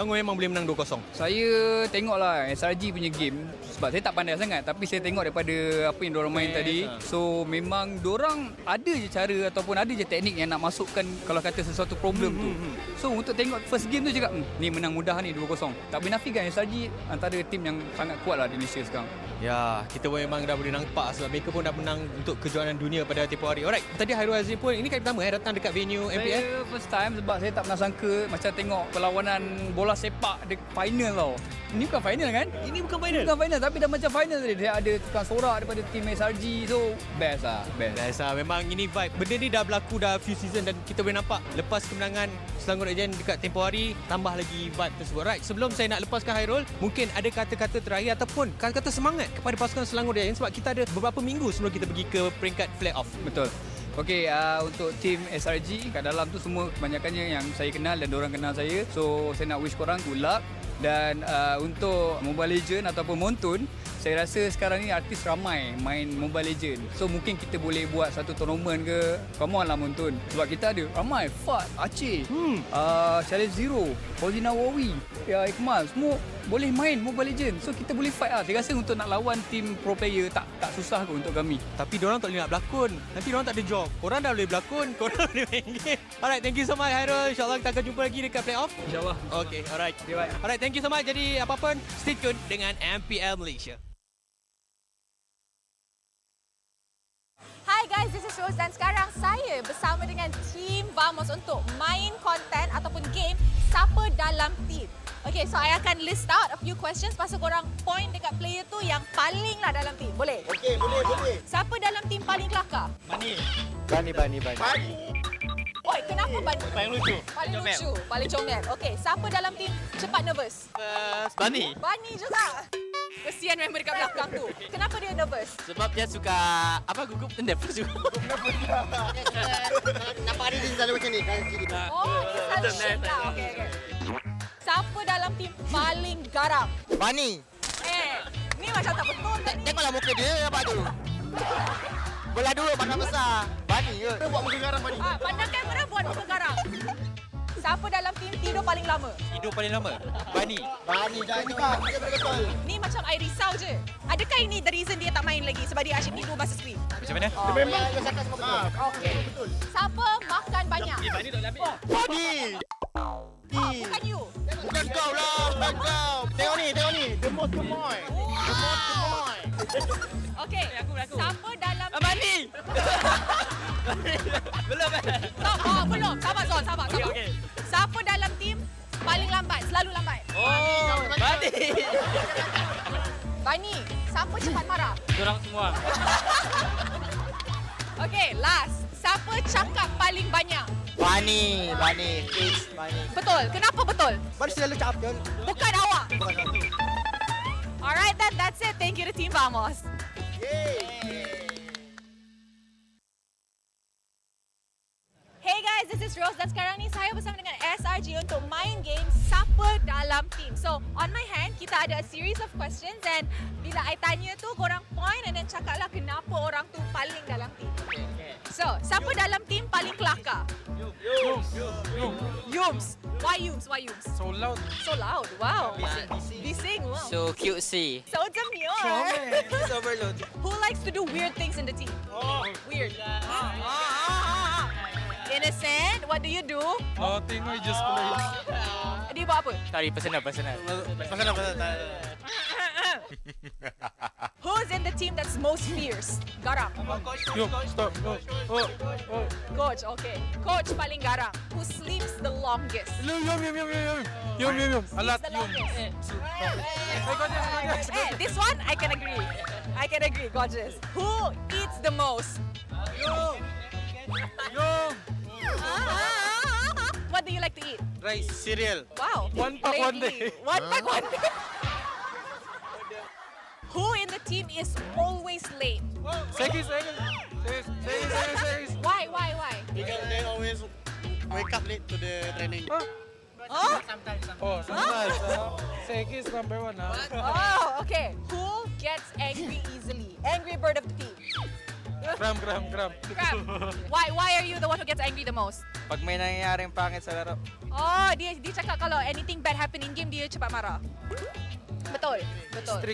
Selangor memang boleh menang 2-0. Saya tengoklah SRG punya game sebab saya tak pandai sangat tapi saya tengok daripada apa yang diorang main tadi. So memang diorang ada je cara ataupun ada je teknik yang nak masukkan kalau kata sesuatu problem tu. So untuk tengok first game tu cakap ni menang mudah ni 2-0. Tak boleh nafikan SRG antara tim yang sangat kuat lah di Malaysia sekarang. Ya, kita pun memang dah boleh nampak sebab mereka pun dah menang untuk kejuaraan dunia pada tempoh hari. Alright, tadi Hairul Azri pun ini kali pertama datang dekat venue MPL. Saya first time sebab saya tak pernah sangka macam tengok perlawanan bola sepak di final tau. Ini bukan final kan? Ini bukan final. Bukan final tapi dah macam final tadi. Dia ada tukang sorak daripada tim SRG. So best lah. Best lah. Memang ini vibe. Benda ni dah berlaku dah few season dan kita boleh nampak lepas kemenangan Selangor Legend dekat tempoh hari tambah lagi vibe tersebut. Right, sebelum saya nak lepaskan Hairul, mungkin ada kata-kata terakhir ataupun kata-kata semangat kepada pasukan Selangor Legend sebab kita ada beberapa minggu sebelum kita pergi ke peringkat play-off. Betul. Okey, untuk tim SRG kat dalam tu semua kebanyakannya yang saya kenal dan diorang kenal saya. So saya nak wish korang good luck. Dan untuk Mobile Legend ataupun Montun, saya rasa sekarang ni artis ramai main Mobile Legend. So mungkin kita boleh buat satu tournament ke. Come on lah Montun. Sebab kita ada ramai. Fat, Aceh, Challenge Zero, Fauzina Wawi, Iqmal. Semua boleh main Mobile Legend. So kita boleh fight lah. Saya rasa untuk nak lawan tim pro player tak susah kot untuk kami. Tapi diorang tak boleh nak berlakon. Nanti diorang tak ada job. Korang dah boleh berlakon, korang boleh main game. Alright, thank you so much Hairul. InsyaAllah kita akan jumpa lagi dekat playoff. InsyaAllah. Okay, alright. Alright, thank you so much. Jadi apa-apa, stay tune dengan MPL Malaysia. Hi guys, this is Rose dan sekarang saya bersama dengan Team Vamos untuk main konten ataupun game Siapa Dalam Team. Okay, so I akan list out a few questions pasal korang point dekat player tu yang paling lah dalam team. Boleh? Okey, boleh. Siapa dalam team paling kelakar? Bani. Oi, kenapa Bani? Paling lucu. Paling lucu, paling comel. Okay, siapa dalam team cepat nervous? Bani. Bani juga. Kesian member dekat belakang tu. Kenapa dia nervous? Sebab dia suka gugup nervous juga. Nampak dia selalu macam ni. Oh, dia selalu shake lah. Okay. Siapa dalam team paling garang? Bani. Ni macam tak betul tadi. Tengoklah muka dia apa tu. Belah dulu pandang besar. Bani ke? Dia buat muka garang Bani. Pandang kamera buat muka garang. Siapa dalam team tidur paling lama? Tidur paling lama? Bani. Bani jangan dia betul. Ni macam I risau je. Adakah ini the reason dia tak main lagi sebab dia asyik tidur masa screen? Macam mana? Dia memang dia cakap semua betul. Okey. Siapa makan banyak? Bani tak boleh ambil. Bani. Bukan you. Bukan kau lah, bukan kau. Tengok ni. The most gemoy. Okey. Siapa dalam Bani. Belum belum. Sabar Zon, sabar. Okey. Siapa dalam team paling lambat? Selalu lambat. Oh, Bani. Bani, siapa cepat marah? Diorang semua. Okey, last. Siapa cakap paling banyak? Bani. Fix Bani. Betul. Kenapa betul? Bani selalu cakap. Bukan awak. Alright, then that's it. Thank you to Team Vamos. Hey guys, this is Rose dan sekarang ni saya bersama dengan SRG untuk main game Siapa Dalam Team. So, on my hand, kita ada a series of questions and bila I tanya tu, korang point and then cakaplah kenapa orang tu paling dalam team. So, siapa dalam team paling kelakar? Yums. Why Yums? So loud. So loud. Wow. Bising. Wow. So cutesy. So demure. It's overload. Who likes to do weird things in the team? Weird. Innocent. What do you do? Nothing, I just play. Dia buat apa? Sorry, personal. Who's in the team that's most fierce? Garang. Yo, stop. Coach, okay. Coach paling garang. Who sleeps the longest? Yum. A lot, The yum. longest. This one I can agree. Gorgeous. Who eats the most? Yum. What do you like to eat? Rice, cereal. Wow. One pack, one Lady. day. One pack, one day. Who in the team is always late? Second. Why? Because they always wake up late to the training. Sometimes. Second is number one. Oh, okay. Who gets angry easily? Angry bird of the team. Gram. Crab. Why are you the one who gets angry the most? Pag may nangyayaring pangit sa laro. Oh, dia cakap kalau anything bad happen in game, dia cepat marah. Betul.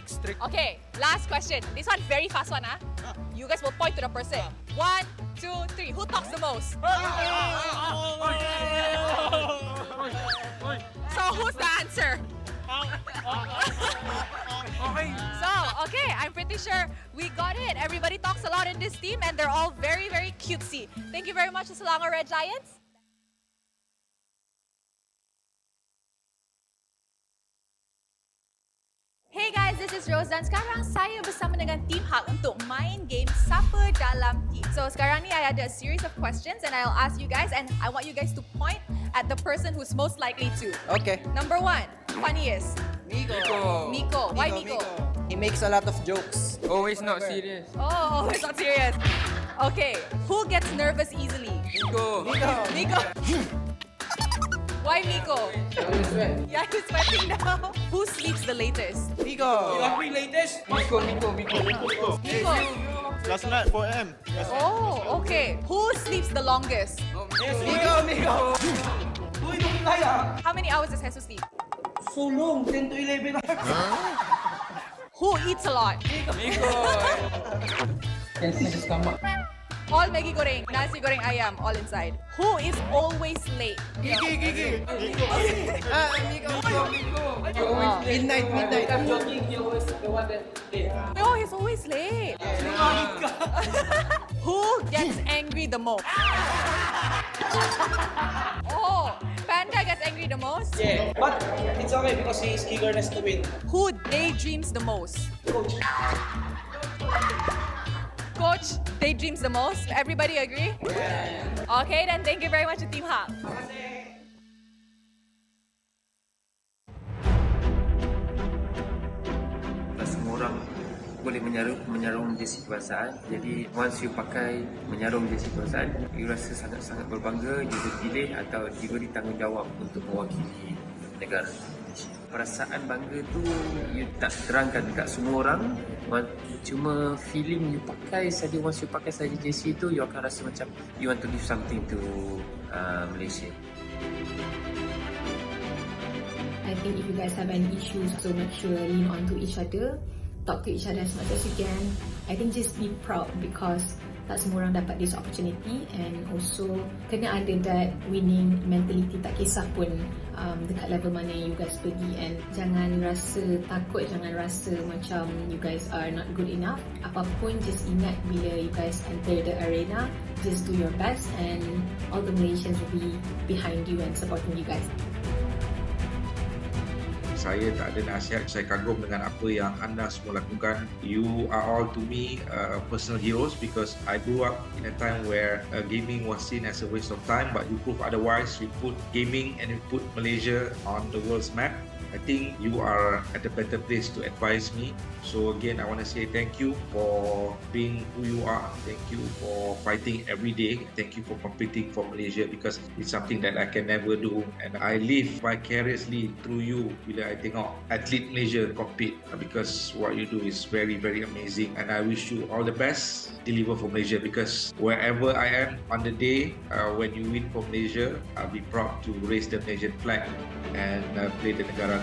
Strict. Okay, last question. This one very fast one, ah. You guys will point to the person. 1, 2, 3. Who talks the most? So who's the answer? So, okay, I'm pretty sure we got it. Everybody talks a lot in this team and they're all very, very cutesy. Thank you very much to Selangor Red Giants. Hey guys, this is Rose dan sekarang saya bersama dengan Team Hak untuk main game Siapa Dalam Team. So sekarang ni I ada a series of questions and I'll ask you guys and I want you guys to point at the person who's most likely to. Okay. Number 1, funniest. Miko. Why Miko? He makes a lot of jokes. Always not serious. Oh, it's not serious. Okay, who gets nervous easily? Miko. Why Miko? Yeah, he's sweating now. Who sleeps the latest? Miko. Miko. Miko. Last night 4 AM. Oh, okay. Who sleeps the longest? Miko. How many hours does Jesus sleep? So long, 10 to 11 Who eats a lot? Miko. Can see the stomach. All Maggi goreng, nasi goreng ayam, all inside. Who is always late? Gigi. Miko. Midnight. I'm joking. He always the one that late. Oh, he's always late. Who gets angry the most? Oh, Panda gets angry the most? Yeah, but it's okay because he is eagerness to win. Who daydreams the most? Coach daydreams the most. Everybody agree? Yeah. Okay, then thank you very much to Team Hak. Semua orang boleh menyarum jersey kebangsaan. Jadi once you pakai menyarum jersey kebangsaan, you rasa sangat-sangat berbangga, you dipilih atau diberi tanggungjawab untuk mewakili negara. Perasaan bangga tu you tak terangkan dekat semua orang. Cuma feeling you pakai saja, once you pakai saja jersey tu, you akan rasa macam you want to give something to Malaysia. I think if you guys have any issues, so make sure lean on to each other, talk to each other as much as you can. I think just be proud because tak semua orang dapat this opportunity and also kena ada that winning mentality, tak kisah pun dekat level mana you guys pergi, and jangan rasa takut, jangan rasa macam you guys are not good enough. Apapun, just ingat bila you guys enter the arena, just do your best and all the Malaysians will be behind you and supporting you guys. Saya tak ada nasihat, saya kagum dengan apa yang anda semua lakukan. You are all to me personal heroes because I grew up in a time where gaming was seen as a waste of time, but you prove otherwise. You put gaming and you put Malaysia on the world's map. I think you are at a better place to advise me. So again, I want to say thank you for being who you are. Thank you for fighting every day. Thank you for competing for Malaysia because it's something that I can never do. And I live vicariously through you bila I tengok atlet Malaysia compete because what you do is very, very amazing. And I wish you all the best. Deliver for Malaysia because wherever I am on the day when you win for Malaysia, I'll be proud to raise the Malaysian flag and play the negara.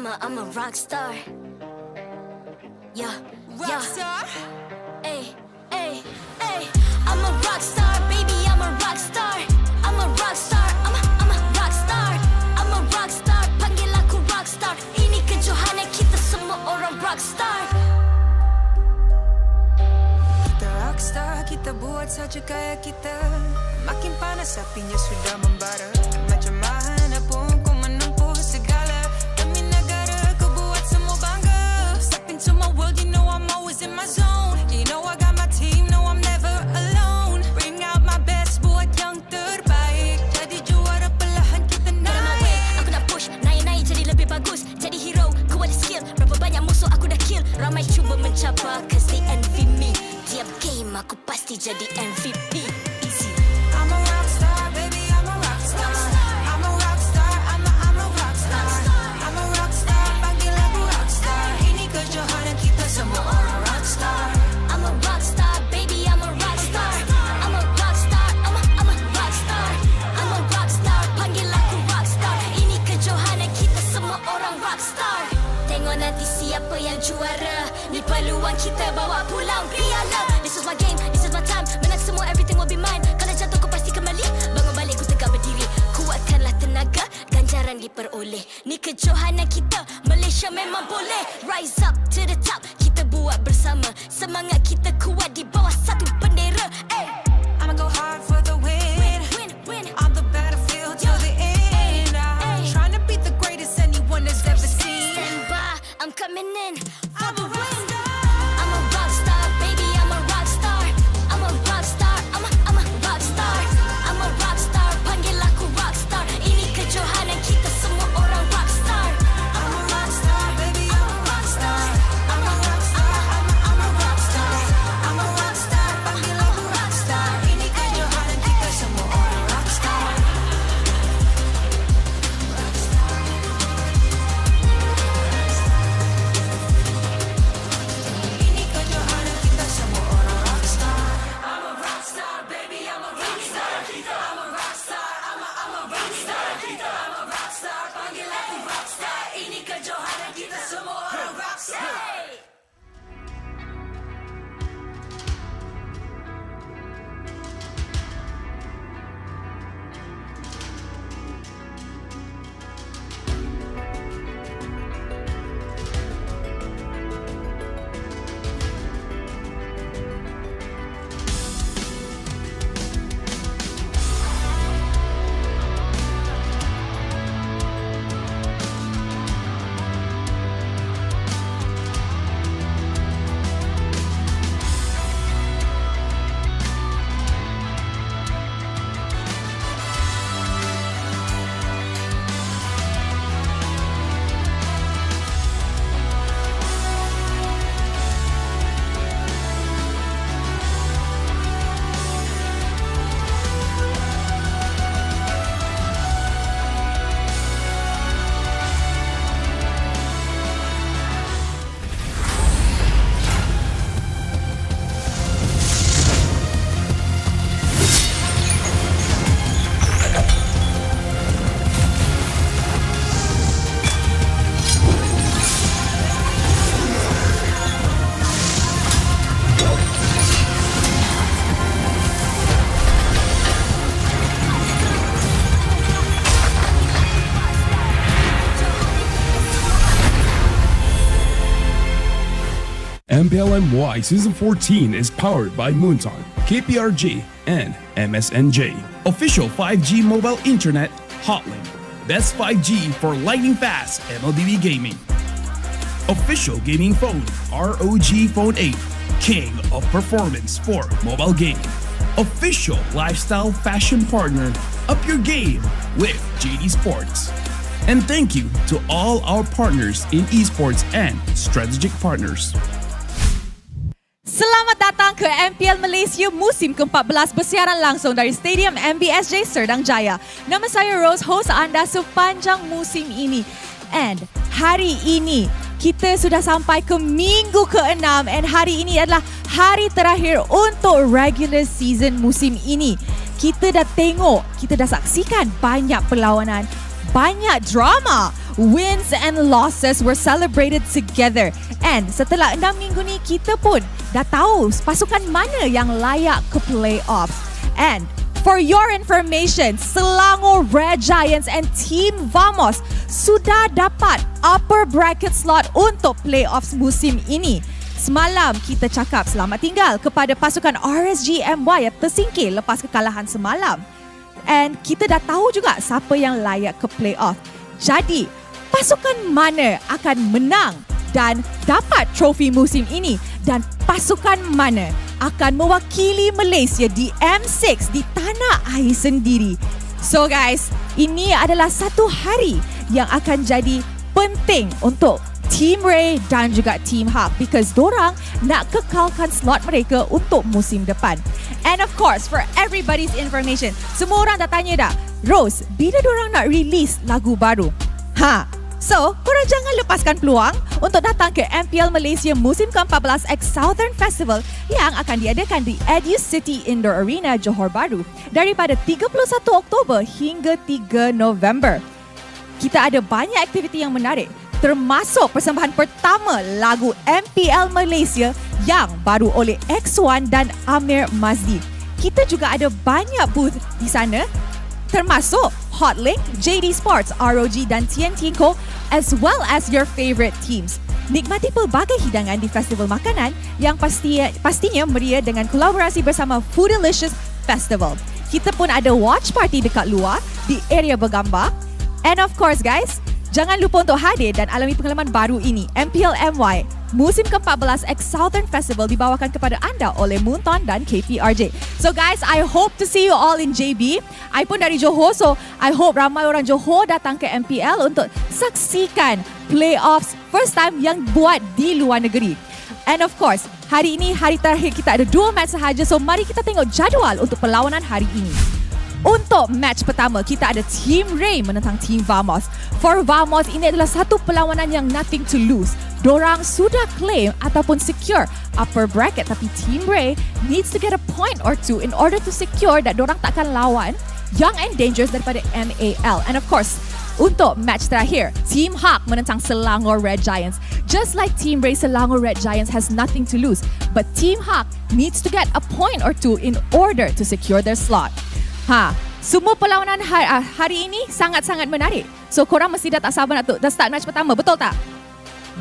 I'm a rock star. Yeah, rock star. Hey, hey, hey. I'm a rock star, baby. I'm a rock star. I'm a rock star. I'm a rock star. I'm a rock star. Panggil aku rock star. Ini kejohanan kita semua orang rock star. Kita rock star, kita buat saja gaya kita. Makin panas apinya sudah membara. Macam mana pun kau menempuh segala demi negara, kau buat semua bangga. Step into my world, you know I'm always in my zone. You know I got my team, no I'm never alone. Bring out my best, buat yang terbaik. Jadi juara perlahan kita naik. Aku nak push, naik-naik jadi lebih bagus. Jadi hero, ku ada skill. Berapa banyak musuh aku dah kill. Ramai cuba mencapai, cause they envy me. Tiap game aku pasti jadi MVP. Easy. I'm a rock star, baby, I'm a rock star. I'm a rock star, I'm a rock star. I'm a rock star, panggil aku rock star. Ini kejohanan kita semua orang rock star. I'm a rock star, baby, I'm a rock star. I'm a rock star, I'm a rock star. I'm a rock star, panggil aku rock star. Ini kejohanan kita semua orang rock star. Tengok nanti siapa yang juara. Ni peluang kita bawa pulang piala. This is my game, this is my time. Menang semua, everything will be mine. Kalau jatuh kau pasti kembali. Bangun balik ku tegak berdiri. Kuatkanlah tenaga, ganjaran diperoleh. Ni kejohanan kita, Malaysia memang boleh. Rise up to the top, kita buat bersama. Semangat kita kuat di bawah satu bendera. I'ma go hard for the win. Win. On the battlefield till the end. I'm trying to beat the greatest anyone has ever seen. Stand by, I'm coming in for the win. I'm a rock star, baby, I'm a rock star. I'm a rock star, I'm a rock star. I'm a rock star, panggil aku rock star. Ini kejohanan kita semua orang rock star. I'm a rock star, baby, I'm a rock star. I'm a rock star, I'm a rock star. I'm a rock star, panggil aku rock star. Ini kejohanan kita semua orang rock star. Ini kejohanan kita semua orang rock star. I'm a rock star, baby, I'm a rock star. I'm a rock star, I'm a rock star. I'm a rock star, panggil aku rock star. Ini kejohanan kita semua orang rock star. MPL MY Season 14 is powered by Moonton, KPRG, and MSNJ. Official 5G mobile internet hotlink. Best 5G for lightning fast MLBB gaming. Official gaming phone ROG Phone 8, king of performance for mobile gaming. Official lifestyle fashion partner, up your game with JD Sports. And thank you to all our partners in esports and strategic partners. Selamat datang ke MPL Malaysia musim ke-14 bersiaran langsung dari Stadium MBSJ Serdang Jaya. Nama saya Rose, host anda sepanjang musim ini. And hari ini kita sudah sampai ke minggu ke-6 and hari ini adalah hari terakhir untuk regular season musim ini. Kita dah tengok, kita dah saksikan banyak perlawanan, banyak drama. wins and losses were celebrated together. And setelah 6 minggu ni, kita pun dah tahu pasukan mana yang layak ke playoffs. And for your information, Selangor Red Giants and Team Vamos sudah dapat upper bracket slot untuk playoffs musim ini. Semalam kita cakap selamat tinggal kepada pasukan RSG MY yang tersingkir lepas kekalahan semalam. And kita dah tahu juga siapa yang layak ke playoff. Jadi, pasukan mana akan menang dan dapat trofi musim ini, dan pasukan mana akan mewakili Malaysia di M6 di tanah air sendiri. So guys, ini adalah satu hari yang akan jadi penting untuk Team Ray dan juga Team Hawk because dorang nak kekalkan slot mereka untuk musim depan. And of course, for everybody's information, semua orang dah tanya dah, Rose, bila dorang nak release lagu baru? So, korang jangan lepaskan peluang untuk datang ke MPL Malaysia musim ke-14 X Southern Festival yang akan diadakan di Edu City Indoor Arena, Johor Bahru daripada 31 Oktober hingga 3 November. Kita ada banyak aktiviti yang menarik, termasuk persembahan pertama lagu MPL Malaysia yang baru oleh X1 dan Amir Mazdi. Kita juga ada banyak booth di sana, termasuk Hotlink, JD Sports, ROG dan TNT Co, as well as your favorite teams. Nikmati pelbagai hidangan di festival makanan yang pastinya meriah dengan kolaborasi bersama Foodalicious Festival. Kita pun ada watch party dekat luar di area bergambar. And of course guys, jangan lupa untuk hadir dan alami pengalaman baru ini. MPL MY musim ke-14 X Southern Festival dibawakan kepada anda oleh Moonton dan KPRJ. So guys, I hope to see you all in JB. I pun dari Johor, so I hope ramai orang Johor datang ke MPL untuk saksikan playoffs first time yang buat di luar negeri. And of course, hari ini hari terakhir kita ada 2 match sahaja, so mari kita tengok jadual untuk perlawanan hari ini. Untuk match pertama, kita ada Team Ray menentang Team Vamos. For Vamos, ini adalah satu perlawanan yang nothing to lose. Dorang sudah claim ataupun secure upper bracket, tapi Team Ray needs to get a point or two in order to secure that dorang takkan lawan Young and Dangerous daripada MAL. And of course, untuk match terakhir, Team Hawk menentang Selangor Red Giants. Just like Team Ray, Selangor Red Giants has nothing to lose, but Team Hawk needs to get a point or two in order to secure their slot. Semua perlawanan hari ini sangat-sangat menarik. So korang mesti dah tak sabar nak dah start match pertama, betul tak?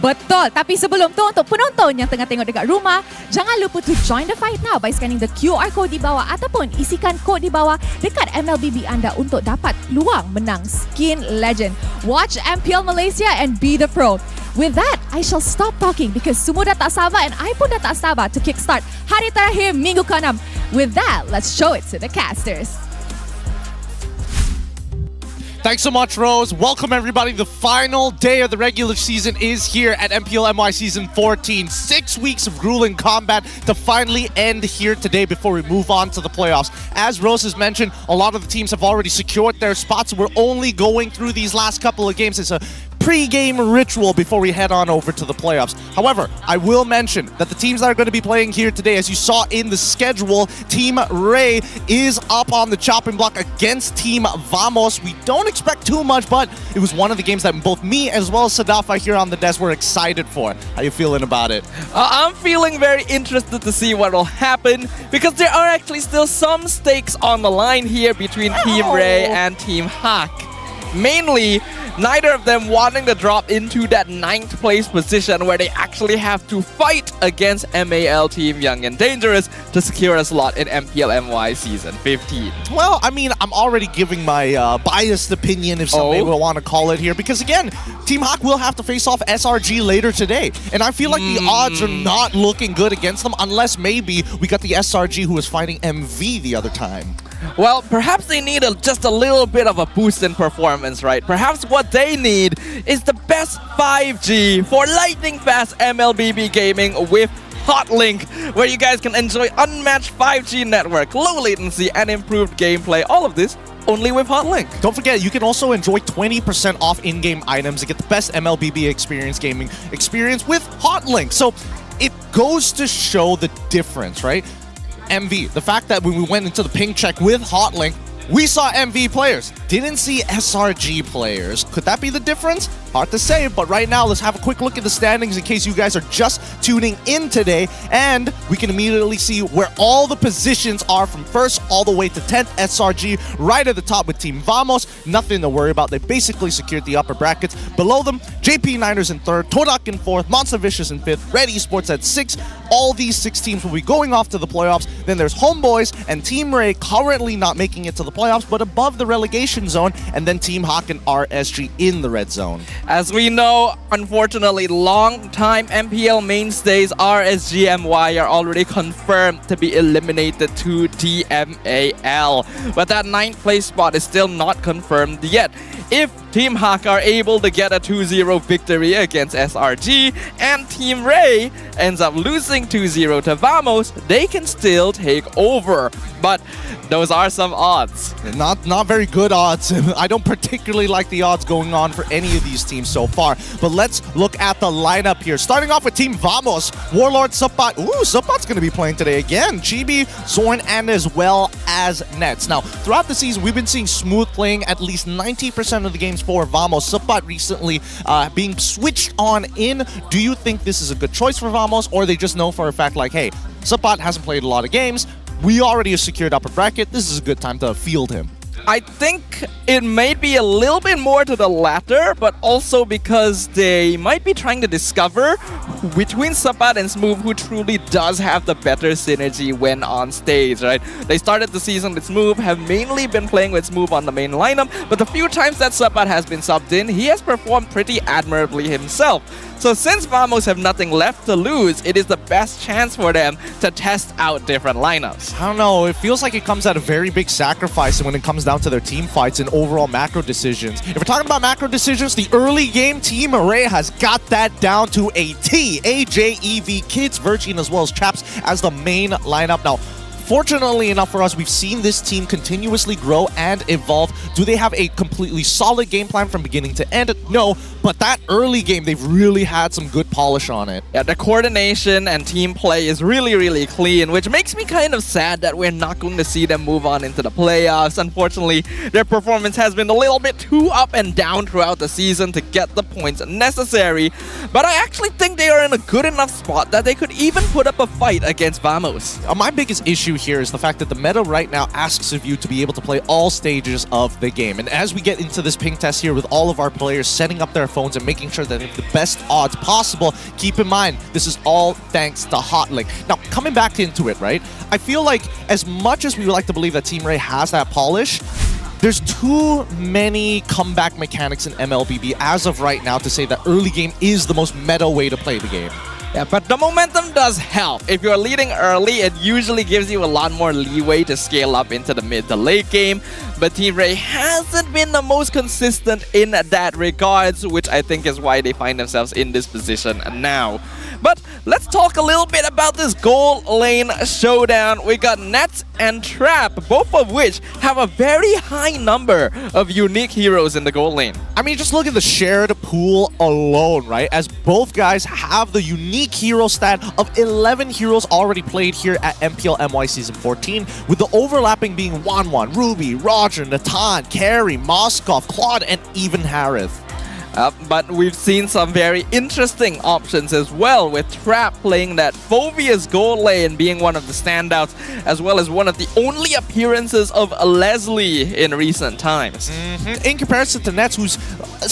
Betul. Tapi sebelum tu, untuk penonton yang tengah tengok dekat rumah, jangan lupa to join the fight now by scanning the QR code di bawah ataupun isikan kod di bawah dekat MLBB anda untuk dapat peluang menang skin legend. Watch MPL Malaysia and be the pro. With that, I shall stop talking because semua dah tak sabar and I pun dah tak sabar to kickstart hari terakhir minggu ke-6. With that, let's show it to the casters. Thanks so much, Rose. Welcome, everybody. The final day of the regular season is here at MPL MY Season 14. 6 weeks of grueling combat to finally end here today before we move on to the playoffs. As Rose has mentioned, a lot of the teams have already secured their spots. We're only going through these last couple of games. It's a pre-game ritual before we head on over to the playoffs. However, I will mention that the teams that are going to be playing here today, as you saw in the schedule, Team Ray is up on the chopping block against Team Vamos. We don't expect too much, but it was one of the games that both me as well as Sadafa here on the desk were excited for. How you feeling about it? I'm feeling very interested to see what will happen because there are actually still some stakes on the line here between Team Ray and Team Hawk. Mainly, neither of them wanting to drop into that 9th place position where they actually have to fight against MAL Team Young and Dangerous to secure a slot in MPL MY Season 15. Well, I mean, I'm already giving my biased opinion, if somebody will want to call it here, because again, Team Hawk will have to face off SRG later today, and I feel like the odds are not looking good against them unless maybe we got the SRG who was fighting MV the other time. Well, perhaps they need just a little bit of a boost in performance, right? Perhaps what they need is the best 5G for lightning-fast MLBB gaming with Hotlink, where you guys can enjoy unmatched 5G network, low latency, and improved gameplay. All of this only with Hotlink. Don't forget, you can also enjoy 20% off in-game items to get the best MLBB experience gaming experience with Hotlink. So it goes to show the difference, right? MV, the fact that when we went into the ping check with Hotlink, we saw MV players, didn't see SRG players. Could that be the difference? Hard to say, but right now, let's have a quick look at the standings in case you guys are just tuning in today. And we can immediately see where all the positions are from first all the way to 10th. SRG right at the top with Team Vamos. Nothing to worry about. They basically secured the upper brackets. Below them, JP Niners in 3rd, Todak in 4th, Monster Vicious in 5th, Red Esports at 6th. All these 6 teams will be going off to the playoffs. Then there's Homeboys and Team Ray currently not making it to the playoffs, but above the relegation zone. And then Team Hawk and RSG in the red zone. As we know, unfortunately, long-time MPL mainstays RSG MY are already confirmed to be eliminated to DMAL. But that 9th place spot is still not confirmed yet. If Team Hawk are able to get a 2-0 victory against SRG and Team Ray ends up losing 2-0 to Vamos, they can still take over. But those are some odds. Not very good odds. I don't particularly like the odds going on for any of these teams so far. But let's look at the lineup here. Starting off with Team Vamos, Warlord, Subbat. Ooh, Subbat's going to be playing today again. Chibi, Zorn, and as well as Nets. Now, throughout the season, we've been seeing Smooth playing at least 90% of the games for Vamos. Subbat recently being switched on in. Do you think this is a good choice for Vamos, or they just know for a fact like, hey, Subbat hasn't played a lot of games. We already have secured upper bracket. This is a good time to field him. I think it may be a little bit more to the latter, but also because they might be trying to discover between Subbat and Smooth who truly does have the better synergy when on stage, right? They started the season with Smooth, have mainly been playing with Smooth on the main lineup, but the few times that Subbat has been subbed in, he has performed pretty admirably himself. So since Vamos have nothing left to lose, it is the best chance for them to test out different lineups. I don't know, it feels like it comes at a very big sacrifice when it comes down to their team fights and overall macro decisions. If we're talking about macro decisions, the early game Team Array has got that down to a T. AJ, EV, Kidsz, Virgin, as well as Chaps as the main lineup. Now, fortunately enough for us, we've seen this team continuously grow and evolve. Do they have a completely solid game plan from beginning to end? No, but that early game, they've really had some good polish on it. Yeah, the coordination and team play is really, really clean, which makes me kind of sad that we're not going to see them move on into the playoffs. Unfortunately, their performance has been a little bit too up and down throughout the season to get the points necessary, but I actually think they are in a good enough spot that they could even put up a fight against Vamos. My biggest issue here is the fact that the meta right now asks of you to be able to play all stages of the game. And as we get into this ping test here with all of our players setting up their phones and making sure that they have the best odds possible, keep in mind, this is all thanks to Hotlink. Now, coming back into it, right? I feel like as much as we would like to believe that Team Ray has that polish, there's too many comeback mechanics in MLBB as of right now to say that early game is the most meta way to play the game. Yeah, but the momentum does help. If you're leading early, it usually gives you a lot more leeway to scale up into the mid to late game. But Team Ray hasn't been the most consistent in that regards, which I think is why they find themselves in this position now. But let's talk a little bit about this goal lane showdown. We got Nets and Trap, both of which have a very high number of unique heroes in the goal lane. I mean, just look at the shared pool alone, right? As both guys have the unique hero stat of 11 heroes already played here at MPL MY Season 14, with the overlapping being Wanwan, Ruby, Roger, Natan, Carey, Moskov, Claude, and even Harith. But we've seen some very interesting options as well, with Trap playing that Phobia's goal lane being one of the standouts, as well as one of the only appearances of Leslie in recent times. In comparison to Nets, who's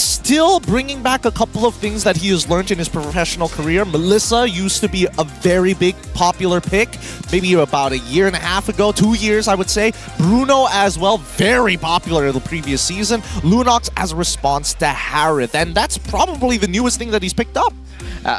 still bringing back a couple of things that he has learned in his professional career. Melissa used to be a very big popular pick, maybe about a year and a half ago, 2 years I would say. Bruno as well, very popular in the previous season. Lunox as a response to Harith, and that's probably the newest thing that he's picked up.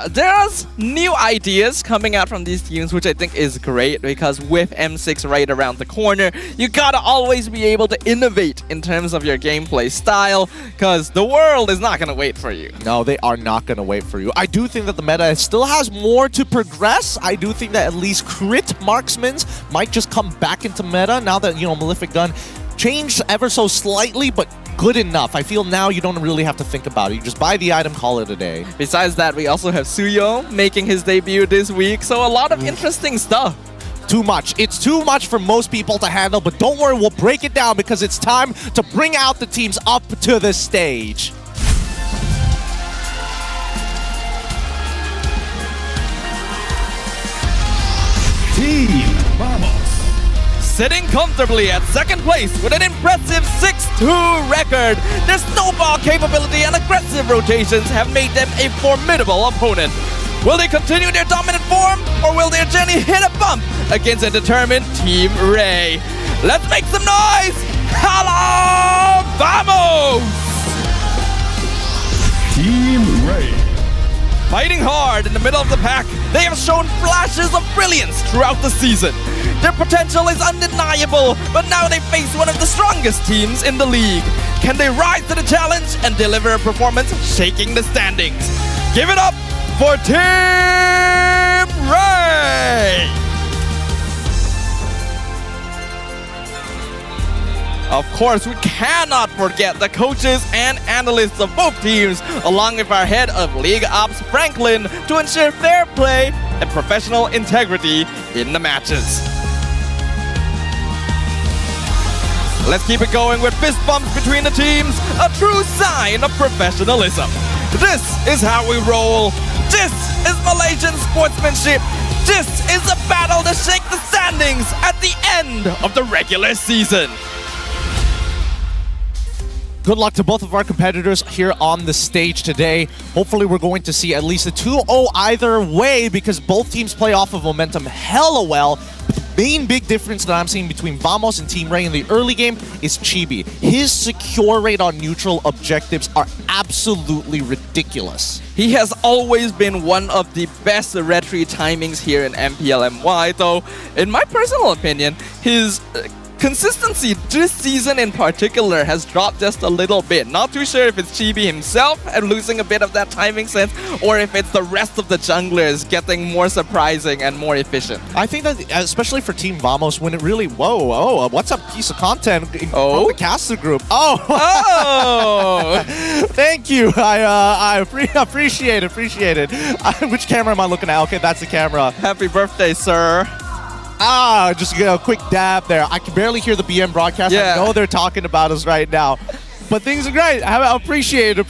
There's new ideas coming out from these teams, which I think is great, because with M6 right around the corner, you gotta always be able to innovate in terms of your gameplay style, because the world is not gonna wait for you. No, they are not gonna wait for you. I do think that the meta still has more to progress. I do think that at least crit marksmans might just come back into meta now that, Malefic Gun changed ever so slightly, but good enough. I feel now you don't really have to think about it. You just buy the item, call it a day. Besides that, we also have Suyo making his debut this week, so a lot of interesting stuff. Too much. It's too much for most people to handle, but don't worry, we'll break it down because it's time to bring out the teams up to the stage. Team Vamos. Sitting comfortably at second place with an impressive 6-2 record, their snowball capability and aggressive rotations have made them a formidable opponent. Will they continue their dominant form, or will their journey hit a bump against a determined Team Ray? Let's make some noise! Hello, Vamos! Team Ray. Fighting hard in the middle of the pack, they have shown flashes of brilliance throughout the season. Their potential is undeniable, but now they face one of the strongest teams in the league. Can they rise to the challenge and deliver a performance shaking the standings? Give it up for Team Ray! Of course, we cannot forget the coaches and analysts of both teams, along with our head of League Ops, Franklin, to ensure fair play and professional integrity in the matches. Let's keep it going with fist bumps between the teams, a true sign of professionalism. This is how we roll. This is Malaysian sportsmanship. This is a battle to shake the standings at the end of the regular season. Good luck to both of our competitors here on the stage today. Hopefully we're going to see at least a 2-0 either way, because both teams play off of momentum hella well. But the main big difference that I'm seeing between Vamos and Team Ray in the early game is Chibi. His secure rate on neutral objectives are absolutely ridiculous. He has always been one of the best retry timings here in MPL MY, though in my personal opinion, his consistency this season in particular has dropped just a little bit. Not too sure if it's Chibi himself and losing a bit of that timing sense, or if it's the rest of the junglers getting more surprising and more efficient. I think that, especially for Team Vamos, when it really, what's up piece of content from the caster group? Thank you. I appreciate it. Which camera am I looking at? Okay, that's the camera. Happy birthday, sir. Just a quick dab there. I can barely hear the BM broadcast. Yeah. I know they're talking about us right now. But things are great. I appreciate it.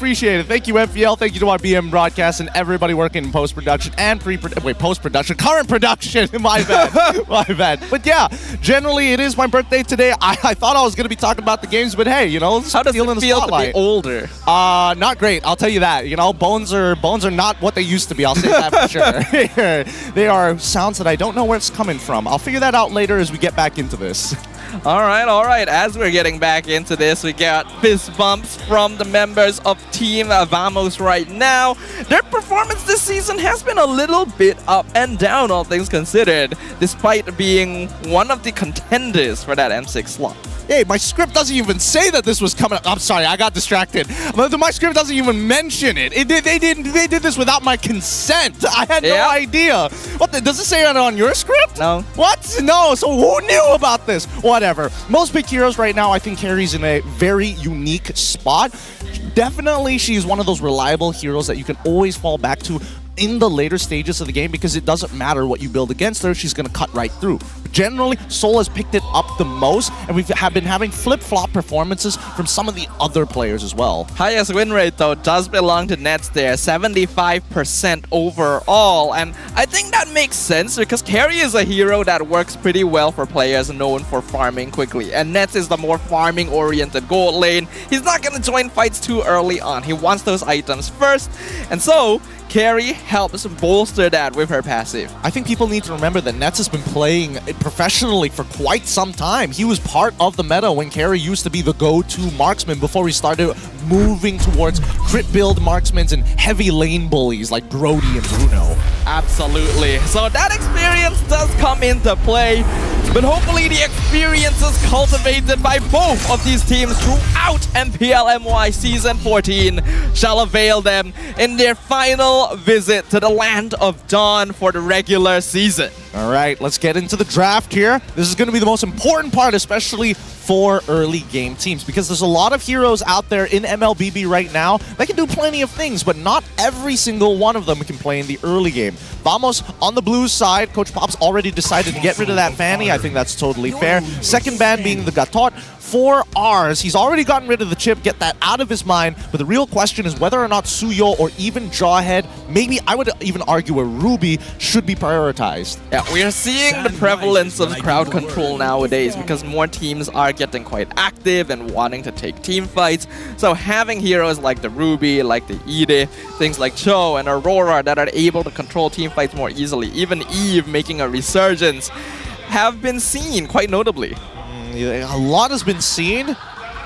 Thank you, MPL. Thank you to our BM broadcast and everybody working in post-production and post-production, current production. My bad. But yeah, generally it is my birthday today. I thought I was going to be talking about the games, but hey, you know, how does it feel to be older? Not great. I'll tell you that. You know, bones are not what they used to be. I'll say that for sure. They are sounds that I don't know where it's coming from. I'll figure that out later as we get back into this. All right. As we're getting back into this, we got fist bumps from the members of Team Vamos right now. Their performance this season has been a little bit up and down, all things considered, despite being one of the contenders for that M6 slot. Hey, my script doesn't even say that this was coming up. I'm sorry, I got distracted. My script doesn't even mention it. They did this without my consent. I had no idea. Does it say it on your script? No. What? No, so who knew about this? Whatever. Most big heroes right now, I think Carrie's in a very unique spot. Definitely, she's one of those reliable heroes that you can always fall back to in the later stages of the game, because it doesn't matter what you build against her, she's going to cut right through. But generally, Sol has picked it up the most, and we have been having flip-flop performances from some of the other players as well. Highest win rate, though, does belong to Nets there, 75% overall, and I think that makes sense because Carrie is a hero that works pretty well for players known for farming quickly, and Nets is the more farming-oriented gold lane. He's not going to join fights too early on. He wants those items first, and so Carrie helps bolster that with her passive. I think people need to remember that Nets has been playing professionally for quite some time. He was part of the meta when Carrie used to be the go-to marksman before we started moving towards crit build marksmen and heavy lane bullies like Brody and Bruno. Absolutely. So that experience does come into play, but hopefully the experiences cultivated by both of these teams throughout MPL MY Season 14 shall avail them in their final visit to the Land of Dawn for the regular season. All right, let's get into the draft here. This is going to be the most important part, especially for early game teams, because there's a lot of heroes out there in MLBB right now that can do plenty of things, but not every single one of them can play in the early game. Vamos on the Blues side, Coach Pop's already decided to get rid of that Fanny. I think that's totally fair. Second ban being the Gatot. For ours, he's already gotten rid of the chip, get that out of his mind, but the real question is whether or not Suyo or even Jawhead maybe I would even argue a Ruby should be prioritized. Yeah, we are seeing the prevalence of crowd control nowadays because more teams are getting quite active and wanting to take team fights. So having heroes like the Ruby, like the Ide, things like Cho and Aurora that are able to control team fights more easily, even Eve making a resurgence, have been seen quite notably. A lot has been seen.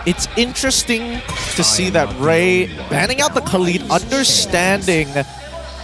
It's interesting to see that Ray banning out the Khalid, understanding that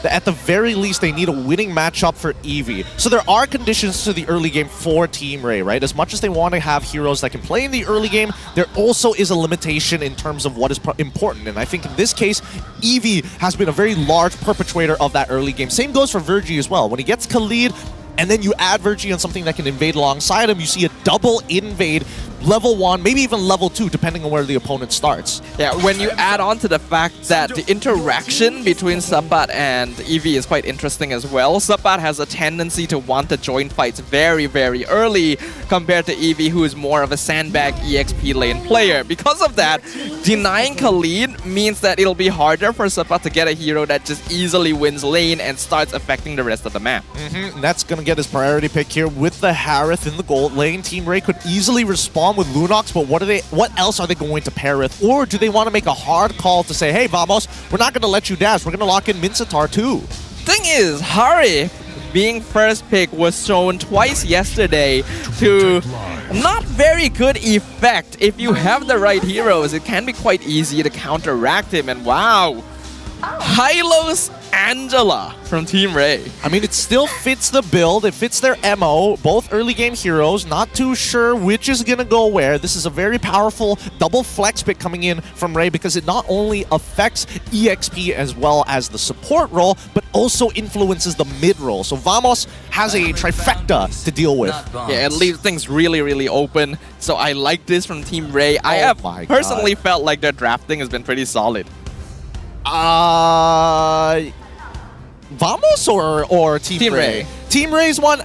at the very least they need a winning matchup for Eevee. So there are conditions to the early game for Team Ray, right? As much as they want to have heroes that can play in the early game, there also is a limitation in terms of what is important. And I think in this case, Eevee has been a very large perpetrator of that early game. Same goes for Virgie as well. When he gets Khalid, and then you add Virgie on something that can invade alongside him, you see a double invade, level 1, maybe even level 2, depending on where the opponent starts. Yeah, when you add on to the fact that the interaction between Sabat and Eevee is quite interesting as well. Sabat has a tendency to want to join fights very, very early compared to Eevee, who is more of a sandbag EXP lane player. Because of that, denying Khalid means that it'll be harder for Sabat to get a hero that just easily wins lane and starts affecting the rest of the map. And that's going to get his priority pick here with the Harith in the gold lane. Team Ray could easily respond with Lunox, but what else are they going to pair with? Or do they want to make a hard call to say, hey, Vamos, we're not going to let you dash. We're going to lock in Mincetar too. Thing is, Harith being first pick was shown twice yesterday to not very good effect. If you have the right heroes, it can be quite easy to counteract him. And wow, Hylos Angela from Team Ray. I mean, it still fits the build. It fits their MO. Both early game heroes. Not too sure which is going to go where. This is a very powerful double flex pick coming in from Ray because it not only affects EXP as well as the support role, but also influences the mid role. So Vamos has a trifecta to deal with. Yeah, it leaves things really, really open. So I like this from Team Ray. I have personally felt like their drafting has been pretty solid. Vamos or Team Ray? Team Ray's one,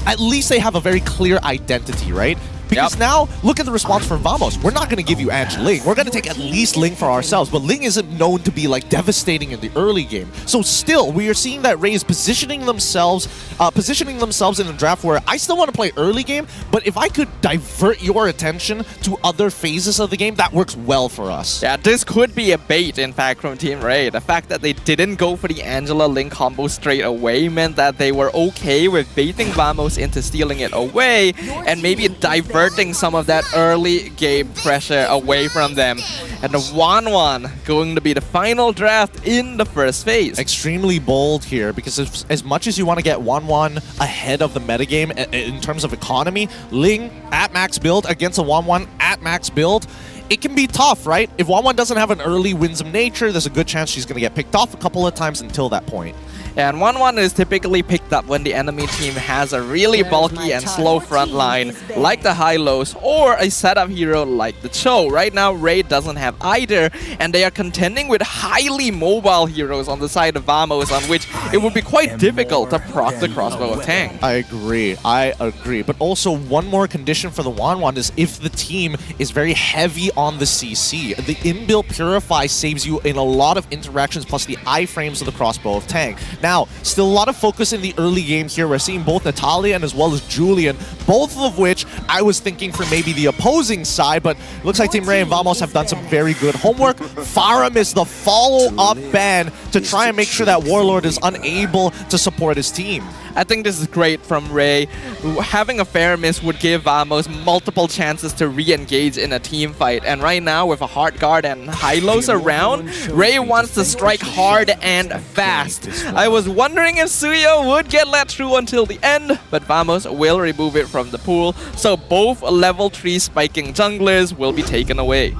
at least they have a very clear identity, right? Because now, look at the response from Vamos. We're not going to give you Ange Ling. We're going to take at least Ling for ourselves. But Ling isn't known to be like devastating in the early game. So still, we are seeing that Ray is positioning themselves in a draft where I still want to play early game. But if I could divert your attention to other phases of the game, that works well for us. Yeah, this could be a bait, in fact, from Team Ray. The fact that they didn't go for the Angela Ling combo straight away meant that they were okay with baiting Vamos into stealing it away and maybe diverting some of that early game pressure away from them. And the 1-1 going to be the final draft in the first phase. Extremely bold here because as much as you want to get 1-1 ahead of the metagame in terms of economy, Ling at max build against a 1-1 at max build, it can be tough, right? If 1-1 doesn't have an early winsome nature, there's a good chance she's going to get picked off a couple of times until that point. And 1-1 is typically picked up when the enemy team has a really bulky and slow front line like the Hylos or a setup hero like the Cho. Right now, Ray doesn't have either, and they are contending with highly mobile heroes on the side of Vamos, on which it would be quite difficult to proc the crossbow of Tang. I agree. But also, one more condition for the 1-1 is if the team is very heavy on the CC. The inbuilt Purify saves you in a lot of interactions, plus the iframes of the crossbow of Tang. Now, still a lot of focus in the early game here. We're seeing both Natalia and as well as Julian, both of which I was thinking for maybe the opposing side, but looks like Team Ray and Vamos have done some very good homework. Farum is the follow-up ban to try and make sure that Warlord is unable to support his team. I think this is great from Ray. Having a fair miss would give Vamos multiple chances to re-engage in a team fight. And right now, with a Heart Guard and Hylos around, Ray wants to strike hard and fast. I was wondering if Suyo would get let through until the end, but Vamos will remove it from the pool. So both level 3 spiking junglers will be taken away.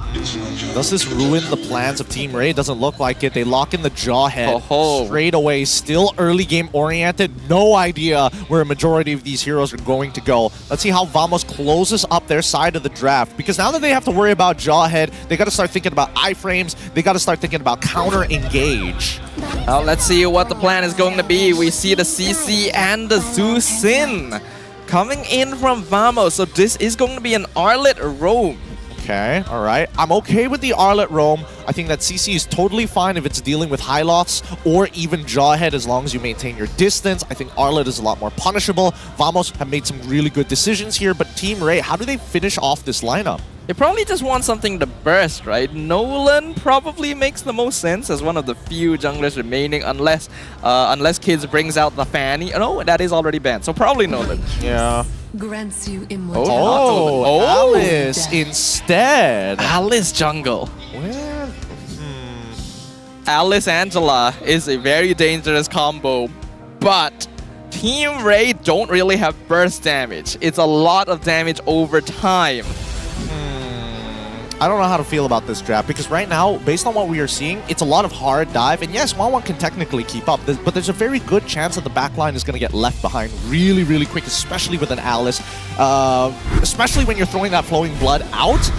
Does this ruin the plans of Team Ray? Doesn't look like it. They lock in the Jawhead straight away. Still early game oriented. No idea where a majority of these heroes are going to go. Let's see how Vamos closes up their side of the draft, because now that they have to worry about Jawhead, they got to start thinking about iframes. They got to start thinking about counter engage. Well, let's see what the plan is going to be. We see the CC and the Zhu Xin coming in from Vamos. So this is going to be an Arlet roam. Okay, all right. I'm okay with the Arlet roam. I think that CC is totally fine if it's dealing with Hyloths or even Jawhead as long as you maintain your distance. I think Arlet is a lot more punishable. Vamos have made some really good decisions here, but Team Ray, how do they finish off this lineup? They probably just want something to burst, right? Nolan probably makes the most sense as one of the few junglers remaining, unless Kidsz brings out the Fanny. No, that is already banned, so probably Nolan. Yeah. Grants you immortality. Oh, Alice instead. Alice jungle. Where? Alice Angela is a very dangerous combo, but Team Ray don't really have burst damage. It's a lot of damage over time. I don't know how to feel about this draft because right now, based on what we are seeing, it's a lot of hard dive. And yes, 1-1 can technically keep up, but there's a very good chance that the backline is going to get left behind really, really quick, especially with an Alice. Especially when you're throwing that flowing blood out.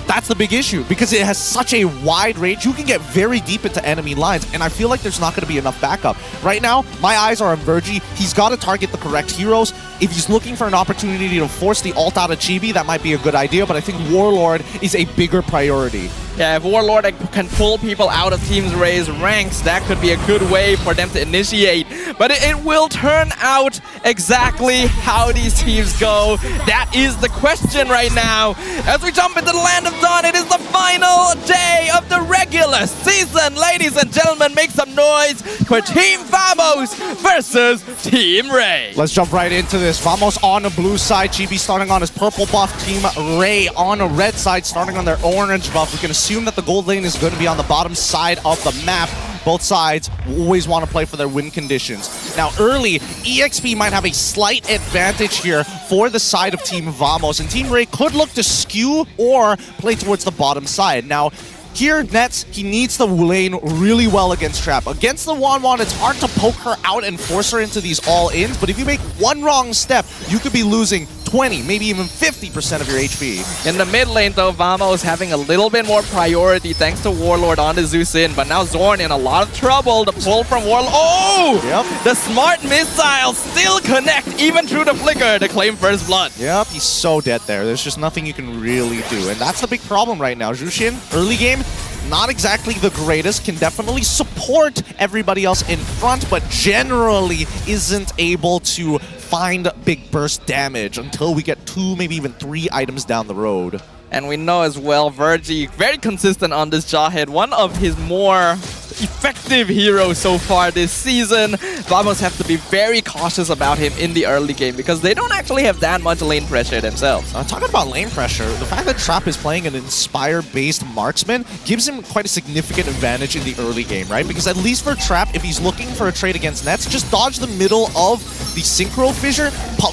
That's the big issue because it has such a wide range. You can get very deep into enemy lines, and I feel like there's not going to be enough backup. Right now, my eyes are on Virgie. He's got to target the correct heroes. If he's looking for an opportunity to force the ult out of Chibi, that might be a good idea, but I think Warlord is a bigger priority. Yeah, if Warlord can pull people out of Team Ray's ranks, that could be a good way for them to initiate. But it will turn out exactly how these teams go. That is the question right now. As we jump into the Land of Dawn, it is the final day of the regular season. Ladies and gentlemen, make some noise for Team Vamos versus Team Ray. Let's jump right into this. Vamos on the blue side. Chibi starting on his purple buff. Team Ray on the red side starting on their orange buff. We can assume that the gold lane is going to be on the bottom side of the map. Both sides always want to play for their win conditions. Now early, EXP might have a slight advantage here for the side of Team Vamos, and Team Ray could look to skew or play towards the bottom side. Now, here, Nets, he needs to lane really well against Trap. Against the Wan, it's hard to poke her out and force her into these all-ins, but if you make one wrong step, you could be losing 20, maybe even 50% of your HP. In the mid lane, though, Vamos having a little bit more priority thanks to Warlord on the Zeus in, but now Zorn in a lot of trouble. The pull from Warlord. Oh! Yep. The smart missiles still connect even through the flicker to claim first blood. Yep, he's so dead there. There's just nothing you can really do, and that's the big problem right now. Jushin, early game, not exactly the greatest, can definitely support everybody else in front, but generally isn't able to find big burst damage until we get 2, maybe even 3 items down the road. And we know as well, Virgie, very consistent on this Jawhead, one of his more effective heroes so far this season. Vamos have to be very cautious about him in the early game because they don't actually have that much lane pressure themselves. Talking about lane pressure, the fact that Trap is playing an Inspire-based marksman gives him quite a significant advantage in the early game, right? Because at least for Trap, if he's looking for a trade against Nets, just dodge the middle of the Synchro Fissure,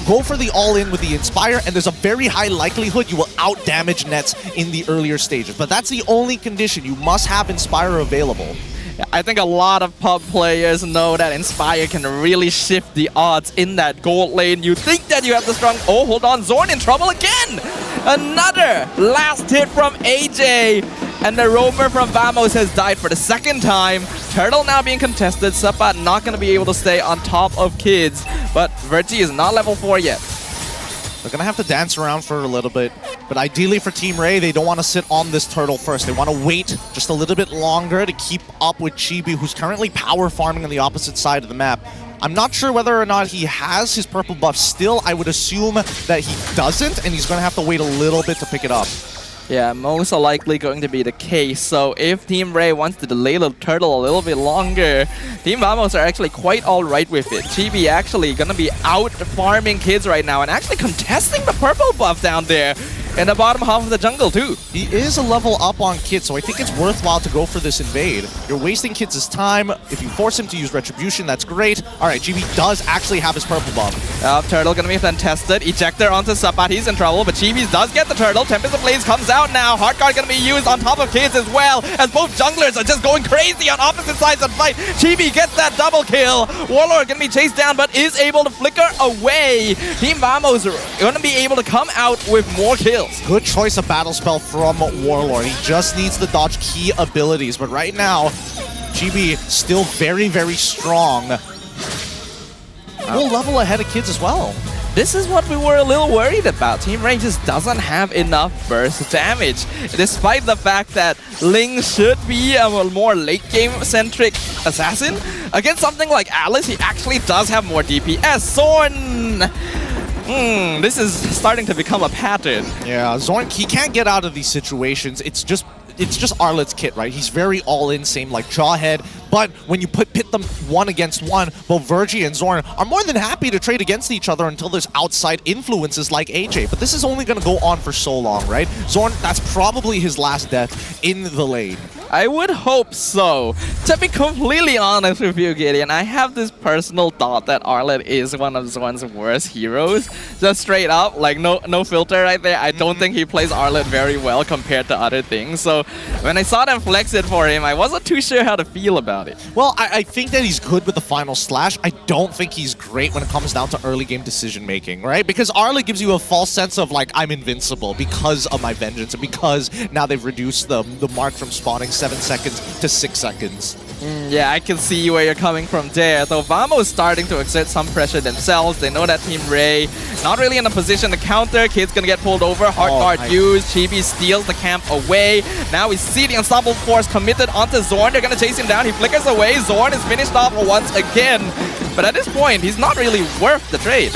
go for the all-in with the Inspire, and there's a very high likelihood you will out-damage Nets in the earlier stages. But that's the only condition. You must have Inspire available. I think a lot of pub players know that Inspire can really shift the odds in that gold lane. You think that you have the strong... Oh, hold on. Zorn in trouble again. Another last hit from AJ. And the roamer from Vamos has died for the second time. Turtle now being contested. Sapat not going to be able to stay on top of Kidsz. But Virgie is not level 4 yet. They're going to have to dance around for a little bit. But ideally for Team Ray, they don't want to sit on this turtle first. They want to wait just a little bit longer to keep up with Chibi, who's currently power farming on the opposite side of the map. I'm not sure whether or not he has his purple buff still. I would assume that he doesn't, and he's going to have to wait a little bit to pick it up. Yeah, most likely going to be the case. So if Team Ray wants to delay the turtle a little bit longer, Team Vamos are actually quite alright with it. Chibi actually going to be out farming Kidsz right now and actually contesting the purple buff down there in the bottom half of the jungle too. He is a level up on Kidsz, so I think it's worthwhile to go for this invade. You're wasting Kidz' time. If you force him to use Retribution, that's great. Alright, Chibi does actually have his purple buff. Turtle gonna be contested. Ejector onto Sapat, he's in trouble, but Chibi does get the turtle. Tempest of Blaze comes out now. Heartguard gonna be used on top of Kidz as well, as both junglers are just going crazy on opposite sides of the fight. Chibi gets that double kill. Warlord gonna be chased down, but is able to flicker away. Team Vamos are gonna be able to come out with more kills. Good choice of battle spell from Warlord. He just needs the dodge key abilities, but right now, Chibi still very, very strong. We'll level ahead of Kidz as well. this is what we were a little worried about. Team Ray just doesn't have enough burst damage, despite the fact that Ling should be a more late game centric assassin. Against something like Alice, he actually does have more DPS. Zorn! This is starting to become a pattern. Yeah, Zorn, he can't get out of these situations. It's just Arlet's kit, right? He's very all-in, same like Jawhead. But when you pit them one against one, both Virgie and Zorn are more than happy to trade against each other until there's outside influences like AJ. But this is only going to go on for so long, right? Zorn, that's probably his last death in the lane. I would hope so. To be completely honest with you, Gideon, I have this personal thought that Arlet is one of Zorn's worst heroes. Just straight up, like no filter right there. I don't think he plays Arlet very well compared to other things. So when I saw them flex it for him, I wasn't too sure how to feel about it. Well, I think that he's good with the final slash. I don't think he's great when it comes down to early game decision making, right? Because Arlet gives you a false sense of like, I'm invincible because of my vengeance and because now they've reduced the mark from spawning 7 seconds to 6 seconds. Yeah, I can see where you're coming from there. Though Vamo is starting to exert some pressure themselves. They know that Team Ray not really in a position to counter. Kid's gonna get pulled over. Hard guard used. Chibi steals the camp away. Now we see the Ensemble Force committed onto Zorn. They're gonna chase him down. He flickers away. Zorn is finished off once again. But at this point, he's not really worth the trade.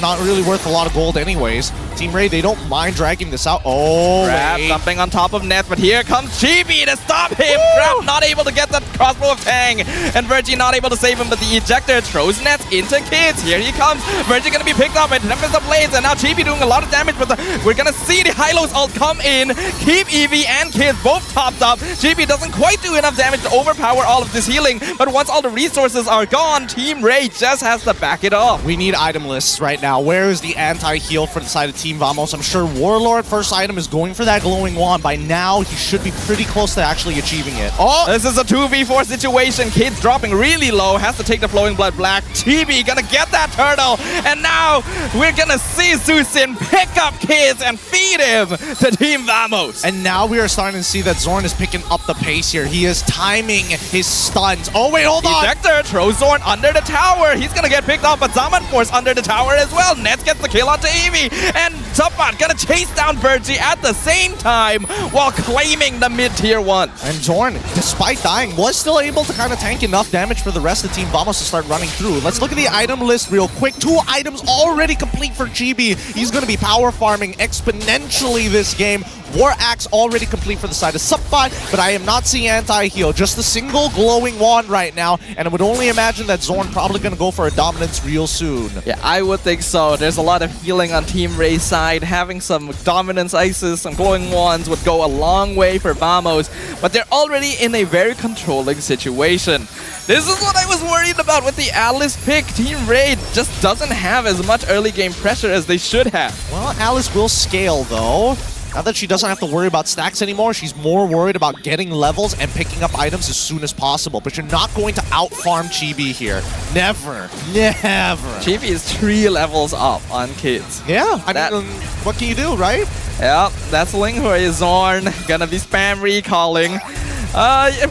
Not really worth a lot of gold anyways. Team Ray, they don't mind dragging this out. Oh, Crab jumping on top of Net, but here comes Chibi to stop him. Crab not able to get that crossbow of Tang, and Virgie not able to save him, but the ejector throws Net into Kidz. Here he comes. Virgie gonna be picked up and Tempest of Blades, and now Chibi doing a lot of damage, but we're gonna see the Hylos ult come in, keep Eevee and Kidz both topped up. Chibi doesn't quite do enough damage to overpower all of this healing, but once all the resources are gone, Team Ray just has to back it off. We need item lists right now. Where is the anti-heal for the side of Team Vamos? I'm sure Warlord first item is going for that glowing wand. By now, he should be pretty close to actually achieving it. Oh, this is a 2v4 situation. Kidz dropping really low, has to take the Flowing Blood Black. Chibi gonna get that turtle, and now we're gonna see Susin pick up Kidz and feed him to Team Vamos. And now we are starting to see that Zorn is picking up the pace here. He is timing his stuns. Oh wait, hold on! Ejector throws Zorn under the tower. He's gonna get picked up, but Zaman Force under the tower as well. Nets gets the kill onto Eevee, and Subbat gonna chase down Virgie at the same time while claiming the mid-tier 1. And Zorn, despite dying, was still able to kind of tank enough damage for the rest of Team Vamos to start running through. Let's look at the item list real quick. 2 items already complete for Chibi. He's gonna be power farming exponentially this game. War Axe already complete for the side of Subbat, but I am not seeing anti-heal. Just a single glowing wand right now, and I would only imagine that Zorn probably going to go for a dominance real soon. Yeah, I would think so. There's a lot of healing on Team Ray's side. Having some dominance ices, some glowing wands would go a long way for Vamos, but they're already in a very controlling situation. This is what I was worried about with the Alice pick. Team Ray just doesn't have as much early game pressure as they should have. Well, Alice will scale though. Now that she doesn't have to worry about stacks anymore, she's more worried about getting levels and picking up items as soon as possible. But you're not going to out-farm Chibi here. Never. Never. Chibi is 3 levels up on Kidz. Yeah, I mean, what can you do, right? Yeah, that's Ling for his Zorn. Gonna be spam recalling.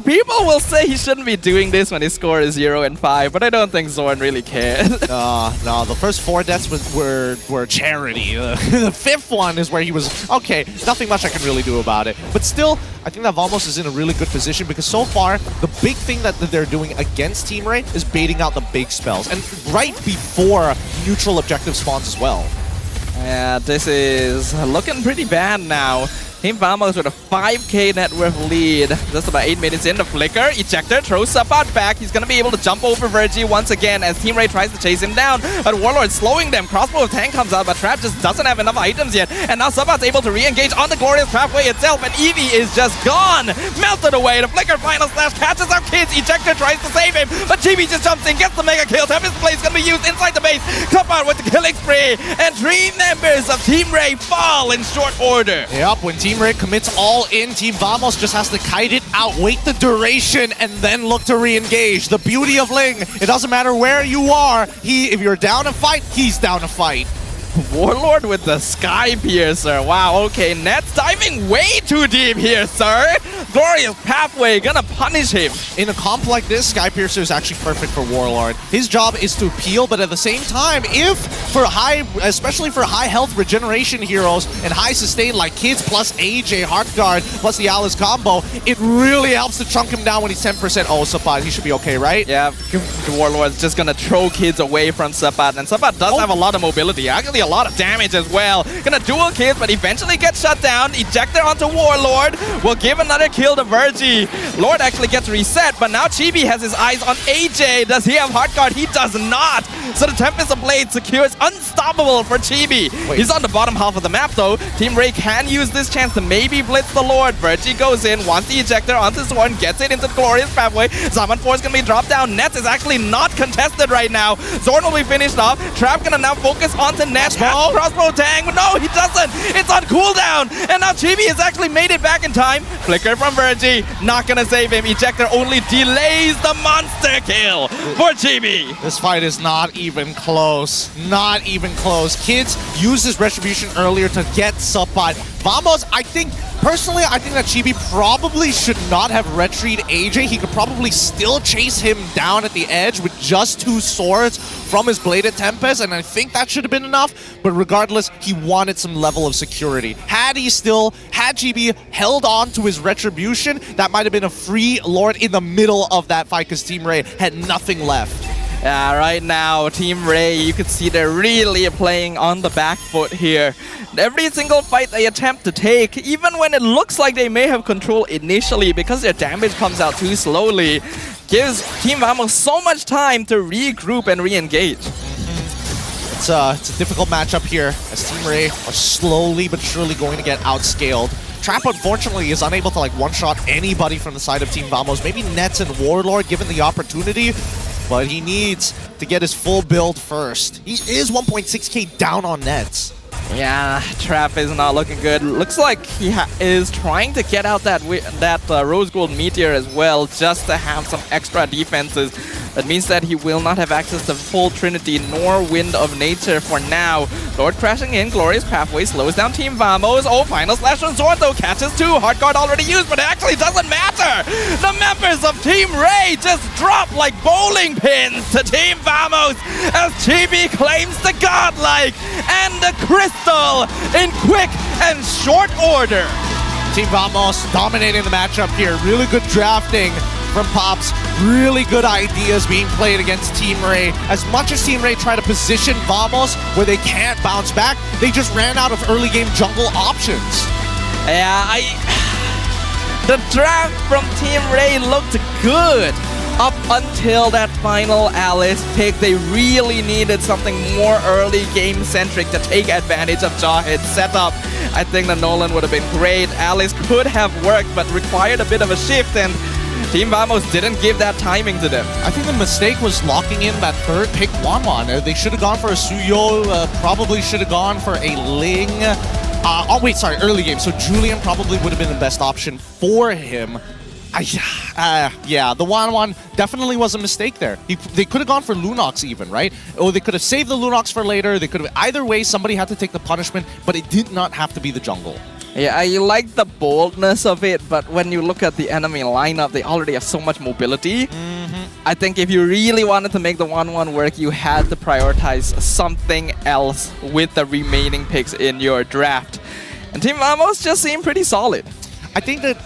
People will say he shouldn't be doing this when his score is 0 and 5, but I don't think Zorn really cares. No, the first 4 deaths were charity. The 5th one is where he was, okay, nothing much I can really do about it. But still, I think that Vamos is in a really good position because so far, the big thing that they're doing against Team Ray is baiting out the big spells. And right before neutral objective spawns as well. Yeah, this is looking pretty bad now. Team Vamos with a 5k net worth lead. Just about 8 minutes in, the flicker. Ejector throws Subbat back. He's going to be able to jump over Virgie once again as Team Ray tries to chase him down. But Warlord slowing them. Crossbow of Tank comes out, but Trap just doesn't have enough items yet. And now Subbat's able to re-engage on the Glorious Craftway itself, and Eevee is just gone. Melted away. The flicker final slash catches our Kidz. Ejector tries to save him, but Chibi just jumps in, gets the mega kill. Tempest Blade is going to be used inside the base. Subbat with the killing spree, and 3 members of Team Ray fall in short order. Yep, when Team Ray commits all in, Team Vamos just has to kite it out, wait the duration, and then look to re-engage. The beauty of Ling, it doesn't matter where you are, if you're down to fight, he's down to fight. Warlord with the Sky Piercer. Wow, okay, Net's diving way too deep here, sir. Glorious Pathway gonna punish him. In a comp like this, Sky Piercer is actually perfect for Warlord. His job is to peel, but at the same time, especially for high health regeneration heroes and high sustain like Kidsz plus AJ, Heartguard plus the Alice combo, it really helps to chunk him down when he's 10%. Oh, Sapat, he should be okay, right? Yeah, the Warlord's just gonna throw Kidsz away from Sapat, and Sapat does have a lot of mobility, actually a lot of damage as well. Gonna duel Kidsz, but eventually gets shut down. Ejector onto Warlord, will give another kill to Virgie. Lord actually gets reset, but now Chibi has his eyes on AJ. Does he have Heartguard? He does not. So the Tempest of Blade secures unstoppable for Chibi. Wait. He's on the bottom half of the map though. Team Ray can use this chance to maybe blitz the Lord. Virgie goes in, wants the ejector onto Sworn, gets it into the Glorious Pathway. Zaman 4 is going to be dropped down. Nets is actually not contested right now. Zorn will be finished off. Trap gonna now focus onto Nets. Crossbow tang, but no, he doesn't. It's on cooldown. And now Chibi has actually made it back in time. Flicker from Virgie, not gonna save him. Ejector only delays the monster kill for Chibi. This fight is not even close. Not even close. Kidsz used his retribution earlier to get Sapat. Vamos, personally, I think that Chibi probably should not have retried AJ. He could probably still chase him down at the edge with just 2 swords from his Bladed Tempest, and I think that should have been enough. But regardless, he wanted some level of security. Had Chibi held on to his retribution, that might have been a free Lord in the middle of that fight because Team Ray had nothing left. Yeah, right now, Team Ray, you can see they're really playing on the back foot here. Every single fight they attempt to take, even when it looks like they may have control initially because their damage comes out too slowly, gives Team Vamos so much time to regroup and re-engage. It's a difficult matchup here as Team Ray are slowly but surely going to get outscaled. Trap, unfortunately, is unable to one-shot anybody from the side of Team Vamos. Maybe Nets and Warlord given the opportunity, but he needs to get his full build first. He is 1.6k down on Nets. Yeah, Trap is not looking good. Looks like he is trying to get out that Rose Gold Meteor as well, just to have some extra defenses. That means that he will not have access to full Trinity nor Wind of Nature for now. Lord crashing in, Glorious Pathway slows down Team Vamos. Oh, Final Slash from Zorn though catches 2. Heartguard already used, but it actually doesn't matter. The members of Team Ray just drop like bowling pins to Team Vamos as Chibi claims the godlike and the crystal in quick and short order. Team Vamos dominating the matchup here. Really good drafting from Pops. Really good ideas being played against Team Ray. As much as Team Ray try to position Vamos where they can't bounce back, they just ran out of early game jungle options. Yeah, the draft from Team Ray looked good up until that final Alice pick. They really needed something more early game centric to take advantage of Jawhead's setup. I think the Nolan would have been great. Alice could have worked, but required a bit of a shift, and Team Vamos didn't give that timing to them. I think the mistake was locking in that third pick Wanwan. They should have gone for a Suyo, probably should have gone for a Ling. Early game. So Julian probably would have been the best option for him. Yeah, the Wanwan definitely was a mistake there. They could have gone for Lunox even, right? Or they could have saved the Lunox for later. They could have, either way, somebody had to take the punishment, but it did not have to be the jungle. Yeah, I like the boldness of it, but when you look at the enemy lineup, they already have so much mobility. I think if you really wanted to make the 1-1 work, you had to prioritize something else with the remaining picks in your draft. And Team Vamos just seem pretty solid. I think that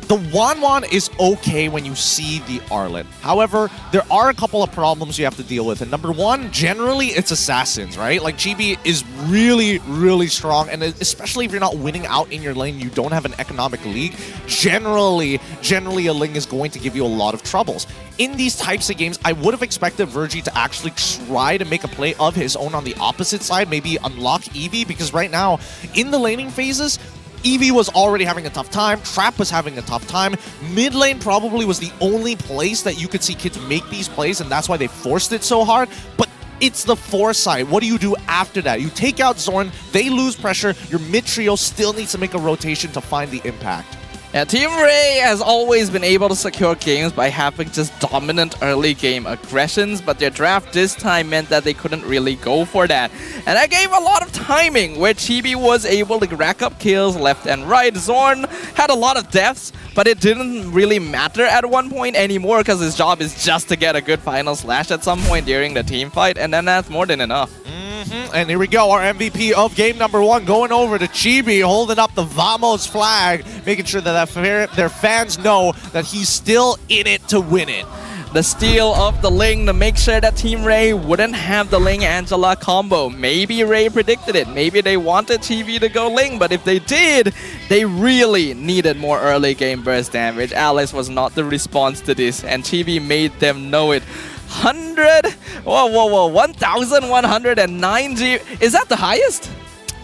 the Wanwan is okay when you see the Arlet. However, there are a couple of problems you have to deal with. And number one, generally it's assassins, right? Like Chibi is really, really strong. And especially if you're not winning out in your lane, you don't have an economic league. Generally a Ling is going to give you a lot of troubles. In these types of games, I would have expected Virgie to actually try to make a play of his own on the opposite side, maybe unlock Eevee, because right now, in the laning phases, Eevee was already having a tough time, Trap was having a tough time, mid lane probably was the only place that you could see kids make these plays, and that's why they forced it so hard, but it's the foresight. What do you do after that? You take out Zorn, they lose pressure, your mid trio still needs to make a rotation to find the impact. Yeah, Team Ray has always been able to secure games by having just dominant early game aggressions, but their draft this time meant that they couldn't really go for that. And that gave a lot of timing, where Chibi was able to rack up kills left and right. Zorn had a lot of deaths, but it didn't really matter at one point anymore because his job is just to get a good final slash at some point during the team fight, and then that's more than enough. And here we go, our MVP of game number 1 going over to Chibi, holding up the Vamos flag, making sure that their fans know that he's still in it to win it. The steal of the Ling to make sure that Team Ray wouldn't have the Ling-Angela combo. Maybe Ray predicted it. Maybe they wanted Chibi to go Ling, but if they did, they really needed more early game burst damage. Alice was not the response to this, and Chibi made them know it. 1,190. Is that the highest?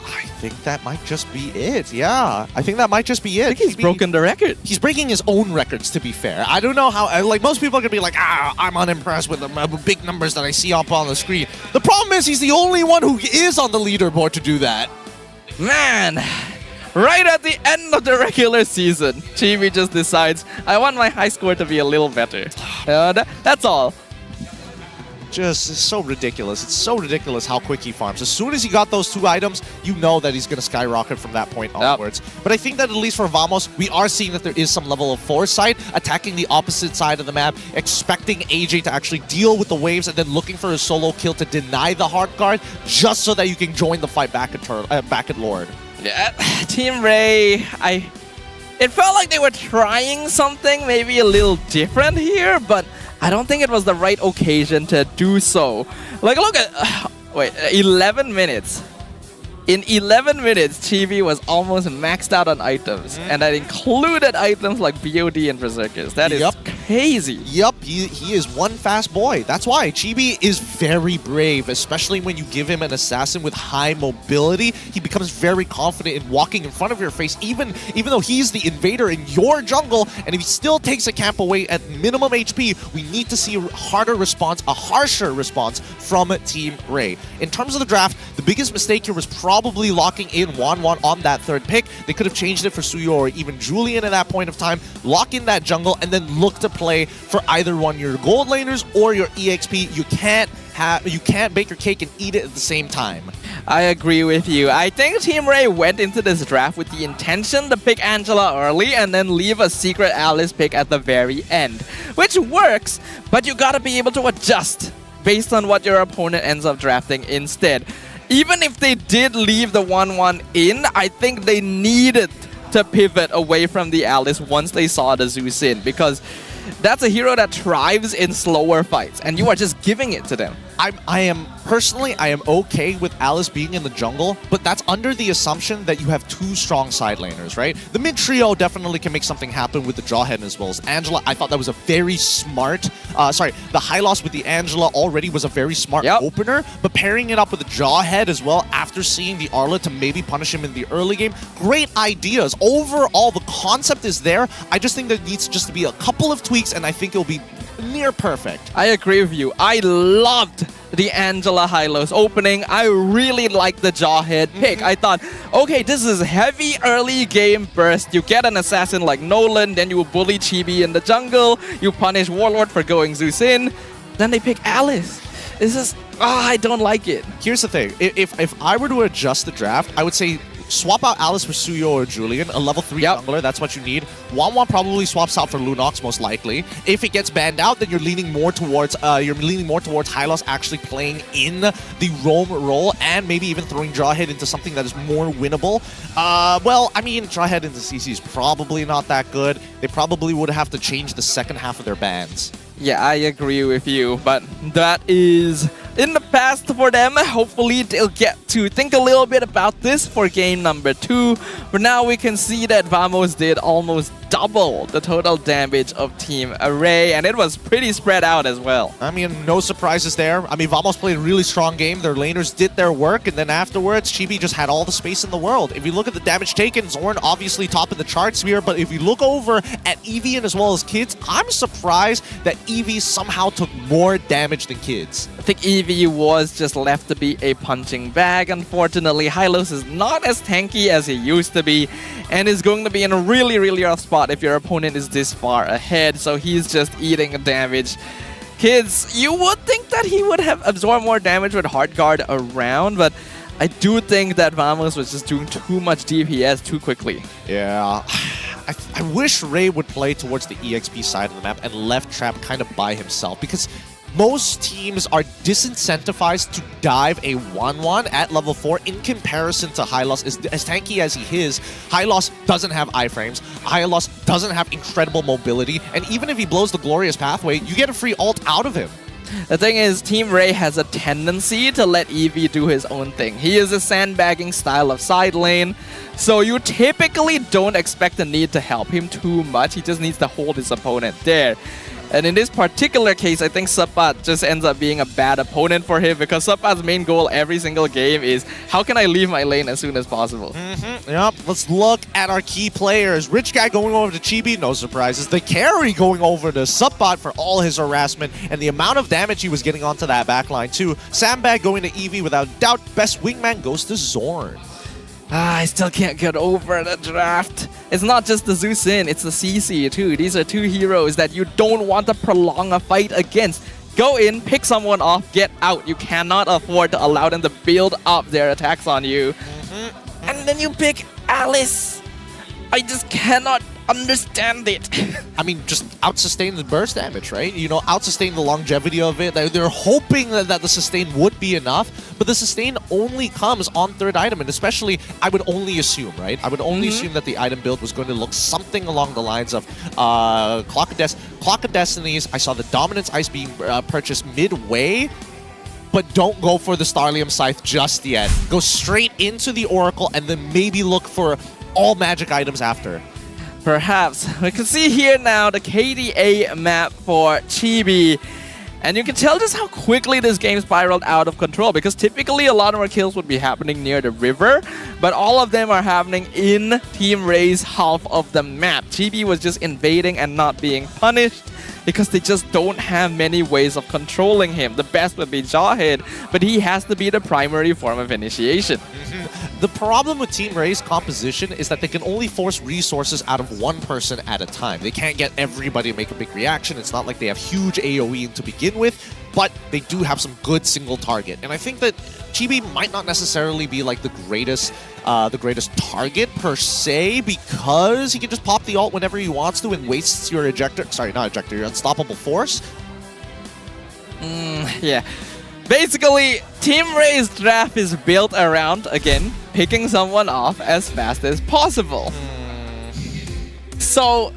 I think that might just be it, yeah. I think that might just be it. I think he's broken the record. He's breaking his own records, to be fair. I don't know how, like, most people are going to be like, I'm unimpressed with the big numbers that I see up on the screen. The problem is he's the only one who is on the leaderboard to do that. Man, right at the end of the regular season, Chibi just decides, I want my high score to be a little better. That's all. Just, it's so ridiculous. It's so ridiculous how quick he farms. As soon as he got those 2 items, you know that he's going to skyrocket from that point onwards. But I think that at least for Vamos, we are seeing that there is some level of foresight, attacking the opposite side of the map, expecting AJ to actually deal with the waves, and then looking for a solo kill to deny the hard guard, just so that you can join the fight back at Lord. Yeah, Team Ray, it felt like they were trying something maybe a little different here, but I don't think it was the right occasion to do so. Like, look at... 11 minutes. In 11 minutes, Chibi was almost maxed out on items. And that included items like BOD and Berserkers. That is crazy. Yep, he is one fast boy. That's why Chibi is very brave, especially when you give him an assassin with high mobility. He becomes very confident in walking in front of your face, even though he's the invader in your jungle. And if he still takes a camp away at minimum HP, we need to see a harder response, a harsher response from Team Ray. In terms of the draft, the biggest mistake here was probably locking in Wanwan on that 3rd pick. They could have changed it for Suyo or even Julian at that point of time. Lock in that jungle and then look to play for either one, your gold laners or your EXP. You can't bake your cake and eat it at the same time. I agree with you. I think Team Ray went into this draft with the intention to pick Angela early and then leave a secret Alice pick at the very end, which works, but you gotta be able to adjust based on what your opponent ends up drafting instead. Even if they did leave the 1-1 in, I think they needed to pivot away from the Alice once they saw the Zeus in, because that's a hero that thrives in slower fights, and you are just giving it to them. I am okay with Alice being in the jungle, but that's under the assumption that you have 2 strong side laners, right? The mid trio definitely can make something happen with the Jawhead as well as Angela. I thought that was a very smart, the high loss with the Angela already was a very smart opener, but pairing it up with the Jawhead as well after seeing the Arla to maybe punish him in the early game, great ideas. Overall, the concept is there. I just think there needs just to be a couple of tweaks, and I think it'll be near perfect. I agree with you. I loved the Angela Hylos opening. I really liked the Jawhead pick. I thought, okay, this is heavy early game burst. You get an assassin like Nolan, then you bully Chibi in the jungle, you punish Warlord for going Zeus in, then they pick Alice. It's just, I don't like it. Here's the thing. If I were to adjust the draft, I would say swap out Alice for Suyo or Julian, a level 3 jungler, that's what you need. Wanwan probably swaps out for Lunox most likely. If it gets banned out, then you're leaning more towards Hylos actually playing in the roam role and maybe even throwing Jawhead into something that is more winnable. Well, I mean, Jawhead into CC is probably not that good. They probably would have to change the second half of their bans. Yeah, I agree with you, but that is in the past for them. Hopefully they'll get to think a little bit about this for game number 2. For now, we can see that Vamos did almost double the total damage of Team Array, and it was pretty spread out as well. I mean, no surprises there. I mean, Vamos played a really strong game. Their laners did their work, and then afterwards, Chibi just had all the space in the world. If you look at the damage taken, Zorn obviously top of the charts here, but if you look over at Eevee and as well as Kidsz, I'm surprised that Eevee somehow took more damage than Kidsz. I think Eevee was just left to be a punching bag. Unfortunately, Hylos is not as tanky as he used to be, and is going to be in a really, really rough spot if your opponent is this far ahead, so he's just eating damage. Kidsz, you would think that he would have absorbed more damage with Hard Guard around, but I do think that Vamos was just doing too much DPS too quickly. Yeah. I wish Ray would play towards the EXP side of the map and left Trap kind of by himself, because most teams are disincentivized to dive a 1-1 at level 4 in comparison to Hylos. As tanky as he is, Hylos doesn't have iframes, Hylos doesn't have incredible mobility, and even if he blows the Glorious Pathway, you get a free ult out of him. The thing is, Team Ray has a tendency to let Eevee do his own thing. He is a sandbagging style of side lane, so you typically don't expect the need to help him too much. He just needs to hold his opponent there. And in this particular case, I think Sapat just ends up being a bad opponent for him, because Sapat's main goal every single game is, how can I leave my lane as soon as possible? Yep, let's look at our key players. Rich Guy going over to Chibi, no surprises. The carry going over to Sapat for all his harassment and the amount of damage he was getting onto that backline too. Sandbag going to Eevee without doubt. Best wingman goes to Zorn. I still can't get over the draft. It's not just the Zeus in, it's the CC too. These are two heroes that you don't want to prolong a fight against. Go in, pick someone off, get out. You cannot afford to allow them to build up their attacks on you. And then you pick Alice. I just cannot understand it. I mean, just out-sustain the burst damage, right? You know, out-sustain the longevity of it. They're hoping that the sustain would be enough, but the sustain only comes on third item, and especially, I would only assume, right? I would only assume that the item build was going to look something along the lines of Clock of Destinies. I saw the Dominance Ice being purchased midway, but don't go for the Starlium Scythe just yet. Go straight into the Oracle, and then maybe look for all magic items after. Perhaps. We can see here now the KDA map for Chibi. And you can tell just how quickly this game spiraled out of control, because typically a lot more kills would be happening near the river, but all of them are happening in Team Ray's half of the map. Chibi was just invading and not being punished because they just don't have many ways of controlling him. The best would be Jawhead, but he has to be the primary form of initiation. The problem with Team Ray's composition is that they can only force resources out of one person at a time. They can't get everybody to make a big reaction. It's not like they have huge AoE to begin with, but they do have some good single target. And I think that Chibi might not necessarily be like the greatest target per se, because he can just pop the ult whenever he wants to and wastes your your unstoppable force. Yeah. Basically, Team Ray's draft is built around, again, picking someone off as fast as possible. So,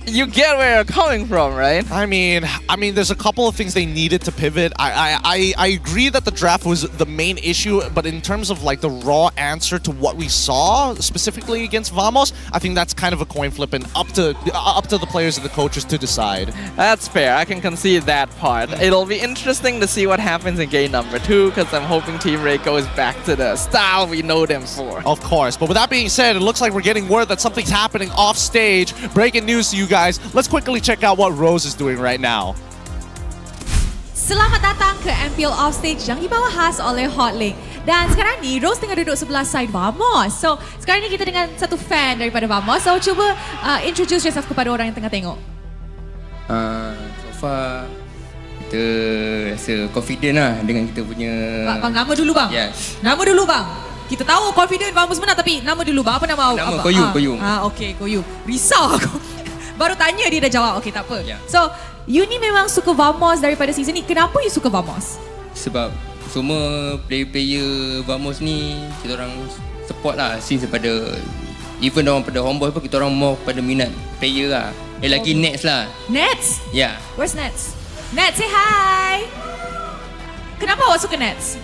you get where you're coming from, right? I mean, there's a couple of things they needed to pivot. I agree that the draft was the main issue, but in terms of like the raw answer to what we saw specifically against Vamos, I think that's kind of a coin flip and up to the players and the coaches to decide. That's fair. I can concede that part. It'll be interesting to see what happens in game number 2, because I'm hoping Team Ray goes back to the style we know them for. Of course. But with that being said, it looks like we're getting word that something's happening off stage. Breaking news to you guys. Let's quickly check out what Rose is doing right now. Selamat datang ke MPL Offstage yang dibawa khas oleh Hotlink. Dan sekarang ni Rose tengah duduk sebelah side Vamos. So sekarang ni kita dengan satu fan daripada Vamos. So cuba introduce yourself kepada orang yang tengah tengok. So far kita rasa confident lah dengan kita punya. Bang, nama dulu bang. Yes. Nama dulu bang. Kita tahu confident Vamos menang, tapi nama dulu bang. Apa nama? Nama Koyu. Okey, Koyu. Risau aku. Baru tanya dia dah jawab. Okey, tak apa. Yeah. So, you ni memang suka Vamos daripada season ni. Kenapa you suka Vamos? Sebab semua player-player Vamos ni kita orang support lah, since daripada even orang pada homeboy pun kita orang more pada minat player lah. Lagi Nets lah. Nets? Yeah. Where's Nets? Nets, say hi! Kenapa awak suka Nets?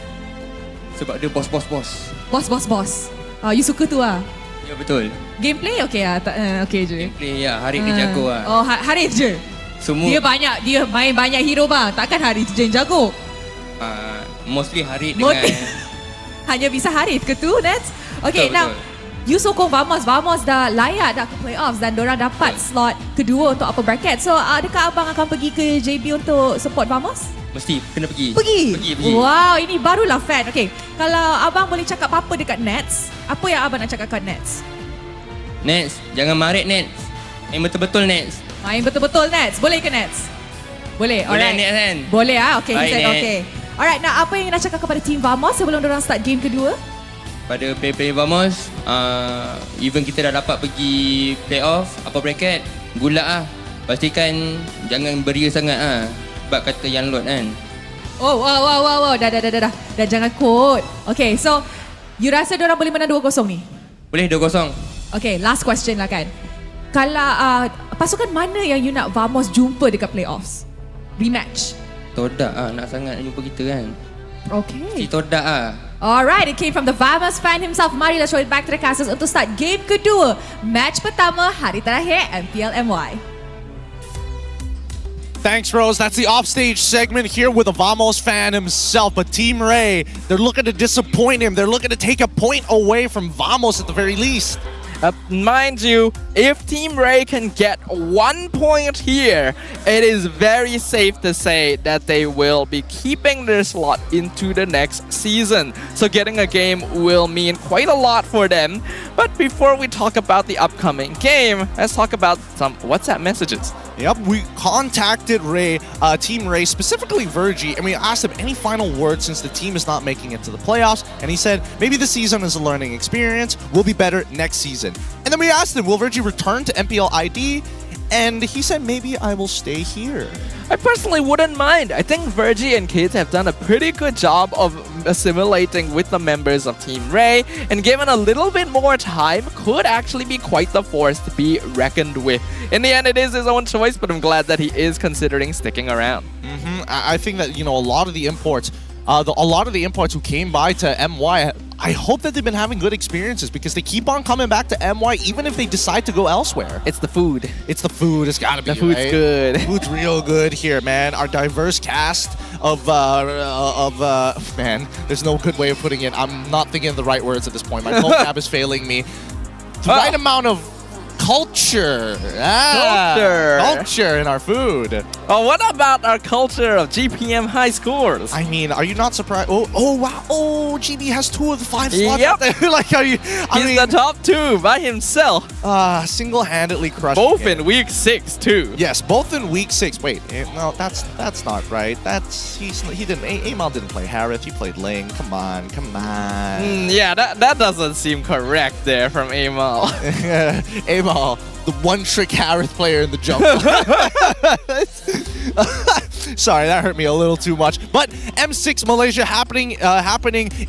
Sebab dia bos. Bos. You suka tu lah? Ya betul. Gameplay okey ah, okey je. Gameplay ya, Haris dia jago lah. Oh, Haris je. Semua Dia main banyak hero bang. Takkan Haris je yang jago. Mostly Haris dengan Hanya bisa Haris ke tu, Nets? Okay, Betul, now betul. you sokong Vamos dah layak dah ke playoffs dan diorang dapat slot kedua untuk upper bracket. So, adakah abang akan pergi ke JB untuk support Vamos? mesti kena pergi. Pergi? Wow, ini barulah fan. Okay, kalau abang boleh cakap apa-apa dekat Nets, apa yang abang nak cakap kat Nets? Nets, jangan marit Nets. Main betul-betul Nets. Main betul-betul Nets. Boleh ke Nets? Boleh, Boleh alright. Nets kan? Boleh okay. Baik, Nets. Okay. Alright, now apa yang nak cakap kepada team Vamos sebelum diorang start game kedua? Pada player-player Vamos, even kita dah dapat pergi playoff, upper bracket, good luck lah. Pastikan jangan beria sangat lah. Sebab kata yang lot kan. Oh, wow. Dah jangan quote. Okay, so you rasa diorang boleh menang 2-0 ni? Boleh 2-0. Okay, last question lah kan. Kalau pasukan mana yang you nak Vamos jumpa dekat playoffs? Rematch? Todak lah, nak sangat jumpa kita kan. Okay. Si Todak lah. Alright, it came from the Vamos fan himself. Marilah show it back to the casters untuk start game kedua. Match pertama hari terakhir MPL MY. Thanks, Rose. That's the offstage segment here with a Vamos fan himself. But Team Ray, they're looking to disappoint him. They're looking to take a point away from Vamos at the very least. Mind you, if Team Ray can get 1 point here, it is very safe to say that they will be keeping their slot into the next season. So getting a game will mean quite a lot for them. But before we talk about the upcoming game, let's talk about some WhatsApp messages. Yep, we contacted Team Ray, specifically Virgie, and we asked him any final words since the team is not making it to the playoffs. And he said, maybe the season is a learning experience. We'll be better next season. And then we asked him, will Virgie return to MPL ID? And he said, maybe I will stay here. I personally wouldn't mind. I think Virgie and Kidsz have done a pretty good job of assimilating with the members of Team Ray, and given a little bit more time, could actually be quite the force to be reckoned with. In the end, it is his own choice, but I'm glad that he is considering sticking around. I think that, you know, a lot of the imports who came by to MY, I hope that they've been having good experiences because they keep on coming back to MY even if they decide to go elsewhere. It's the food. It's the food. It's gotta be. The food's right? good. Food's real good here, man. Our diverse cast of man, there's no good way of putting it. I'm not thinking of the right words at this point. My vocab is failing me. The right amount of culture. Culture in our food. Oh, what about our culture of GPM high scores? I mean, are you not surprised? Oh wow. Oh, GB has 2 of the 5 slots Yep. out there. Like, are you? He's the top 2 by himself. Single-handedly crushed. Both in week 6 too. Yes, both in week 6. Wait, no, that's not right. He didn't. Amal didn't play Harith. He played Ling. Come on. Yeah, that doesn't seem correct there from Amal. Amal, the one-trick Harith player in the jungle. Sorry, that hurt me a little too much. But M6 Malaysia happening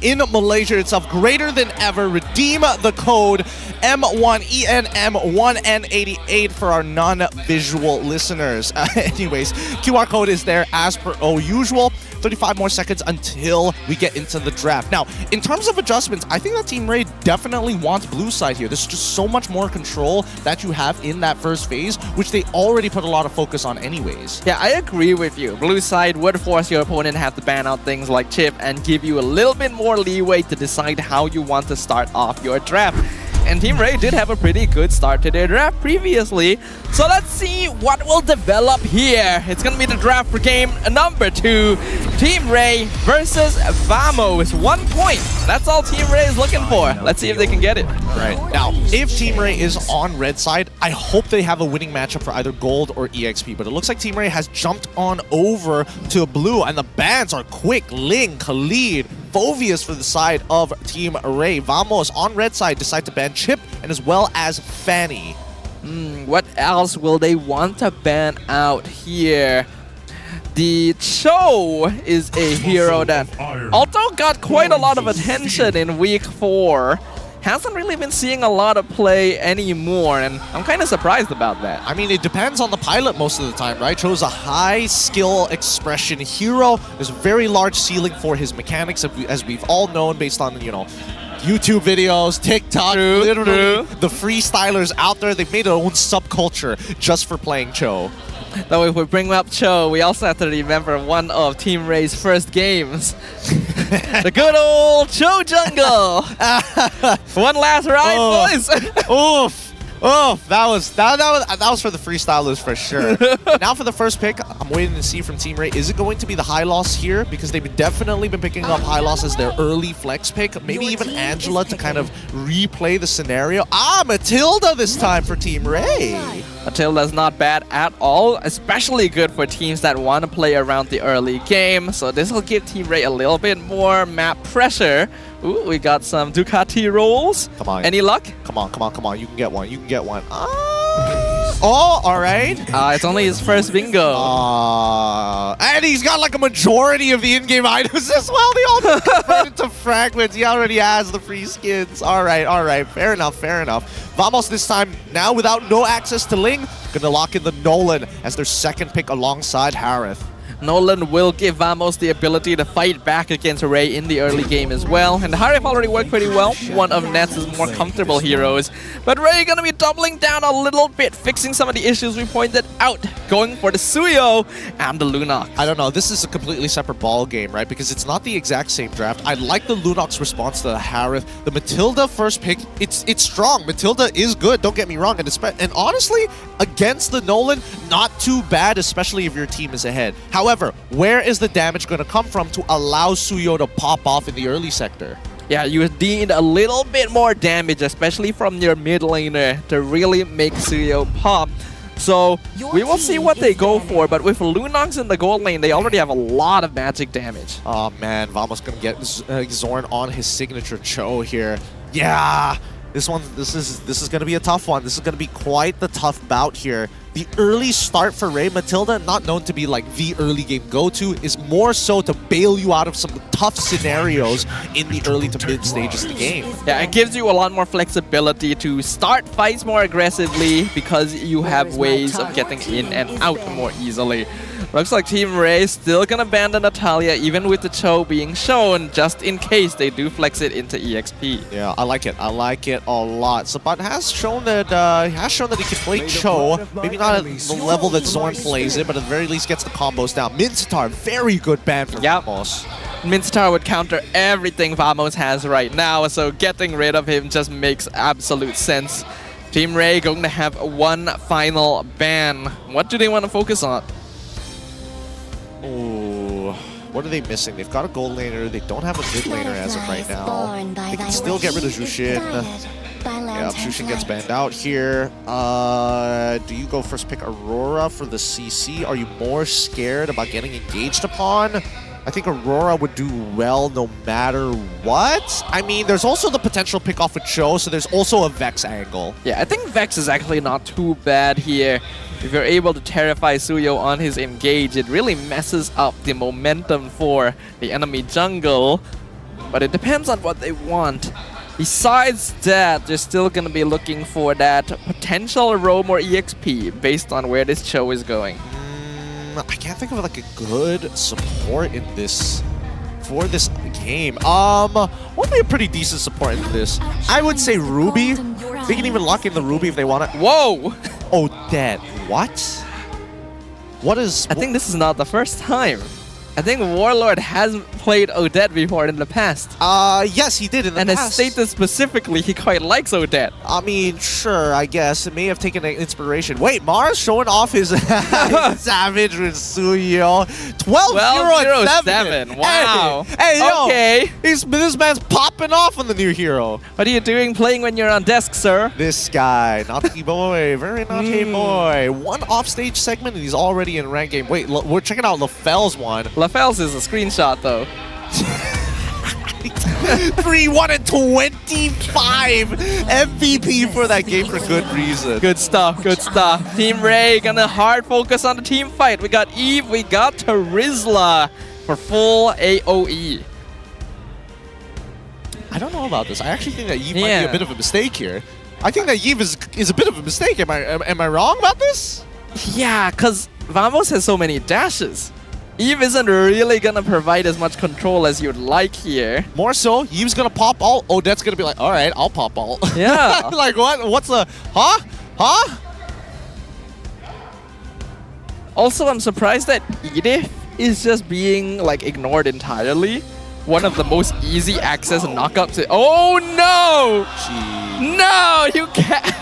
in Malaysia itself, greater than ever. Redeem the code M1ENM1N88 for our non-visual listeners. Anyways, QR code is there as per usual. 35 more seconds until we get into the draft. Now, in terms of adjustments, I think that Team Ray definitely wants blue side here. There's just so much more control that you have in that first phase, which they already put a lot of focus on anyways. Yeah, I agree with you. Blue side would force your opponent to have to ban out things like chip and give you a little bit more leeway to decide how you want to start off your draft. And Team Ray did have a pretty good start to their draft previously. So let's see what will develop here. It's going to be the draft for game number 2. Team Ray versus Vamos. 1 point. That's all Team Ray is looking for. Let's see if they can get it. Right. Now, if Team Ray is on red side, I hope they have a winning matchup for either gold or EXP. But it looks like Team Ray has jumped on over to blue, and the bans are quick. Ling, Khalid, Fovius for the side of Team Ray. Vamos on red side decide to ban Chip and as well as Fanny. What else will they want to ban out here? The Cho is a hero that, although got quite a lot of attention in week 4, hasn't really been seeing a lot of play anymore, and I'm kind of surprised about that. I mean, it depends on the pilot most of the time, right? Cho's a high skill expression hero. There's a very large ceiling for his mechanics, as we've all known based on, you know, YouTube videos, TikTok, literally the freestylers out there, they've made their own subculture just for playing Cho. Though if we bring up Cho, we also have to remember one of Team Ray's first games. The good old Cho Jungle. One last ride, boys. Oof. Oh, that was for the freestylers for sure. Now for the first pick, I'm waiting to see from Team Ray. Is it going to be the high loss here? Because they've definitely been picking up high loss as their early flex pick. Maybe even Angela to kind of replay the scenario. Matilda this time for Team Ray. Matilda's not bad at all, especially good for teams that want to play around the early game. So this will give Team Ray a little bit more map pressure. Ooh, we got some Ducati rolls. Come on. Any luck? Come on. You can get one. You can get one. Oh, all right. It's only his first bingo. And he's got like a majority of the in-game items as well. They all just converted to fragments. He already has the free skins. All right. Fair enough. Vamos this time, now without no access to Ling, gonna lock in the Nolan as their second pick alongside Harith. Nolan will give Vamos the ability to fight back against Ray in the early game as well. And Harith already worked pretty well, one of Nets' more comfortable heroes. But Ray gonna be doubling down a little bit, fixing some of the issues we pointed out, going for the Suyo and the Lunox. I don't know, this is a completely separate ball game, right? Because it's not the exact same draft. I like the Lunox response to the Harith. The Matilda first pick, it's strong. Matilda is good, don't get me wrong. And honestly, against the Nolan, not too bad, especially if your team is ahead. However, where is the damage going to come from to allow Suyo to pop off in the early sector? Yeah, you need a little bit more damage, especially from your mid laner, to really make Suyo pop. So we will see what they go for, but with Lunox in the gold lane, they already have a lot of magic damage. Oh man, Vamos going to get Zorn on his signature Cho here. Yeah, this is going to be a tough one. This is going to be quite the tough bout here. The early start for Ray, Matilda, not known to be like the early game go-to, is more so to bail you out of some tough scenarios in the early to mid stages of the game. Yeah, it gives you a lot more flexibility to start fights more aggressively because you have ways of getting in and out more easily. Looks like Team Ray still gonna abandon Natalia even with the Cho being shown just in case they do flex it into EXP. Yeah, I like it a lot. Sabat has shown that he can play Cho, maybe not at the level that Zorn plays it, but at the very least gets the combos down. Mincetar, very good ban for Vamos. Mincetar would counter everything Vamos has right now, so getting rid of him just makes absolute sense. Team Ray going to have one final ban. What do they want to focus on? Ooh, what are they missing? They've got a gold laner. They don't have a mid laner as of right now. They can still get rid of Jushin. Yeah, Jushin gets banned out here. Do you go first pick Aurora for the CC? Are you more scared about getting engaged upon? I think Aurora would do well no matter what. I mean, there's also the potential pick off with Cho, so there's also a Vex angle. Yeah, I think Vex is actually not too bad here. If you're able to terrify Suyo on his engage, it really messes up the momentum for the enemy jungle. But it depends on what they want. Besides that, they're still going to be looking for that potential roam or EXP based on where this Cho is going. I can't think of like a good support in this for this game. What would be a pretty decent support in this? I would say Ruby. They can even lock in the Ruby if they want it. Whoa! Odette. What? What is... I think this is not the first time. I think Warlord has played Odette before in the past. Yes, he did in the past. And has stated specifically he quite likes Odette. I mean, sure, I guess. It may have taken an inspiration. Wait, Mars showing off his Savage with Suyo. 12-0-7. Wow. Hey, yo. Okay. This man's popping off on the new hero. What are you doing playing when you're on desk, sir? This guy. Naughty boy. Very naughty boy. One offstage segment and he's already in ranked game. Wait, we're checking out LaFell's one. LaFell's is a screenshot, though. 3-1-25 MVP for that game for good reason. Good stuff, good stuff. Team Ray gonna hard focus on the team fight. We got Eve, we got Terizla for full AoE. I don't know about this. I actually think that Eve might be a bit of a mistake here. I think that Eve is a bit of a mistake. Am I wrong about this? Yeah, because Vamos has so many dashes. Eve isn't really gonna provide as much control as you'd like here. More so, Eve's gonna pop ult. Odette's gonna be like, all right, I'll pop ult. Yeah. Like what? What's the, huh? Huh? Also, I'm surprised that Edith is just being like ignored entirely. One of the most easy access knockups. Oh no! Jeez. No, you can't.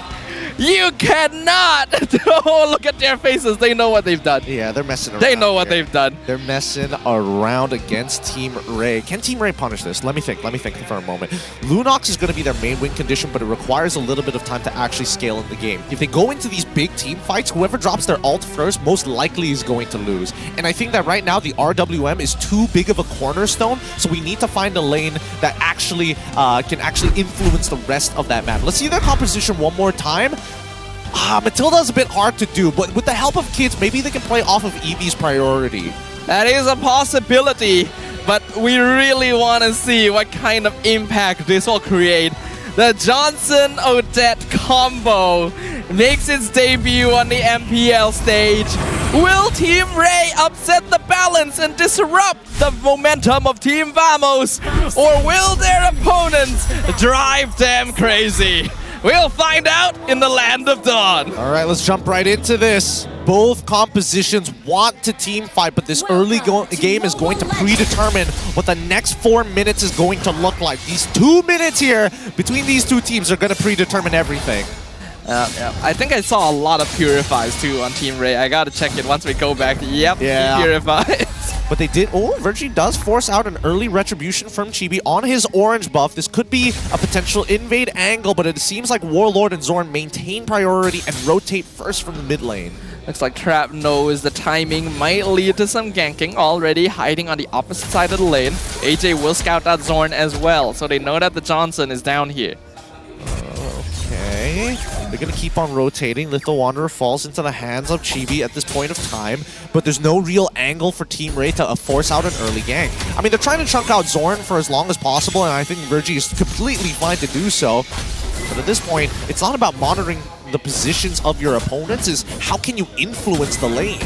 You cannot! Oh, look at their faces. They know what they've done. Yeah, they're messing around. They know what here. they've done. They're messing around against Team Ray. Can Team Ray punish this? Let me think for a moment. Lunox is going to be their main win condition, but it requires a little bit of time to actually scale in the game. If they go into these big team fights, whoever drops their ult first most likely is going to lose. And I think that right now the RWM is too big of a cornerstone, so we need to find a lane that actually can actually influence the rest of that map. Let's see their composition one more time. Matilda's a bit hard to do, but with the help of Kidsz, maybe they can play off of Eevee's priority. That is a possibility, but we really want to see what kind of impact this will create. The Johnson-Odette combo makes its debut on the MPL stage. Will Team Ray upset the balance and disrupt the momentum of Team Vamos? Or will their opponents drive them crazy? We'll find out in the Land of Dawn. All right, let's jump right into this. Both compositions want to team fight, but this early game is going to predetermine what the next 4 minutes is going to look like. These 2 minutes here between these two teams are going to predetermine everything. Yeah. I think I saw a lot of Purifies too on Team Ray. I gotta check it once we go back. Yep, yeah. Purifies. But they did, Virgie does force out an early retribution from Chibi on his orange buff. This could be a potential invade angle, but it seems like Warlord and Zorn maintain priority and rotate first from the mid lane. Looks like Trap knows the timing might lead to some ganking, already hiding on the opposite side of the lane. AJ will scout out Zorn as well, so they know that the Johnson is down here. Okay, they're going to keep on rotating. Little Wanderer falls into the hands of Chibi at this point of time, but there's no real angle for Team Ray to force out an early gank. I mean, they're trying to chunk out Zorn for as long as possible, and I think Virgie is completely fine to do so. But at this point, it's not about monitoring the positions of your opponents, is how can you influence the lane?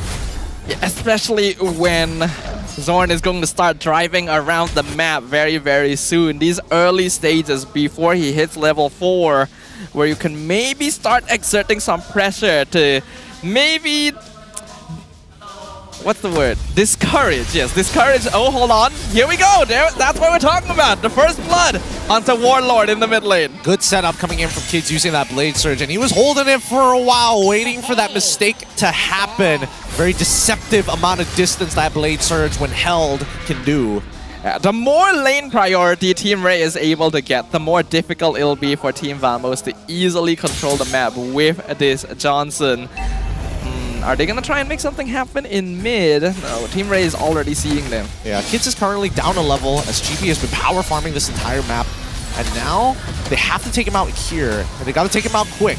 Yeah, especially when Zorn is going to start driving around the map very, very soon. These early stages before he hits level 4, where you can maybe start exerting some pressure to maybe... What's the word? Discourage. Yes, discourage. Oh, hold on. Here we go. That's what we're talking about. The first blood onto Warlord in the mid lane. Good setup coming in from Kidsz using that Blade Surge, and he was holding it for a while, waiting for that mistake to happen. Very deceptive amount of distance that Blade Surge, when held, can do. The more lane priority Team Ray is able to get, the more difficult it'll be for Team Vamos to easily control the map with this Johnson. Are they gonna try and make something happen in mid? No, Team Ray is already seeing them. Yeah, Kidsz is currently down a level as Chibi has been power farming this entire map. And now they have to take him out here, and they gotta take him out quick.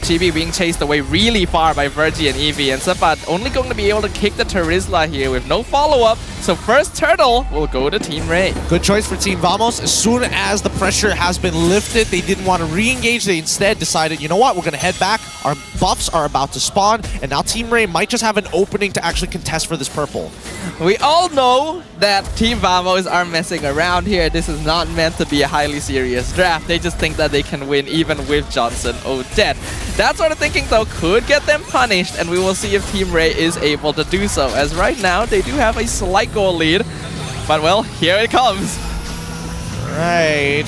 Chibi being chased away really far by Virgie and Eevee, and Sabat only going to be able to kick the Terizla here with no follow-up. So first turtle will go to Team Ray. Good choice for Team Vamos. As soon as the pressure has been lifted, they didn't want to re-engage. They instead decided, you know what, we're gonna head back. Our buffs are about to spawn, and now Team Ray might just have an opening to actually contest for this purple. We all know that Team Vamos are messing around here. This is not meant to be a highly serious draft. They just think that they can win even with Johnson-Odette. That sort of thinking, though, could get them punished, and we will see if Team Ray is able to do so. As right now, they do have a slight goal lead, but well, here it comes. Right.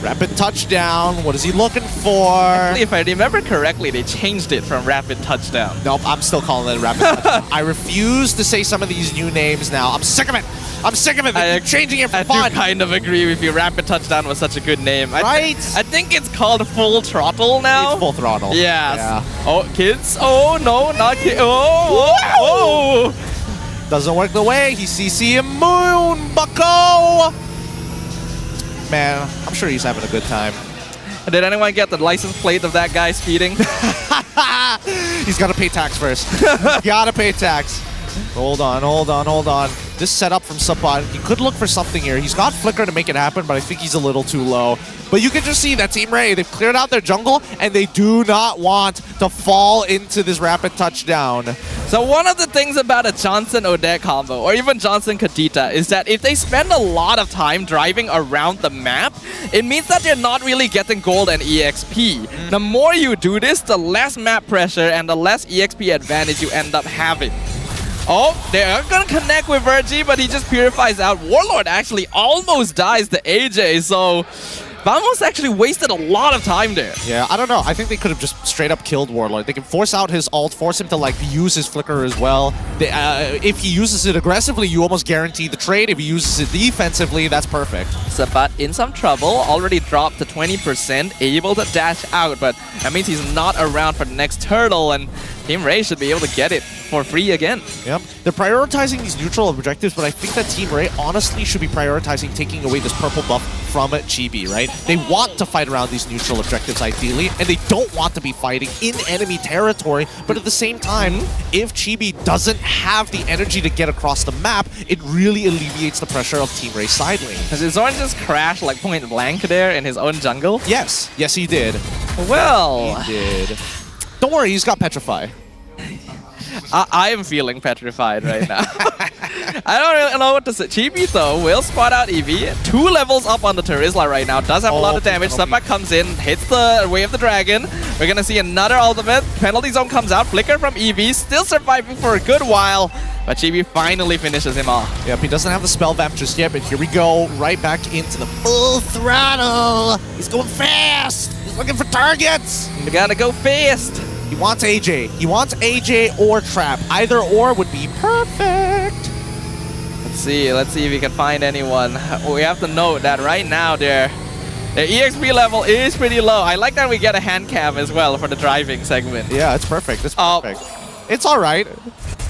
Rapid touchdown. What is he looking for? Actually, if I remember correctly, they changed it from rapid touchdown. Nope, I'm still calling it a rapid touchdown. I refuse to say some of these new names now. I'm sick of it. I'm sick of it. They're changing it for fun. I do kind of agree with you. Rapid touchdown was such a good name. Right? I think it's called Full Throttle now. It's Full Throttle. Yes. Yeah. Oh, Kidsz. Oh, no, not Kidsz. Oh. Doesn't work the way. He's CC Moon, bucko. Man, I'm sure he's having a good time. Did anyone get the license plate of that guy speeding? He's got to pay tax first. Gotta pay tax. Hold on. this setup from Sapan, he could look for something here. He's got Flicker to make it happen, but I think he's a little too low. But you can just see that Team Ray, they've cleared out their jungle, and they do not want to fall into this rapid touchdown. So one of the things about a Johnson-Odette combo, or even Johnson-Kadita, is that if they spend a lot of time driving around the map, it means that they're not really getting gold and EXP. The more you do this, the less map pressure and the less EXP advantage you end up having. Oh, they're gonna connect with Virgie, but he just purifies out. Warlord actually almost dies to AJ, so Vamos actually wasted a lot of time there. Yeah, I don't know. I think they could have just straight up killed Warlord. They can force out his ult, force him to like use his flicker as well. If he uses it aggressively, you almost guarantee the trade. If he uses it defensively, that's perfect. Sabat in some trouble, already dropped to 20%, able to dash out, but that means he's not around for the next turtle, and Team Ray should be able to get it for free again. Yep. They're prioritizing these neutral objectives, but I think that Team Ray honestly should be prioritizing taking away this purple buff from Chibi, right? They want to fight around these neutral objectives ideally, and they don't want to be fighting in enemy territory, but at the same time, if Chibi doesn't have the energy to get across the map, it really alleviates the pressure of Team Ray's side lane. Does his Zorn just crash like point blank there in his own jungle? Yes. Yes, he did. Well, he did. Don't worry, he's got Petrify. I am feeling petrified right now. I don't really know what to say. Chibi, though, will spot out Eevee. 2 levels up on the Terizla right now. Does have a lot of damage. Sabat comes in, hits the Way of the Dragon. We're going to see another ultimate. Penalty Zone comes out. Flicker from Eevee. Still surviving for a good while. But Chibi finally finishes him off. Yep, he doesn't have the spell vamp just yet, but here we go. Right back into the full throttle. He's going fast. He's looking for targets. You gotta go fast. He wants AJ. He wants AJ or Trap. Either or would be perfect. Let's see if we can find anyone. We have to note that right now their EXP level is pretty low. I like that we get a hand cam as well for the driving segment. Yeah, it's perfect. It's perfect. It's all right.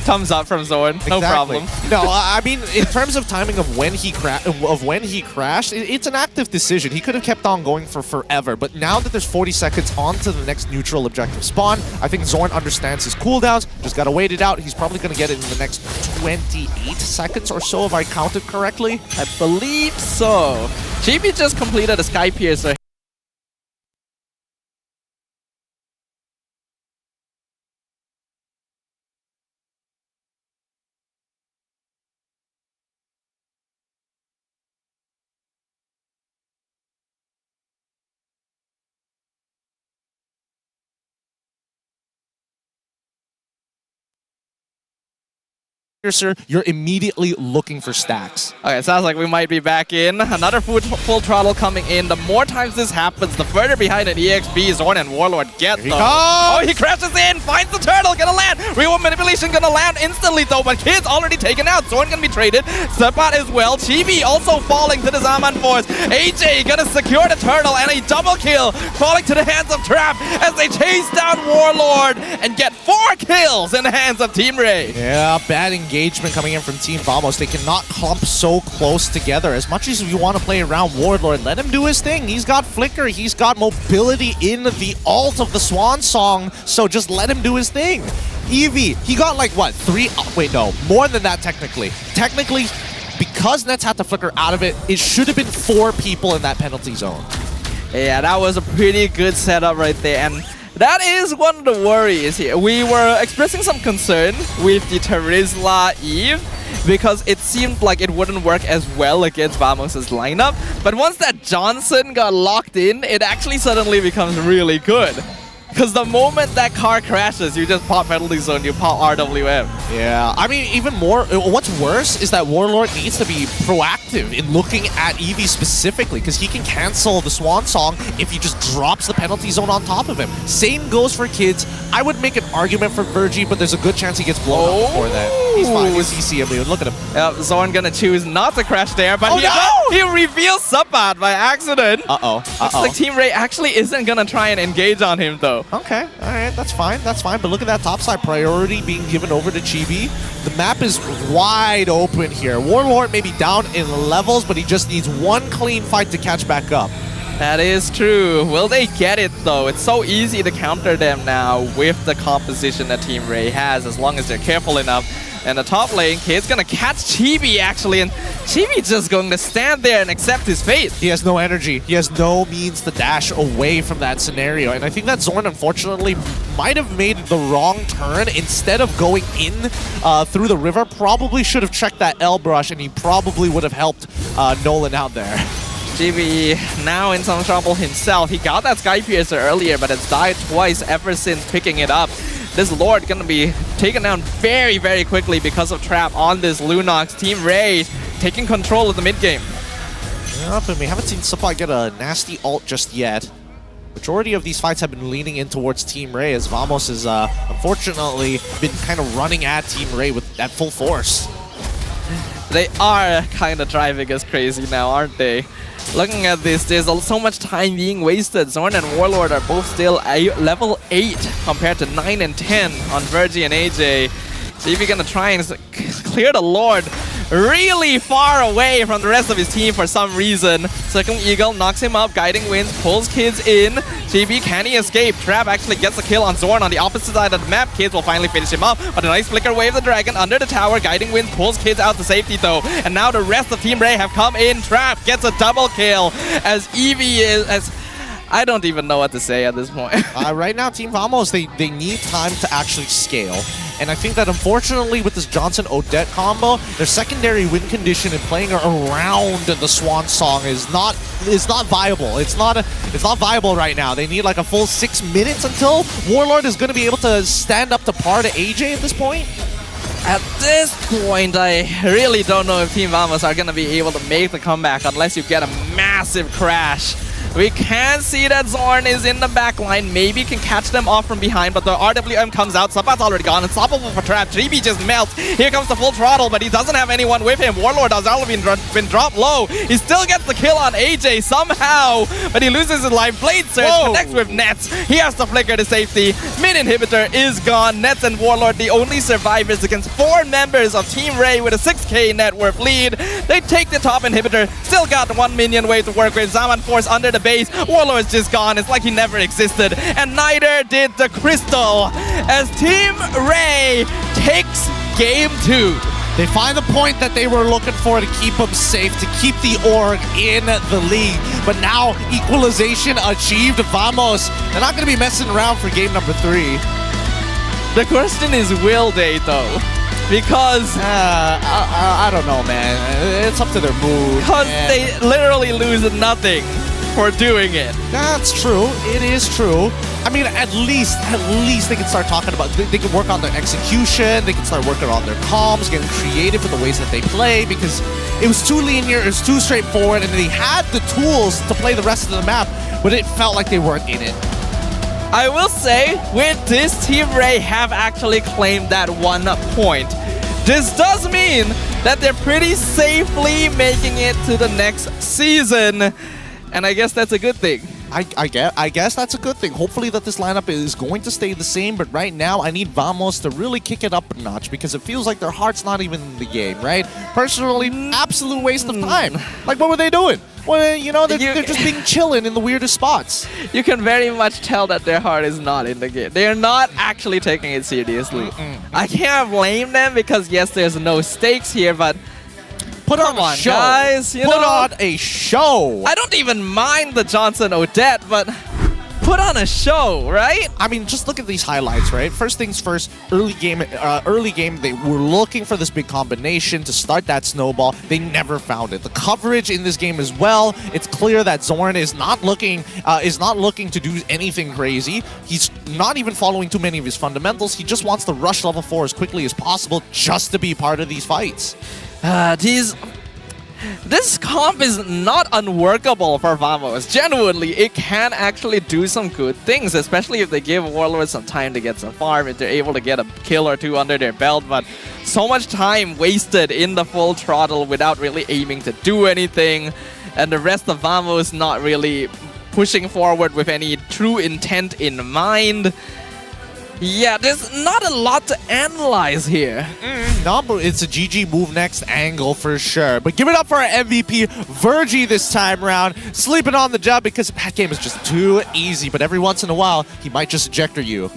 Thumbs up from Zorn. No problem. No, I mean, in terms of timing of when he crashed, it's an active decision. He could have kept on going for forever, but now that there's 40 seconds on to the next neutral objective spawn, I think Zorn understands his cooldowns. Just gotta wait it out. He's probably gonna get it in the next 28 seconds or so, if I counted correctly. I believe so. Chibi just completed a Sky Piercer. Sir, you're immediately looking for stacks. Okay, sounds like we might be back in. Another full throttle coming in. The more times this happens, the further behind an EXP Zorn and Warlord get, though. Oh, he crashes in, finds the turtle, gonna land. Real manipulation gonna land instantly, though, but Kid's already taken out. Zorn gonna be traded. Sabat as well. Chibi also falling to the Zaman Force. AJ gonna secure the turtle and a double kill, falling to the hands of Trap as they chase down Warlord and get 4 kills in the hands of Team Ray. Yeah, bad engagement coming in from Team Vamos. They cannot clump so close together. As much as you want to play around Warlord, let him do his thing. He's got Flicker. He's got mobility in the ult of the Swan Song, so just let him do his thing. Eevee, he got like, what, 3? Oh, wait, no. More than that, technically. Technically, because Nets had to Flicker out of it, it should have been 4 people in that penalty zone. Yeah, that was a pretty good setup right there. And that is one of the worries here. We were expressing some concern with the Terizla Eve because it seemed like it wouldn't work as well against Vamos' lineup. But once that Johnson got locked in, it actually suddenly becomes really good. Because the moment that car crashes, you just pop penalty zone, you pop RWM. Yeah, I mean, even more, what's worse is that Warlord needs to be proactive in looking at Eevee specifically, because he can cancel the Swan Song if he just drops the penalty zone on top of him. Same goes for Kidz. I would make an argument for Virgie, but there's a good chance he gets blown up before that. He's fine, he's CC immune, look at him. Yep, Zorn gonna choose not to crash there, but he reveals Sabat by accident. Looks like Team Ray actually isn't gonna try and engage on him though. Okay, alright, that's fine, but look at that topside priority being given over to Chibi. The map is wide open here. Warlord may be down in levels, but he just needs one clean fight to catch back up. That is true. Will they get it though? It's so easy to counter them now with the composition that Team Ray has, as long as they're careful enough. And the top lane, Kid's gonna catch Chibi actually, and Chibi just going to stand there and accept his fate. He has no energy. He has no means to dash away from that scenario. And I think that Zorn, unfortunately, might have made the wrong turn. Instead of going in through the river, probably should have checked that L brush, and he probably would have helped Nolan out there. Chibi now in some trouble himself. He got that Sky Piercer earlier, but has died twice ever since picking it up. This Lord gonna be taken down very, very quickly because of trap on this Lunox. Team Ray taking control of the mid game. Yep, and we haven't seen Supply get a nasty ult just yet. Majority of these fights have been leaning in towards Team Ray, as Vamos has unfortunately been kind of running at Team Ray at full force. They are kind of driving us crazy now, aren't they? Looking at this, there's so much time being wasted. Zorn and Warlord are both still level 8 compared to 9 and 10 on Virgie and AJ. Chibi gonna try and clear the Lord really far away from the rest of his team for some reason. Second Eagle knocks him up, Guiding Winds pulls Kidz in. Chibi, can he escape? Trap actually gets a kill on Zorn on the opposite side of the map. Kidz will finally finish him up, but a nice flicker wave the dragon under the tower. Guiding Winds pulls Kidz out to safety though, and now the rest of Team Ray have come in. Trap gets a double kill as Eevee is... I don't even know what to say at this point. Right now, Team Vamos, they need time to actually scale. And I think that unfortunately with this Johnson-Odette combo, their secondary win condition and playing around the Swan Song is not viable. It's not viable right now. They need like a full 6 minutes until Warlord is going to be able to stand up to par to AJ at this point. At this point, I really don't know if Team Vamos are going to be able to make the comeback unless you get a massive crash. We can see that Zorn is in the back line, maybe can catch them off from behind, but the RWM comes out, Sapa's already gone, unstoppable for Trap, Chibi just melts, here comes the full throttle, but he doesn't have anyone with him. Warlord has already been dropped low, he still gets the kill on AJ somehow, but he loses his life. Blade Surge connects with Nets, he has to flicker to safety, mid inhibitor is gone. Nets and Warlord the only survivors against 4 members of Team Ray with a 6k net worth lead. They take the top inhibitor, still got 1 minion wave to work with, Zaman Force under the base, Warlord's just gone, it's like he never existed, and neither did the Crystal, as Team Ray takes game 2. They find the point that they were looking for to keep them safe, to keep the org in the league, but now equalization achieved. Vamos, they're not going to be messing around for game number 3. The question is, will they though? Because I don't know, man. It's up to their mood. Because they literally lose nothing for doing it. That's true. It is true. I mean, at least they can start talking about, they can work on their execution, they can start working on their comms, getting creative with the ways that they play, because it was too linear, it was too straightforward, and they had the tools to play the rest of the map, but it felt like they weren't in it. I will say, with this, Team Ray have actually claimed that 1 point. This does mean that they're pretty safely making it to the next season. And I guess that's a good thing. I guess that's a good thing. Hopefully that this lineup is going to stay the same, but right now I need Vamos to really kick it up a notch because it feels like their heart's not even in the game, right? Personally, absolute waste of time. Like, what were they doing? Well, you know, they're just being chilling in the weirdest spots. You can very much tell that their heart is not in the game. They're not actually taking it seriously. I can't blame them because, yes, there's no stakes here, but put on a show, guys. Put on a show. I don't even mind the Johnson-Odette, but put on a show, right? I mean, just look at these highlights, right? First things first, early game, they were looking for this big combination to start that snowball. They never found it. The coverage in this game as well, it's clear that Zorn is not looking to do anything crazy. He's not even following too many of his fundamentals. He just wants to rush level 4 as quickly as possible just to be part of these fights. This comp is not unworkable for Vamos. Genuinely, it can actually do some good things, especially if they give Warlord some time to get some farm, if they're able to get a kill or 2 under their belt, but so much time wasted in the full throttle without really aiming to do anything, and the rest of Vamos not really pushing forward with any true intent in mind. Yeah, there's not a lot to analyze here. No, but it's a GG move next angle for sure. But give it up for our MVP, Virgie, this time around. Sleeping on the job because that game is just too easy. But every once in a while, he might just ejector you.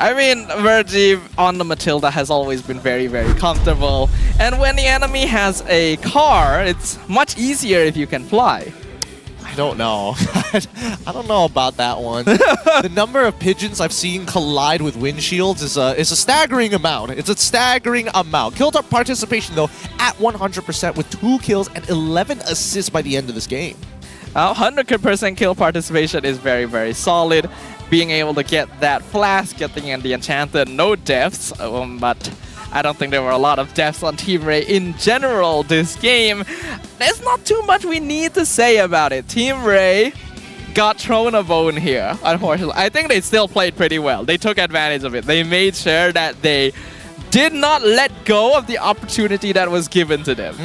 I mean, Virgie on the Matilda has always been very, very comfortable. And when the enemy has a car, it's much easier if you can fly. I don't know. I don't know about that one. The number of pigeons I've seen collide with windshields is a staggering amount. It's a staggering amount. Kill participation, though, at 100% with 2 kills and 11 assists by the end of this game. 100% kill participation is very, very solid. Being able to get that flask, getting in the enchanted, no deaths, but I don't think there were a lot of deaths on Team Ray in general this game. There's not too much we need to say about it. Team Ray got thrown a bone here, unfortunately. I think they still played pretty well. They took advantage of it. They made sure that they did not let go of the opportunity that was given to them.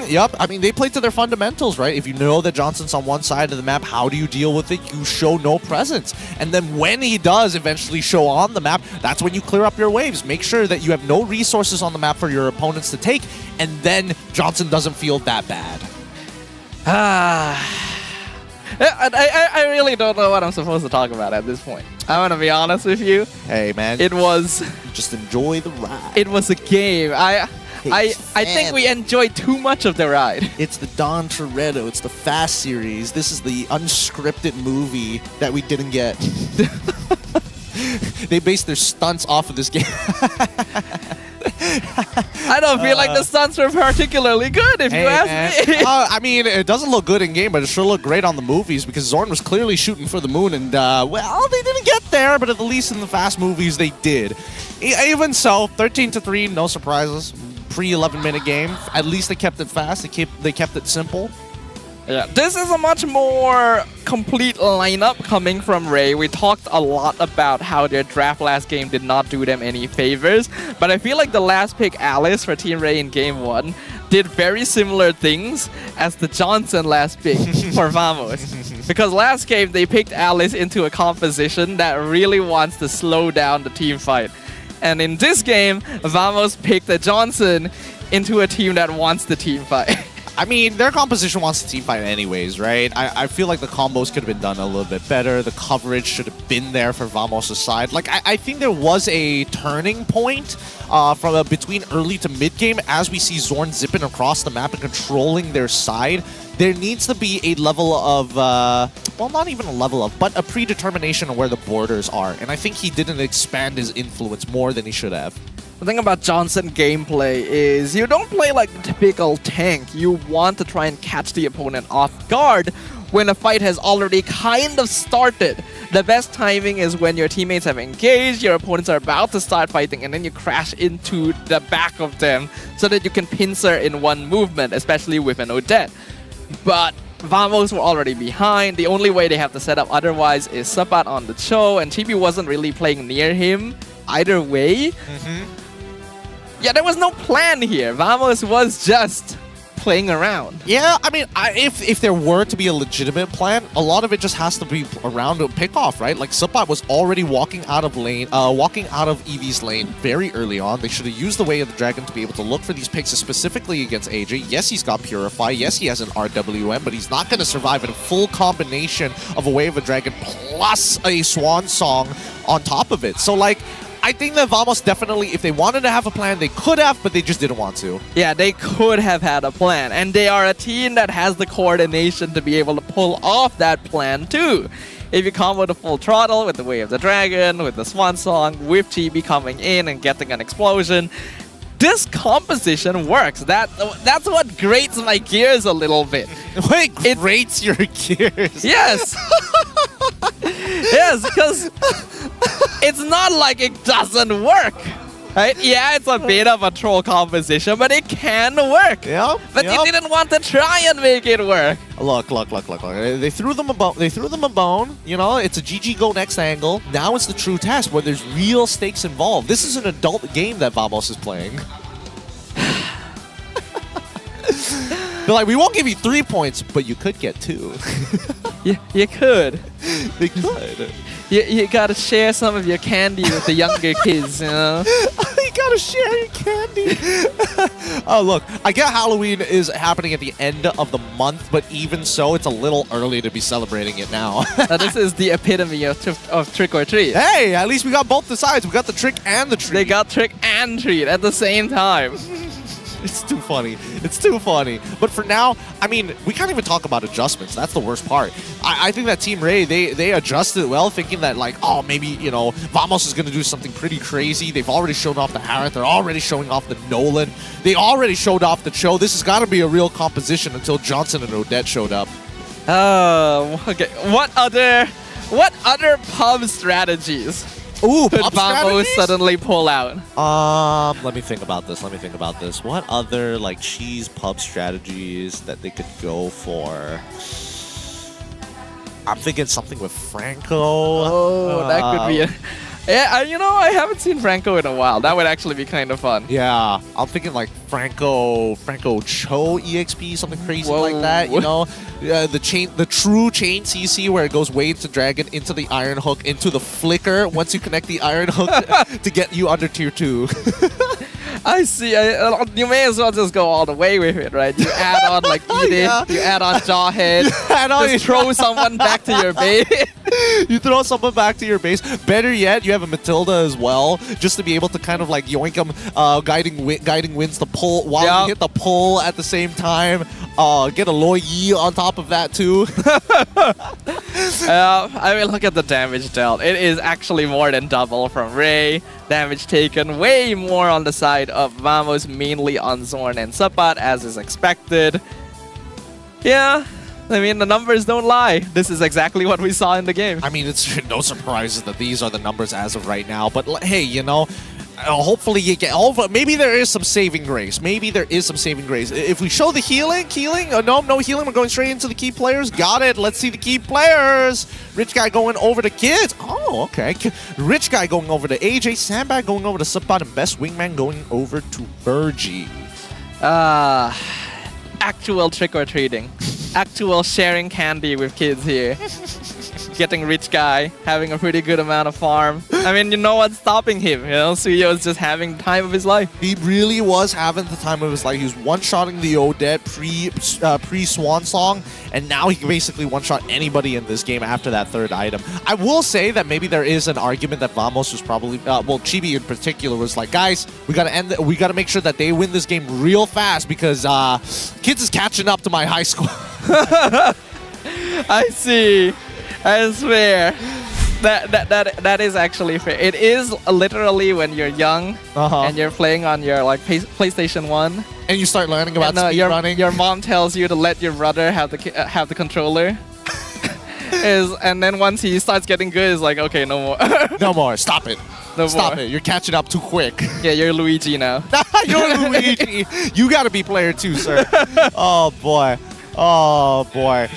Yep. I mean, they played to their fundamentals, right? If you know that Johnson's on one side of the map, how do you deal with it? You show no presence. And then when he does eventually show on the map, that's when you clear up your waves. Make sure that you have no resources on the map for your opponents to take, and then Johnson doesn't feel that bad. I really don't know what I'm supposed to talk about at this point. I want to be honest with you. Hey, man. It was... Just enjoy the ride. It was a game. I think we enjoyed too much of the ride. It's the Don Toretto. It's the Fast series. This is the unscripted movie that we didn't get. They based their stunts off of this game. I don't feel like the stunts were particularly good, if you ask me. I mean, it doesn't look good in game, but it sure looked great on the movies because Zorn was clearly shooting for the moon, and well, they didn't get there, but at least in the Fast movies, they did. Even so, 13-3, no surprises. Pre-11-minute game. At least they kept it fast. They kept it simple. Yeah, this is a much more complete lineup coming from Ray. We talked a lot about how their draft last game did not do them any favors, but I feel like the last pick, Alice, for Team Ray in Game 1 did very similar things as the Johnson last pick for Vamos. Because last game, they picked Alice into a composition that really wants to slow down the team fight. And in this game, Vamos picked a Johnson into a team that wants the team fight. I mean, their composition wants the team fight anyways, right? I feel like the combos could have been done a little bit better. The coverage should have been there for Vamos' side. Like, I think there was a turning point from between early to mid-game as we see Zorn zipping across the map and controlling their side. There needs to be a level of, well, not even a level of, but a predetermination of where the borders are. And I think he didn't expand his influence more than he should have. The thing about Johnson gameplay is you don't play like the typical tank. You want to try and catch the opponent off guard when a fight has already kind of started. The best timing is when your teammates have engaged, your opponents are about to start fighting, and then you crash into the back of them so that you can pincer in one movement, especially with an Odette. But Vamos were already behind. The only way they have to set up otherwise is Sabat on the Cho, and Chibi wasn't really playing near him either way. Yeah, there was no plan here. Vamos was just playing around. Yeah, I mean, if there were to be a legitimate plan, a lot of it just has to be around a pick-off, right? Like, Sabat was already walking out of Eevee's lane very early on. They should have used the Way of the Dragon to be able to look for these picks, specifically against AJ. Yes, he's got Purify. Yes, he has an RWM, but he's not going to survive in a full combination of a Way of the Dragon plus a Swan Song on top of it. So, like, I think that Vamos definitely, if they wanted to have a plan, they could have, but they just didn't want to. Yeah, they could have had a plan. And they are a team that has the coordination to be able to pull off that plan too. If you combo the full throttle with the Way of the Dragon, with the Swan Song, with Chibi coming in and getting an explosion, this composition works. That's what grates my gears a little bit. Wait, grates your gears? Yes. Yes, because it's not like it doesn't work. Right? Yeah, it's a bit of a troll composition, but it can work. But you didn't want to try and make it work. Look. They threw them a bone. You know, it's a GG go next angle. Now it's the true test where there's real stakes involved. This is an adult game that Vamos is playing. They're like, we won't give you 3 points, but you could get 2. You could. They could. You gotta share some of your candy with the younger kids, you know? You gotta share your candy. Oh, look, I get Halloween is happening at the end of the month, but even so, it's a little early to be celebrating it now. Now, this is the epitome of trick or treat. Hey, at least we got both the sides. We got the trick and the treat. They got trick and treat at the same time. It's too funny. It's too funny. But for now, I mean, we can't even talk about adjustments. That's the worst part. I think that Team Ray, they adjusted well, thinking that, like, oh, maybe, you know, Vamos is going to do something pretty crazy. They've already shown off the Harith. They're already showing off the Nolan. They already showed off the Cho. This has got to be a real composition until Johnson and Odette showed up. Oh, okay. What other pub strategies? Ooh, could Vamos suddenly pull out? Let me think about this. What other, like, cheese pub strategies that they could go for? I'm thinking something with Franco. Oh, that could be it. Yeah, you know, I haven't seen Franco in a while. That would actually be kind of fun. Yeah, I'm thinking like Franco Cho EXP, something crazy like that. You know, the true chain CC where it goes way into Dragon, into the Iron Hook, into the Flicker. Once you connect the Iron Hook to get you under tier 2. I see. You may as well just go all the way with it, right? You add on like Edith, you add on Jawhead, just throw someone back to your base. You throw someone back to your base. Better yet, you have a Matilda as well, just to be able to kind of like yoink them, guiding winds the pull while you hit the pull at the same time. Get a Loi Yi on top of that too. I mean, look at the damage dealt. It is actually more than double from Ray. Damage taken way more on the side of Vamos, mainly on Zorn and Sapat, as is expected. Yeah, I mean, the numbers don't lie. This is exactly what we saw in the game. I mean, it's no surprises that these are the numbers as of right now. But hey, you know, hopefully you get... Maybe there is some saving grace. If we show the healing? No healing. We're going straight into the key players. Got it. Let's see the key players. Rich Guy going over to Kidz. Oh, okay. Rich Guy going over to AJ. Sandbag going over to Sapat. And Best Wingman going over to Virgie. Actual trick-or-treating. Actual sharing candy with kids here. Getting Rich Guy, having a pretty good amount of farm. I mean, you know what's stopping him? You know, Suyo is just having the time of his life. He really was having the time of his life. He was one-shotting the Odette pre-Swan Song, and now he can basically one-shot anybody in this game after that third item. I will say that maybe there is an argument that Vamos was probably, well, Chibi in particular was like, guys, we gotta make sure that they win this game real fast because Kidz is catching up to my high score. I see. I swear. That is actually fair. It is literally when you're young and you're playing on your like PlayStation 1 and you start learning about speedrunning. Your mom tells you to let your brother have the controller. And then once he starts getting good, it's like, okay, no more. No more. Stop it. Stop it. You're catching up too quick. Yeah, you're Luigi now. You're Luigi. You gotta be player 2, sir. Oh boy. Oh boy.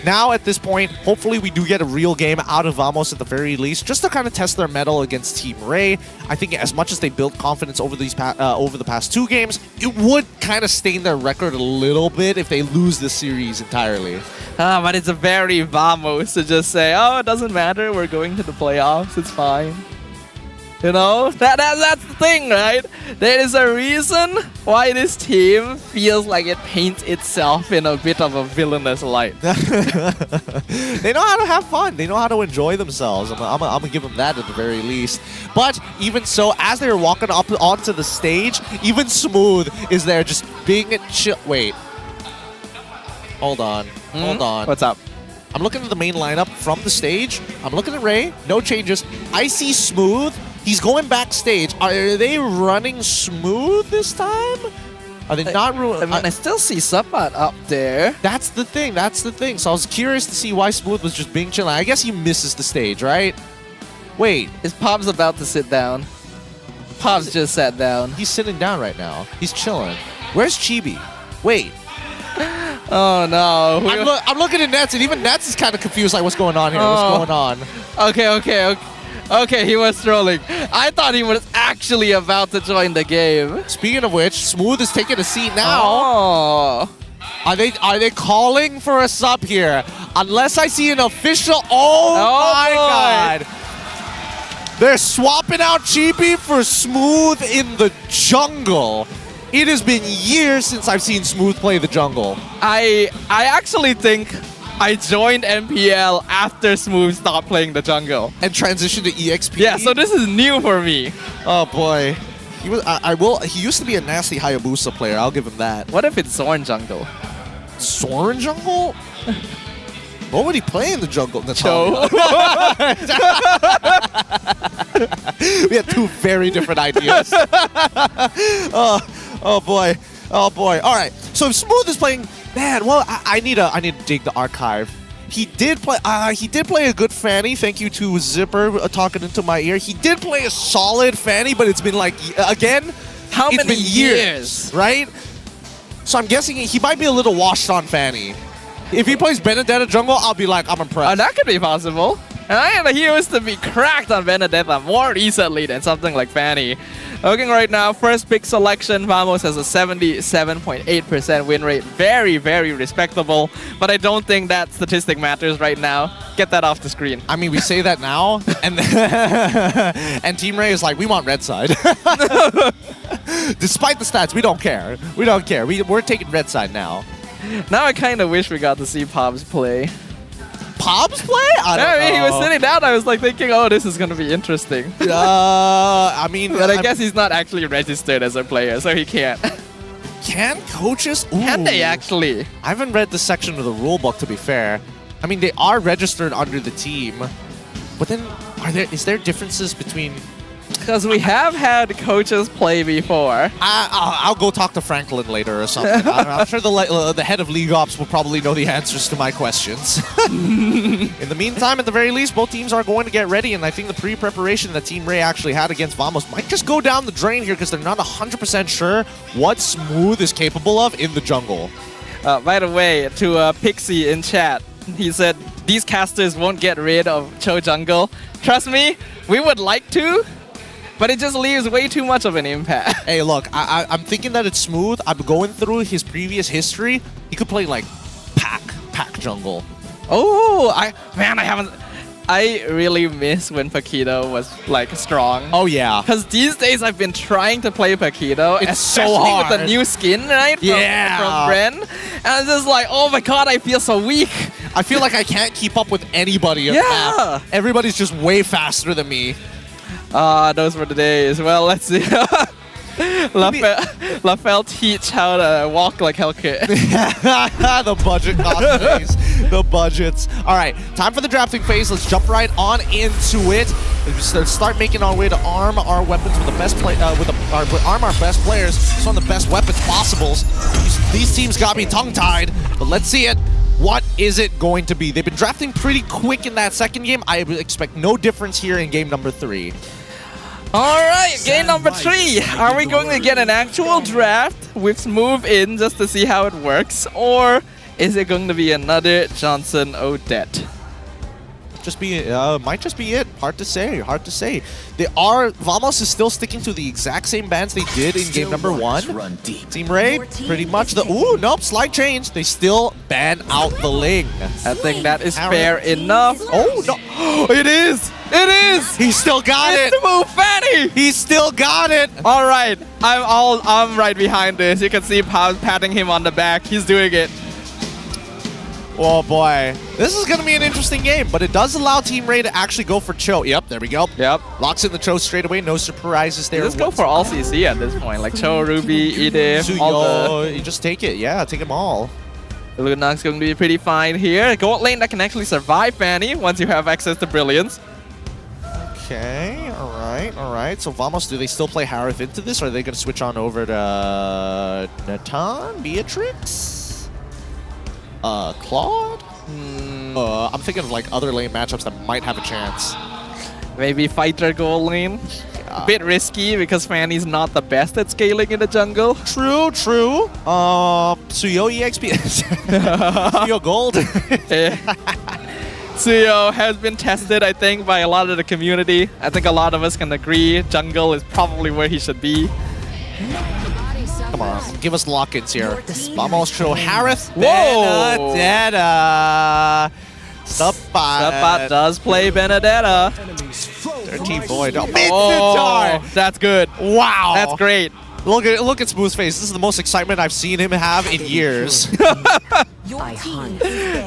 Now, at this point, hopefully we do get a real game out of Vamos at the very least, just to kind of test their mettle against Team Ray. I think as much as they built confidence over the past 2 games, it would kind of stain their record a little bit if they lose this series entirely. But it's a very Vamos to just say, oh, it doesn't matter, we're going to the playoffs, it's fine. You know, that's the thing, right? There is a reason why this team feels like it paints itself in a bit of a villainous light. They know how to have fun. They know how to enjoy themselves. I'm gonna give them that at the very least. But even so, as they're walking up onto the stage, even Smooth is there just being chill. Wait. Hold on. Hold on. What's up? I'm looking at the main lineup from the stage. I'm looking at Ray. No changes. I see Smooth. He's going backstage. Are they running Smooth this time? Are they not? I mean, I still see Sapat up there. That's the thing. That's the thing. So I was curious to see why Smooth was just being chilling. I guess he misses the stage, right? Wait. Is Pop's about to sit down? Pop's just sat down. He's sitting down right now. He's chilling. Where's Chibi? Wait. Oh no. I'm looking at Nets, and even Nets is kind of confused, like, what's going on here? What's going on? Okay, he was trolling. I thought he was actually about to join the game. Speaking of which, Smooth is taking a seat now. Oh. Are they calling for a sub here? Unless I see an official. Oh my God. They're swapping out Chibi for Smooth in the jungle. It has been years since I've seen Smooth play the jungle. I actually think I joined MPL after Smooth stopped playing the jungle and transitioned to EXP. Yeah, so this is new for me. Oh boy, he was. He used to be a nasty Hayabusa player. I'll give him that. What if it's Zorn jungle? Zorn jungle? What would he play in the jungle? Cho. We had two very different ideas. Oh boy. Oh boy. All right. So if Smooth is playing, man, well, I need to dig the archive. He did play a good Fanny. Thank you to Zipper talking into my ear. He did play a solid Fanny, but it's been like again, how it's many been years, right? So I'm guessing he might be a little washed on Fanny. If he plays Benedetta jungle, I'll be like, I'm impressed. That could be possible. And he used to be cracked on Benedetta more recently than something like Fanny. Looking right now, first pick selection, Vamos has a 77.8% win rate. Very, very respectable. But I don't think that statistic matters right now. Get that off the screen. I mean, we say that now, and and Team Ray is like, we want red side. Despite the stats, we don't care. We don't care. We're taking red side now. Now I kind of wish we got to see Pobs play. Pobs play? I mean, he was sitting down. I was like thinking, oh, this is going to be interesting. I mean... But I guess he's not actually registered as a player, so he can't. Can coaches? Ooh. Can they actually? I haven't read the section of the rulebook, to be fair. I mean, they are registered under the team. But then, is there differences between... Because we have had coaches play before. I'll go talk to Franklin later or something. I'm sure the head of League Ops will probably know the answers to my questions. In the meantime, at the very least, both teams are going to get ready, and I think the pre-preparation that Team Ray actually had against Vamos might just go down the drain here because they're not 100% sure what Smooth is capable of in the jungle. By the way, to Pixie in chat, he said, these casters won't get rid of Cho jungle. Trust me, we would like to, but it just leaves way too much of an impact. Hey, look, I'm thinking that it's Smooth. I'm going through his previous history. He could play like pack jungle. Oh, I really miss when Paquito was like strong. Oh yeah. Because these days I've been trying to play Paquito. It's so especially hard. with the new skin, right? From Bren. And it's just like, oh my god, I feel so weak. I feel like I can't keep up with anybody. Yeah. Everybody's just way faster than me. Those were the days. Well, let's see. LaFell teach how to walk like Hellkit. The budget cost phase. The budgets. All right, time for the drafting phase. Let's jump right on into it. Let's start making our way to arm our weapons with the best arm our best players. It's one of the best weapons possible. These teams got me tongue-tied, but let's see it. What is it going to be? They've been drafting pretty quick in that second game. I expect no difference here in game number 3. All right, game number 3. Are we going to get an actual draft with Smooth in just to see how it works? Or is it going to be another Johnson Odette? Might just be it. Hard to say. Hard to say. Vamos is still sticking to the exact same bans they did in game number 1. Team Ray, pretty much nope, slight change. They still ban out the Ling. I think that is fair enough. Oh no, it is. It is. He still got it. It's the move, Fanny. He still got it. All right, I'm right behind this. You can see Paz patting him on the back. He's doing it. Oh boy, this is going to be an interesting game, but it does allow Team Ray to actually go for Cho. Yep, there we go. Yep. Locks in the Cho straight away, no surprises there. Let's go for all CC at this point, like Cho, Ruby, Edith, you just take it. Yeah, take them all. Lunak's going to be pretty fine here. Gold lane that can actually survive Fanny once you have access to Brilliance. Okay, all right. So Vamos, do they still play Harith into this, or are they going to switch on over to Natan, Beatrix? Claude? I'm thinking of like other lane matchups that might have a chance. Maybe Fighter gold lane. A bit risky because Fanny's not the best at scaling in the jungle. True. Suyo EXP. Suyo gold. Suyo has been tested, I think, by a lot of the community. I think a lot of us can agree jungle is probably where he should be. Come on, give us lock-ins here. Vamos show Harith. Benedetta. Sapat does play Benedetta. Dirty boy. No. Mid-Sitar! That's good. Wow. That's great. Look at Smooth's face. This is the most excitement I've seen him have in years.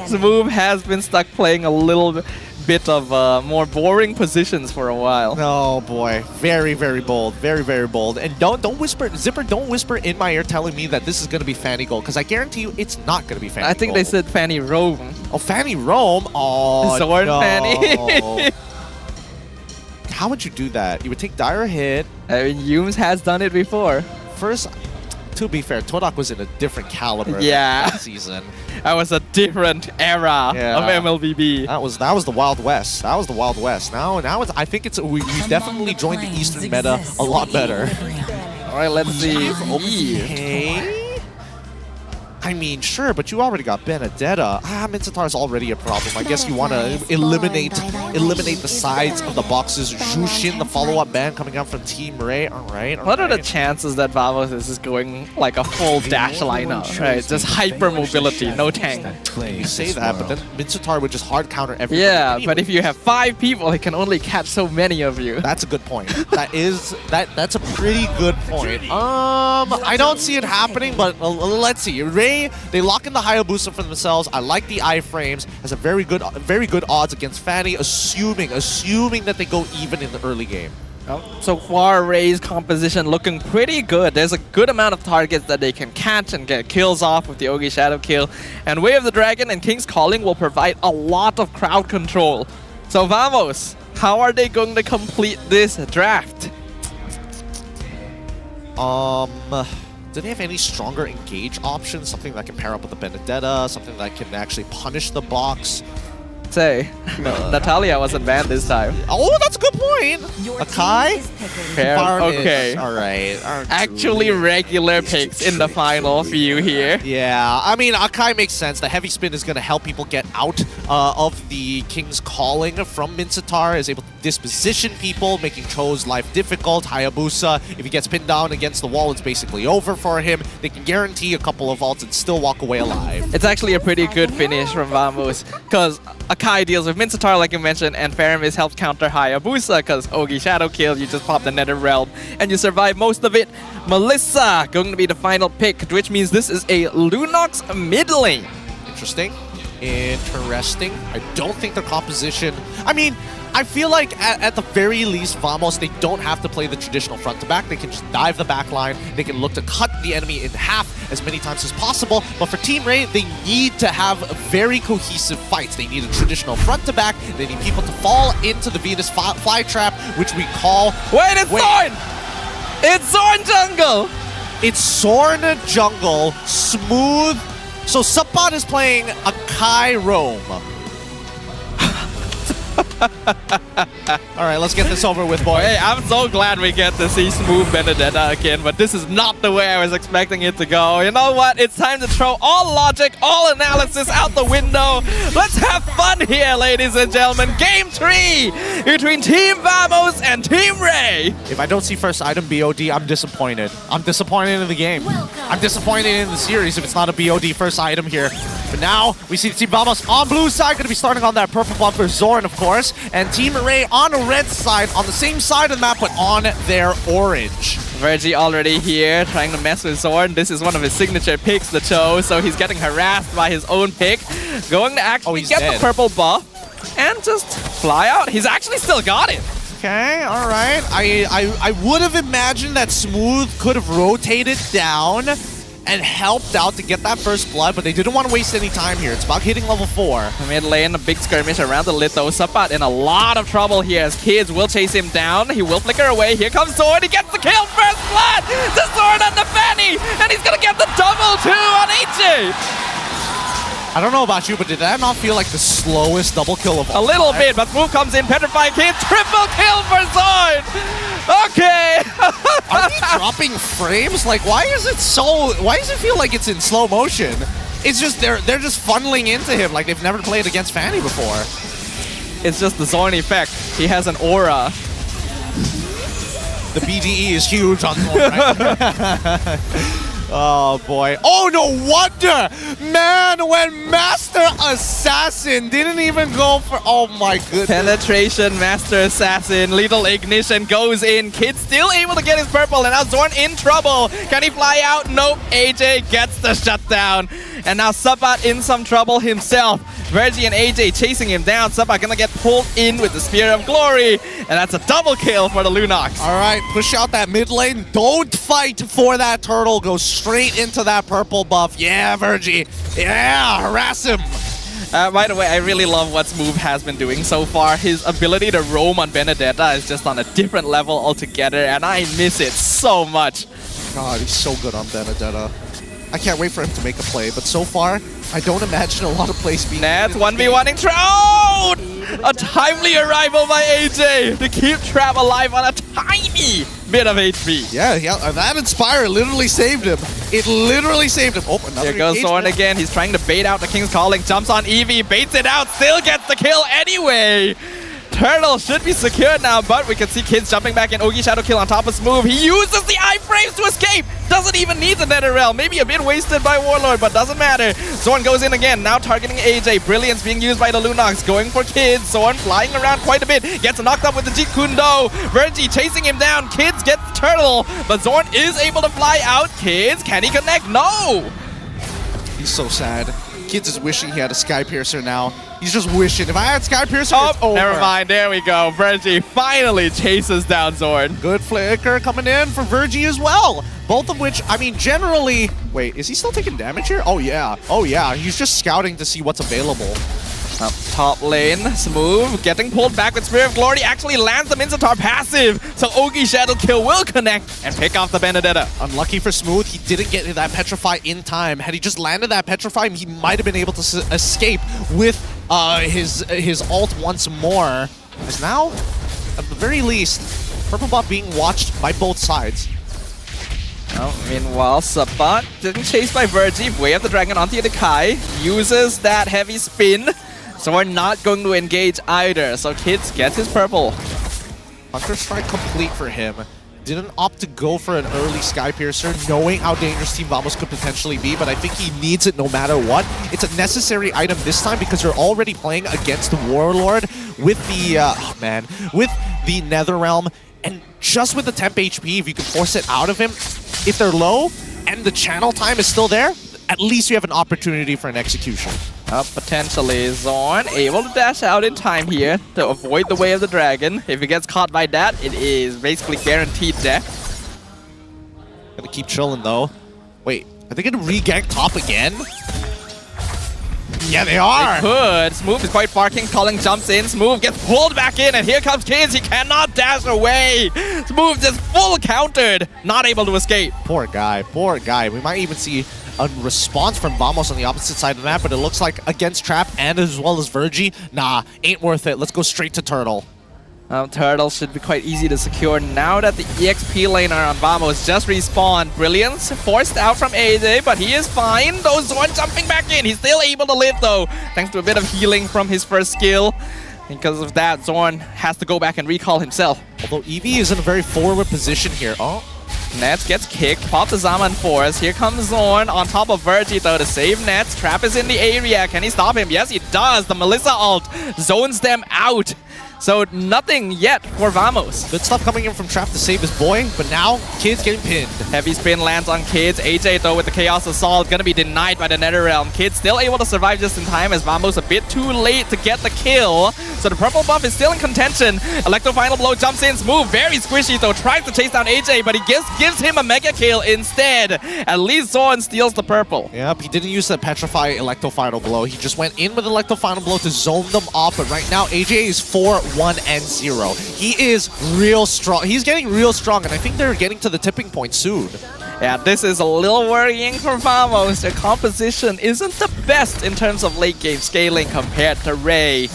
Smooth has been stuck playing a little bit of more boring positions for a while. Oh boy, very bold, very bold. And don't whisper, Zipper. Don't whisper in my ear telling me that this is going to be Fanny Gold, because I guarantee you it's not going to be Fanny Gold. I think they said Fanny Rome. Oh, Fanny Rome. Oh Sword no. Fanny. How would you do that? You would take dire hit. I mean, Yumes has done it before. First, to be fair, Todak was in a different caliber that season. That was a different era of MLBB. That was the Wild West. That was the Wild West. Now it's, I think we've definitely joined the Eastern meta a lot better. All right, let's see. Okay. I mean, sure, but you already got Benedetta. Mid-Sitar's already a problem. I guess you want to eliminate the sides of the boxes. Jushin, the follow-up ban coming out from Team Ray. All right. What are the chances that Vamos is going like a full dash lineup, right? Just hyper mobility, no tank. You say that, but then Mid-Sitar would just hard counter everything. Yeah, but if you have 5 people, it can only catch so many of you. That's a good point. That's a pretty good point. I don't see it happening, but let's see. Ray, they lock in the Hayabusa for themselves. I like the iframes. Has a very good odds against Fanny, assuming that they go even in the early game. So far, Ray's composition looking pretty good. There's a good amount of targets that they can catch and get kills off with the Ogi Shadow Kill. And Way of the Dragon and King's Calling will provide a lot of crowd control. So Vamos, how are they going to complete this draft? Do they have any stronger engage options? Something that can pair up with the Benedetta, something that can actually punish the box? Say, Natalia wasn't banned this time. Oh, that's a good point. Akai? Fair. Okay. All right. Actually regular picks in the final few here. Yeah, I mean, Akai makes sense. The heavy spin is going to help people get out of the King's Calling from Mid-Sitar, is able to disposition people, making Cho's life difficult. Hayabusa, if he gets pinned down against the wall, it's basically over for him. They can guarantee a couple of ults and still walk away alive. It's actually a pretty good finish from Vamos, because Akai deals with Mid-Sitar, like you mentioned, and Faramis helps counter Hayabusa, because Ogi Shadow Kill, you just pop the Nether Realm, and you survive most of it. Melissa going to be the final pick, which means this is a Lunox mid lane. Interesting. I don't think their composition... I mean, I feel like at the very least, Vamos, they don't have to play the traditional front-to-back. They can just dive the back line. They can look to cut the enemy in half as many times as possible. But for Team Ray, they need to have very cohesive fights. They need a traditional front-to-back. They need people to fall into the Venus flytrap, which we call... Wait, it's Zorn! It's Zorn Jungle! It's Zorn Jungle, Smooth. So Subpod is playing Akai Rome. All right, let's get this over with, boy. Hey, I'm so glad we get to see Smooth Benedetta again, but this is not the way I was expecting it to go. You know what? It's time to throw all logic, all analysis out the window. Let's have fun here, ladies and gentlemen. Game 3 between Team Vamos and Team Ray. If I don't see first item BOD, I'm disappointed. I'm disappointed in the game. I'm disappointed in the series if it's not a BOD first item here. But now we see Team Vamos on blue side, going to be starting on that purple buff for Zorn, of course, and Team Ray on a red side, on the same side of the map, but on their orange. Virgie already here, trying to mess with Zorn. This is one of his signature picks, the Cho, so he's getting harassed by his own pick. Going to actually get the purple buff and just fly out. He's actually still got it. Okay, all right. I would have imagined that Smooth could have rotated down and helped out to get that first blood, but they didn't want to waste any time here. It's about hitting level 4. Mid lane, a big skirmish around the Litho. Subpot in a lot of trouble here as Kidsz will chase him down. He will flicker away. Here comes Zorn. He gets the kill. First blood to Zorn on the Fanny, and he's going to get the double 2 on Ichi. I don't know about you, but did that not feel like the slowest double kill of all A little time? bit, but Smooth comes in, petrifying Kidsz, triple kill for Zorn! Okay! Are they dropping frames? Like, why does it feel like it's in slow motion? It's just, they're just funneling into him like they've never played against Fanny before. It's just the Zorn effect. He has an aura. The BDE is huge on Zorn, right? Oh boy. Oh, no wonder! Man, when Master Assassin didn't even go for... Oh my goodness. Penetration, Master Assassin, Lethal Ignition goes in. Kid still able to get his purple, and now Zorn in trouble. Can he fly out? Nope. AJ gets the shutdown. And now Sabat in some trouble himself. Vergie and AJ chasing him down. Sabat gonna get pulled in with the Spear of Glory. And that's a double kill for the Lunox. All right, push out that mid lane. Don't fight for that turtle. Go straight into that purple buff. Yeah, Vergie. Yeah, harass him. By the way, I really love what Smooth has been doing so far. His ability to roam on Benedetta is just on a different level altogether, and I miss it so much. God, he's so good on Benedetta. I can't wait for him to make a play, but so far, I don't imagine a lot of plays being... Nats 1v1ing Trout! A timely arrival by AJ to keep Trap alive on a tiny bit of HP. Yeah, that Inspire literally saved him. It literally saved him. Oh, another Here goes Zorn again. He's trying to bait out the King's Calling. Jumps on Eevee, baits it out, still gets the kill anyway. Turtle should be secured now, but we can see Kidz jumping back in. Ogi Shadow Kill on top of Smooth. He uses the iframes to escape. Doesn't even need the Nether Realm. Maybe a bit wasted by Warlord, but doesn't matter. Zorn goes in again, now targeting AJ. Brilliance being used by the Lunox. Going for Kidz. Zorn flying around quite a bit. Gets knocked up with the Jeet Kune Do. Vergie chasing him down. Kidz gets the Turtle, but Zorn is able to fly out. Kidz, can he connect? No! He's so sad. Kidz is wishing he had a Sky Piercer now. He's just wishing. If I had Sky Piercer, it's over. Never mind. There we go. Vergie finally chases down Zorn. Good flicker coming in for Vergie as well. Both of which, I mean, generally... Wait, is he still taking damage here? Oh, yeah. Oh, yeah. He's just scouting to see what's available. Up top lane, Smooth getting pulled back with Spear of Glory. Actually lands the Minotaur passive. So Ogi Shadow Kill will connect and pick off the Benedetta. Unlucky for Smooth, he didn't get that Petrify in time. Had he just landed that Petrify, he might have been able to escape with his ult once more. As now, at the very least, Purple Buff being watched by both sides. Oh, meanwhile, Sabat getting chased by Vergie. Way of the Dragon onto the Kai. Uses that heavy spin. So we're not going to engage either. So Kidz gets his purple. Hunter Strike complete for him. Didn't opt to go for an early Sky Piercer, knowing how dangerous Team Vamos could potentially be, but I think he needs it no matter what. It's a necessary item this time because you're already playing against the Warlord with the, with the Netherrealm, and just with the temp HP, if you can force it out of him, if they're low and the channel time is still there, at least you have an opportunity for an execution. Potentially Zorn able to dash out in time here to avoid the Way of the Dragon. If he gets caught by that, it is basically guaranteed death. Gonna keep chilling though. Wait, are they gonna re-gank top again? Yeah, they are! They could. Smooth is quite far. King's Calling jumps in. Smooth gets pulled back in, and here comes Kidz. He cannot dash away. Smooth just full countered. Not able to escape. Poor guy, poor guy. We might even see a response from Vamos on the opposite side of the map, but it looks like against Trap and as well as Vergie, nah, ain't worth it. Let's go straight to Turtle. Turtle should be quite easy to secure now that the EXP laner on Vamos just respawned. Brilliance forced out from AJ, but he is fine. Though Zorn jumping back in. He's still able to live though, thanks to a bit of healing from his first skill. Because of that, Zorn has to go back and recall himself. Although Eevee is in a very forward position here. Oh. Nets gets kicked, pop the Zaman Force. Here comes Zorn on top of Vergie though to save Nets. Trap is in the area. Can he stop him? Yes, he does. The Melissa ult zones them out. So nothing yet for Vamos. Good stuff coming in from Trap to save his boy, but now Kidz getting pinned. Heavy spin lands on Kidz. AJ though with the Chaos Assault gonna be denied by the Netherrealm. Kidz still able to survive just in time as Vamos a bit too late to get the kill. So the purple buff is still in contention. Electro Final Blow jumps in. Smooth, very squishy though. Tries to chase down AJ, but he gives him a mega kill instead. At least Zorn steals the purple. Yep, he didn't use the Petrify Electro Final Blow. He just went in with Electro Final Blow to zone them off, but right now AJ is 4-1-0. He is real strong. He's getting real strong, and I think they're getting to the tipping point soon. Yeah, this is a little worrying for Vamos. Their composition isn't the best in terms of late game scaling compared to Ray.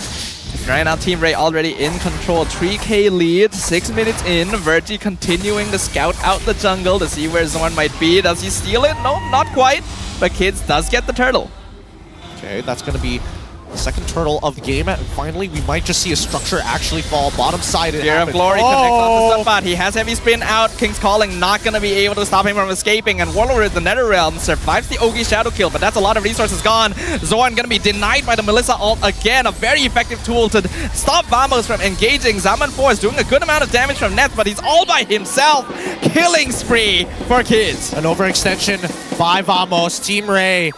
Right now, Team Ray already in control. 3k lead, 6 minutes in. Vergie continuing to scout out the jungle to see where Zorn might be. Does he steal it? No, not quite. But Kidz does get the turtle. Okay, that's going to be Second turtle of the game, and finally we might just see a structure actually fall. Bottom side, it Fear of happened. Glory connects onto Sapat. He has heavy spin out. King's Calling not going to be able to stop him from escaping, and Warlord with the Netherrealm survives the Ogi Shadow kill, but that's a lot of resources gone. Zorn going to be denied by the Melissa ult again, a very effective tool to stop Vamos from engaging. Zaman Force doing a good amount of damage from Neth, but he's all by himself. Killing spree for Kidsz. An overextension by Vamos. Team Ray,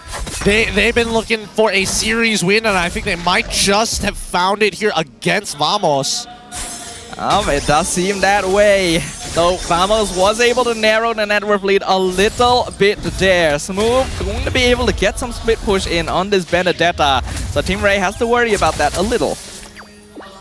they've been looking for a series win, and I think they might just have found it here against Vamos. It does seem that way. Though Vamos was able to narrow the net worth lead a little bit there. Smooth going to be able to get some split push in on this Benedetta. So Team Ray has to worry about that a little.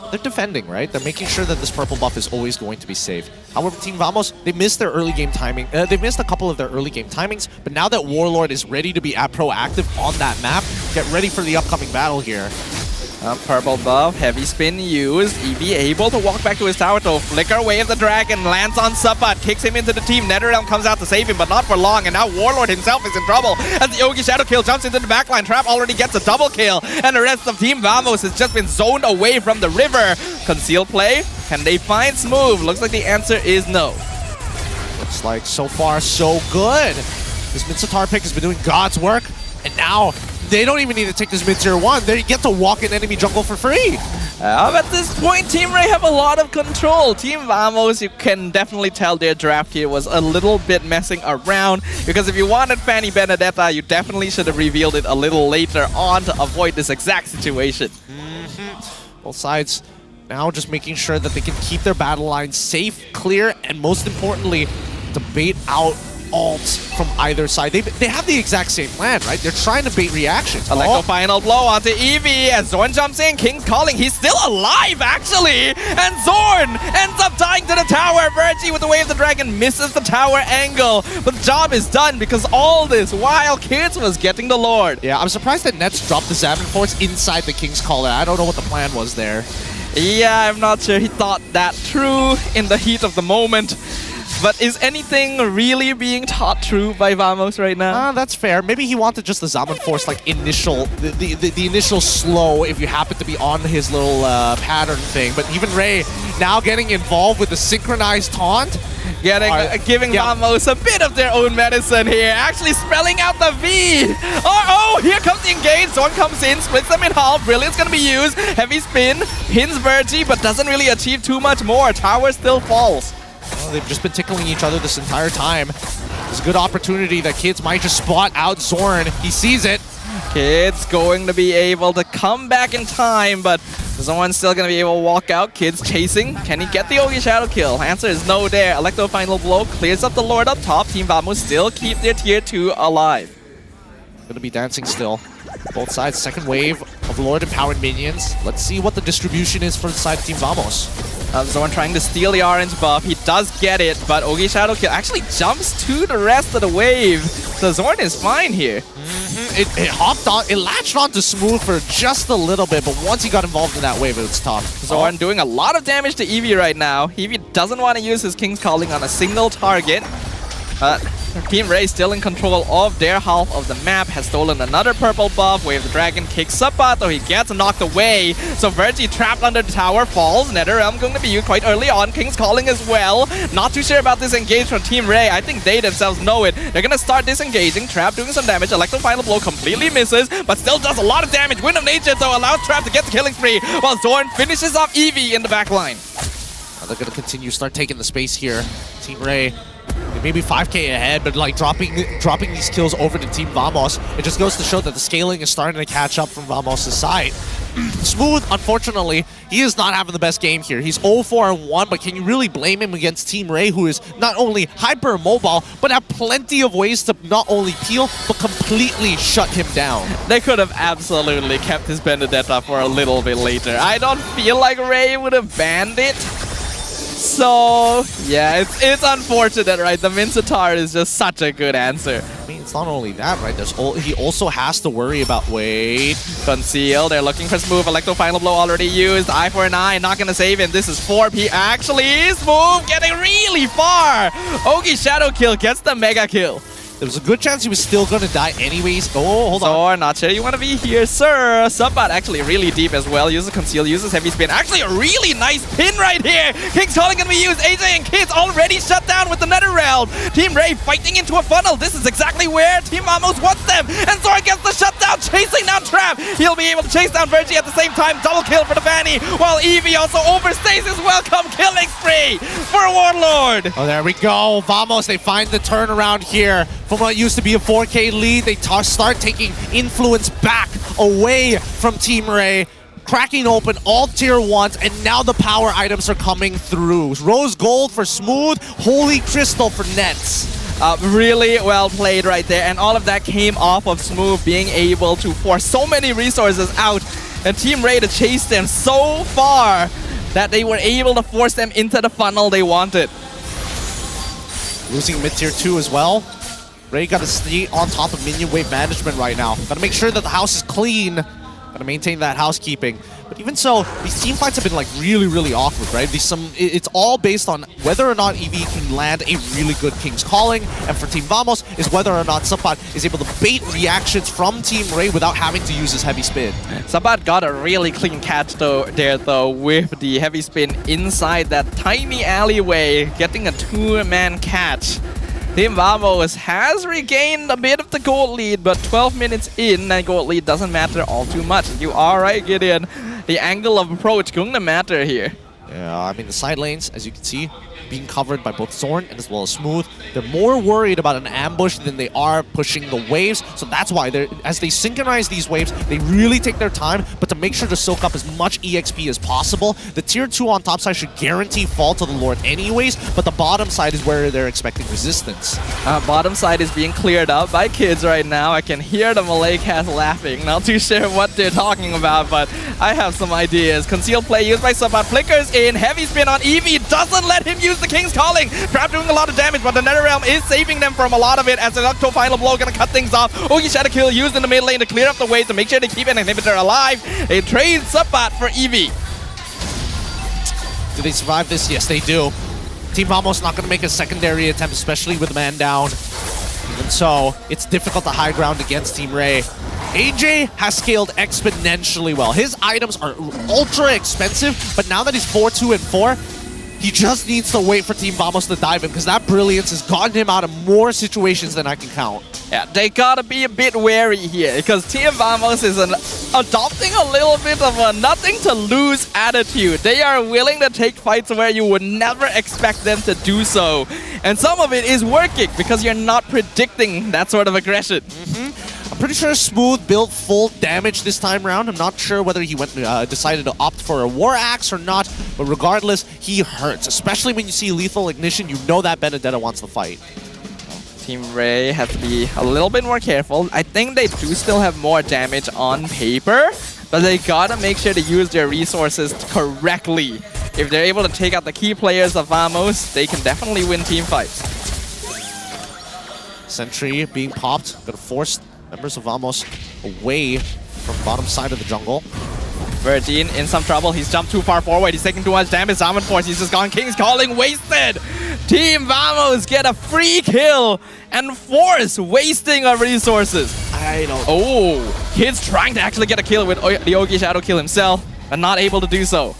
They're defending, right? They're making sure that this purple buff is always going to be safe. However, Team Vamos, they missed their early game timing. They missed a couple of their early game timings, but now that Warlord is ready to be proactive on that map, get ready for the upcoming battle here. Purple buff, heavy spin used. Eevee able to walk back to his tower to flicker wave the dragon, lands on Sapat, kicks him into the team. Netherrealm comes out to save him, but not for long, and now Warlord himself is in trouble as the Ogi Shadow kill jumps into the backline. Trap already gets a double kill, and the rest of Team Vamos has just been zoned away from the river. Concealed play, can they find Smooth? Looks like the answer is no. Looks like so far so good. This Mitsutar pick has been doing God's work, and now they don't even need to take this mid-tier 1. They get to walk in enemy jungle for free. At this point, Team Ray have a lot of control. Team Vamos, you can definitely tell their draft here was a little bit messing around, because if you wanted Fanny Benedetta, you definitely should have revealed it a little later on to avoid this exact situation. Both sides now just making sure that they can keep their battle lines safe, clear, and most importantly, to bait out ults from either side. They have the exact same plan, right? They're trying to bait reactions. Electro final blow onto Eevee as Zorn jumps in. King's Calling. He's still alive, actually. And Zorn ends up dying to the tower. Virgie with the Wave of the Dragon misses the tower angle. But the job is done because all this while Kidsz was getting the Lord. Yeah, I'm surprised that Nets dropped the Zaman Force inside the King's Caller. I don't know what the plan was there. Yeah, I'm not sure he thought that through in the heat of the moment. But is anything really being taught true by Vamos right now? That's fair. Maybe he wanted just the Zaman Force, like, initial, the initial slow if you happen to be on his little pattern thing. But even Ray now getting involved with the synchronized taunt. Giving Vamos a bit of their own medicine here. Actually spelling out the V. Oh, here comes the engage. Zorn comes in, splits them in half. Brilliant's going to be used. Heavy spin, pins Virgie, but doesn't really achieve too much more. Tower still falls. Well, they've just been tickling each other this entire time. It's a good opportunity that Kidsz might just spot out Zorn. He sees it. Kidsz going to be able to come back in time, but Zorn's still going to be able to walk out. Kidsz chasing. Can he get the Ogi Shadow kill? Answer is no there. Electro final blow clears up the Lord up top. Team Vamos still keep their tier 2 alive. Gonna be dancing still. Both sides, second wave of Lord Empowered minions. Let's see what the distribution is for the side of Team Vamos. Zorn trying to steal the orange buff. He does get it, but Ogi Shadow kill actually jumps to the rest of the wave. So Zorn is fine here. It hopped on, it latched onto Smooth for just a little bit, but once he got involved in that wave, it was tough. Zorn doing a lot of damage to Eevee right now. Eevee doesn't want to use his King's Calling on a single target. Team Ray still in control of their half of the map, has stolen another purple buff. Wave the Dragon kicks Sapat, though he gets knocked away. So Virgie trapped under the tower, falls. Netherrealm going to be used quite early on. King's Calling as well. Not too sure about this engage from Team Ray. I think they themselves know it. They're going to start disengaging. Trap doing some damage. Electro final blow completely misses, but still does a lot of damage. Wind of Nature, though, allows Trap to get the killing spree, while Zorn finishes off Eevee in the back line. They're going to continue, start taking the space here. Team Ray, maybe 5k ahead, but like dropping these kills over to Team Vamos. It just goes to show that the scaling is starting to catch up from Vamos' side. Smooth, unfortunately, he is not having the best game here. He's 0-4-1, but can you really blame him against Team Ray, who is not only hyper mobile, but have plenty of ways to not only peel, but completely shut him down? They could have absolutely kept his Benedetta for a little bit later. I don't feel like Ray would have banned it. So, yeah, it's unfortunate, right? The Mincetar is just such a good answer. I mean, it's not only that, right? He also has to worry about Conceal. They're looking for Smooth. Electro final blow already used. Eye for an eye. Not going to save him. This is 4P. Actually, Smooth getting really far. Ogi Shadow kill gets the mega kill. there was a good chance he was still going to die anyways. Oh, hold on. Zorn, not sure you want to be here, sir. Subbot actually really deep as well. Uses Conceal, uses Heavy Spin. Actually a really nice pin right here. King's Calling gonna be used. AJ and Kidsz already shut down with the Nether Realm. Team Ray fighting into a funnel. This is exactly where Team Vamos wants them. And Zorn gets the shutdown, chasing down Trap. He'll be able to chase down Virgie at the same time. Double kill for the Fanny, while Eevee also overstays his welcome killing spree for Warlord. Oh, there we go. Vamos, they find the turnaround here from what used to be a 4K lead. They start taking influence back away from Team Ray, cracking open all tier 1s, and now the power items are coming through. Rose Gold for Smooth, Holy Crystal for Nets. Really well played right there, and all of that came off of Smooth being able to force so many resources out and Team Ray to chase them so far that they were able to force them into the funnel they wanted. Losing mid tier 2 as well. Ray got to stay on top of minion wave management right now. Got to make sure that the house is clean. Got to maintain that housekeeping. But even so, these team fights have been like really awkward, right? It's all based on whether or not Eevee can land a really good King's Calling, and for Team Vamos is whether or not Sapat is able to bait reactions from Team Ray without having to use his Heavy Spin. Sapat got a really clean catch though with the Heavy Spin inside that tiny alleyway, getting a 2-man catch. Team Vamos has regained a bit of the gold lead, but 12 minutes in, that gold lead doesn't matter all too much. You are right, Gideon. The angle of approach going to matter here. Yeah, I mean, the side lanes, as you can see, being covered by both Zorn and as well as Smooth. They're more worried about an ambush than they are pushing the waves. So that's why, as they synchronize these waves, they really take their time, but to make sure to soak up as much EXP as possible. The tier 2 on top side should guarantee fall to the Lord anyways, but the bottom side is where they're expecting resistance. Bottom side is being cleared up by Kidsz right now. I can hear the Malay cast laughing. Not too sure what they're talking about, but I have some ideas. Concealed play used by Sabat. Flickers in. Heavy Spin on Eevee. Doesn't let him use the King's Calling. Trap doing a lot of damage, but the Nether Realm is saving them from a lot of it as an Octo final blow gonna cut things off. Oogie Shadow Kill used in the mid lane to clear up the way to make sure to keep an inhibitor alive. They trade Sabat for Eevee. Do they survive this? Yes, they do. Team Vamos not gonna make a secondary attempt, especially with the man down. Even so, it's difficult to high ground against Team Ray. AJ has scaled exponentially well. His items are ultra expensive, but now that he's 4-2 and 4, he just needs to wait for Team Vamos to dive him, because that brilliance has gotten him out of more situations than I can count. Yeah, they gotta be a bit wary here, because Team Vamos is adopting a little bit of a nothing-to-lose attitude. They are willing to take fights where you would never expect them to do so. And some of it is working, because you're not predicting that sort of aggression. I'm pretty sure Smooth built full damage this time around. I'm not sure whether he decided to opt for a War Axe or not, but regardless, he hurts. Especially when you see Lethal Ignition, you know that Benedetta wants to fight. Team Ray has to be a little bit more careful. I think they do still have more damage on paper, but they gotta make sure to use their resources correctly. If they're able to take out the key players of Vamos, they can definitely win team fights. Sentry being popped, gonna force members of Vamos away from bottom side of the jungle. Virgin in some trouble. He's jumped too far forward. He's taking too much damage. Zaman Force, he's just gone. King's Calling wasted. Team Vamos get a free kill and Force wasting of resources. I don't. Oh, Kidsz trying to actually get a kill with the Ogi Shadow Kill himself, but not able to do so.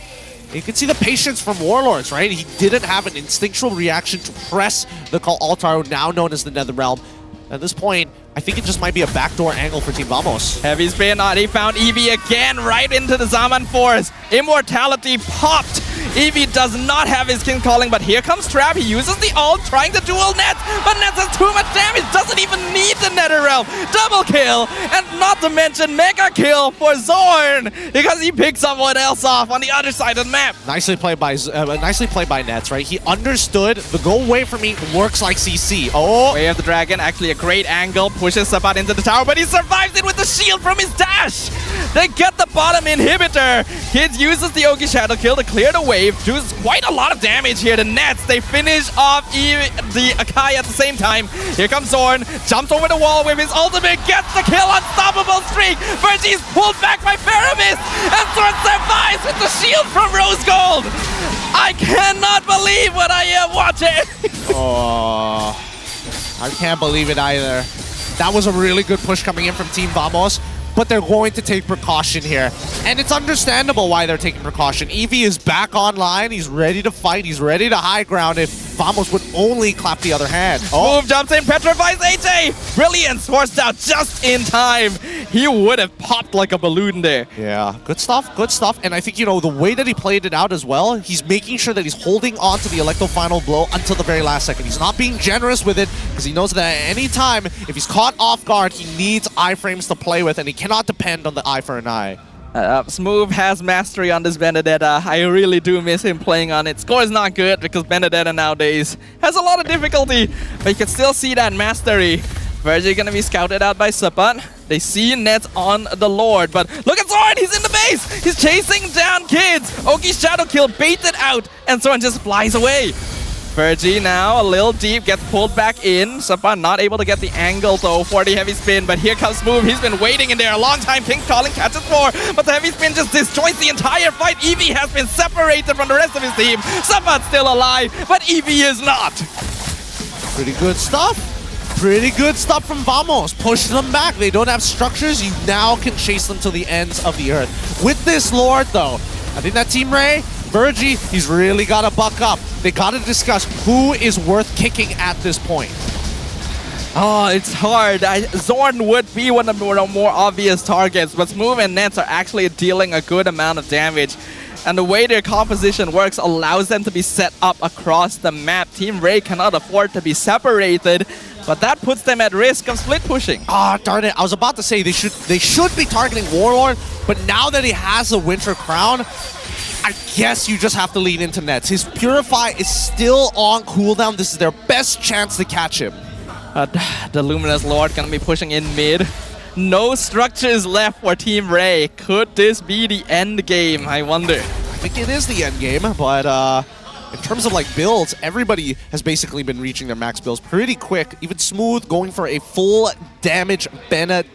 You can see the patience from Warlords, right? He didn't have an instinctual reaction to press the Call Altar, now known as the Nether Realm. At this point, I think it just might be a backdoor angle for Team Vamos. Heavy Spin on. He found Eevee again right into the Zaman Force. Immortality popped. Eevee does not have his King Calling, but here comes Trap. He uses the ult, trying to duel Nets, but Nets has too much damage. Doesn't even need the Nether Realm. Double kill, and not to mention mega kill for Zorn, because he picked someone else off on the other side of the map. Nicely played by Nets, right? He understood the go away from me works like CC. Oh, Way of the Dragon, actually a great angle, pushes Sabat into the tower, but he survives it with the shield from his dash. They get the bottom inhibitor. Kidsz uses the Ogi Shadow Kill to clear the wave, does quite a lot of damage here to Nets. They finish off the Akai at the same time. Here comes Zorn, jumps over the wall with his ultimate, gets the kill, unstoppable streak. Virgie's pulled back by Paramis, and Zorn survives with the shield from Rose Gold. I cannot believe what I am watching. Oh. I can't believe it either. That was a really good push coming in from Team Vamos, but they're going to take precaution here. And it's understandable why they're taking precaution. Eevee is back online, he's ready to fight, he's ready to high ground if Vamos would only clap the other hand. Move jumps in, petrifies AJ! Brilliance forced out just in time. He would have popped like a balloon there. Yeah, good stuff, good stuff. And I think, you know, the way that he played it out as well, he's making sure that he's holding on to the Electro final blow until the very last second. He's not being generous with it because he knows that at any time, if he's caught off guard, he needs iframes to play with and he cannot depend on the eye for an eye. Smooth has mastery on this Benedetta. I really do miss him playing on it. Score is not good because Benedetta nowadays has a lot of difficulty, but you can still see that mastery. Virgie gonna be scouted out by Sapat. They see Nets on the Lord, but look at Zoran, he's in the base! He's chasing down Kidsz! Oki's Shadow Kill baited out, and Zoran just flies away. Virgie now a little deep, gets pulled back in. Sapat not able to get the angle though for the heavy spin, but here comes Smooth. He's been waiting in there a long time. King's calling, catches more, but the heavy spin just destroys the entire fight. Eevee has been separated from the rest of his team. Sapat's still alive, but Eevee is not. Pretty good stuff. Pretty good stuff from Vamos. Push them back. They don't have structures. You now can chase them to the ends of the earth. With this Lord though, I think that Team Ray, Virgie, he's really got to buck up. They got to discuss who is worth kicking at this point. Oh, it's hard. Zorn would be one of the more obvious targets, but Smooth and Nets are actually dealing a good amount of damage. And the way their composition works allows them to be set up across the map. Team Ray cannot afford to be separated, but that puts them at risk of split pushing. Ah, darn it. I was about to say they should be targeting Warlord, but now that he has a Winter Crown, I guess you just have to lean into Nets. His Purify is still on cooldown. This is their best chance to catch him. The Luminous Lord gonna be pushing in mid. No structures left for Team Ray. Could this be the end game? I wonder. I think it is the end game, but in terms of like builds, everybody has basically been reaching their max builds pretty quick. Even Smooth going for a full damage Benedetta.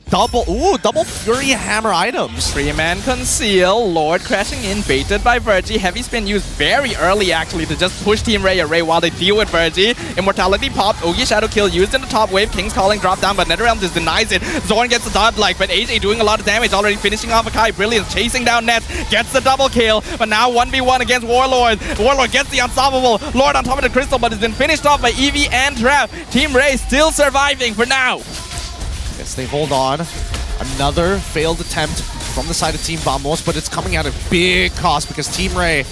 Double Fury Hammer items. 3-man conceal, Lord crashing in, baited by Virgie. Heavy spin used very early actually to just push Team Ray away while they deal with Virgie. Immortality popped, Ogi Shadow Kill used in the top wave. King's Calling drop down, but NetherRealm just denies it. Zorn gets the dodge-like, but AJ doing a lot of damage, already finishing off Akai. Brilliant, chasing down Nets, gets the double kill, but now 1v1 against Warlord. Warlord gets the unstoppable Lord on top of the crystal, but it's been finished off by Eevee and Trap. Team Ray still surviving for now. Yes, they hold on. Another failed attempt from the side of Team Vamos, but it's coming at a big cost because Team Ray,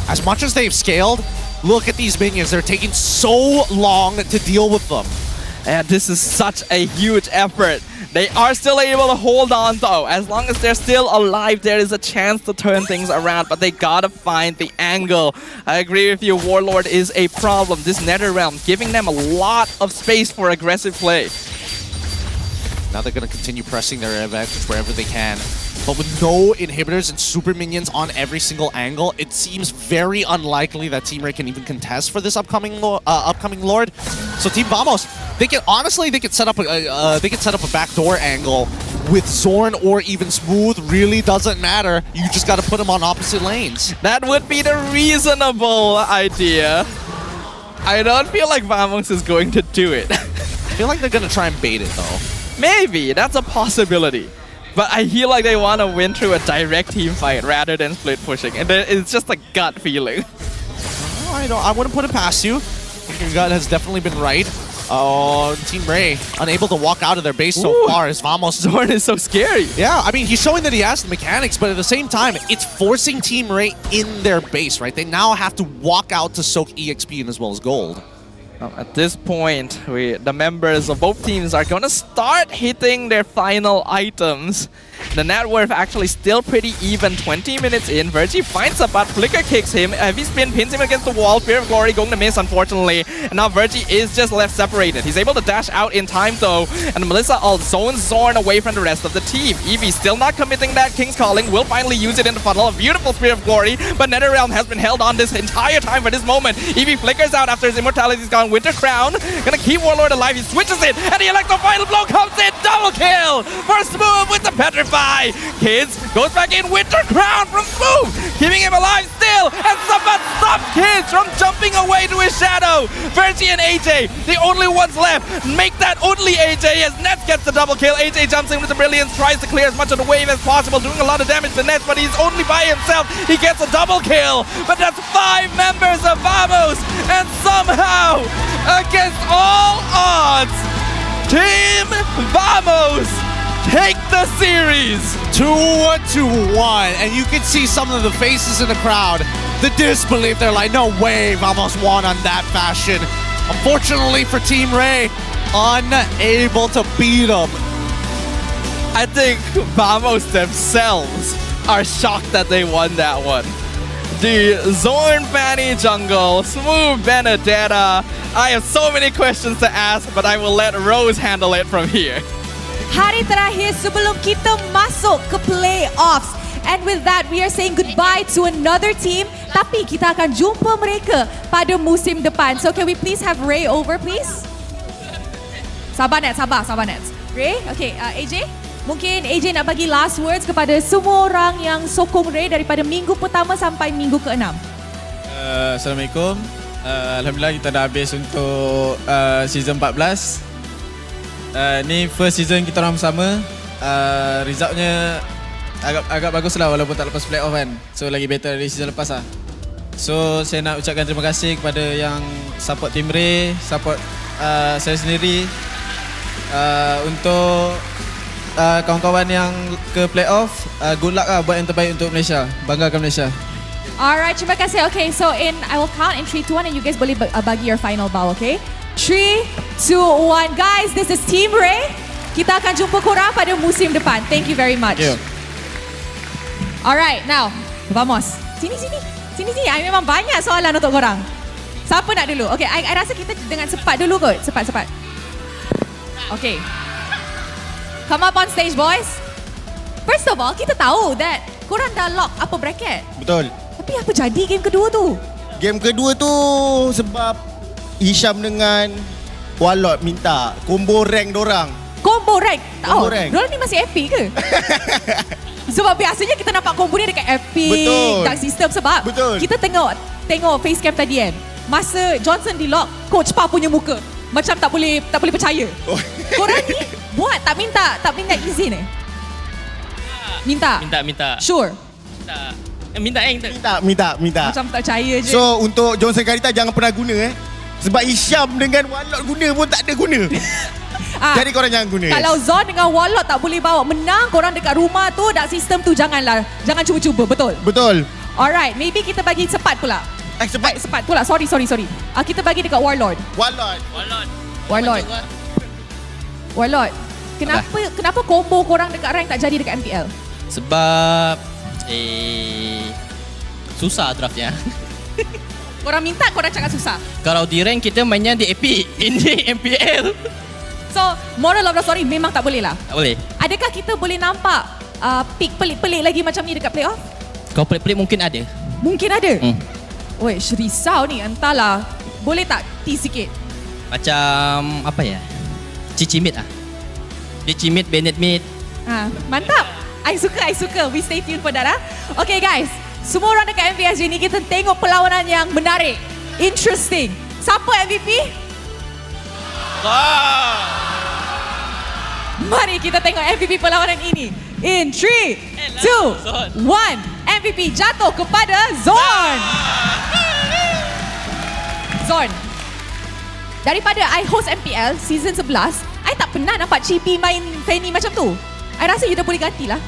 as much as they've scaled, look at these minions. They're taking so long to deal with them. And this is such a huge effort. They are still able to hold on though. As long as they're still alive, there is a chance to turn things around, but they gotta find the angle. I agree with you, Warlord is a problem. This NetherRealm giving them a lot of space for aggressive play. Now they're going to continue pressing their advantage wherever they can. But with no inhibitors and super minions on every single angle, it seems very unlikely that Team Ray can even contest for this upcoming Lord. So Team Vamos, they can set up a backdoor angle with Zorn or even Smooth. Really doesn't matter. You just got to put them on opposite lanes. That would be the reasonable idea. I don't feel like Vamos is going to do it. I feel like they're going to try and bait it though. Maybe, that's a possibility. But I feel like they want to win through a direct team fight rather than split pushing. And it's just a gut feeling. I wouldn't put it past you. I think your gut has definitely been right. Team Ray unable to walk out of their base so far as Vamos. Zorn is so scary. Yeah, I mean, he's showing that he has the mechanics, but at the same time, it's forcing Team Ray in their base, right? They now have to walk out to soak EXP and as well as gold. At this point, the members of both teams are going to start hitting their final items. The net worth actually still pretty even. 20 minutes in, Virgie finds a butt, Flicker kicks him, heavy spin pins him against the wall, Fear of Glory going to miss unfortunately, and now Virgie is just left separated. He's able to dash out in time though, and Melissa all zones Zorn away from the rest of the team. Eevee still not committing that, King's Calling will finally use it in the funnel, a beautiful Spear of Glory, but NetherRealm has been held on this entire time for this moment. Eevee flickers out after his immortality's gone, Winter Crown, gonna keep Warlord alive, he switches it, and the Electro final blow comes in, double kill for Smooth with the Petrified clarify. Kidz goes back in with the crown from Smooth, keeping him alive still. And someone stops Kidz from jumping away to his shadow. Verzi and AJ, the only ones left. Make that only AJ as Nets gets the double kill. AJ jumps in with the brilliance, tries to clear as much of the wave as possible, doing a lot of damage to Nets, but he's only by himself. He gets a double kill, but that's 5 members of Vamos. And somehow, against all odds, Team Vamos take the series 2-1, and you can see some of the faces in the crowd, the disbelief. They're like, no way, Vamos won on that fashion. Unfortunately for Team Ray, unable to beat them. I think Vamos themselves are shocked that they won that one. The Zorn Fanny Jungle, Smooth Benedetta. I have so many questions to ask, but I will let Rose handle it from here. Hari terakhir sebelum kita masuk ke playoffs. And with that, we are saying goodbye to another team. Tapi kita akan jumpa mereka pada musim depan. So can we please have Ray over, please? Sabar Nets, sabar Nets. Ray, okay, AJ? Mungkin AJ nak bagi last words kepada semua orang yang sokong Ray daripada minggu pertama sampai minggu ke-6. Assalamualaikum. Alhamdulillah kita dah habis untuk season 14. Ni first season kita orang bersama. Resultnya agak bagus lah walaupun tak lepas playoff kan. So lagi better dari season lepas lah. So saya nak ucapkan terima kasih kepada yang support Team Ray, support saya sendiri. Untuk kawan-kawan yang ke playoff, good luck lah buat yang terbaik untuk Malaysia. Banggakan Malaysia. Alright, terima kasih. Okay, so I will count in 3, 2, 1 and you guys boleh bagi your final bow, okay? 3, 2, 1. Guys, this is Team Ray. Kita akan jumpa korang pada musim depan. Thank you very much. Thank you. Alright, now, vamos. Sini. I memang banyak soalan untuk korang. Siapa nak dulu? Okay, I rasa kita dengan cepat dulu kot. Cepat. Okay. Come up on stage, boys. First of all, kita tahu that korang dah lock apa bracket. Betul. Tapi apa jadi game kedua tu? Game kedua tu sebab Hisham dengan Walot minta combo rank dorang. Combo rank? Combo rank. Dorang ni masih epic ke? Sebab biasanya kita nampak combo ni dekat epic. Betul. Dark System sebab betul. Kita tengok facecam tadi kan. Masa Johnson di lock, Coach Pa punya muka macam tak boleh percaya. Oh. Korang ni buat tak minta izin Minta. Sure. Minta. Macam tak percaya je. So untuk Johnson Karita jangan pernah guna sebab Hisham dengan Walot guna pun tak ada guna. Jadi korang jangan guna. Kalau Zon dengan Walot tak boleh bawa menang, korang dekat rumah tu, Dark System tu jangan cuba-cuba, betul? Alright, maybe kita bagi cepat pula. Cepat pula, sorry. Kita bagi dekat Warlord. Kenapa combo korang dekat rank tak jadi dekat MPL? Sebab susah draftnya. Korang minta, korang cakap susah. Kalau di rank kita mainnya di Epic, ini MPL. So, moral of the story memang tak boleh lah. Tak boleh. Adakah kita boleh nampak pick pelik-pelik lagi macam ni dekat playoff? Kalau pelik-pelik mungkin ada. Mungkin ada? Weh, risau ni. Entahlah. Boleh tak tease sikit? Macam apa ya? Cicimit lah. Dia cimit, Bennett mid. Mantap. I suka. We stay tuned for that. Okay guys, semua orang dekat MPSG ni kita tengok perlawanan yang menarik. Interesting. Siapa MVP? Mari kita tengok MVP perlawanan ini. In 3, 2, 1. MVP jatuh kepada Zorn. Zorn. Daripada I host MPL season 11, I tak pernah nampak Chibi main Fanny macam tu. I rasa you dah boleh gantilah.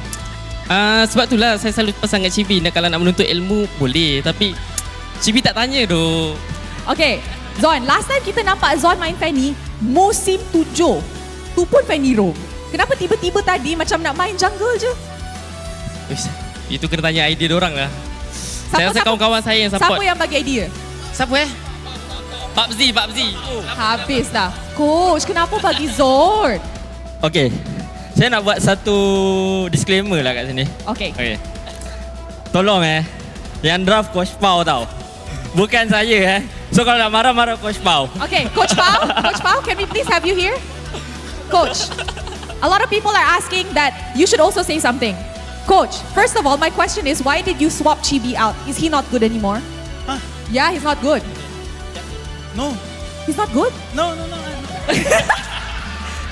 Sebab itulah saya selalu pasang dengan Chibi. Kalau nak menuntut ilmu boleh, tapi Chibi tak tanya tu. Okay, Zorn, last time kita nampak Zorn main Fanny musim 7. Tu pun Fanny roam. Kenapa tiba-tiba tadi macam nak main jungle je? Itu kena tanya idea diorang lah. Saya rasa kawan-kawan saya yang support. Siapa yang bagi idea? Siapa PUBG. Habis dah. Coach, kenapa bagi Zorn? Okay, saya nak buat satu disclaimer lah kat sini. Okay. Tolong yang draft Coach Pau tau. Bukan saya So kalau nak marah-marah Coach Pau. Okay, Coach Pau, can we please have you here? Coach, a lot of people are asking that you should also say something. Coach, first of all, my question is, why did you swap Chibi out? Is he not good anymore? Huh? Yeah, he's not good. No. He's not good? No.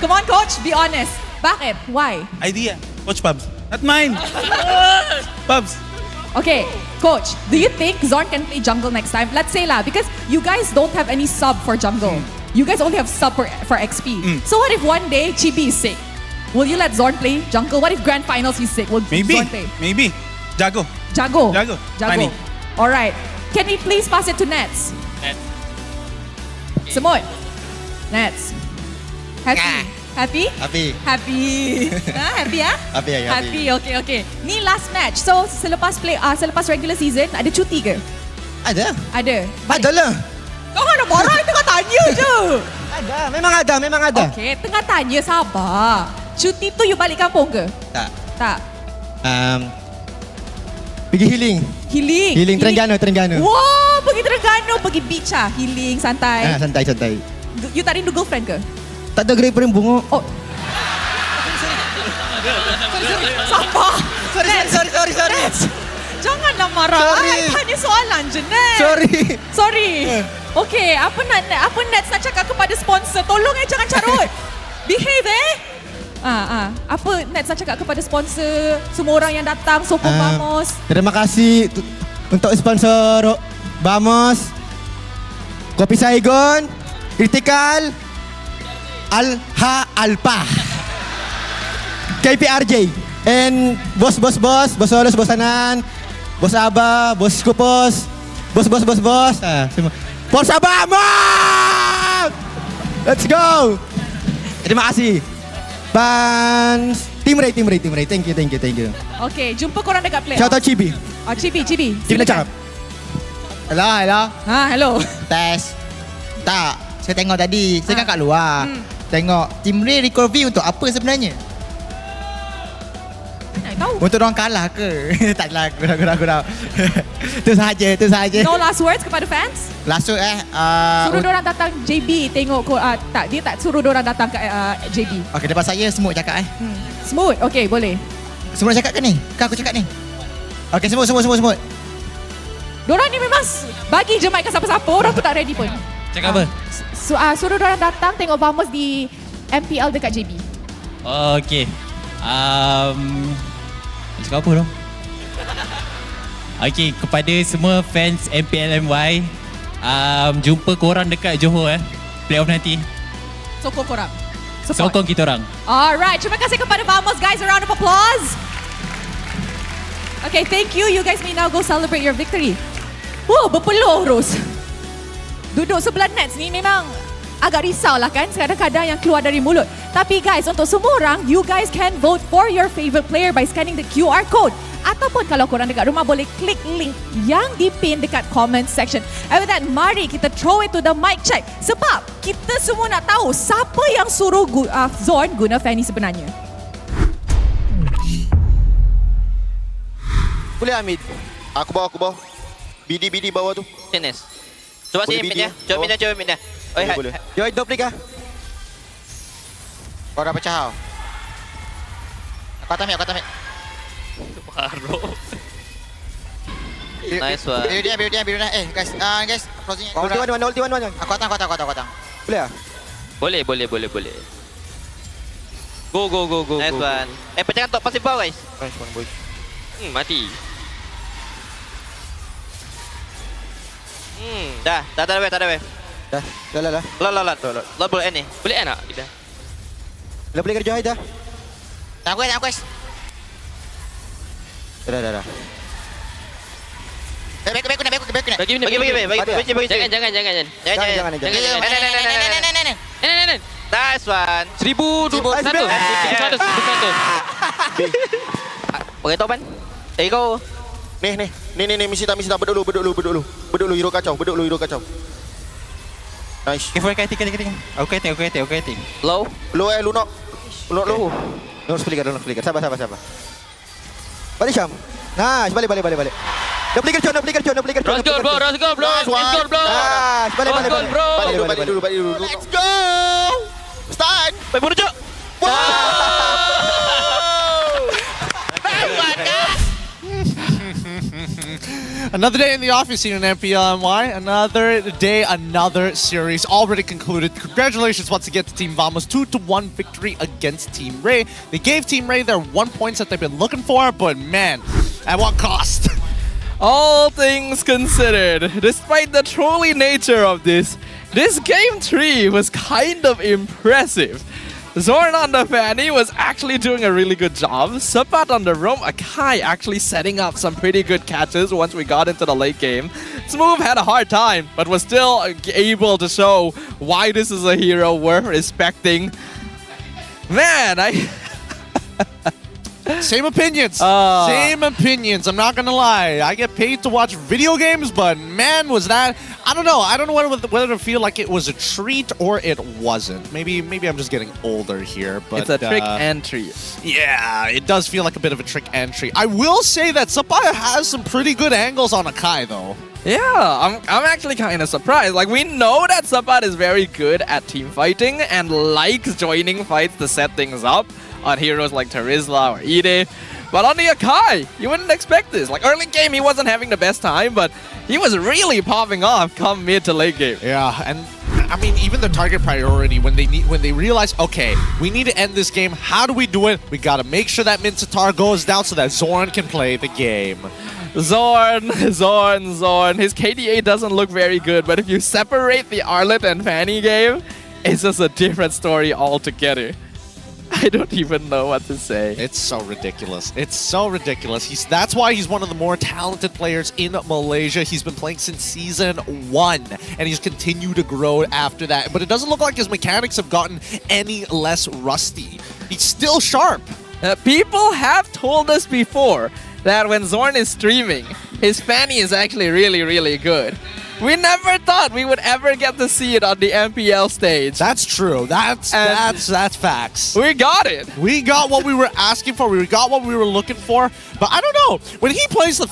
Come on, coach, be honest. Bakit? Why? Idea. Coach Pubs. Not mine. Pubs. Okay, coach, do you think Zorn can play jungle next time? Let's say lah, because you guys don't have any sub for jungle. You guys only have sub for XP. So what if one day Chibi is sick? Will you let Zorn play jungle? What if grand finals he's sick? Will Maybe. Zorn play? Maybe. Jago. Jago. Jago. Money. All right. Can we please pass it to Nets? Nets. Semut. Nets. Happy? Happy? Happy. Happy. Happy ya? Happy. Happy. Okay. Ni last match. So selepas regular season ada cuti ke? Ada. Ada. Ada lah. Kau nak marah tengah tanya je. Ada. Memang ada. Okay, tengah tanya, sabar. Cuti tu you balik kampung ke? Tak. Pergi healing. Healing Terengganu. Wah, pergi Terengganu, pergi beach ah, healing santai. Santai. You tak rindu girlfriend ke? Tak ada grade paling bunga. Oh. Sabar. Sorry. Janganlah marah. I tanya soalan je, Nat. Sorry. Okay, apa Nat nak cakap kepada sponsor? Tolong jangan carut. Behave Apa Nat nak cakap kepada sponsor? Semua orang yang datang sokong Vamos. Terima kasih untuk sponsor Vamos, Kopi Saigon, Critical, Alpha, KPRJ, and bos Olus, bos Anan, bos Abah, bos Kupos, bos. Semua. Forza Vamos! Let's go! Terima kasih. Fans Team Ray. Thank you. Okay, jumpa korang dekat play. Shout out Chibi. Chibi. Chibi nak cakap. Hello. Hello. Test. Tak, saya tengok tadi. Saya kan kat luar. Tengok Team Ray record view untuk apa sebenarnya? Tahu. Untuk orang kalah ke? Taklah, kurang. Itu sahaja. No last words kepada fans? Last word suruh diorang datang JB tengok tak, dia tak suruh diorang datang ke JB. Okey, depan saya Smooth cakap Smooth, okey boleh. Smooth cakap ke ni? Kan aku cakap ni. Okey, Smooth. Diorang ni memang bagi je mic ke siapa-siapa, orang tu tak ready pun. Cakap apa? Suruh diorang datang tengok Vamos di MPL dekat JB. Okay. Cakap apa dong? Okay, kepada semua fans MPL MY, jumpa korang dekat Johor playoff nanti. Sokong korang. Sokong kita orang. Alright, terima kasih kepada Vamos guys. A round of applause. Okay, thank you. You guys may now go celebrate your victory. Wow, berpeluh Rose. Duduk sebelah Nets ni memang agak risau lah kan, kadang-kadang yang keluar dari mulut. Tapi guys, untuk semua orang, you guys can vote for your favorite player by scanning the QR code. Ataupun kalau korang dekat rumah, boleh klik link yang dipin dekat comment section. And with that, mari kita throw it to the mic check. Sebab kita semua nak tahu siapa yang suruh Zorn guna Fanny sebenarnya. Boleh Hamid? Aku bawa. BD bawah tu. Tenis. Coba sini pindah. Coba pindah. Boleh. Yo, duplik ah. Kau dah pecah. Aku atamik. Baru. Nice one. Biru dia. Guys, closing. Ulti one. Aku atang. Boleh ah? Boleh. Go. Nice one. Pecahkan top pasif bawah guys. Nice one, boys. Mati. Dah ada wave. Dah. Level N ni. Boleh N tak? Dah. Dah boleh kerja dah. Tak kuas. Dah. Baik. Bagi. Jangan. Nice one. 1,200. Pakai topan. Go. Ni misi tak berdulu. Berdulu hero kacau. Nice. Kiting. Aku kiting. Low. Lu nak. No speaker. Sabar. Balik Syam. Nice, balik. Dah beli kerja. Rose goal bro. Balik dulu. Let's go. Start. Baik menuju. Wow. Another day in the office here in MPL MY. Another day, another series already concluded. Congratulations once again to Team Vamos. 2-1 victory against Team Ray. They gave Team Ray their 1 points that they've been looking for, but man, at what cost? All things considered, despite the trolly nature of this game 3 was kind of impressive. Zorn on the Fanny was actually doing a really good job. Sapat on the roam, Akai actually setting up some pretty good catches once we got into the late game. Smooth had a hard time, but was still able to show why this is a hero worth respecting. Man, Same opinions. Same opinions. I'm not gonna lie. I get paid to watch video games, but man, was that... I don't know. I don't know whether to feel like it was a treat or it wasn't. Maybe I'm just getting older here, but... It's a trick and treat. Yeah, it does feel like a bit of a trick and treat. I will say that Sapaya has some pretty good angles on Akai, though. Yeah, I'm actually kind of surprised. Like, we know that Sapat is very good at team fighting and likes joining fights to set things up on heroes like Terizla or Ide. But on the Akai, you wouldn't expect this. Like, early game, he wasn't having the best time, but he was really popping off come mid to late game. Yeah, and I mean, even the target priority, when they realize, okay, we need to end this game, how do we do it? We gotta make sure that Minsatar goes down so that Zorn can play the game. Zorn. His KDA doesn't look very good, but if you separate the Arlet and Fanny game, it's just a different story altogether. I don't even know what to say. It's so ridiculous. It's so ridiculous. That's why he's one of the more talented players in Malaysia. He's been playing since Season 1, and he's continued to grow after that. But it doesn't look like his mechanics have gotten any less rusty. He's still sharp. People have told us before that when Zorn is streaming, his Fanny is actually really, really good. We never thought we would ever get to see it on the MPL stage. That's true. That's facts. We got it. We got what we were asking for. We got what we were looking for. But I don't know. When he plays the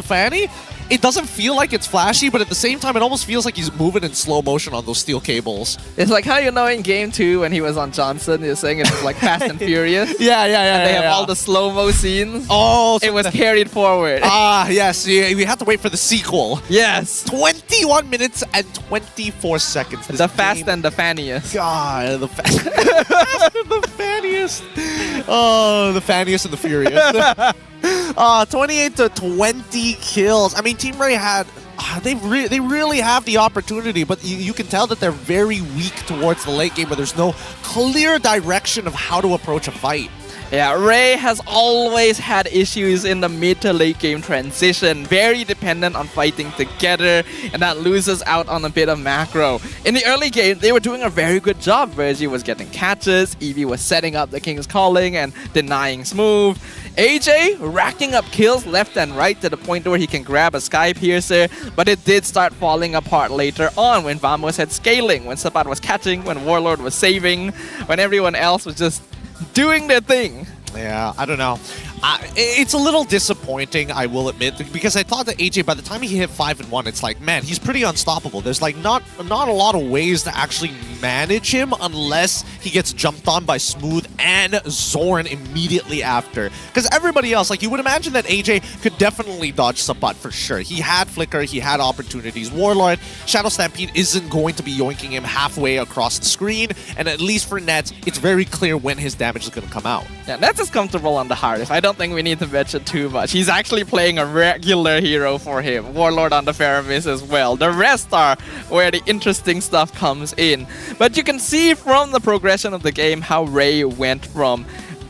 Fanny, it doesn't feel like it's flashy, but at the same time, it almost feels like he's moving in slow motion on those steel cables. It's like how you know in Game 2 when he was on Johnson, you're saying it was like Fast and Furious. Yeah. And they have all the slow-mo scenes. Oh, so it was carried forward. Yes. We have to wait for the sequel. Yes. 21 minutes and 24 seconds. The Fast and the Fanniest. God, the Fast and the Fanniest. Oh, the Fanniest and the Furious. 28 to 20 kills. I mean, Team Ray had... They really have the opportunity, but you can tell that they're very weak towards the late game where there's no clear direction of how to approach a fight. Yeah, Ray has always had issues in the mid to late game transition, very dependent on fighting together, and that loses out on a bit of macro. In the early game, they were doing a very good job. Vergi was getting catches, Eevee was setting up the King's Calling and denying Smooth. AJ racking up kills left and right to the point where he can grab a Sky Piercer, but it did start falling apart later on when Vamos had scaling, when Sapat was catching, when Warlord was saving, when everyone else was just doing their thing. Yeah, I don't know. It's a little disappointing, I will admit, because I thought that AJ, by the time he hit 5-1, it's like, man, he's pretty unstoppable. There's like not a lot of ways to actually manage him unless he gets jumped on by Smooth and Zorn immediately after. Because everybody else, like, you would imagine that AJ could definitely dodge Sapat for sure. He had Flicker, he had opportunities. Warlord, Shadow Stampede isn't going to be yoinking him halfway across the screen, and at least for Nets, it's very clear when his damage is going to come out. Yeah, Nets is comfortable on the hardest. I don't think we need to mention too much. He's actually playing a regular hero for him. Warlord on the Faramis as well. The rest are where the interesting stuff comes in. But you can see from the progression of the game how Ray went from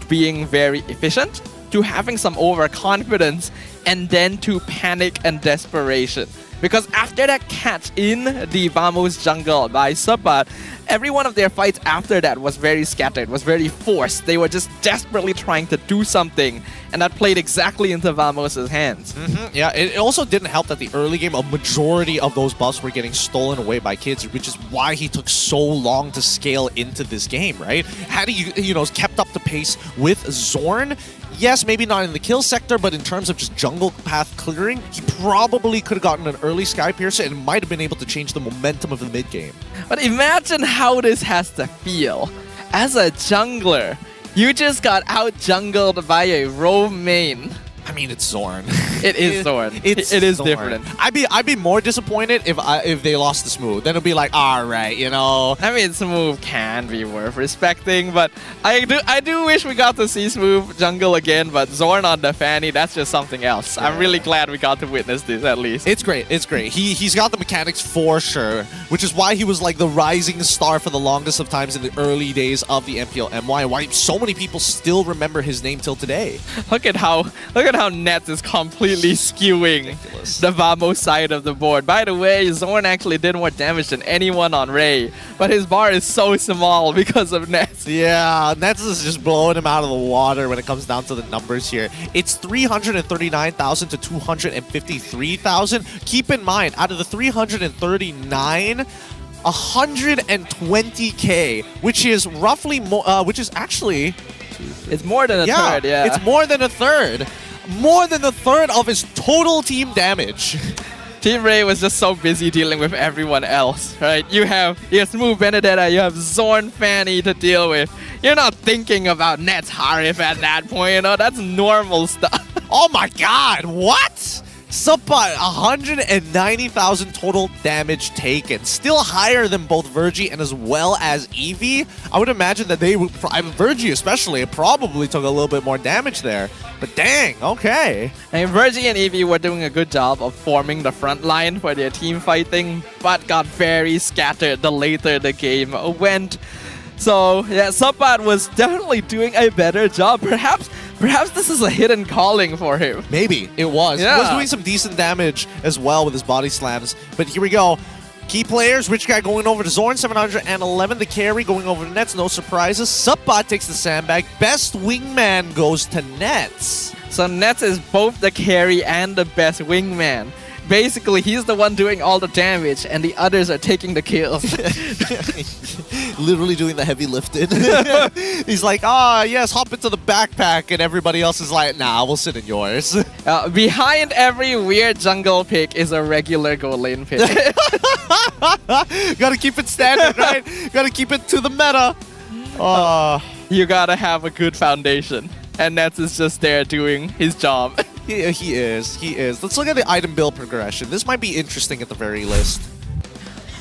being very efficient to having some overconfidence and then to panic and desperation. Because after that catch in the Vamos jungle by Sapat, every one of their fights after that was very scattered, was very forced. They were just desperately trying to do something, and that played exactly into Vamos' hands. Yeah, it also didn't help that the early game, a majority of those buffs were getting stolen away by Kidsz, which is why he took so long to scale into this game, right? Had he, kept up the pace with Zorn, yes, maybe not in the kill sector, but in terms of just jungle path clearing, he probably could have gotten an early Sky Piercer and might have been able to change the momentum of the mid game. But imagine how this has to feel. As a jungler, you just got out-jungled by a roam main. I mean, it's Zorn. It is Zorn. It is Zorn. different. I'd be more disappointed if they lost to Smooth. Then it'll be like, all right, you know. I mean, Smooth can be worth respecting, but I do wish we got to see Smooth jungle again. But Zorn on the Fanny, that's just something else. I'm really glad we got to witness this at least. It's great. It's great. He's got the mechanics for sure, which is why he was like the rising star for the longest of times in the early days of the MPL MY. Why so many people still remember his name till today. Look at how Nets is completely skewing the Vamos side of the board. By the way, Zorn actually did more damage than anyone on Ray, but his bar is so small because of Nets. Yeah, Nets is just blowing him out of the water when it comes down to the numbers here. It's 339,000 to 253,000. Keep in mind, out of the 339, 120k, which is roughly more, which is actually... It's more than a third, yeah. It's more than a third. More than a third of his total team damage. Team Ray was just so busy dealing with everyone else, right? You have Smooth Benedetta, you have Zorn Fanny to deal with. You're not thinking about Nets Harif at that point, you know? That's normal stuff. Oh my god, what? Subpot, 190,000 total damage taken. Still higher than both Virgie and as well as Eevee. I would imagine that they would, Virgie especially, probably took a little bit more damage there. But dang, okay. And Virgie and Eevee were doing a good job of forming the front line for their team fighting, but got very scattered the later the game went. So yeah, Subpot was definitely doing a better job. Perhaps this is a hidden calling for him. Maybe it was. Yeah. He was doing some decent damage as well with his body slams. But here we go. Key players, Rich Guy going over to Zorn, 711. The carry going over to Nets, no surprises. Subpot takes the sandbag. Best wingman goes to Nets. So Nets is both the carry and the best wingman. Basically, he's the one doing all the damage, and the others are taking the kills. Literally doing the heavy lifting. He's like, yes, hop into the backpack, and everybody else is like, nah, we'll sit in yours. Behind every weird jungle pick is a regular go lane pick. Gotta keep it standard, right? Gotta keep it to the meta. You gotta have a good foundation, and Nets is just there doing his job. Yeah, he is. Let's look at the item build progression. This might be interesting at the very least.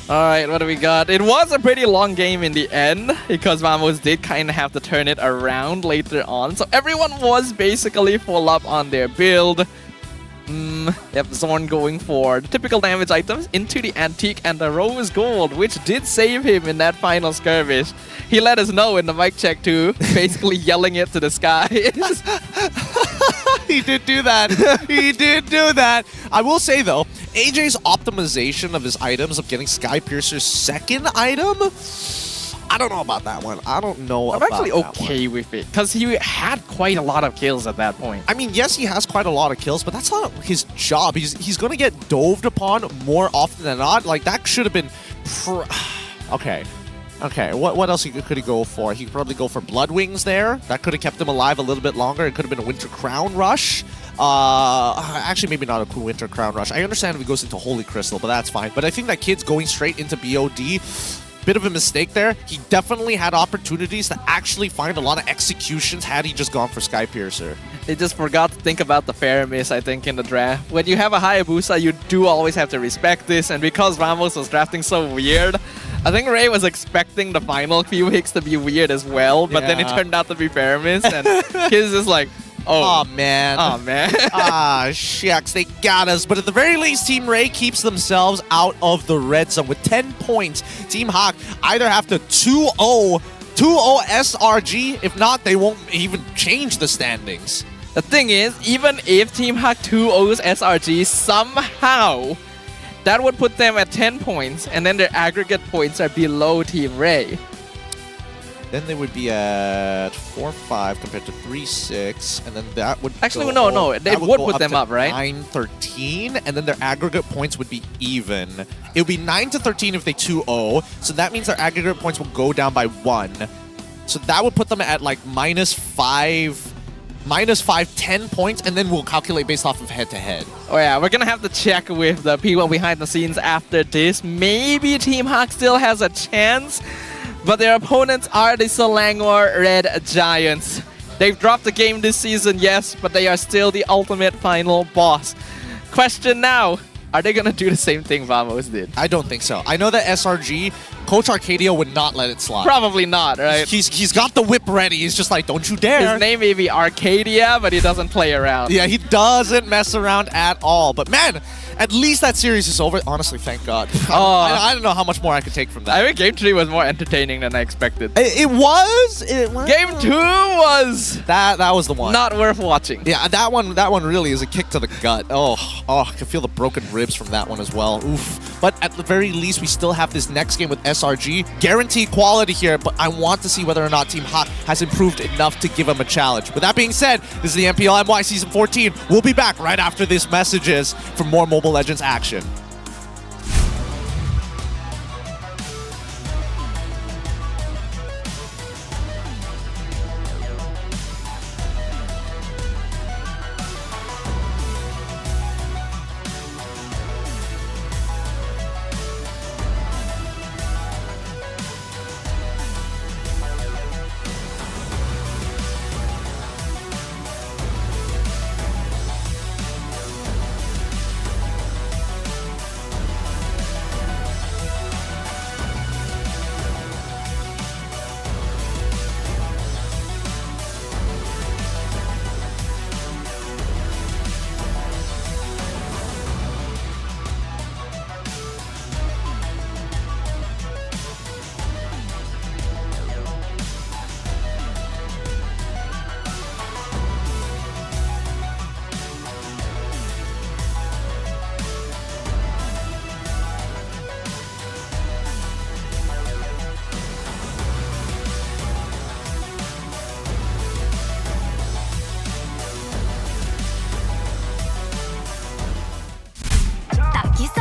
Alright, what do we got? It was a pretty long game in the end, because Vamos did kind of have to turn it around later on. So everyone was basically full up on their build. Yep, Zorn going for the typical damage items into the Antique and the Rose Gold, which did save him in that final skirmish. He let us know in the mic check too, basically yelling it to the sky. He did do that. He did do that. I will say though, AJ's optimization of his items of getting Sky Piercer's second item, I don't know about that one. I don't know I'm about actually that okay with it, because he had quite a lot of kills at that point. I mean, yes, he has quite a lot of kills, but that's not his job. He's going to get doved upon more often than not. Like, that should have been... Okay. What else could he go for? He could probably go for Blood Wings there. That could have kept him alive a little bit longer. It could have been a Winter Crown Rush. Actually, maybe not a cool Winter Crown Rush. I understand if he goes into Holy Crystal, but that's fine. But I think that Kid's going straight into BOD... Bit of a mistake there. He definitely had opportunities to actually find a lot of executions had he just gone for Sky Piercer. He just forgot to think about the fair miss, I think, in the draft. When you have a Hayabusa, you do always have to respect this, and because Ramos was drafting so weird, I think Ray was expecting the final few hits to be weird as well, but then it turned out to be fair miss, and he's just like, oh man. Shucks, they got us. But at the very least, Team Ray keeps themselves out of the red zone with 10 points. Team Hawk either have to 2-0 SRG. If not, they won't even change the standings. The thing is, even if Team Hawk 2-0s SRG somehow, that would put them at 10 points, and then their aggregate points are below Team Ray. Then they would be at 4-5 compared to 3-6, and then that would actually no, it would put them up, right? 9-13, and then their aggregate points would be even. It would be 9-13 if they 2-0, so that means their aggregate points will go down by 1. So that would put them at like -5, 10 points, and then we'll calculate based off of head-to-head. Oh yeah, we're gonna have to check with the people behind the scenes after this. Maybe Team Hawk still has a chance, but their opponents are the Selangor Red Giants. They've dropped the game this season, yes, but they are still the ultimate final boss. Question now, are they gonna do the same thing Vamos did? I don't think so. I know that SRG, Coach Arcadia would not let it slide. Probably not, right? He's got the whip ready. He's just like, don't you dare. His name may be Arcadia, but he doesn't play around. Yeah, he doesn't mess around at all. But man, at least that series is over. Honestly, thank God. I don't know how much more I could take from that. I mean, Game 3 was more entertaining than I expected. It was. Game 2 was... That was the one. Not worth watching. Yeah, that one really is a kick to the gut. Oh, I can feel the broken ribs from that one as well. Oof. But at the very least, we still have this next game with SRG. Guaranteed quality here, but I want to see whether or not Team Hawk has improved enough to give him a challenge. With that being said, this is the MPL MY Season 14. We'll be back right after these messages for more Mobile Legends action.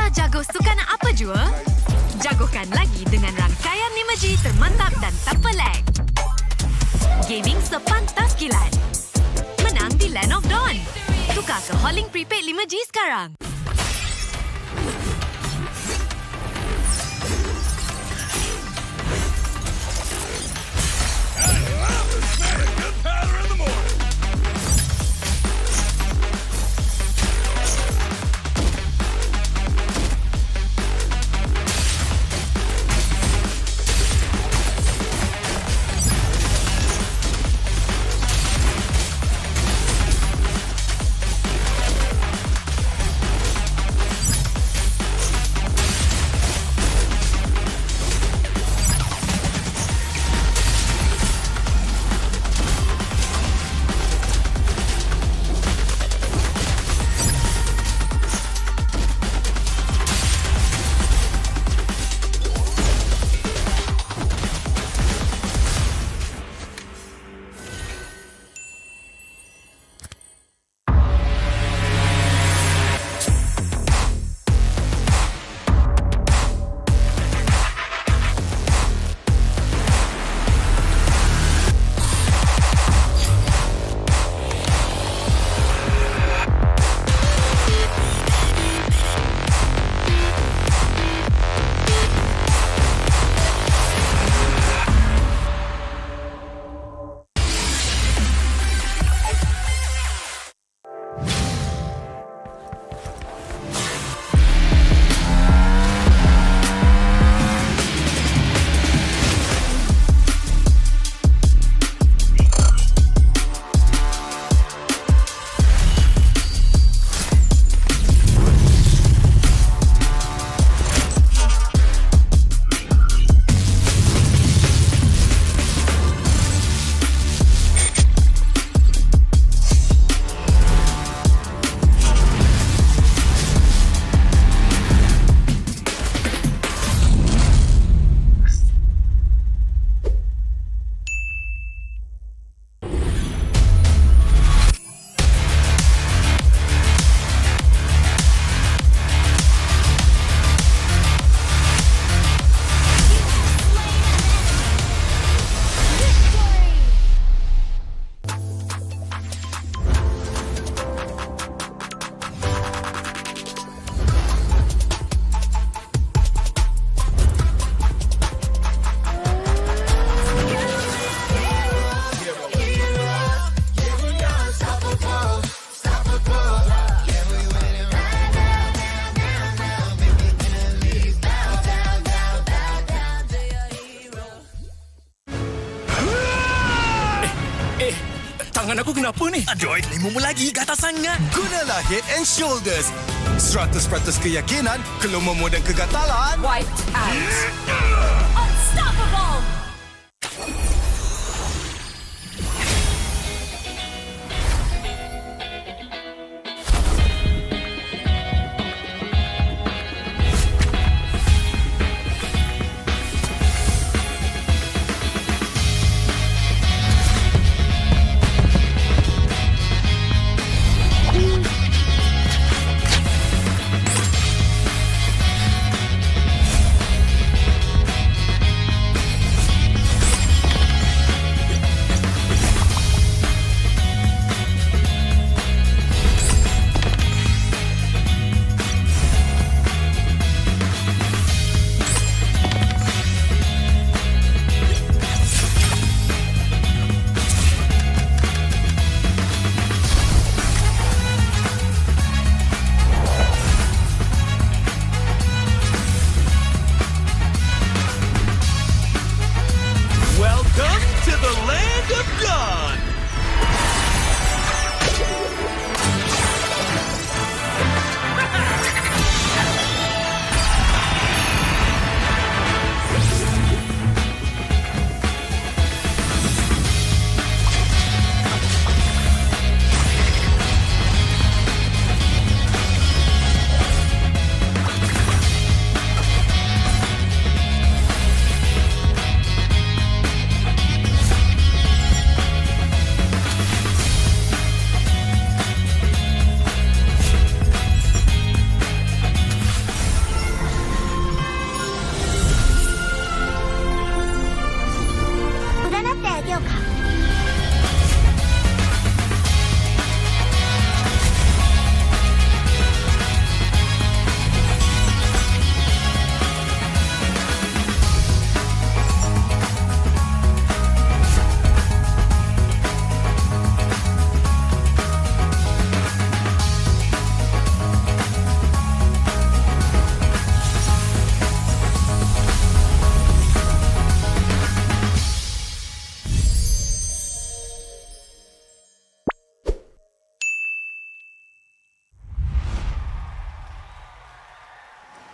Jago sukan apa jua? Jagokan lagi dengan rangkaian 5G termantap dan tanpa lag. Gaming sepantas kilat. Menang di Land of Dawn. Tukar ke Holling Prepaid 5G sekarang. Tangan aku kenapa ni? Aduh, lemu lagi, gatal sangat. Gunalah Head and Shoulders. 100% keyakinan, keluarmu dan kegatalan. Wiped out. Unstoppable. Welcome to the land of God.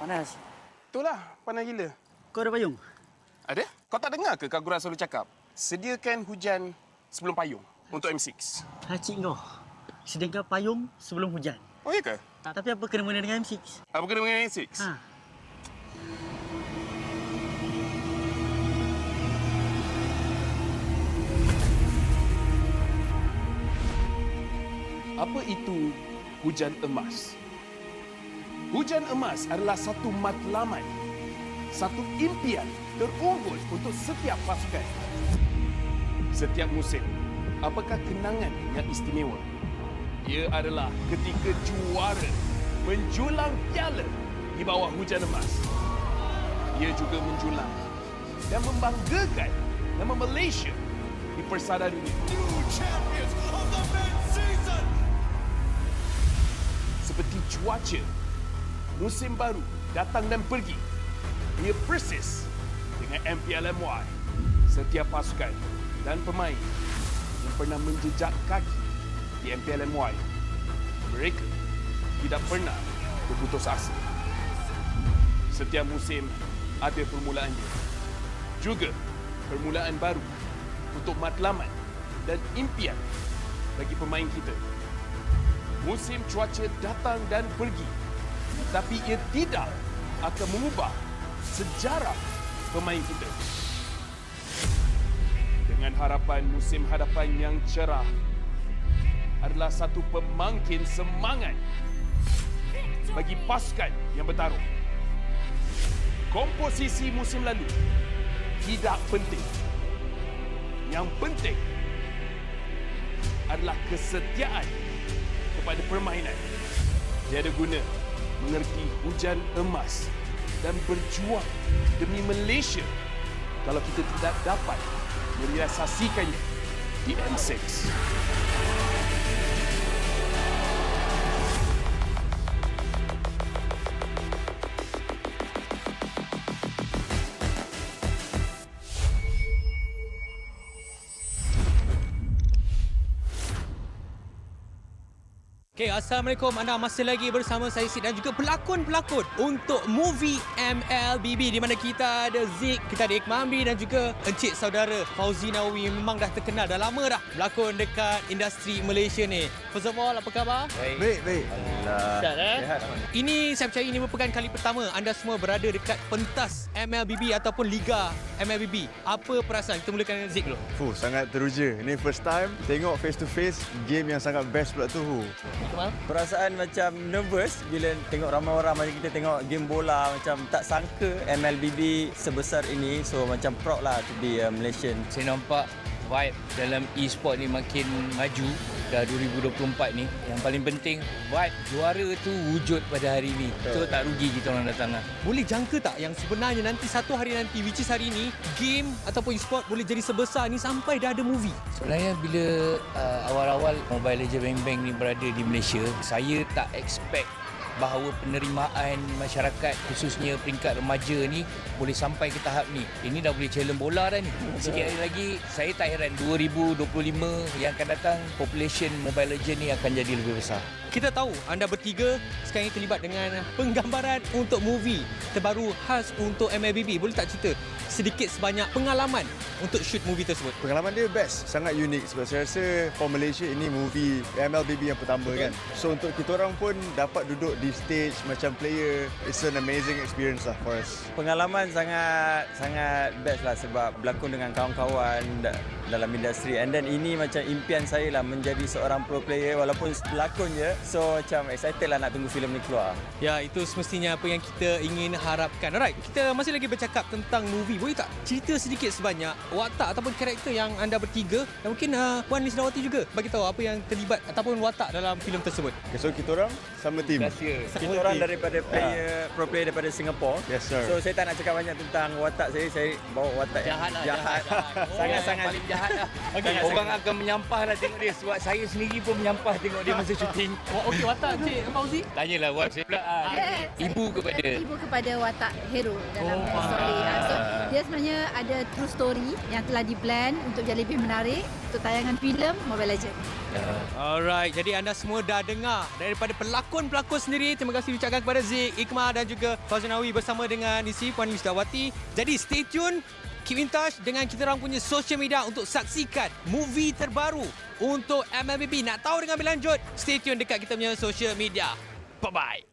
Panas. Itulah, panas gila. Kau ada payung? Ada? Kau tak dengar ke Kagura selalu cakap? Sediakan hujan sebelum payung untuk M6. Hacik kau. Sediakan payung sebelum hujan. Oh, iya ke? Tapi apa kena mengena dengan M6? Apa kena dengan M6? Ha. Apa itu hujan emas? Hujan emas adalah satu matlamat, satu impian terunggul untuk setiap pasukan. Setiap musim, apakah kenangan yang istimewa? Ia adalah ketika juara menjulang piala di bawah hujan emas. Ia juga menjulang dan membanggakan nama Malaysia di persada dunia. New champions of the mid-season. Seperti cuaca, musim baru datang dan pergi. Ia persis dengan MPL MY. Setiap pasukan dan pemain yang pernah menjejak kaki di MPL MY, mereka tidak pernah berputus asa. Setiap musim ada permulaannya. Juga permulaan baru untuk matlamat dan impian bagi pemain kita. Musim cuaca datang dan pergi, tapi ia tidak akan mengubah sejarah pemain kita. Dengan harapan musim hadapan yang cerah adalah satu pemangkin semangat bagi pasukan yang bertarung. Komposisi musim lalu tidak penting. Yang penting adalah kesetiaan kepada permainan. Tiada guna mengerti hujan emas dan berjuang demi Malaysia kalau kita tidak dapat merealisasikannya di M6. Okay, Assalamualaikum. Anda masih lagi bersama saya Sid dan juga pelakon-pelakon untuk movie MLBB di mana kita ada Zik, kita ada Ikmambi dan juga encik saudara Fauzi Nawawi. Memang dah terkenal, dah lama dah berlakon dekat industri Malaysia ni. First of all, apa khabar? Baik. Alhamdulillah. Ini saya percaya ini merupakan kali pertama anda semua berada dekat pentas MLBB ataupun Liga MLBB. Apa perasaan? Kita mulakan dengan Zik dulu. Sangat teruja. Ini first time tengok face to face game yang sangat best pula tu. Perasaan macam nervous bila tengok ramai orang macam kita tengok game bola, macam tak sangka MLBB sebesar ini. So macam proud lah to be a Malaysian. Saya nampak vibe dalam e-sport ni makin maju dah 2024 ni. Yang paling penting vibe juara tu wujud pada hari ni. So tak rugi kita orang datang lah. Boleh jangka tak yang sebenarnya nanti satu hari nanti, which is hari ni, game ataupun e-sport boleh jadi sebesar ni sampai dah ada movie? Sebenarnya bila awal-awal Mobile Legends Bang Bang ni berada di Malaysia, saya tak expect bahawa penerimaan masyarakat khususnya peringkat remaja ni boleh sampai ke tahap ni. Ini dah boleh challenge bola dah ni. Sikit hari lagi saya tak heran 2025 yang akan datang population Mobile Legends ni akan jadi lebih besar. Kita tahu anda bertiga sekarang ini terlibat dengan penggambaran untuk movie terbaru khas untuk MLBB. Boleh tak cerita sedikit sebanyak pengalaman untuk shoot movie tersebut? Pengalaman dia best, sangat unik sebab saya rasa for Malaysia ini movie MLBB yang pertama kan. So untuk kita orang pun dapat duduk di stage macam player, it's an amazing experience lah for us. Pengalaman sangat best lah sebab berlakon dengan kawan-kawan dalam industri, and then ini macam impian saya lah menjadi seorang pro player walaupun berlakon je. So macam excited lah nak tunggu filem ni keluar. Ya, itu semestinya apa yang kita ingin harapkan. Alright, kita masih lagi bercakap tentang movie. Boleh tak cerita sedikit sebanyak watak ataupun karakter yang anda bertiga dan mungkin Puan Lisnawati juga bagi tahu apa yang terlibat ataupun watak dalam filem tersebut. Okay, so kita orang sama team. Kita orang daripada pro player daripada Singapore. Yes sir. So saya tak nak cakap banyak tentang watak saya bawa watak jahat. Sangat-sangat jahat lah. Okay, orang akan menyampah lah tengok dia sebab saya sendiri pun menyampah tengok dia masa syuting. Okey, watak Cik Fauzi? Tanyalah buat saya pula. Ibu kepada watak hero dalam story. So dia sebenarnya ada true story yang telah di-blend untuk jadi lebih menarik untuk tayangan filem Mobile Legends. Alright, jadi anda semua dah dengar daripada pelakon-pelakon sendiri. Terima kasih diucapkan kepada Zik, Ikmah dan juga Fauzi Nawawi bersama dengan isi Puan Lisnawati. Jadi stay tune, keep in touch dengan kita orang punya social media untuk saksikan movie terbaru untuk MLBB. Nak tahu dengan lebih lanjut, stay tune dekat kita punya social media. Bye-bye.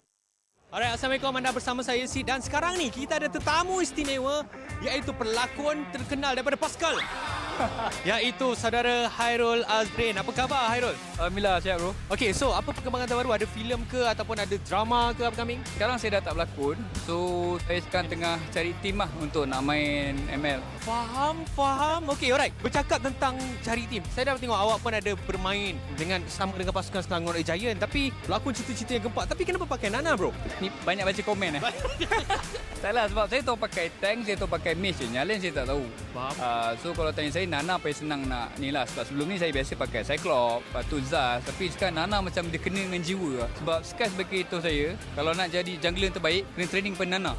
Alright, Assalamualaikum, anda bersama saya Sid dan sekarang ni kita ada tetamu istimewa iaitu pelakon terkenal daripada Pascal. Iaitu saudara Hairul Azrin. Apa khabar Hairul? Alhamdulillah, sihat bro. Okay, so apa perkembangan terbaru? Ada filem ke ataupun ada drama ke upcoming? Sekarang saya dah tak berlakon. So saya sekarang tengah cari tim lah untuk nak main ML. Faham. Okay, alright. Bercakap tentang cari tim, saya dah tengok awak pun ada bermain sama dengan pasukan Selangor Giant, tapi berlakon cerita-cerita yang gempak. Tapi kenapa pakai Nana bro? Ni banyak baca komen Salah, sebab saya tahu pakai tank, saya tahu pakai mage je. Yang lain saya tak tahu. Faham. So kalau tanya saya, Nana paling senang nak ni lah. Sebab sebelum ni saya biasa pakai Cyclops, lepas tu Zaz. Tapi sekarang Nana macam dia kena dengan jiwa lah. Sebab Sky sebagai itu saya, kalau nak jadi jungler yang terbaik, kena training pada Nana.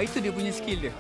Itu dia punya skill dia.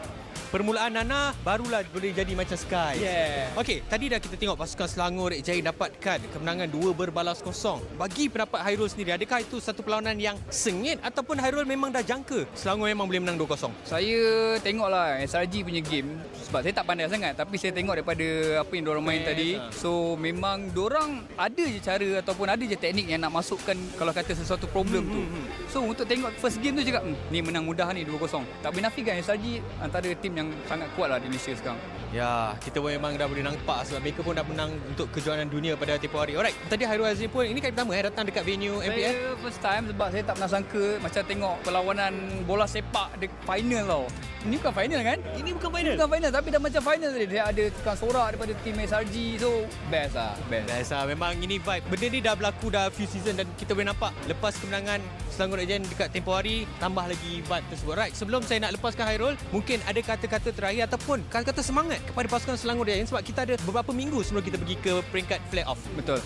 Permulaan Nana barulah boleh jadi macam Sky. Yeah. Okey, tadi dah kita tengok pasukan Selangor Giant dapatkan kemenangan 2-0. Bagi pendapat Hairul sendiri, adakah itu satu perlawanan yang sengit ataupun Hairul memang dah jangka Selangor memang boleh menang 2-0? Saya tengoklah SRG punya game sebab saya tak pandai sangat, tapi saya tengok daripada apa yang diorang main tadi. So memang diorang ada je cara ataupun ada je teknik yang nak masukkan kalau kata sesuatu problem tu. So untuk tengok first game tu cakap ni menang mudah ni 2-0. Tak boleh nafikan SRG antara tim yang sangat kuat lah di Malaysia sekarang. Ya, kita pun memang dah boleh nampak sebab mereka pun dah menang untuk kejuaraan dunia pada tempoh hari. Alright, tadi Hairul Azrin pun ini kali pertama datang dekat venue MPL. Saya first time sebab saya tak pernah sangka macam tengok perlawanan bola sepak di final tau. Ini bukan final kan? Ini bukan final. Bukan final tapi dah macam final tadi. Dia ada tukang sorak daripada tim SRG. So best lah. Best lah. Memang ini vibe. Benda ni dah berlaku dah few season dan kita boleh nampak lepas kemenangan Selangor Giant dekat tempoh hari, tambah lagi vibe tersebut. Right, sebelum saya nak lepaskan Hairul, mungkin ada kata-kata terakhir ataupun kata-kata semangat kepada pasukan Selangor Giant sebab kita ada beberapa minggu sebelum kita pergi ke peringkat play-off. Betul.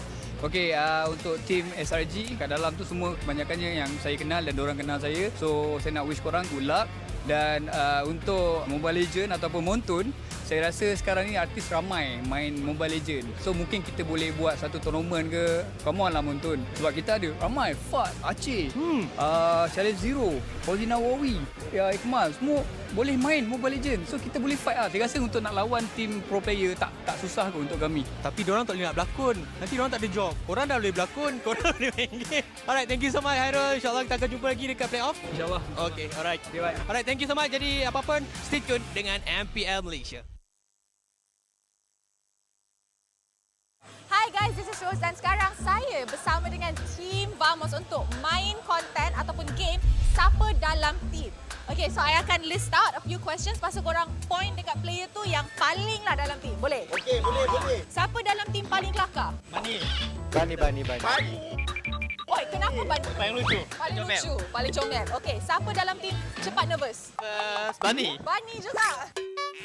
Okey, untuk tim SRG kat dalam tu semua kebanyakannya yang saya kenal dan diorang kenal saya. So saya nak wish korang good luck. Dan untuk Mobile Legend ataupun Montun, saya rasa sekarang ni artis ramai main Mobile Legend. So mungkin kita boleh buat satu tournament ke. Come on lah Montun. Sebab kita ada ramai. Fat, Aceh, Challenge Zero, Fauzina Wawi, ya Iqmal. Semua boleh main Mobile Legend. So kita boleh fight lah. Saya rasa untuk nak lawan tim pro player tak susah kot untuk kami. Tapi diorang tak boleh nak berlakon. Nanti diorang tak ada job. Korang dah boleh berlakon, korang boleh main game. Alright, thank you so much Hairul. InsyaAllah kita akan jumpa lagi dekat playoff. InsyaAllah. Okay, alright. Alright, thank you so much. Jadi apa-apa, stay tune dengan MPL Malaysia. Hi guys, this is Rose dan sekarang saya bersama dengan Team Vamos untuk main konten ataupun game Siapa Dalam Team. Okay, so I akan list out a few questions pasal korang point dekat player tu yang paling lah dalam team. Boleh? Okay, boleh. Siapa dalam team paling kelakar? Bani. Oi, kenapa Bani? Paling lucu. Paling lucu, paling comel. Okay, siapa dalam team cepat nervous? Bani. Bani juga.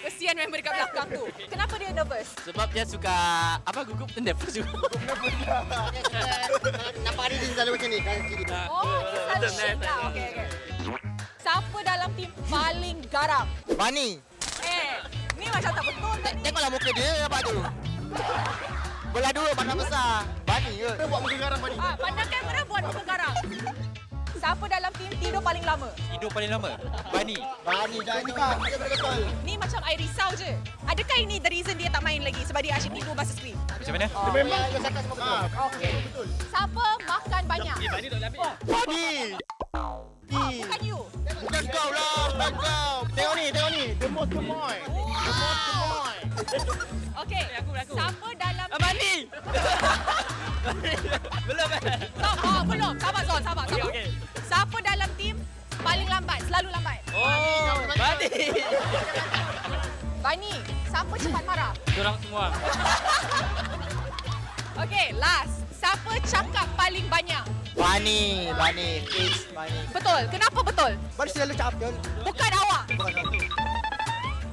Kesian member dekat belakang tu. Kenapa dia nervous? Sebab dia suka gugup nervous juga. Nampak dia selalu macam ni. Oh, dia selalu shake lah. Okay. Siapa dalam team paling garang? Bani. Ni macam tak betul tadi. Tengoklah muka dia apa tu. Bola dua mana besar. Bani ke? Dia buat muka garang Bani. Pandang kamera buat muka garang. Siapa dalam team tidur paling lama? Tidur paling lama. Bani. Dah juga. Dia betul. Ni macam I risau je. Adakah ini the reason dia tak main lagi sebab dia asyik tidur masa screen? Macam mana? Dia memang dia cakap semua betul. Okey. Siapa makan banyak? Bani tak boleh ambil. Bani. Bukan you. Bukan kau lah. Bukan kau. Tengok ni. The most gemoy. Okey. Siapa dalam Bani. Belum. Belum. Sabar Zon, sabar. Okey. Siapa dalam team paling lambat? Selalu lambat. Bani. Bani, siapa cepat marah? Diorang semua. Okey, last. Siapa cakap paling banyak? Bani. Betul. Kenapa betul? Bani selalu cakap betul. Bukan awak.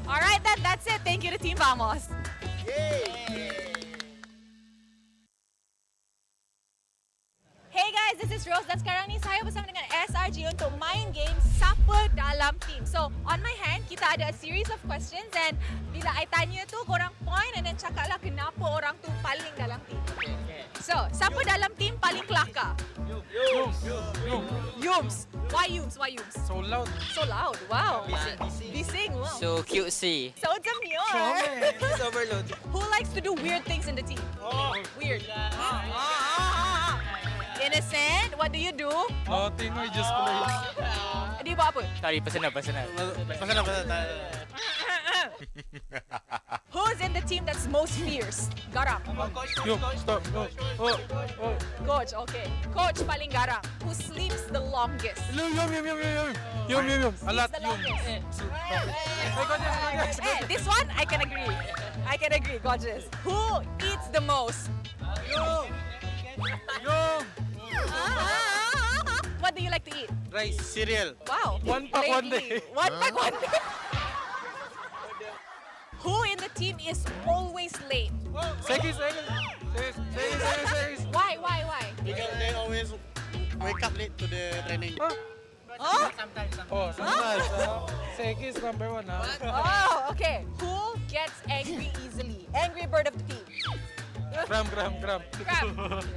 Alright then, that's it. Thank you to Team Vamos. Hey guys, this is Rose dan sekarang ni saya bersama dengan SRG untuk main game Siapa Dalam Team. So, on my hand, kita ada a series of questions and bila I tanya tu, korang point and then cakaplah kenapa orang tu paling dalam team. So, siapa dalam team paling kelakar? Yums. Why Yums? So loud. So loud. Wow. Bising. Wow. So cutesy. So demure. It's overload. Who likes to do weird things in the team? Weird. Innocent, what do you do? Nothing, I just play. Dia buat apa? Sorry, personal. Who's in the team that's most fierce? Garang. Yo, stop. Coach, okay. Coach paling garang. Who sleeps the longest? Yum. Sleeps the longest. This one, I can agree, gorgeous. Who eats the most? What do you like to eat? Rice, cereal. Wow. One pack one day. One pack one day. Who in the team is always late? Say. Why? Because they always wake up late to the training. Sometimes. Seki is number one. Oh, okay. Who gets angry easily? Angry bird of the team. Gram.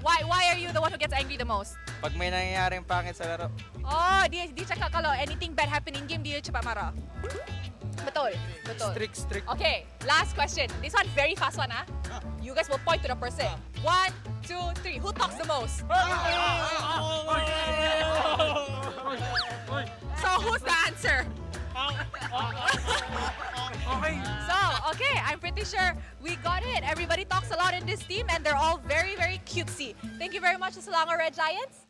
Why are you the one who gets angry the most? Pag may nangyayaring pangit sa laro. Oh, dia cakap kalau anything bad happen in game, dia cepat marah. Betul. Strict. Okay, last question. This one very fast one, You guys will point to the person. 1, 2, 3. Who talks the most? So who's the answer? So, okay, I'm pretty sure we got it. Everybody talks a lot in this team and they're all very, very cutesy. Thank you very much to Selangor Red Giants.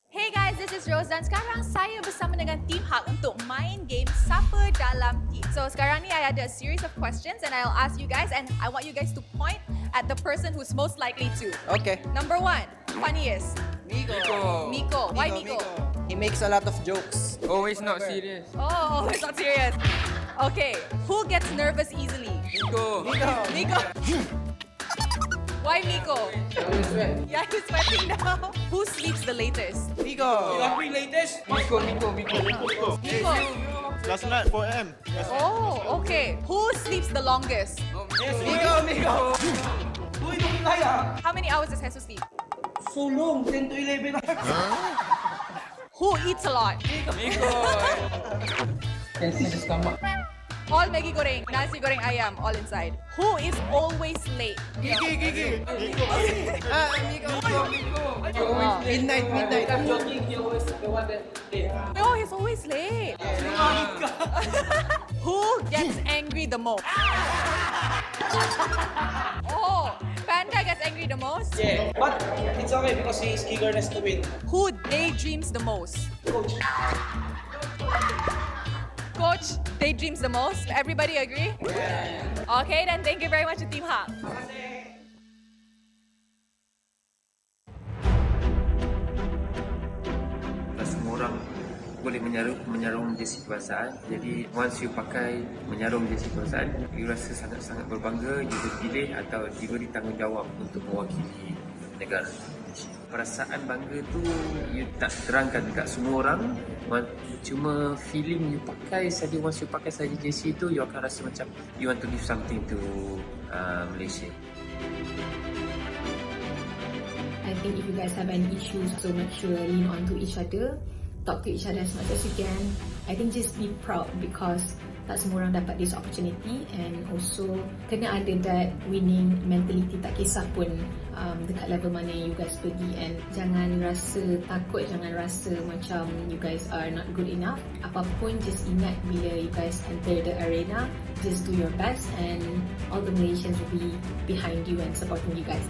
Hey guys, this is Rose dan sekarang saya bersama dengan Team Hak untuk main game Siapa Dalam Team. So sekarang ni I ada a series of questions and I'll ask you guys and I want you guys to point at the person who's most likely to. Okay. Number 1, funniest. Miko. Why Miko? He makes a lot of jokes. Always not serious. Oh, it's not serious. Okay, who gets nervous easily? Miko. Why Miko? Yeah, he's sweating now. Who sleeps the latest? Miko. You are free latest? Miko. Last night 4 a.m. Oh, okay. Who sleeps the longest? Miko. How many hours does Jesus sleep? So long, 10 to 11. Who eats a lot? Can see the stomach. All Maggi goreng, nasi goreng ayam, all inside. Who is always late? Gigi. Miko. Oh. Midnight. I'm joking, he always the one that late. No, he's always late. Who gets angry the most? Oh, Panda gets angry the most? Yeah, but it's okay because he's eagerness to win. Who daydreams the most? Coach daydreams the most. Everybody agree? Yeah. Okay, then thank you very much to Team Hak. Semua orang boleh menyarung jersey kebangsaan. Jadi once you pakai menyarung jersey kebangsaan, you rasa sangat-sangat berbangga, you dipilih atau diberi tanggungjawab untuk mewakili negara. Perasaan bangga tu you tak terangkan dekat semua orang. Cuma feeling you pakai saja, once you pakai saja jersey tu, you akan rasa macam you want to give something to Malaysia. I think if you guys have any issues, so make sure lean on to each other, talk to each other as much as you can. I think just be proud because tak semua orang dapat this opportunity, and also kena ada that winning mentality, tak kisah pun dekat level mana you guys pergi, and jangan rasa takut, jangan rasa macam you guys are not good enough. Apapun, just ingat bila you guys enter the arena, just do your best and all the Malaysians will be behind you and supporting you guys.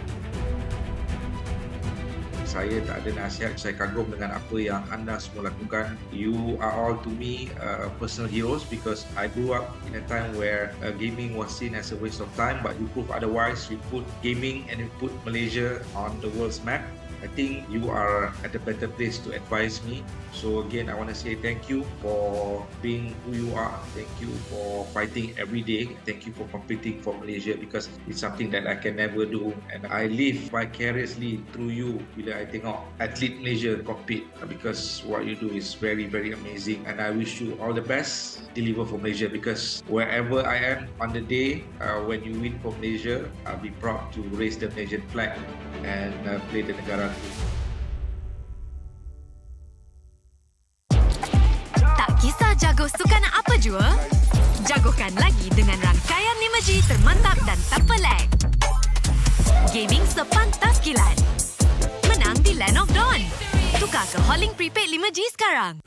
Saya tak ada nasihat, saya kagum dengan apa yang anda semua lakukan. You are all to me personal heroes because I grew up in a time where gaming was seen as a waste of time, but you prove otherwise. You put gaming and you put Malaysia on the world's map. I think you are at a better place to advise me. So again, I want to say thank you for being who you are. Thank you for fighting every day. Thank you for competing for Malaysia because it's something that I can never do. And I live vicariously through you bila I tengok atlet Malaysia compete because what you do is very, very amazing. And I wish you all the best. Deliver for Malaysia because wherever I am on the day when you win for Malaysia, I'll be proud to raise the Malaysian flag and play the negara. Tak kisah jago sukan apa jua, jagokan lagi dengan rangkaian 5G termantap dan tanpa lag. Gaming sepantas kilat. Menang di Land of Dawn. Tukar ke Holling Prepaid 5G sekarang.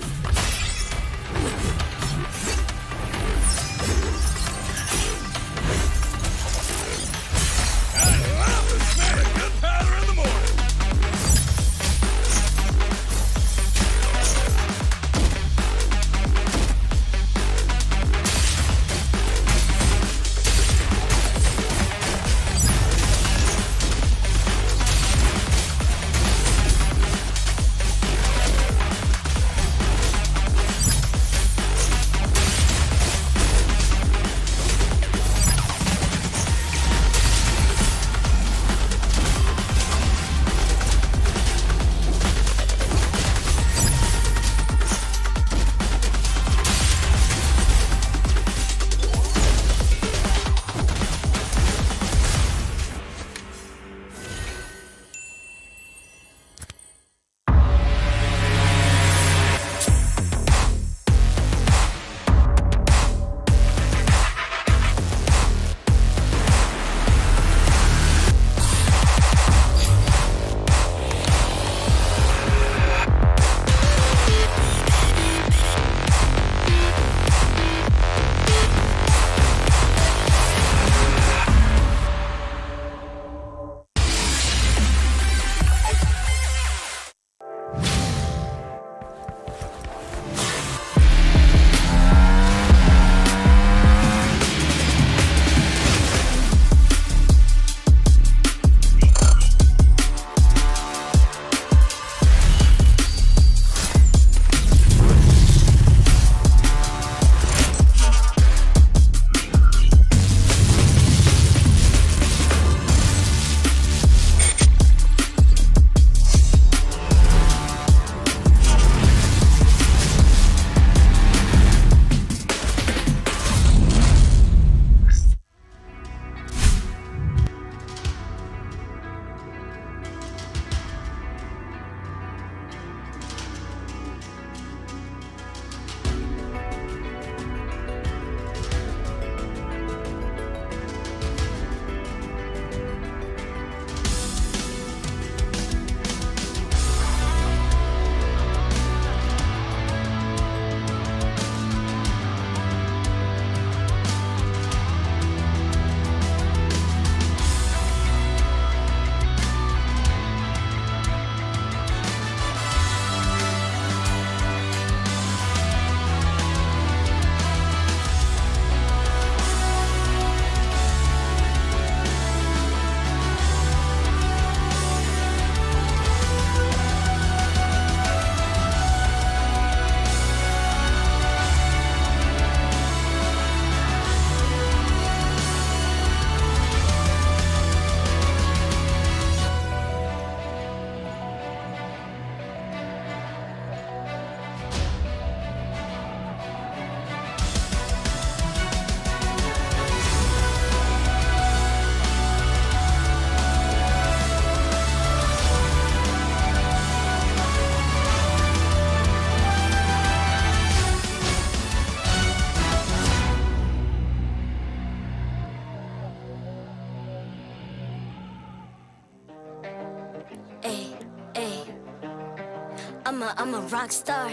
I'm a rock star.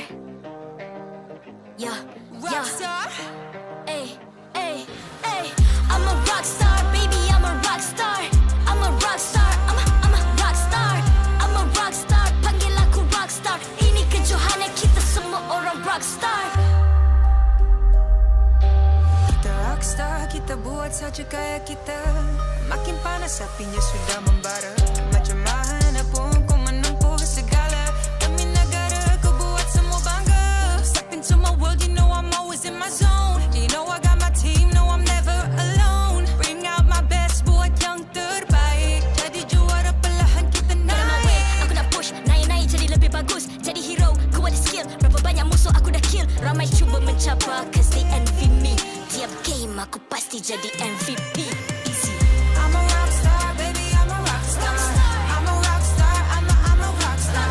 Yeah, rock star. Ay, ay, ay. I'm a rock star, baby. I'm a rock star. I'm a rock star. I'm a rock star. I'm a rock star. Panggil aku rock star. Ini kejohanan kita semua orang rock star. Kita rock star, kita buat saja gaya kita. Makin panas apinya sudah membara. Macam mana pun ku menempuh segala. Demi negara ku buat semua bangga. Step into my world, you know I'm always in my zone. You know I got my team, no I'm never alone. Bring out my best, buat yang terbaik. Jadi juara perlahan kita naik. Aku nak push, naik-naik jadi lebih bagus. Jadi hero, ku ada skill. Berapa banyak musuh aku dah kill. Ramai cuba mencapai, cause they envy me. Tiap game aku pasti jadi MVP. I'm a rock star, baby, I'm a rock star. I'm a rock star, I'm a rock star.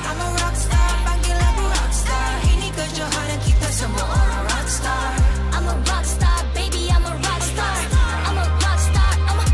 I'm a rock star, panggil aku rock star. Ini kejohanan kita semua orang rock star. I'm a rock star, baby, I'm a rock star. I'm a rock star, I'm a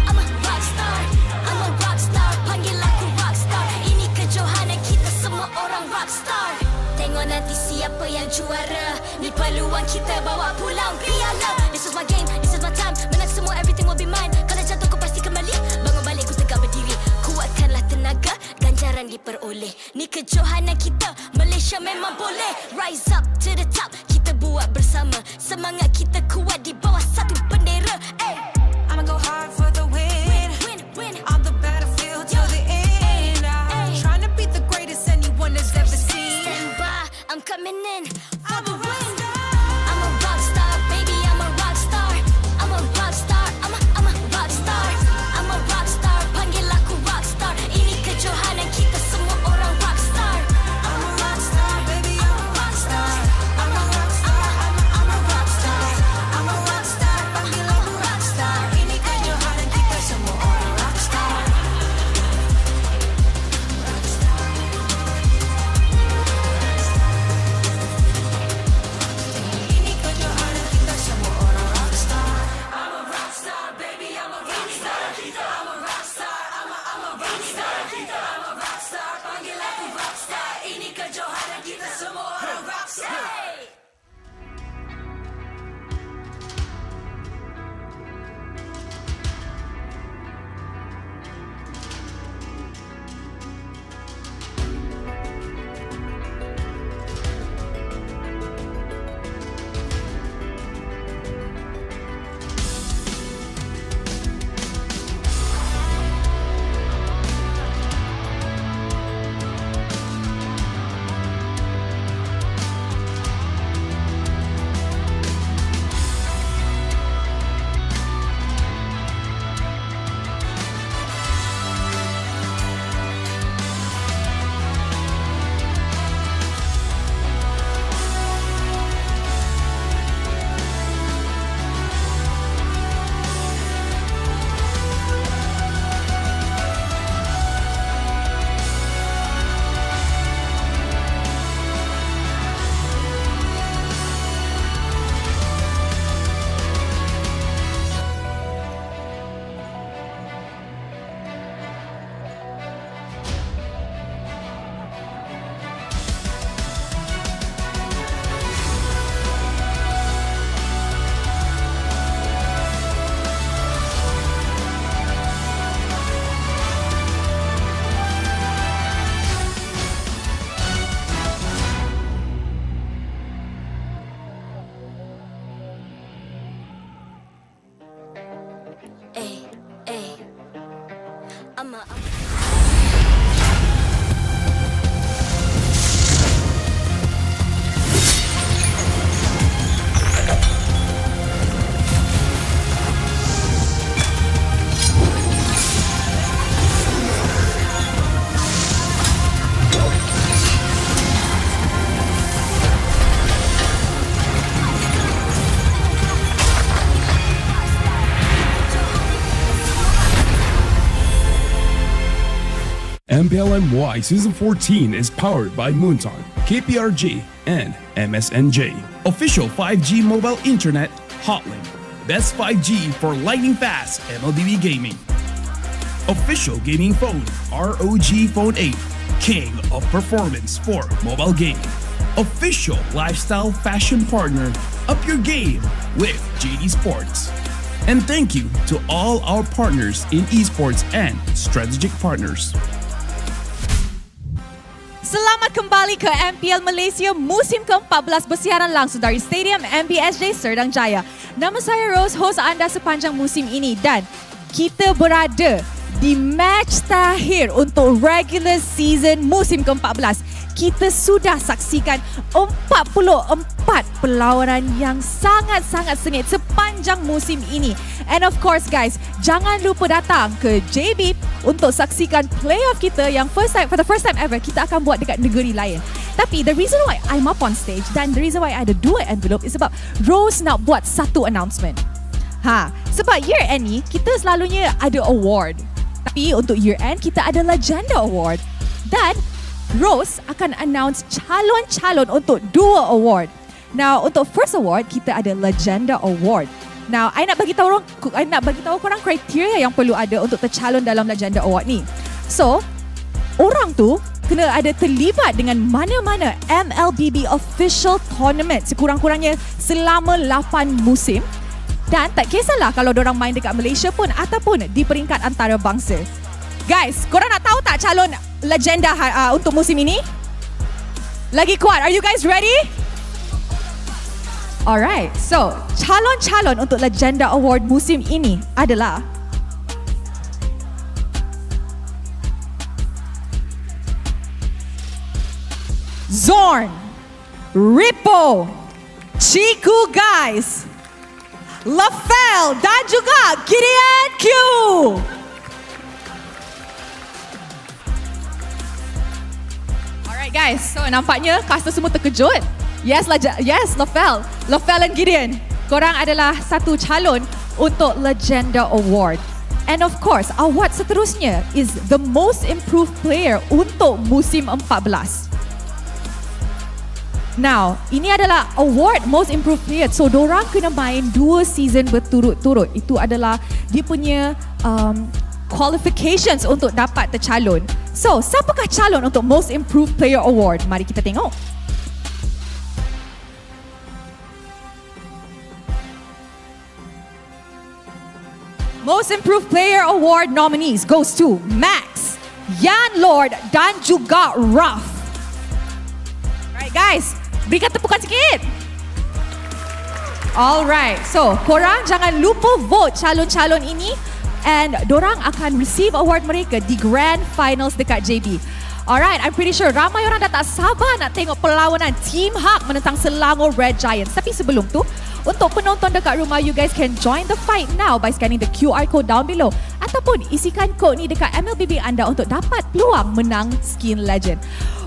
rock star. I'm a rock star, panggil aku rock star. Ini kejohanan kita semua orang rock star. Tengok nanti siapa yang juara. Ni peluang kita bawa pulang piala. This is my game, this is my time. Menang semua, everything will be mine. Kalau jatuh kau pasti kembali. Bangun balik ku tegak berdiri. Kuatkanlah tenaga, ganjaran diperoleh. Ni kejohanan kita, Malaysia memang boleh. Rise up to the top, kita buat bersama. Semangat kita kuat di bawah satu bendera. Ay. I'ma go hard for the win. Win. On the battlefield till the end. I'm trying to beat the greatest anyone has ever seen. Stand by, I'm coming in for the win. I'm a rock star, baby, I'm a rock star. I'm a rock star, I'm a rock star. I'm a rock star, panggil aku rock star. Ini kejohanan kita semua orang rock star. I'm a rock star, baby, I'm a rock star. I'm a rock star, I'm a rock star. I'm a rock star, panggil aku rock star. Ini kejohanan kita semua orang rock star. Ini kejohanan kita semua orang rock star. I'm a rock star, baby, I'm a rock star. I'm a rock star, I'm a rock star. I'm a rock star, panggil aku rock star. Ini kejohanan kita semua orang rock star. MPL MY Season 14 is powered by Moonton, KPRG, and MSNJ. Official 5G mobile internet hotlink. Best 5G for lightning fast MLBB gaming. Official gaming phone ROG Phone 8. king of performance for mobile gaming. Official lifestyle fashion partner, up your game with JD Sports. And thank you to all our partners in esports and strategic partners. Selamat kembali ke MPL Malaysia musim ke-14 bersiaran langsung dari Stadium MBSJ Serdang Jaya. Nama saya Rose, host anda sepanjang musim ini dan kita berada di match terakhir untuk regular season musim ke-14. Kita sudah saksikan 44 perlawanan yang sangat-sangat sengit sepanjang musim ini. And of course guys, jangan lupa datang ke JB untuk saksikan playoff kita yang for the first time ever kita akan buat dekat negeri lain. Tapi the reason why I'm up on stage dan the reason why ada 2 envelope is sebab Rose nak buat satu announcement. Sebab year end ni kita selalunya ada award. Tapi untuk year end kita ada Legenda Award. Dan Rose akan announce calon-calon untuk 2 award. Now, untuk first award kita ada Legenda Award. Now, I nak bagi tahu korang kriteria yang perlu ada untuk tercalon dalam Legenda Award ni. So, orang tu kena ada terlibat dengan mana-mana MLBB official tournament sekurang-kurangnya selama 8 musim. Dan tak kisahlah kalau dorang main dekat Malaysia pun ataupun di peringkat antarabangsa. Guys, korang nak tahu tak calon legenda untuk musim ini? Lagi kuat. Are you guys ready? Alright, so calon-calon untuk Legenda Award musim ini adalah Zorn, Rippo, Chiku guys, Lafel dan juga Gideon Q. Alright guys, so nampaknya caster semua terkejut. Yes, Lafel and Gideon, korang adalah satu calon untuk Legenda Award. And of course, award seterusnya is the most improved player untuk musim 14. Now, ini adalah award most improved player. So, dorang kena main 2 season berturut-turut. Itu adalah dia punya qualifications untuk dapat tercalon. So, siapakah calon untuk most improved player award? Mari kita tengok. Most improved player award nominees goes to Max, Yan Lord dan juga Ruff. Alright guys, berikan tepukan sikit. Alright, so korang jangan lupa vote calon-calon ini and dorang akan receive award mereka di Grand Finals dekat JB. Alright, I'm pretty sure ramai orang dah tak sabar nak tengok perlawanan Team Hak menentang Selangor Red Giants. Tapi sebelum tu, untuk penonton dekat rumah, you guys can join the fight now by scanning the QR code down below. Ataupun isikan kod ni dekat MLBB anda untuk dapat peluang menang skin legend.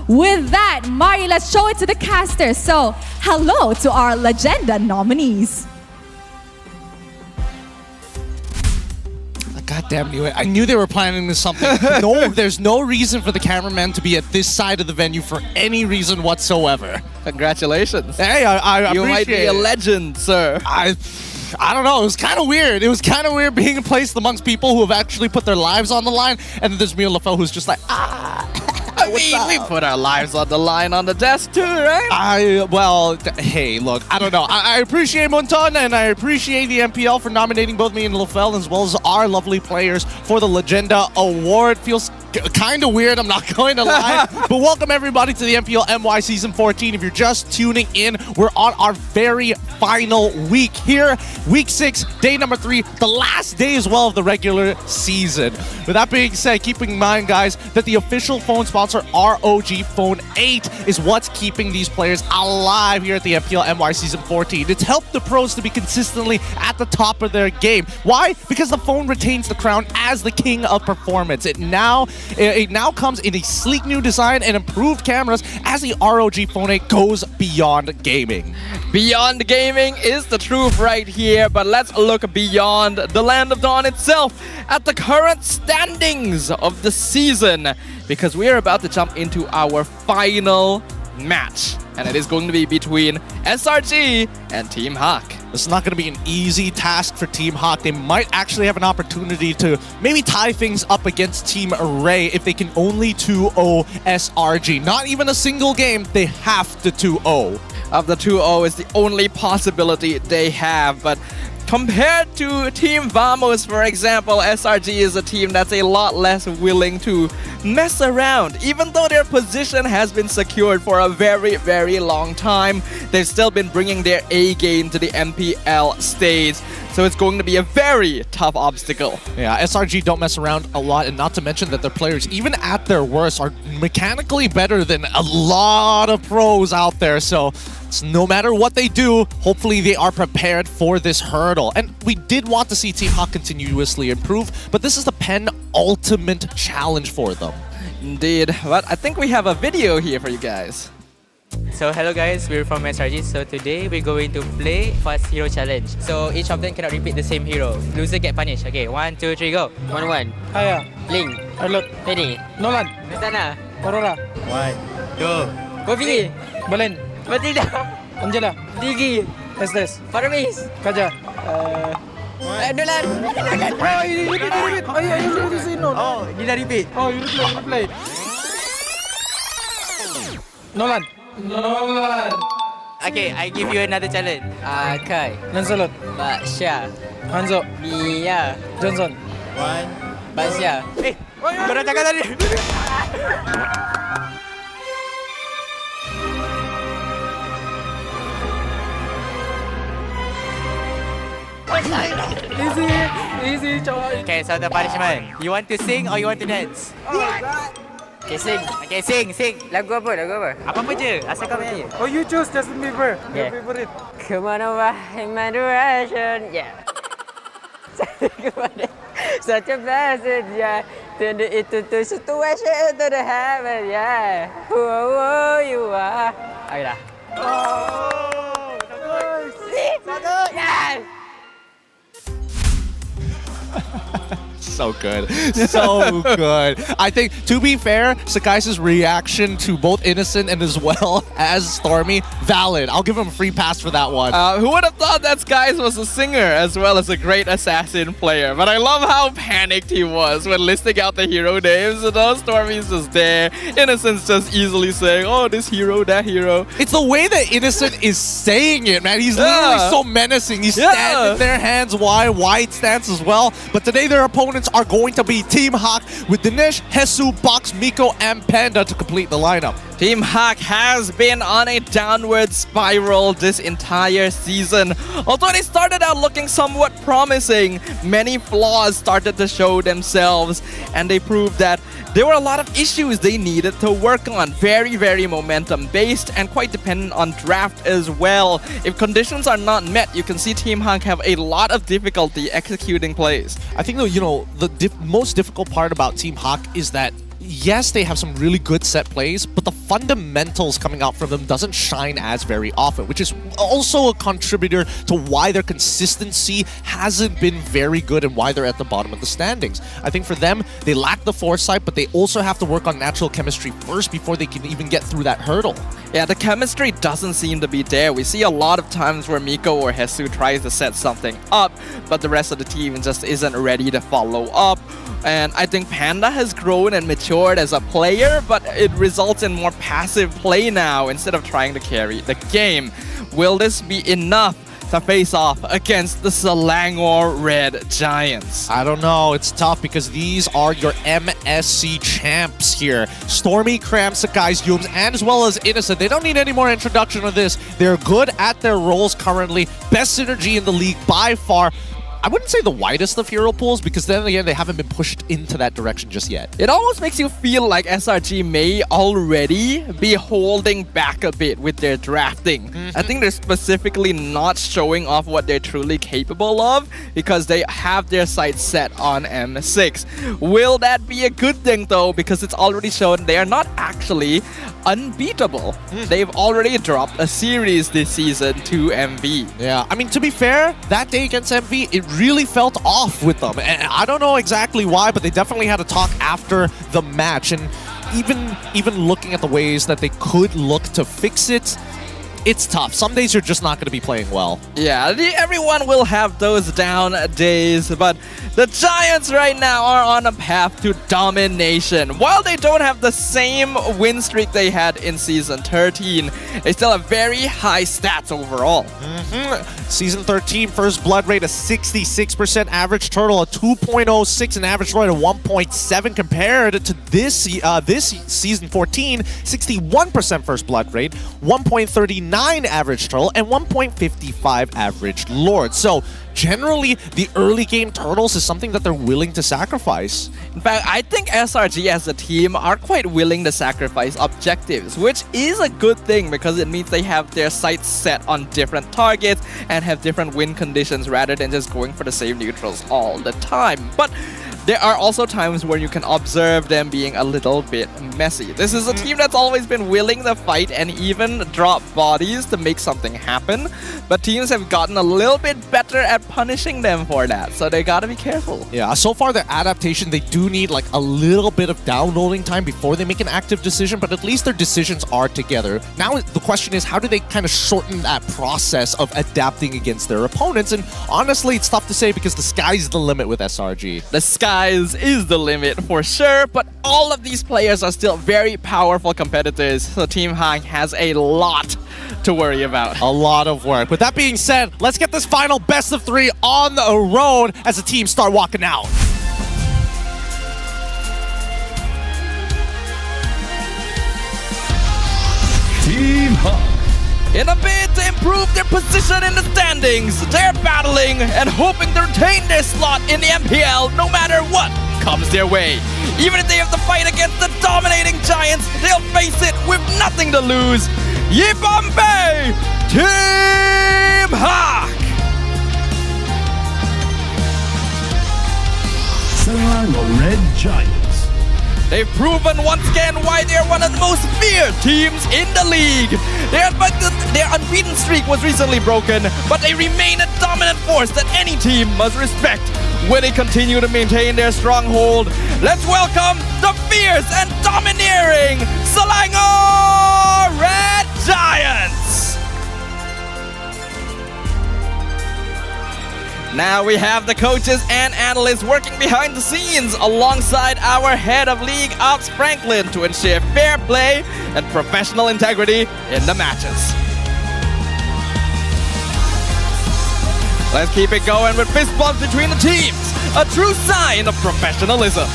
With that, mari let's show it to the casters. So, hello to our Legenda nominees. God damn you. I knew they were planning this something. No, there's no reason for the cameraman to be at this side of the venue for any reason whatsoever. Congratulations. Hey, I you might be a legend, sir. I don't know. It was kind of weird. It was kind of weird being placed amongst people who have actually put their lives on the line. And then there's me and LaFell who's just like, we put our lives on the line on the desk too, right? Hey, look, I don't know. I appreciate Monton and I appreciate the MPL for nominating both me and LaFell as well as our lovely players for the Legenda Award. Feels kind of weird, I'm not going to lie. But welcome everybody to the MPL MY Season 14. If you're just tuning in, we're on our very final week here. Week 6, day number 3, the last day as well of the regular season. With that being said, keeping in mind, guys, that the official phone sponsor, ROG Phone 8, is what's keeping these players alive here at the MPL MY Season 14. It's helped the pros to be consistently at the top of their game. Why? Because the phone retains the crown as the king of performance. It now comes in a sleek new design and improved cameras as the ROG Phone 8 goes beyond gaming. Beyond gaming is the truth right here, but let's look beyond the Land of Dawn itself at the current standings of the season, because we are about to jump into our final match, and it is going to be between SRG and Team Hak. This is not going to be an easy task for Team Hawk. They might actually have an opportunity to maybe tie things up against Team Array if they can only 2-0 SRG. Not even a single game, they have to 2-0. Of the 2-0 is the only possibility they have, but compared to Team Vamos, for example, SRG is a team that's a lot less willing to mess around. Even though their position has been secured for a very, very long time, they've still been bringing their A game to the MPL stage. So it's going to be a very tough obstacle. Yeah, SRG don't mess around a lot, and not to mention that their players, even at their worst, are mechanically better than a lot of pros out there. So no matter what they do, hopefully they are prepared for this hurdle. And we did want to see Team Hawk continuously improve, but this is the penultimate challenge for them. Indeed, but I think we have a video here for you guys. So hello guys, we're from SRG. So today we're going to play Fast Hero Challenge. So each of them cannot repeat the same hero. Loser get punished. Okay, 1, 2, 3, go. 1-1. Aya. Link. Alert. Penny. Nolan. Nastana. Aurora. 1, 2. Go pilih. Belen. Matilda. Angela. Digi. Estes. Paramis. Kaja. Nolan. Oh, you repeat. Oh, yeah, you say no. Oh, dia dah repeat. Oh, you replay. Nolan. Nolan. Okay, I give you another challenge. Kai. Lancelot. Baksha. Hanzo. Mia. Johnson. 1. Baksha. Korang cakap tadi. Easy, coy. Okay, so the punishment. You want to sing or you want to dance? Okay, sing. Okay, sing. Lagu apa? Apa-apa je. Asal kau menyanyi. Oh, you choose Justin Bieber. Your Yeah. favorite. Kemana wahai my direction? Yeah. Such a blessed, yeah. Turn it to situation to the heaven, yeah. Whoa, you are. Ayo dah. Oh, nice. Yes. So good. So good. I think, to be fair, Sakai's reaction to both Innocent and as well as Stormy, valid. I'll give him a free pass for that one. Who would have thought that Skies was a singer as well as a great assassin player? But I love how panicked he was when listing out the hero names. You know, Stormy's just there. Innocent's just easily saying, oh, this hero, that hero. It's the way that Innocent is saying it, man. He's literally so menacing. He's standing there, hands wide stance as well. But today their opponents are going to be Team Hawk with Dinesh, Hesu, Box, Miko, and Panda to complete the lineup. Team Hawk has been on a downward spiral this entire season. Although they started out looking somewhat promising, many flaws started to show themselves, and they proved that there were a lot of issues they needed to work on. Very, very momentum-based and quite dependent on draft as well. If conditions are not met, you can see Team Hawk have a lot of difficulty executing plays. I think, though, you know, the most difficult part about Team Hawk is that yes, they have some really good set plays, but the fundamentals coming out from them doesn't shine as very often, which is also a contributor to why their consistency hasn't been very good and why they're at the bottom of the standings. I think for them, they lack the foresight, but they also have to work on natural chemistry first before they can even get through that hurdle. Yeah, the chemistry doesn't seem to be there. We see a lot of times where Miko or Hesu tries to set something up, but the rest of the team just isn't ready to follow up. And I think Panda has grown and matured as a player, but it results in more passive play now instead of trying to carry the game. Will this be enough to face off against the Selangor Red Giants? I don't know. It's tough because these are your MSC champs here. Stormy, Cram, Sakai's, Yums, and as well as Innocent. They don't need any more introduction of this. They're good at their roles currently. Best synergy in the league by far. I wouldn't say the widest of hero pools because then again, they haven't been pushed into that direction just yet. It almost makes you feel like SRG may already be holding back a bit with their drafting. I think they're specifically not showing off what they're truly capable of because they have their sights set on M6. Will that be a good thing though? Because it's already shown they are not actually unbeatable. They've already dropped a series this season to MV. Yeah, I mean, to be fair, that day against MV, it really felt off with them. And I don't know exactly why, but they definitely had a talk after the match. And even looking at the ways that they could look to fix it, it's tough. Some days you're just not going to be playing well. Yeah, everyone will have those down days, but the Giants right now are on a path to domination. While they don't have the same win streak they had in Season 13, they still have very high stats overall. Season 13, first blood rate of 66% average turtle, a 2.06 and average rate of 1.7 compared to this Season 14, 61% first blood rate, 1.39 average turtle, and 1.55 average lord. So generally, the early game turtles is something that they're willing to sacrifice. In fact, I think SRG as a team are quite willing to sacrifice objectives, which is a good thing because it means they have their sights set on different targets and have different win conditions rather than just going for the same neutrals all the time. But there are also times where you can observe them being a little bit messy. This is a team that's always been willing to fight and even drop bodies to make something happen, but teams have gotten a little bit better at punishing them for that, so they gotta be careful. Yeah, so far their adaptation, they do need like a little bit of downloading time before they make an active decision, but at least their decisions are together. Now the question is, how do they kind of shorten that process of adapting against their opponents? And honestly, it's tough to say because the sky's the limit with SRG. The skies is the limit for sure, but all of these players are still very powerful competitors, so Team Hang has a lot to worry about. A lot of work. With that being said, let's get this final best of 3 on the road as the teams start walking out. Team Hawk. In a bid to improve their position in the standings, they're battling and hoping to retain their slot in the MPL no matter what comes their way. Even if they have to fight against the dominating Giants, they'll face it with nothing to lose. Yibambe, Team Hawk! Selangor Red Giants. They've proven once again why they're one of the most feared teams in the league. Their unbeaten streak was recently broken, but they remain a dominant force that any team must respect. Will they continue to maintain their stronghold? Let's welcome the fierce and domineering Selangor Red Giants! Now we have the coaches and analysts working behind the scenes alongside our head of league ops, Franklin, to ensure fair play and professional integrity in the matches. Let's keep it going with fist bumps between the teams, a true sign of professionalism.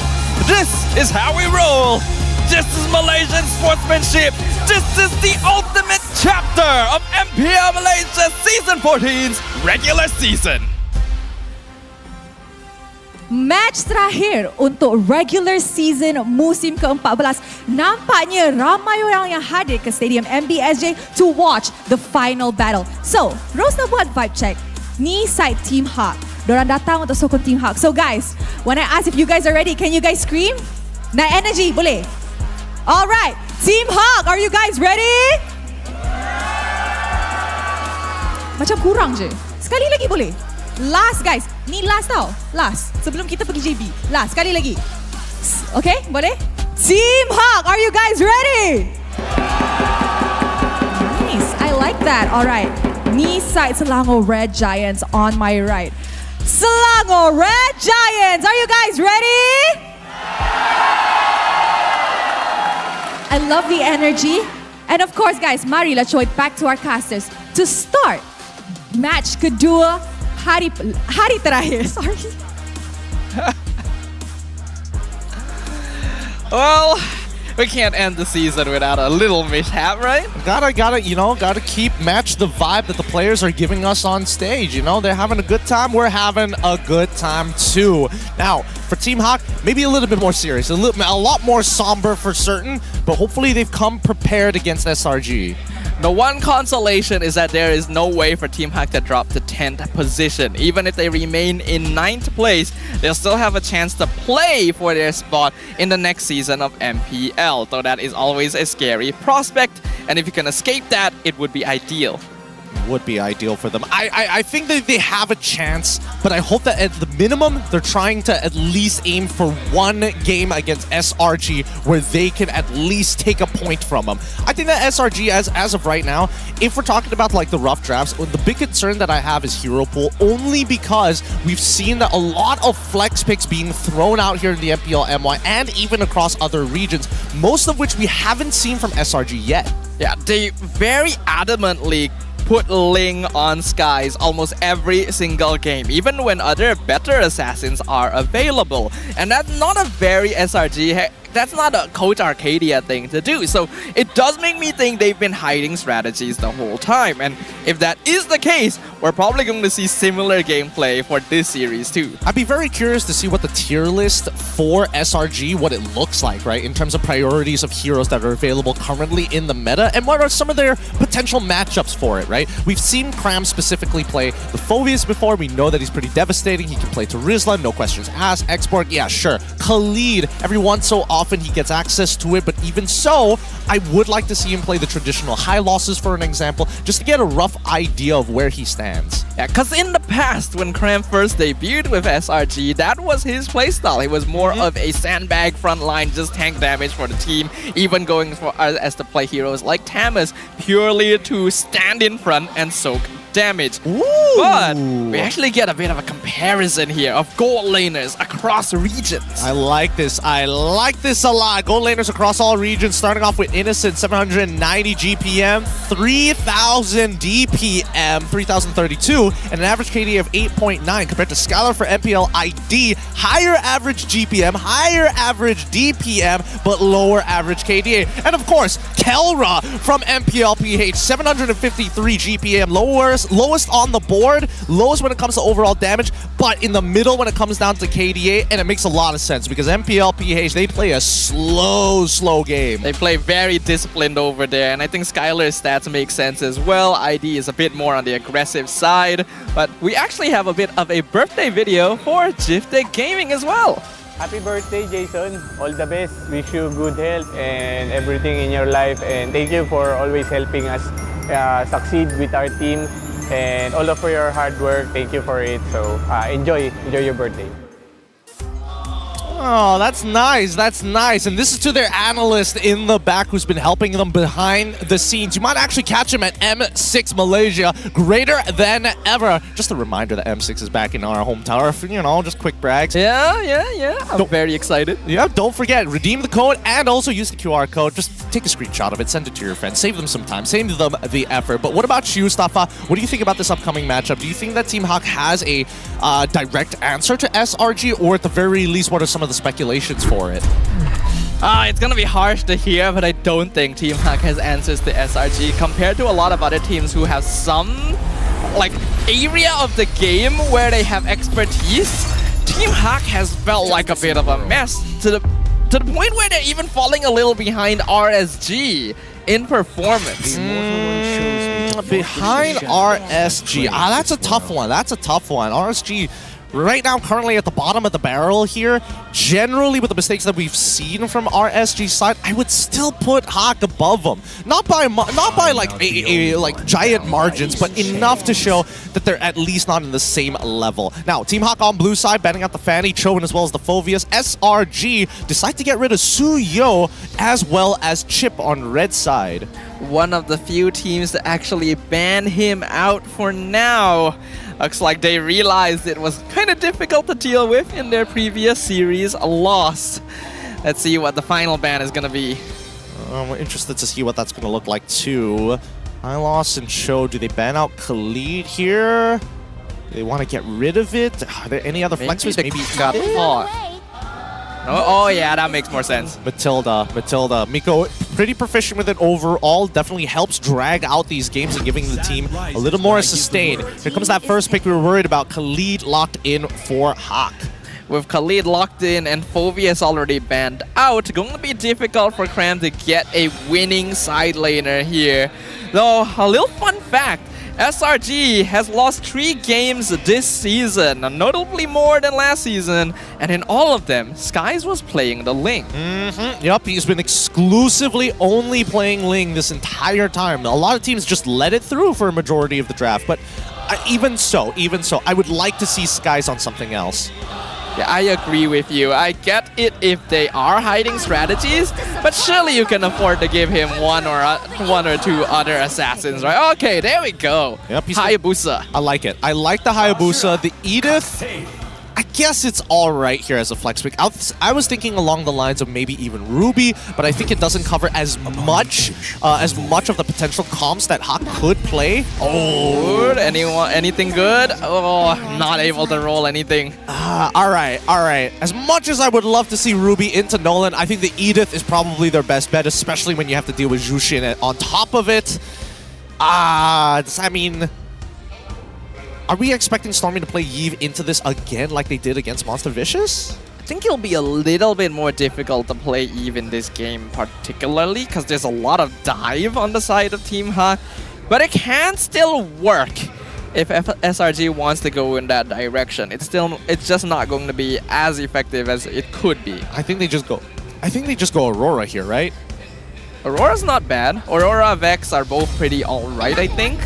This is how we roll. This is Malaysian sportsmanship. This is the ultimate chapter of MPL Malaysia Season 14's regular season. Match terakhir untuk regular season musim ke-14. Nampaknya ramai orang yang hadir ke Stadium MBSJ to watch the final battle. So, Rose nak buat vibe check. Ni side Team Hawk. Diorang datang untuk sokong Team Hawk. So guys, when I ask if you guys are ready, can you guys scream? Naik energy, boleh? Alright, Team Hawk, are you guys ready? Macam kurang je. Sekali lagi boleh? Last guys, ni last tau. Last, sebelum kita pergi JB. Last, sekali lagi. Okay, boleh? Team Hawk, are you guys ready? Nice, I like that. Alright, ni side Selangor Red Giants on my right. Selangor Red Giants, are you guys ready? I love the energy. And of course guys, marilah coy back to our casters to start match kedua hari terakhir. Sorry. Well, we can't end the season without a little mishap, right? Gotta keep match the vibe that the players are giving us on stage. You know, they're having a good time. We're having a good time too. Now, for Team Hawk, maybe a little bit more serious, a lot more somber for certain, but hopefully they've come prepared against SRG. The one consolation is that there is no way for Team Hawk to drop to 10th position. Even if they remain in 9th place, they'll still have a chance to play for their spot in the next season of MPL, though that is always a scary prospect, and if you can escape that, it would be ideal. would be ideal for them. I think that they have a chance, but I hope that at the minimum, they're trying to at least aim for one game against SRG where they can at least take a point from them. I think that SRG, as of right now, if we're talking about like the rough drafts, the big concern that I have is hero pool, only because we've seen that a lot of flex picks being thrown out here in the MPL MY and even across other regions, most of which we haven't seen from SRG yet. Yeah, they very adamantly put Ling on Skies almost every single game, even when other better assassins are available. And that's not a very SRG, that's not a Coach Arcadia thing to do. So it does make me think they've been hiding strategies the whole time. And if that is the case, we're probably going to see similar gameplay for this series too. I'd be very curious to see what the tier list for SRG, what it looks like, right? In terms of priorities of heroes that are available currently in the meta, and what are some of their potential matchups for it, right? We've seen Cram specifically play the Phobius before. We know that he's pretty devastating. He can play to Rizla, no questions asked. Export, yeah, sure. Khalid, every once so often he gets access to it, but even so, I would like to see him play the traditional high losses, for an example, just to get a rough idea of where he stands. Yeah, because in the past, when Cram first debuted with SRG, that was his playstyle. He was more of a sandbag frontline, just tank damage for the team, even going for as to play heroes like Tamas, purely to stand in front and soak damage. Ooh. But we actually get a bit of a comparison here of gold laners across regions. I like this. I like this a lot. Gold laners across all regions, starting off with Innocent, 790 GPM, 3000 DPM, 3032, and an average KD of 8.9 compared to Skylar for MPL ID. Higher average GPM, higher average DPM, but lower average KDA. And of course, Kelra from MPL PH, 753 GPM, lowest on the board, lowest when it comes to overall damage, but in the middle when it comes down to KDA, and it makes a lot of sense because MPL PH, they play a slow game. They play very disciplined over there, and I think Skylar's stats make sense as well. ID is a bit more on the aggressive side, but we actually have a bit of a birthday video for Gifted Gaming as well. Happy birthday, Jason. All the best. Wish you good health and everything in your life, and thank you for always helping us succeed with our team. And all of your hard work, thank you for it. So enjoy your birthday. Oh, that's nice. That's nice. And this is to their analyst in the back who's been helping them behind the scenes. You might actually catch him at M6 Malaysia, greater than ever. Just a reminder that M6 is back in our home tower. You know, just quick brags. Yeah. I'm very excited. Yeah, don't forget, redeem the code and also use the QR code. Just take a screenshot of it, send it to your friends. Save them some time, save them the effort. But what about you, Stafa? What do you think about this upcoming matchup? Do you think that Team Hawk has a direct answer to SRG, or at the very least, what are some of the speculations for it? It's gonna be harsh to hear, but I don't think Team Hawk has answers to SRG compared to a lot of other teams who have some like area of the game where they have expertise. Team Hawk has felt like a bit of a mess to the point where they're even falling a little behind RSG in performance. Behind RSG. That's a tough one. That's a tough one. RSG right now currently at the bottom of the barrel here. Generally, with the mistakes that we've seen from RSG's side, I would still put Hawk above them. Not by like like giant margins, but enough to show that they're at least not in the same level. Now, Team Hawk on blue side, banning out the Fanny, Chowen as well as the Phobius. SRG decide to get rid of Suyo as well as Chip on red side. One of the few teams to actually ban him out for now. Looks like they realized it was kind of difficult to deal with in their previous series loss. Let's see what the final ban is going to be. We're interested to see what that's going to look like too. I lost and show. Do they ban out Khalid here? Do they want to get rid of it? Are there any other flex ways? Maybe got caught. Oh yeah, that makes more sense. Matilda. Miko, pretty proficient with it overall. Definitely helps drag out these games and giving the team a little more sustain. Here comes that first pick we were worried about. Khalid locked in for Hawk. With Khalid locked in and Phobius already banned out, going to be difficult for Cram to get a winning side laner here. Though, a little fun fact, SRG has lost 3 games this season, notably more than last season, and in all of them, Skies was playing the Ling. Yep, he's been exclusively only playing Ling this entire time. A lot of teams just let it through for a majority of the draft, but even so, I would like to see Skies on something else. Yeah, I agree with you. I get it if they are hiding strategies, but surely you can afford to give him one or two other assassins, right? Okay, there we go. Yep, Hayabusa. I like it. I like the Hayabusa. The Edith, I guess it's all right here as a flex pick. I was thinking along the lines of maybe even Ruby, but I think it doesn't cover as much of the potential comps that Hawk could play. Oh, anything good? Oh, not able to roll anything. All right. As much as I would love to see Ruby into Nolan, I think the Edith is probably their best bet, especially when you have to deal with Jushin on top of it. I mean, are we expecting Stormy to play Yve into this again like they did against Monster Vicious? I think it'll be a little bit more difficult to play Yve in this game, particularly because there's a lot of dive on the side of Team Hawk, but it can still work if SRG wants to go in that direction. It's just not going to be as effective as it could be. I think they just go Aurora here, right? Aurora's not bad. Aurora, Vex are both pretty alright, I think.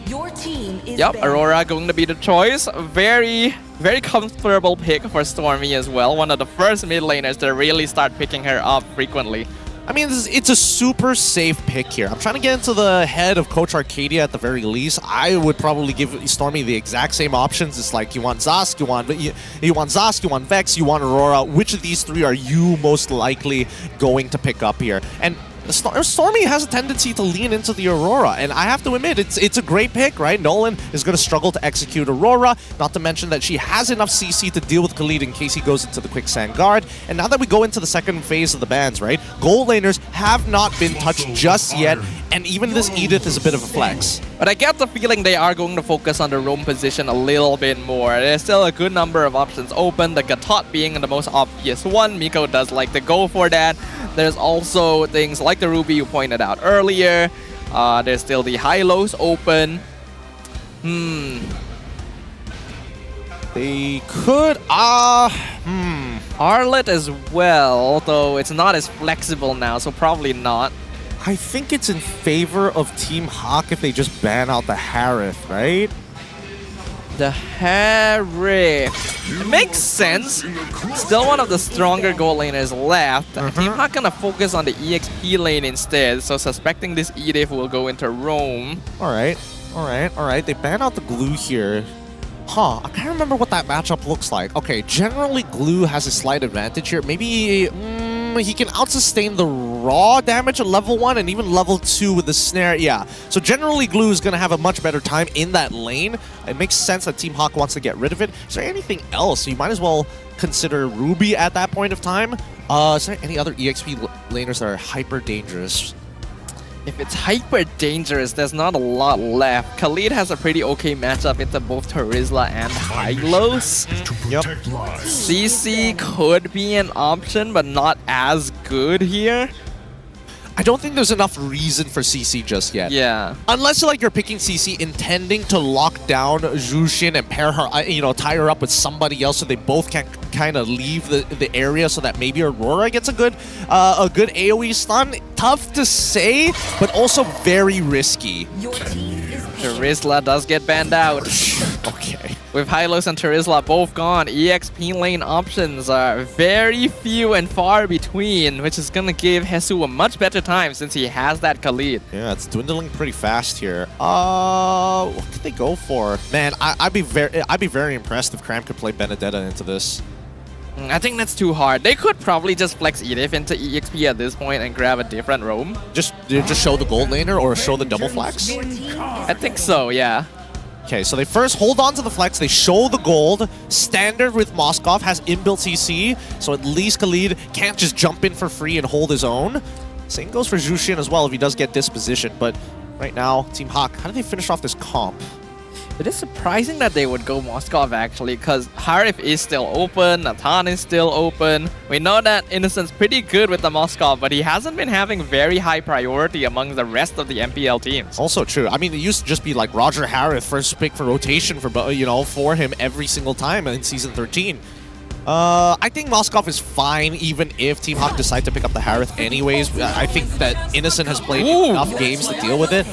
Your team is Yep, Aurora going to be the choice. Very comfortable pick for Stormy as well. One of the first mid laners to really start picking her up frequently. I mean, it's a super safe pick here. I'm trying to get into the head of Coach Arcadia at the very least. I would probably give Stormy the exact same options. It's like, you want Zask, you want Zask, you want Vex, you want Aurora. Which of these 3 are you most likely going to pick up here? And Stormy has a tendency to lean into the Aurora, and I have to admit, it's a great pick, right? Nolan is going to struggle to execute Aurora, not to mention that she has enough CC to deal with Khalid in case he goes into the Quicksand Guard. And now that we go into the second phase of the bans, right? Gold laners have not been touched just yet, and even this Edith is a bit of a flex. But I get the feeling they are going to focus on the roam position a little bit more. There's still a good number of options open, the Gatot being the most obvious one. Miko does like to go for that. There's also things like the Ruby you pointed out earlier. There's still the Hylos open. They could, Arlet as well, though it's not as flexible now, so probably not. I think it's in favor of Team Hawk if they just ban out the Harith, right? The Harith. It makes sense. Still one of the stronger gold laners left. Team Hawk gonna focus on the EXP lane instead, so suspecting this Edith will go into roam. Alright. They ban out the Glue here. I can't remember what that matchup looks like. Okay, generally Glue has a slight advantage here. Maybe he can out-sustain the raw damage at level 1 and even level 2 with the snare. Yeah, so generally Glue is going to have a much better time in that lane. It makes sense that Team Hawk wants to get rid of it. Is there anything else? You might as well consider Ruby at that point of time. Is there any other EXP laners that are hyper dangerous? If it's hyper dangerous, there's not a lot left. Khalid has a pretty okay matchup into both Terizla and Hylos. CC could be an option, but not as good here. I don't think there's enough reason for CC just yet. Yeah. Unless you're picking CC intending to lock down Jushin and pair her, tie her up with somebody else so they both can kind of leave the area so that maybe Aurora gets a good AoE stun. Tough to say, but also very risky. Terizla does get banned out. Okay. With Hylos and Terizla both gone, EXP lane options are very few and far between, which is going to give Hesu a much better time since he has that Khalid. Yeah, it's dwindling pretty fast here. What could they go for? Man, I'd be very impressed if Cram could play Benedetta into this. I think that's too hard. They could probably just flex Edith into EXP at this point and grab a different roam. Just show the gold laner or show the double flex? I think so, yeah. Okay, so they first hold on to the flex, they show the gold. Standard with Moskov has inbuilt CC, so at least Khalid can't just jump in for free and hold his own. Same goes for Jushin as well if he does get disposition, but right now, Team Hawk, how do they finish off this comp? It is surprising that they would go Moskov actually, because Harif is still open, Nathan is still open. We know that Innocent's pretty good with the Moskov, but he hasn't been having very high priority among the rest of the MPL teams. Also true. I mean, it used to just be like Roger Harif, first pick for rotation for for him every single time in Season 13. I think Moskov is fine even if Team Hawk decide to pick up the Harith anyways. I think that Innocent has played enough games to deal with it.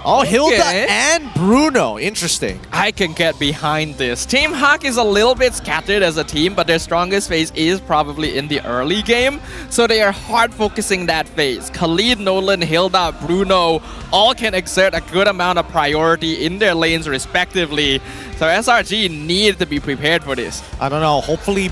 Oh, Hilda and Bruno. Interesting. I can get behind this. Team Hawk is a little bit scattered as a team, but their strongest phase is probably in the early game. So they are hard focusing that phase. Khalid, Nolan, Hilda, Bruno all can exert a good amount of priority in their lanes respectively. So SRG need to be prepared for this. I don't know. Hopefully,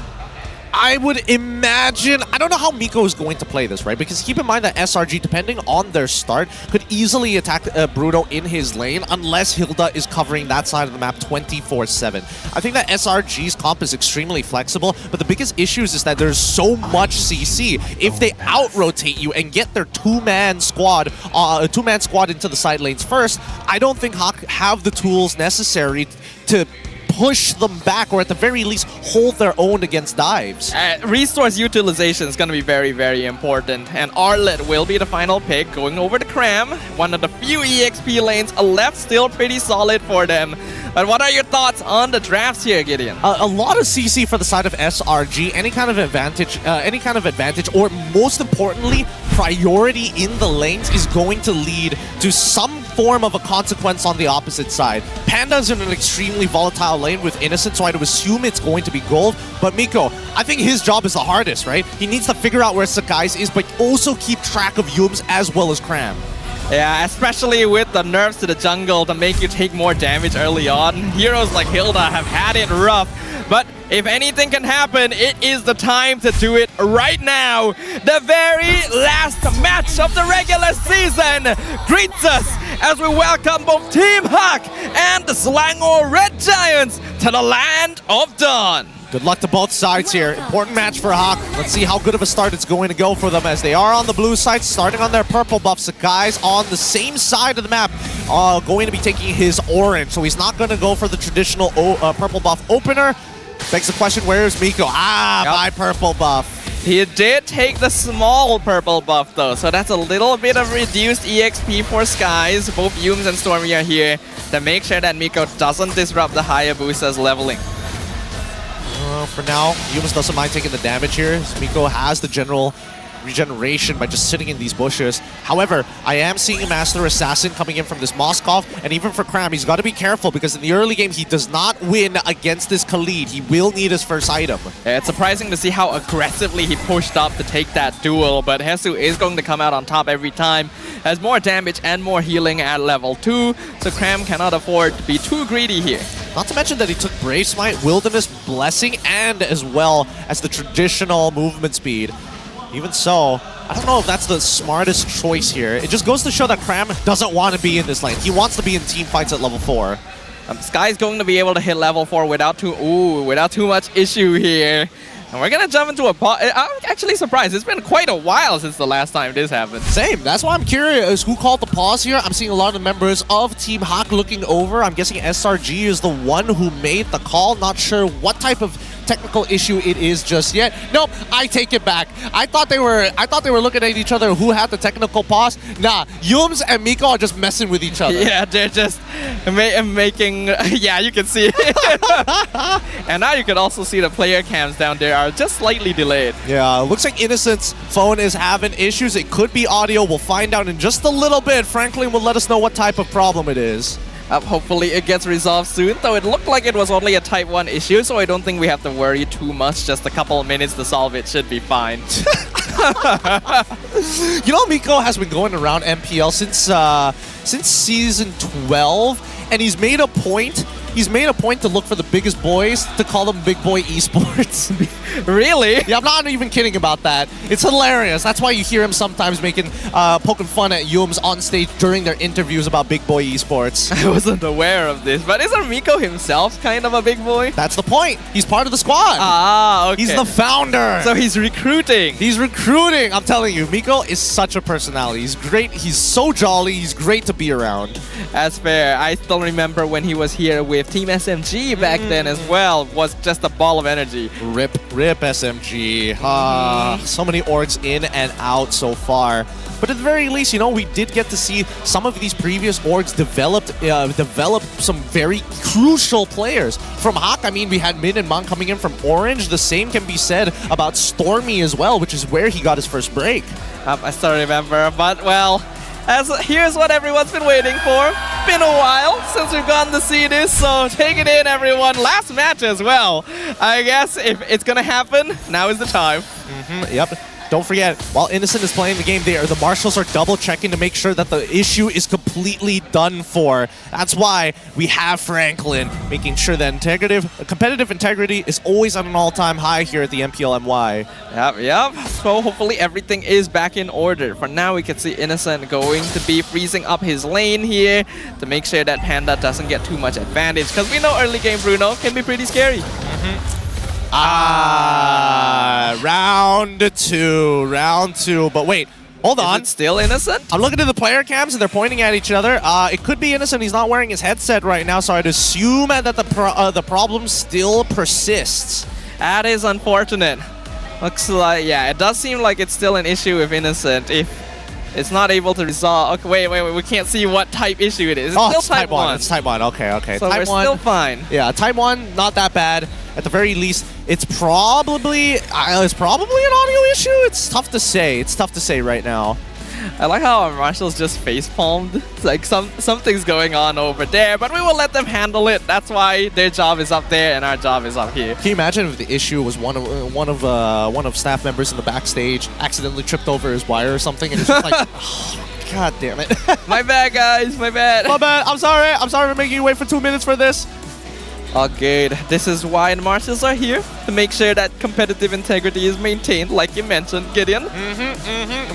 I would imagine, I don't know how Miko is going to play this, right? Because keep in mind that SRG, depending on their start, could easily attack Bruno in his lane unless Hilda is covering that side of the map 24/7. I think that SRG's comp is extremely flexible, but the biggest issue is that there's so much CC. If they out-rotate you and get their two-man squad into the side lanes first, I don't think Hawk have the tools necessary to push them back, or at the very least hold their own against dives. Resource utilization is going to be very, very important, and Arlet will be the final pick, going over to Cram, one of the few EXP lanes left, still pretty solid for them. But what are your thoughts on the drafts here, Gideon? A lot of CC for the side of SRG, any kind of advantage, or most importantly, priority in the lanes is going to lead to some form of a consequence on the opposite side. Panda's in an extremely volatile lane with Innocent, so I'd assume it's going to be gold. But Miko, I think his job is the hardest, right? He needs to figure out where Sakai's is, but also keep track of Yums as well as Cram. Yeah, especially with the nerfs to the jungle to make you take more damage early on. Heroes like Hilda have had it rough, but if anything can happen, it is the time to do it right now. The very last match of the regular season greets us as we welcome both Team Hawk and the Selangor Red Giants to the Land of Dawn. Good luck to both sides here. Important match for Hawk. Let's see how good of a start it's going to go for them, as they are on the blue side, starting on their purple buff. Sakai's on the same side of the map, going to be taking his orange. So he's not going to go for the traditional purple buff opener. Begs the question, where is Miko? My purple buff. He did take the small purple buff though, so that's a little bit of reduced EXP for Skies. Both Yums and Stormy are here to make sure that Miko doesn't disrupt the Hayabusa's leveling. For now, Yums doesn't mind taking the damage here. Miko has the general regeneration by just sitting in these bushes. However, I am seeing a Master Assassin coming in from this Moskov, and even for Cram, he's got to be careful because in the early game, he does not win against this Khalid. He will need his first item. Yeah, it's surprising to see how aggressively he pushed up to take that duel, but Hesu is going to come out on top every time. Has more damage and more healing at level 2, so Cram cannot afford to be too greedy here. Not to mention that he took Brave Smite, Wilderness Blessing, and as well as the traditional movement speed. Even so, I don't know if that's the smartest choice here. It just goes to show that Cram doesn't want to be in this lane. He wants to be in team fights at level 4. Sky's going to be able to hit level 4 without too much issue here. And we're going to jump into a pause. I'm actually surprised. It's been quite a while since the last time this happened. Same. That's why I'm curious who called the pause here. I'm seeing a lot of members of Team Hawk looking over. I'm guessing SRG is the one who made the call. Not sure what type of technical issue it is just yet. Nope, I take it back. I thought they were looking at each other who had the technical pause. Nah, Yums and Miko are just messing with each other. Yeah, they're just making... Yeah, you can see it. And now you can also see the player cams down there are just slightly delayed. Yeah, looks like Innocent's phone is having issues. It could be audio. We'll find out in just a little bit. Franklin will let us know what type of problem it is. Hopefully it gets resolved soon, though it looked like it was only a type 1 issue, so I don't think we have to worry too much. Just a couple of minutes to solve it should be fine. You know, Miko has been going around MPL since Season 12, and he's made a point he's made a point to look for the biggest boys to call them Big Boy Esports. Really? Yeah, I'm not even kidding about that. It's hilarious. That's why you hear him sometimes poking fun at Yums on stage during their interviews about Big Boy Esports. I wasn't aware of this, but isn't Miko himself kind of a big boy? That's the point. He's part of the squad. Ah, okay. He's the founder. So he's recruiting. He's recruiting. I'm telling you, Miko is such a personality. He's great. He's so jolly. He's great to be around. That's fair. I still remember when he was here with Team SMG back then as well. Was just a ball of energy. Rip SMG. So many orgs in and out so far. But at the very least, you know, we did get to see some of these previous orgs develop some very crucial players. From Hawk, I mean, we had Min and Mang coming in from Orange. The same can be said about Stormy as well, which is where he got his first break. I still remember, but well, here's what everyone's been waiting for. Been a while since we've gotten to see this, so take it in, everyone. Last match as well. I guess if it's gonna happen, now is the time. Yep. Don't forget, while Innocent is playing the game, the Marshals are double-checking to make sure that the issue is completely done for. That's why we have Franklin, making sure that competitive integrity is always at an all-time high here at the MPL MY. Yep. So hopefully everything is back in order. For now, we can see Innocent going to be freezing up his lane here to make sure that Panda doesn't get too much advantage. Because we know early game Bruno can be pretty scary. Round two. But wait, hold on. Is it still Innocent? I'm looking at the player cams and they're pointing at each other. It could be Innocent. He's not wearing his headset right now, so I'd assume that the problem still persists. That is unfortunate. Looks like, yeah, it does seem like it's still an issue with Innocent. If it's not able to resolve. Okay, wait, we can't see what type issue it is. It's still type 1. It's type 1. Okay. So type we're 1, still fine. Yeah, type 1, not that bad. At the very least, it's probably an audio issue. It's tough to say right now. I like how our Marshals just face-palmed. It's like something's going on over there, but we will let them handle it. That's why their job is up there and our job is up here. Can you imagine if the issue was one of staff members in the backstage accidentally tripped over his wire or something, and it's just like, oh, god damn it. My bad, guys. My bad. I'm sorry for making you wait for 2 minutes for this. Okay, this is why the Marshals are here, to make sure that competitive integrity is maintained, like you mentioned, Gideon.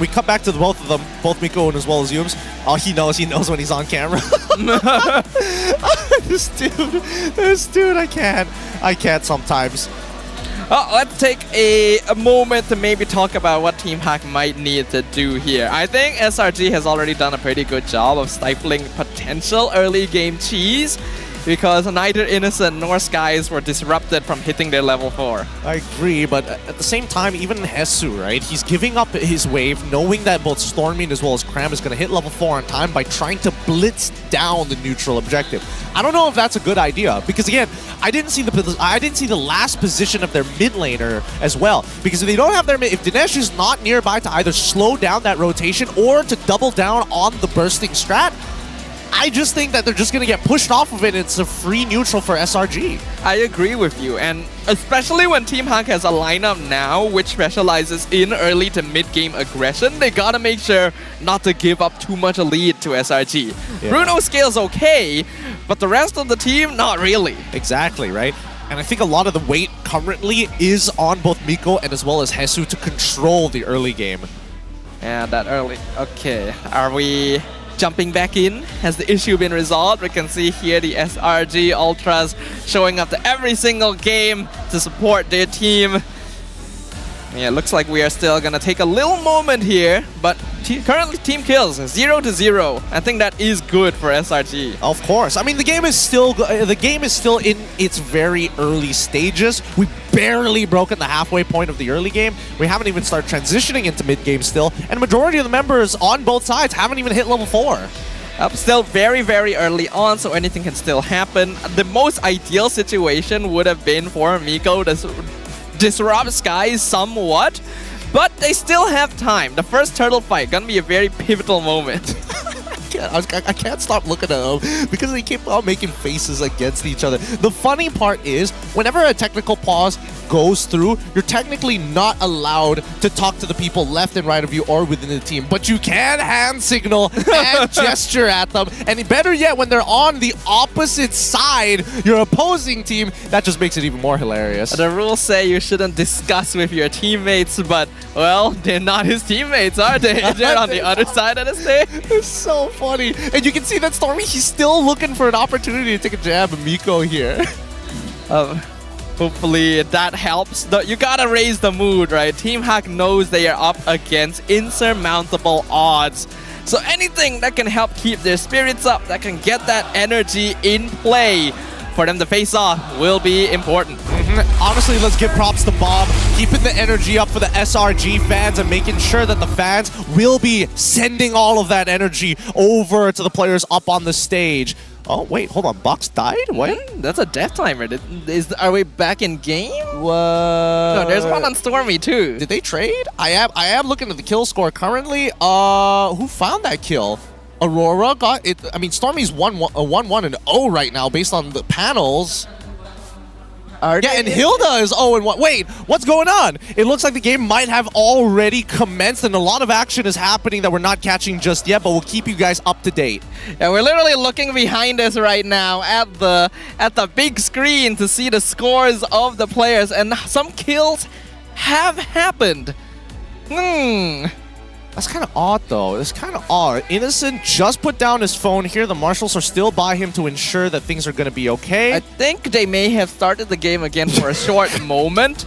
We cut back to both of them, both Miko and as well as Yums. Oh, he knows when he's on camera. This dude, I can't sometimes. Let's take a moment to maybe talk about what Team Hack might need to do here. I think SRG has already done a pretty good job of stifling potential early game cheese, because neither Innocent nor Skies were disrupted from hitting their level 4. I agree, but at the same time, even Hesu, right? He's giving up his wave, knowing that both Stormy as well as Cram is going to hit level 4 on time by trying to blitz down the neutral objective. I don't know if that's a good idea, because again, I didn't see the last position of their mid laner as well, because if they don't have if Dinesh is not nearby to either slow down that rotation or to double down on the bursting strat, I just think that they're just going to get pushed off of it. It's a free neutral for SRG. I agree with you, and especially when Team Hawk has a lineup now which specializes in early to mid-game aggression, they gotta make sure not to give up too much a lead to SRG. Yeah. Bruno scales okay, but the rest of the team, not really. Exactly, right? And I think a lot of the weight currently is on both Miko and as well as Hesu to control the early game. Yeah, that early. Okay, are we jumping back in? Has the issue been resolved? We can see here the SRG Ultras showing up to every single game to support their team. Yeah, it looks like we are still gonna take a little moment here, but currently team kills 0-0. I think that is good for SRG. Of course. I mean, the game is still in its very early stages. We barely broken the halfway point of the early game. We haven't even started transitioning into mid game still, and the majority of the members on both sides haven't even hit level 4. Still very, very early on, so anything can still happen. The most ideal situation would have been for Miko to disrupt Skies somewhat, but they still have time. The first turtle fight gonna be a very pivotal moment. I can't stop looking at them because they keep on making faces against each other. The funny part is, whenever a technical pause goes through, you're technically not allowed to talk to the people left and right of you or within the team, but you can hand signal and gesture at them. And better yet, when they're on the opposite side, your opposing team, that just makes it even more hilarious. The rules say you shouldn't discuss with your teammates, but, well, they're not his teammates, are they? They're on the other side of the stage. It's so funny. And you can see that Stormy, he's still looking for an opportunity to take a jab at Miko here. Hopefully that helps. You gotta raise the mood, right? Team Hack knows they are up against insurmountable odds. So anything that can help keep their spirits up, that can get that energy in play for them to face off will be important. Honestly, let's give props to Bob, keeping the energy up for the SRG fans and making sure that the fans will be sending all of that energy over to the players up on the stage. Oh, wait, hold on. Box died? What? That's a death timer. Are we back in game? What? No, there's one on Stormy too. Did they trade? I am looking at the kill score currently. Who found that kill? Aurora got it. I mean, Stormy's 1-1 and 0 right now based on the panels. And Hilda is 0-1. Wait, what's going on? It looks like the game might have already commenced and a lot of action is happening that we're not catching just yet, but we'll keep you guys up to date. Yeah, we're literally looking behind us right now at the big screen to see the scores of the players, and some kills have happened. That's kind of odd, though. It's kind of odd. Innocent just put down his phone here. The marshals are still by him to ensure that things are going to be okay. I think they may have started the game again for a short moment.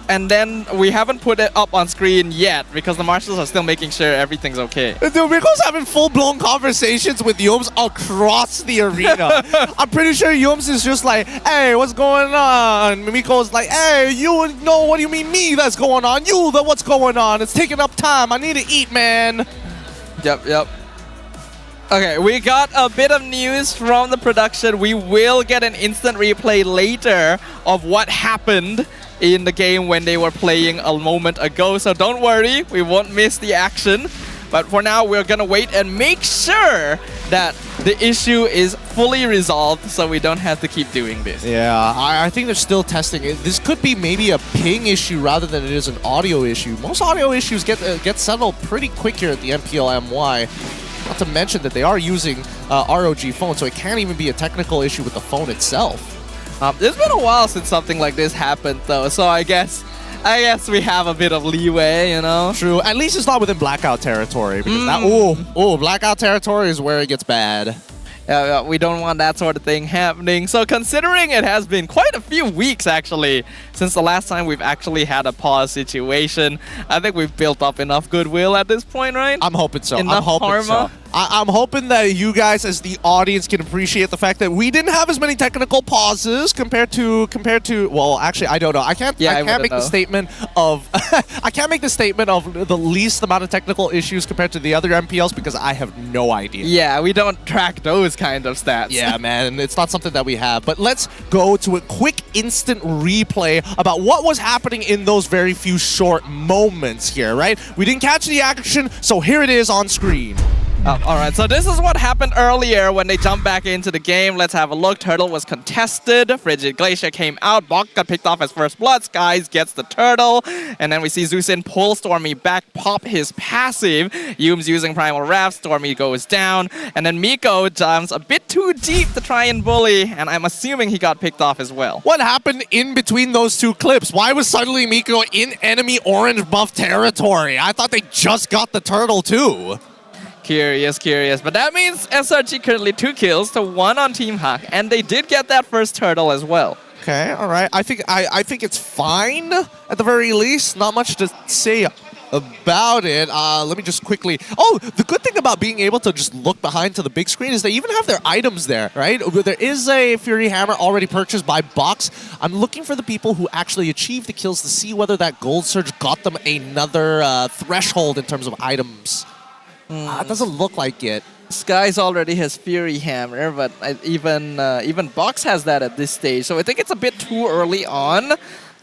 And then we haven't put it up on screen yet because the marshals are still making sure everything's okay. Dude, Miko's having full-blown conversations with Yums across the arena. I'm pretty sure Yums is just like, hey, what's going on? Miko's like, hey, you know, what do you mean me that's going on? You, what's going on? It's taking up time. I need to eat, man. Yep. Okay, we got a bit of news from the production. We will get an instant replay later of what happened in the game when they were playing a moment ago. So don't worry, we won't miss the action. But for now, we're gonna wait and make sure that the issue is fully resolved so we don't have to keep doing this. Yeah, I think they're still testing it. This could be maybe a ping issue rather than it is an audio issue. Most audio issues get settled pretty quick here at the MPL MY. Not to mention that they are using ROG phone, so it can't even be a technical issue with the phone itself. It's been a while since something like this happened, though, so I guess we have a bit of leeway, you know? True. At least it's not within blackout territory, because blackout territory is where it gets bad. Yeah, we don't want that sort of thing happening. So considering it has been quite a few weeks, actually, since the last time we've actually had a pause situation, I think we've built up enough goodwill at this point, right? I'm hoping so. Enough karma. I'm hoping that you guys, as the audience, can appreciate the fact that we didn't have as many technical pauses compared to. Well, actually, I don't know. I can't make the statement of I can't make the statement of the least amount of technical issues compared to the other MPLs because I have no idea. Yeah, we don't track those kind of stats. Yeah, man, it's not something that we have. But let's go to a quick instant replay about what was happening in those very few short moments here, right? We didn't catch the action, so here it is on screen. Alright, so this is what happened earlier when they jumped back into the game. Let's have a look. Turtle was contested. Frigid Glacier came out. Bok got picked off as first blood. Skies gets the turtle. And then we see Zeusin pull Stormy back, pop his passive. Yums using Primal Wrath. Stormy goes down. And then Miko jumps a bit too deep to try and bully. And I'm assuming he got picked off as well. What happened in between those two clips? Why was suddenly Miko in enemy orange buff territory? I thought they just got the turtle too. Curious. But that means SRG currently 2 kills to 1 on Team Hack, and they did get that first turtle as well. Okay, all right. I think it's fine at the very least. Not much to say about it. Let me just quickly. Oh, the good thing about being able to just look behind to the big screen is they even have their items there, right? There is a Fury Hammer already purchased by Box. I'm looking for the people who actually achieved the kills to see whether that Gold Surge got them another threshold in terms of items. It doesn't look like it. Skies already has Fury Hammer, but even Box has that at this stage, so I think it's a bit too early on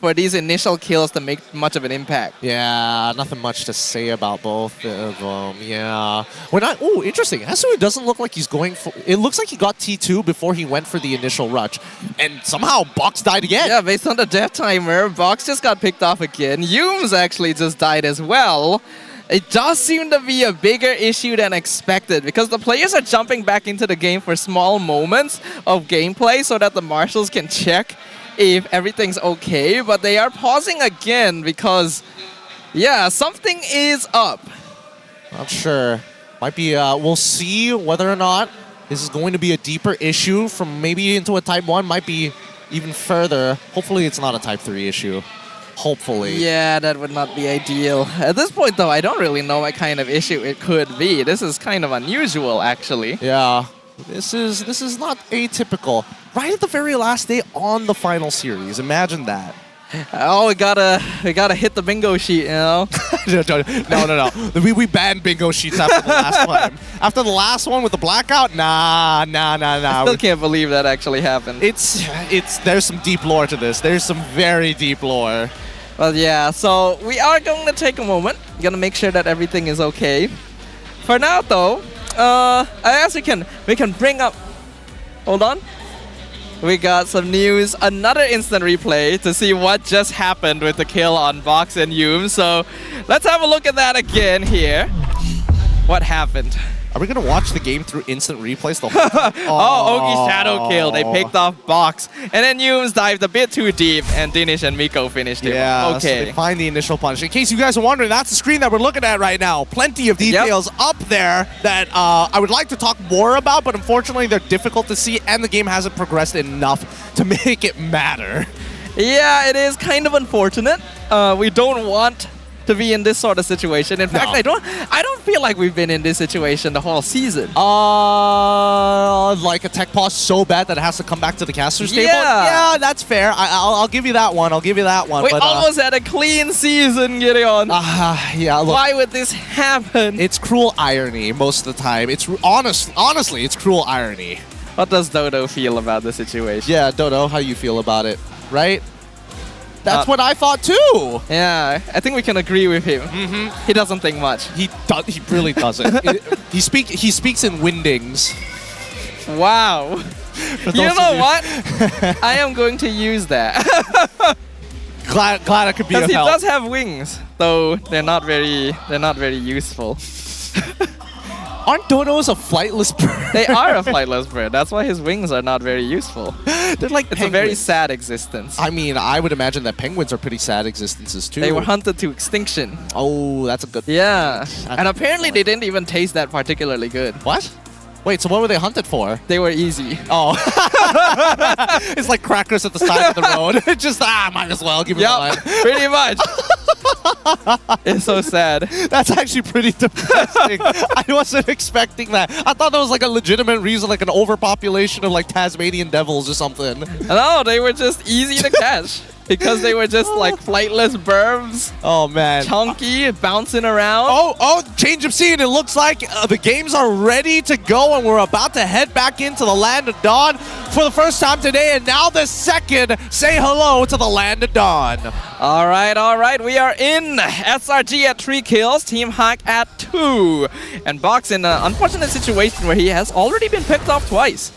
for these initial kills to make much of an impact. Yeah, nothing much to say about both of them. Yeah. Oh, interesting. Hasu doesn't look like he's going for... It looks like he got T2 before he went for the initial rush. And somehow Box died again. Yeah, based on the death timer, Box just got picked off again. Yums actually just died as well. It does seem to be a bigger issue than expected because the players are jumping back into the game for small moments of gameplay so that the marshals can check if everything's okay, but they are pausing again because, yeah, something is up. Not sure. Might be, we'll see whether or not this is going to be a deeper issue from maybe into a Type 1, might be even further. Hopefully it's not a Type 3 issue. Hopefully. Yeah, that would not be ideal. At this point, though, I don't really know what kind of issue it could be. This is kind of unusual, actually. Yeah, this is not atypical. Right at the very last day on the final series. Imagine that. Oh, we gotta hit the bingo sheet, you know? No. We banned bingo sheets after the last one. After the last one with the blackout, nah. I still can't believe that actually happened. There's some deep lore to this. There's some very deep lore. But yeah, so we are going to take a moment. Gonna make sure that everything is okay. For now, though, I guess we can bring up. Hold on. We got some news, another instant replay to see what just happened with the kill on Box and Yum. So let's have a look at that again here. What happened? Are we going to watch the game through instant replays the whole time? Ogi shadow kill. They picked off Box. And then Yums dived a bit too deep, and Dinish and Miko finished it. Yeah, okay. So they find the initial punch. In case you guys are wondering, that's the screen that we're looking at right now. Plenty of details up there that I would like to talk more about, but unfortunately they're difficult to see, and the game hasn't progressed enough to make it matter. Yeah, it is kind of unfortunate. We don't want to be in this sort of situation. In fact, I don't feel like we've been in this situation the whole season. Like a tech pause so bad that it has to come back to the caster's table? Yeah, that's fair. I'll give you that one. We almost had a clean season, Gideon. Yeah, look, why would this happen? It's cruel irony most of the time. It's honestly, it's cruel irony. What does Dodo feel about the situation? Yeah, Dodo, how you feel about it, right? That's what I thought too. Yeah, I think we can agree with him. He doesn't think much. He really doesn't. he speaks in windings. Wow. You know what? I am going to use that. glad I could be of help. Because he does have wings, though they're not very useful. Aren't dodos a flightless bird? They are a flightless bird. That's why his wings are not very useful. They're like penguins. It's a very sad existence. I mean, I would imagine that penguins are pretty sad existences too. They were hunted to extinction. Oh, that's a good... Yeah. And apparently they didn't even taste that particularly good. What? Wait, so what were they hunted for? They were easy. Oh. It's like crackers at the side of the road. Just, might as well. Give me one. Pretty much. It's so sad. That's actually pretty depressing. I wasn't expecting that. I thought that was like a legitimate reason, like an overpopulation of like Tasmanian devils or something. No, they were just easy to catch. Because they were just like flightless burbs. Oh man. Chunky, bouncing around. Oh, change of scene. It looks like the games are ready to go and we're about to head back into the Land of Dawn for the first time today. And now the second, say hello to the Land of Dawn. All right. We are in. SRG at 3 kills. Team Hack at 2. And Box in an unfortunate situation where he has already been picked off twice.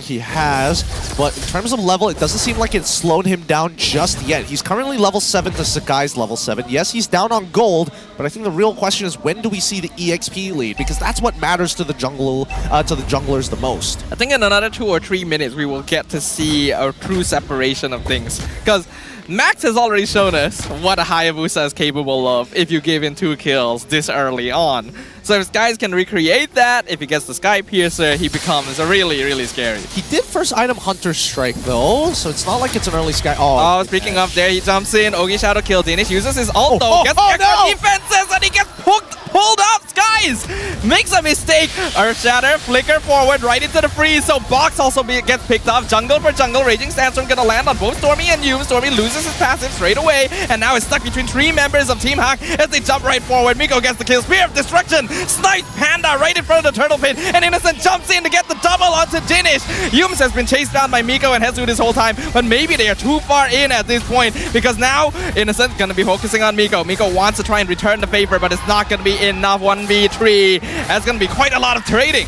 He has, but in terms of level, it doesn't seem like it's slowed him down just yet. He's currently level 7 to Sakai's level 7. Yes, he's down on gold, but I think the real question is when do we see the EXP lead? Because that's what matters to the junglers the most. I think in another 2 or 3 minutes, we will get to see a true separation of things. Because Max has already shown us what a Hayabusa is capable of if you give him 2 kills this early on. So if guys can recreate that, if he gets the Sky Piercer, he becomes really, really scary. He did first item Hunter Strike though, so it's not like it's an early Sky. Oh, speaking of, there he jumps in. Ogi Shadow kill. Danish uses his ult though. Gets extra defenses and he gets pulled up. Skies makes a mistake. Earth Shatter, flicker forward right into the freeze. So Box also gets picked off. Jungle for jungle. Raging Sandstorm gonna land on both Stormy and Yume. Stormy loses his passive straight away, and now is stuck between 3 members of Team Hawk as they jump right forward. Miko gets the kill. Spear of Destruction snipes Panda right in front of the turtle pit, and Innocent jumps in to get the double onto Dinish. Yume has been chased down by Miko and Hezu this whole time, but maybe they are too far in at this point, because now Innocent gonna be focusing on Miko. Miko wants to try and return the favor, but it's not gonna be enough. 1v3. That's gonna be quite a lot of trading.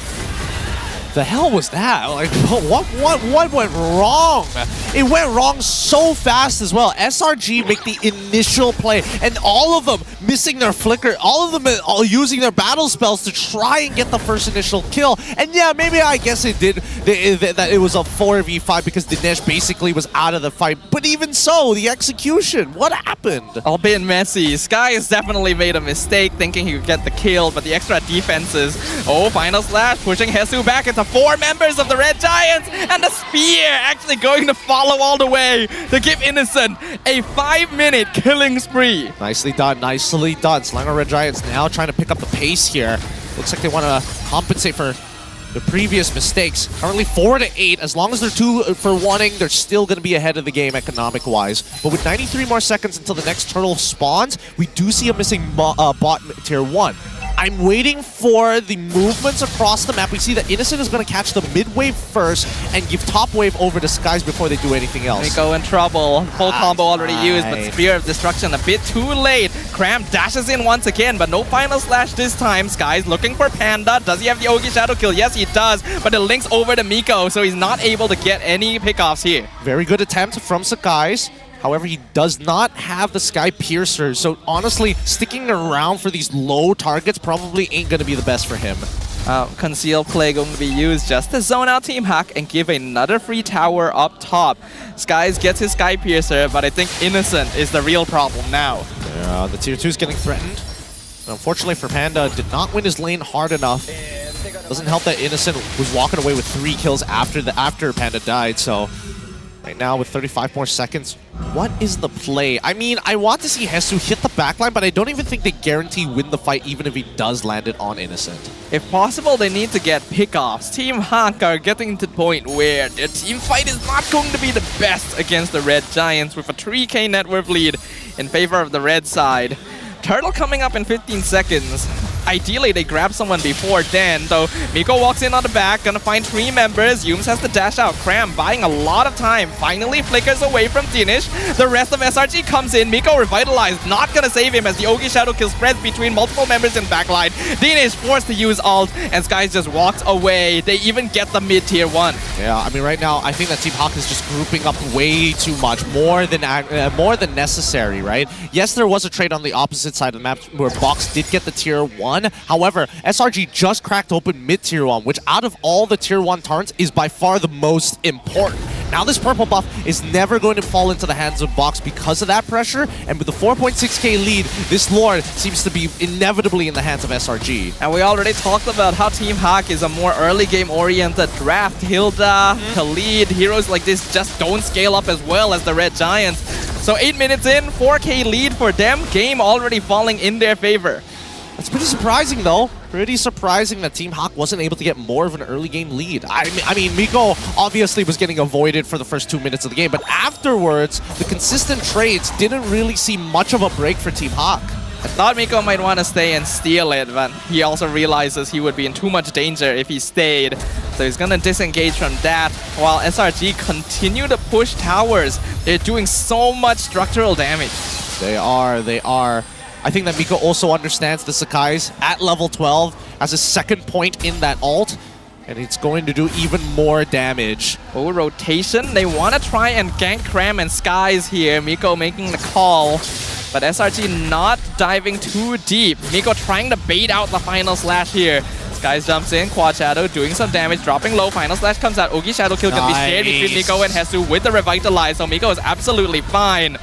The hell was that? Like, what went wrong? It went wrong so fast as well. SRG make the initial play, and all of them missing their flicker, all of them all using their battle spells to try and get the first initial kill. And yeah, maybe I guess it did, that it was a 4v5 because Dinesh basically was out of the fight. But even so, the execution, what happened? A bit messy. Sky has definitely made a mistake thinking he would get the kill, but the extra defenses. Oh, final slash pushing Hezu back into 4 members of the Red Giants, and the spear actually going to follow all the way to give Innocent a 5-minute killing spree. Nicely done, nicely done. Slinger Red Giants now trying to pick up the pace here. Looks like they want to compensate for the previous mistakes. Currently 4-8. As long as they're 2 for 1ing, they're still going to be ahead of the game economic-wise. But with 93 more seconds until the next turtle spawns, we do see a missing bot tier 1. I'm waiting for the movements across the map. We see that Innocent is going to catch the mid wave first and give top wave over to Skies before they do anything else. Miko in trouble. Full combo already used, but Spear of Destruction a bit too late. Cram dashes in once again, but no final slash this time. Skies looking for Panda. Does he have the Ogi Shadow kill? Yes, he does, but it links over to Miko, so he's not able to get any pickoffs here. Very good attempt from Skies. However, he does not have the Sky Piercer, so honestly, sticking around for these low targets probably ain't going to be the best for him. Concealed play going to be used just to zone out Team Hack and give another free tower up top. Skies gets his Sky Piercer, but I think Innocent is the real problem now. Yeah, the tier 2 is getting threatened. Unfortunately for Panda, did not win his lane hard enough. Doesn't help that Innocent was walking away with 3 kills after Panda died, so right now with 35 more seconds, what is the play? I mean, I want to see Hezu hit the backline, but I don't even think they guarantee win the fight even if he does land it on Innocent. If possible, they need to get pickoffs. Team Hawk are getting to the point where their team fight is not going to be the best against the Red Giants with a 3k net worth lead in favor of the red side. Turtle coming up in 15 seconds. Ideally, they grab someone before then, though Miko walks in on the back, gonna find 3 members. Yumes has to dash out. Cram buying a lot of time. Finally flickers away from Dinish. The rest of SRG comes in. Miko revitalized, not gonna save him as the Ogi Shadow kill spreads between multiple members in backline. Dinish forced to use ult, and Skies just walks away. They even get the mid tier 1. Yeah, I mean, right now, I think that Team Hawk is just grouping up way too much, more than necessary, right? Yes, there was a trade on the opposite side of the map where Box did get the tier 1. However, SRG just cracked open mid tier 1, which out of all the tier 1 turrets is by far the most important. Now this purple buff is never going to fall into the hands of Box because of that pressure, and with the 4.6k lead, this Lord seems to be inevitably in the hands of SRG. And we already talked about how Team Hawk is a more early game oriented draft. Hilda, Khalid, heroes like this just don't scale up as well as the Red Giants. So 8 minutes in, 4k lead for them, game already falling in their favor. That's pretty surprising, though. Pretty surprising that Team Hawk wasn't able to get more of an early game lead. I mean, Miko obviously was getting avoided for the first 2 minutes of the game, but afterwards, the consistent trades didn't really see much of a break for Team Hawk. I thought Miko might want to stay and steal it, but he also realizes he would be in too much danger if he stayed. So he's going to disengage from that, while SRG continue to push towers. They're doing so much structural damage. They are. I think that Miko also understands the Sakai's at level 12 as a second point in that ult, and it's going to do even more damage. Oh, rotation. They want to try and gank Cram and Skies here. Miko making the call, but SRG not diving too deep. Miko trying to bait out the final slash here. Skies jumps in, Quad Shadow doing some damage, dropping low. Final slash comes out. Ogi Shadow kill can be shared between Miko and Hezu with the Revitalize, so Miko is absolutely fine.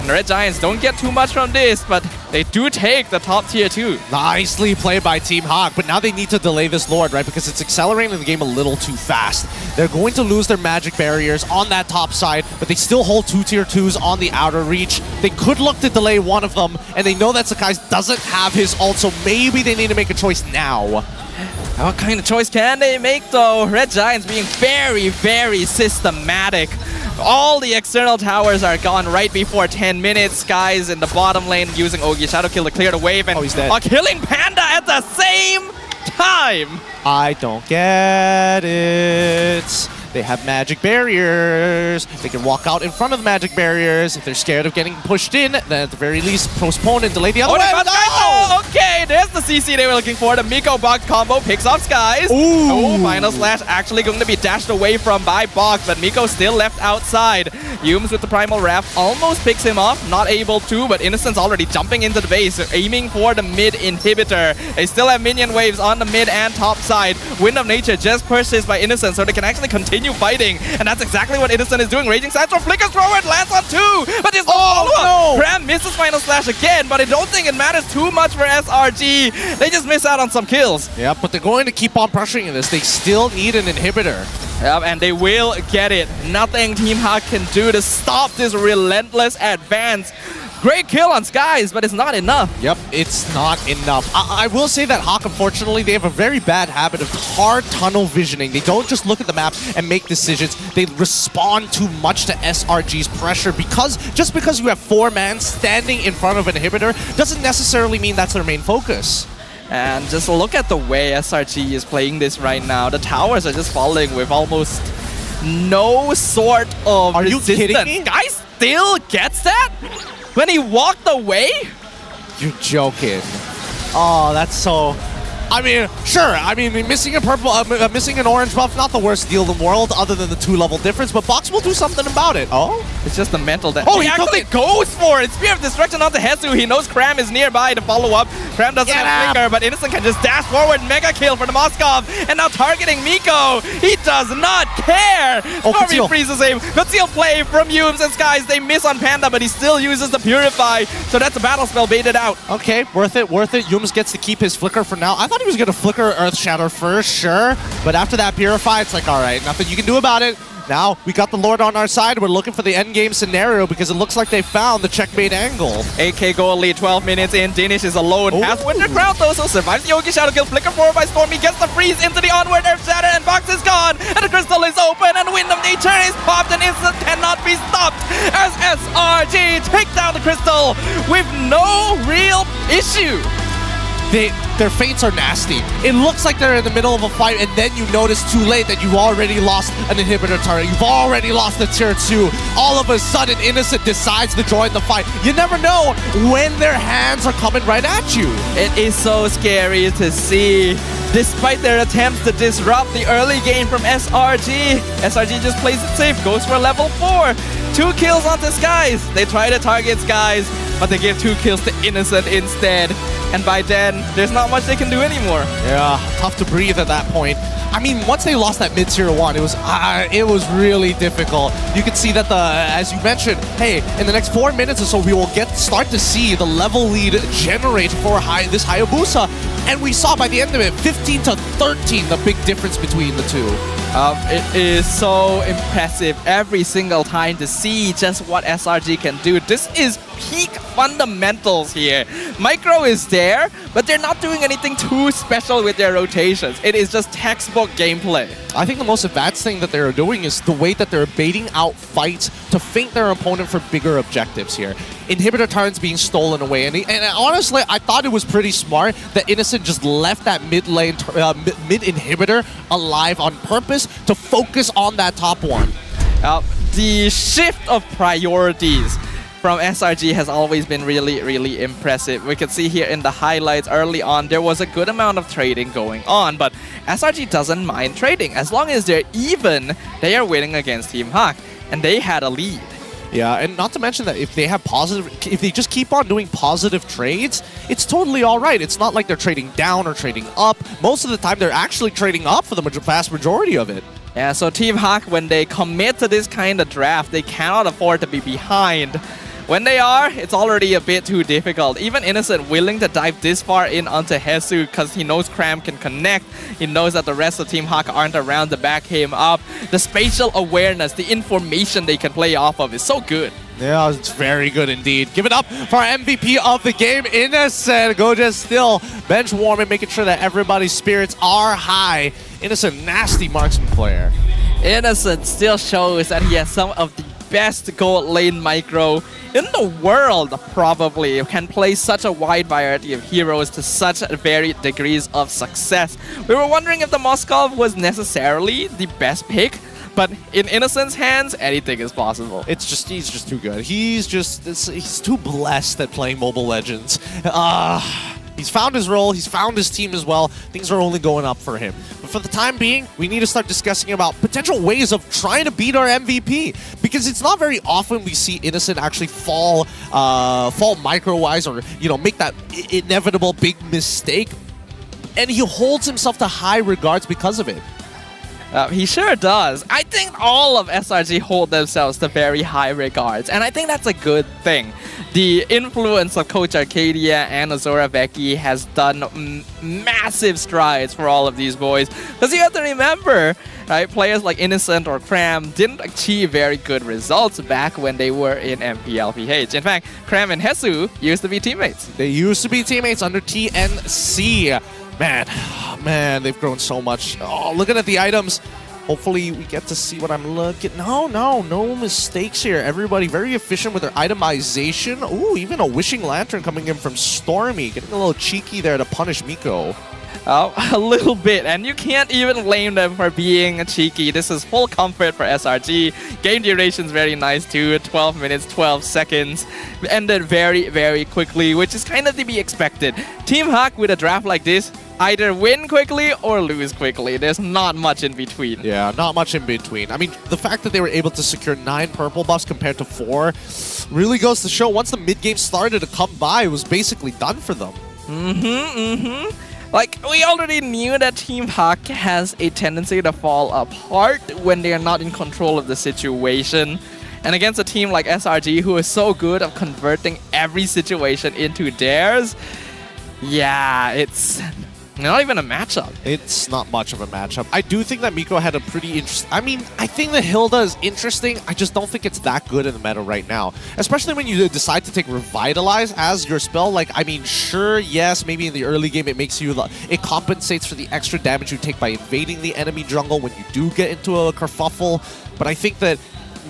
Red Giants don't get too much from this, but they do take the top tier 2. Nicely played by Team Hawk, but now they need to delay this Lord, right? Because it's accelerating the game a little too fast. They're going to lose their magic barriers on that top side, but they still hold 2 tier 2s on the outer reach. They could look to delay one of them, and they know that Sakai doesn't have his ult, so maybe they need to make a choice now. What kind of choice can they make though? Red Giants being very, very systematic. All the external towers are gone right before 10 minutes. Guys in the bottom lane using Ogi Shadow Kill to clear the wave, and he's dead. are killing Panda at the same time. I don't get it. They have magic barriers. They can walk out in front of the magic barriers. If they're scared of getting pushed in, then at the very least postpone and delay the other way. Oh, okay, there's the CC they were looking for. The Miko box combo picks off Skies. Ooh. Oh, final slash actually going to be dashed away from by Box, but Miko still left outside. Yumes with the Primal Wrath almost picks him off, not able to, but Innocent's already jumping into the base, aiming for the mid inhibitor. They still have minion waves on the mid and top side. Wind of Nature just purchased by Innocent, so they can actually continue fighting, and that's exactly what Innocent is doing. Raging Sandstorm flickers forward, lands on 2, but there's no follow-up. No. Cram misses final slash again, but I don't think it matters too much for SRG. They just miss out on some kills. Yeah, but they're going to keep on pressuring this. They still need an inhibitor. Yep, and they will get it. Nothing Team Hawk can do to stop this relentless advance. Great kill on Skies, but it's not enough. Yep, it's not enough. I will say that Hawk, unfortunately, they have a very bad habit of hard tunnel visioning. They don't just look at the map and make decisions. They respond too much to SRG's pressure just because you have 4 man standing in front of an inhibitor doesn't necessarily mean that's their main focus. And just look at the way SRG is playing this right now. The towers are just falling with almost no sort of resistance. Are you kidding me? Guys still gets that? When he walked away? You're joking. Oh, that's so... I mean, sure. I mean, missing a purple, missing an orange buff, not the worst deal in the world, other than the 2-level difference. But Box will do something about it. Oh, it's just the mental that. Oh, he actually goes for it. Spear of Destruction onto Hezu. He knows Cram is nearby to follow up. Cram doesn't have flicker, but Innocent can just dash forward. Mega kill for the Moskov, and now targeting Miko. He does not care. Oh, He freezes him. Conceal play from Yumes and Skies. They miss on Panda, but he still uses the Purify. So that's a battle spell baited out. Okay, worth it, worth it. Yumes gets to keep his flicker for now. I thought he was gonna flicker Earth Shatter first, sure, but after that Purify, it's like, all right, nothing you can do about it. Now, we got the Lord on our side. We're looking for the endgame scenario because it looks like they found the checkmate angle. 8k gold lead, 12 minutes in. Danish is alone. Has Winter Crown though, so survives the Yogi Shadow Kill. Flicker forward by Storm. He gets the freeze into the onward Earth Shatter, and Box is gone. And the crystal is open, and Wind of Nature is popped, and Instant cannot be stopped as SRG take down the crystal with no real issue. Their fates are nasty. It looks like they're in the middle of a fight, and then you notice too late that you've already lost an inhibitor turret. You've already lost the tier 2. All of a sudden, Innocent decides to join the fight. You never know when their hands are coming right at you. It is so scary to see. Despite their attempts to disrupt the early game from SRG, SRG just plays it safe, goes for level 4. 2 kills onto Skies. They try to target Skies, but they give 2 kills to Innocent instead. And by then, there's not much they can do anymore. Yeah, tough to breathe at that point. I mean, once they lost that mid-tier 1, it was really difficult. You can see that as you mentioned, hey, in the next 4 minutes or so, we will start to see the level lead generate for this Hayabusa. And we saw by the end of it, 15 to 13, the big difference between the two. It is so impressive every single time to see just what SRG can do. This is peak fundamentals here. Micro is there, but they're not doing anything too special with their rotations. It is just textbook gameplay. I think the most advanced thing that they're doing is the way that they're baiting out fights to feint their opponent for bigger objectives here. Inhibitor turns being stolen away, and honestly, I thought it was pretty smart that Innocent just left that mid inhibitor alive on purpose to focus on that top one. The shift of priorities from SRG has always been really, really impressive. We can see here in the highlights early on, there was a good amount of trading going on, but SRG doesn't mind trading. As long as they're even, they are winning against Team Hawk, and they had a lead. Yeah, and not to mention that if they just keep on doing positive trades, it's totally all right. It's not like they're trading down or trading up. Most of the time, they're actually trading up for the vast majority of it. Yeah, so Team Hawk, when they commit to this kind of draft, they cannot afford to be behind. When they are, it's already a bit too difficult. Even Innocent willing to dive this far in onto Hesu because he knows Cram can connect. He knows that the rest of Team Hawk aren't around to back him up. The spatial awareness, the information they can play off of is so good. Yeah, it's very good indeed. Give it up for our MVP of the game, Innocent. Goja still bench warming, making sure that everybody's spirits are high. Innocent, nasty marksman player. Innocent still shows that he has some of the best gold lane micro in the world, probably. Can play such a wide variety of heroes to such varied degrees of success. We were wondering if the Moskov was necessarily the best pick, but in Innocent's hands, anything is possible. He's just too good. He's too blessed at playing Mobile Legends. He's found his role, he's found his team as well. Things are only going up for him. But for the time being, we need to start discussing about potential ways of trying to beat our MVP. Because it's not very often we see Innocent actually fall micro-wise or, make that inevitable big mistake. And he holds himself to high regards because of it. He sure does. I think all of SRG hold themselves to very high regards, and I think that's a good thing. The influence of Coach Arcadia and Azora Vecchi has done massive strides for all of these boys. Because you have to remember, right, players like Innocent or Cram didn't achieve very good results back when they were in MPL PH. In fact, Cram and Hesu used to be teammates. They used to be teammates under TNC. Man, they've grown so much. Oh, looking at the items. Hopefully we get to see what I'm looking. No mistakes here. Everybody very efficient with their itemization. Ooh, even a Wishing Lantern coming in from Stormy. Getting a little cheeky there to punish Miko. Oh, a little bit, and you can't even blame them for being cheeky. This is full comfort for SRG. Game duration's very nice too, 12 minutes, 12 seconds. Ended very, very quickly, which is kind of to be expected. Team Hawk with a draft like this, either win quickly or lose quickly. There's not much in between. Yeah, not much in between. I mean, the fact that they were able to secure 9 purple buffs compared to 4 really goes to show once the mid-game started to come by, it was basically done for them. Like, we already knew that Team Hawk has a tendency to fall apart when they are not in control of the situation. And against a team like SRG, who is so good at converting every situation into theirs, yeah, it's not even a matchup. It's not much of a matchup. I do think that Miko had a pretty interesting... I mean, I think that Hilda is interesting. I just don't think it's that good in the meta right now. Especially when you decide to take Revitalize as your spell. Like, I mean, sure, yes, maybe in the early game it makes you... It compensates for the extra damage you take by invading the enemy jungle when you do get into a kerfuffle. But I think that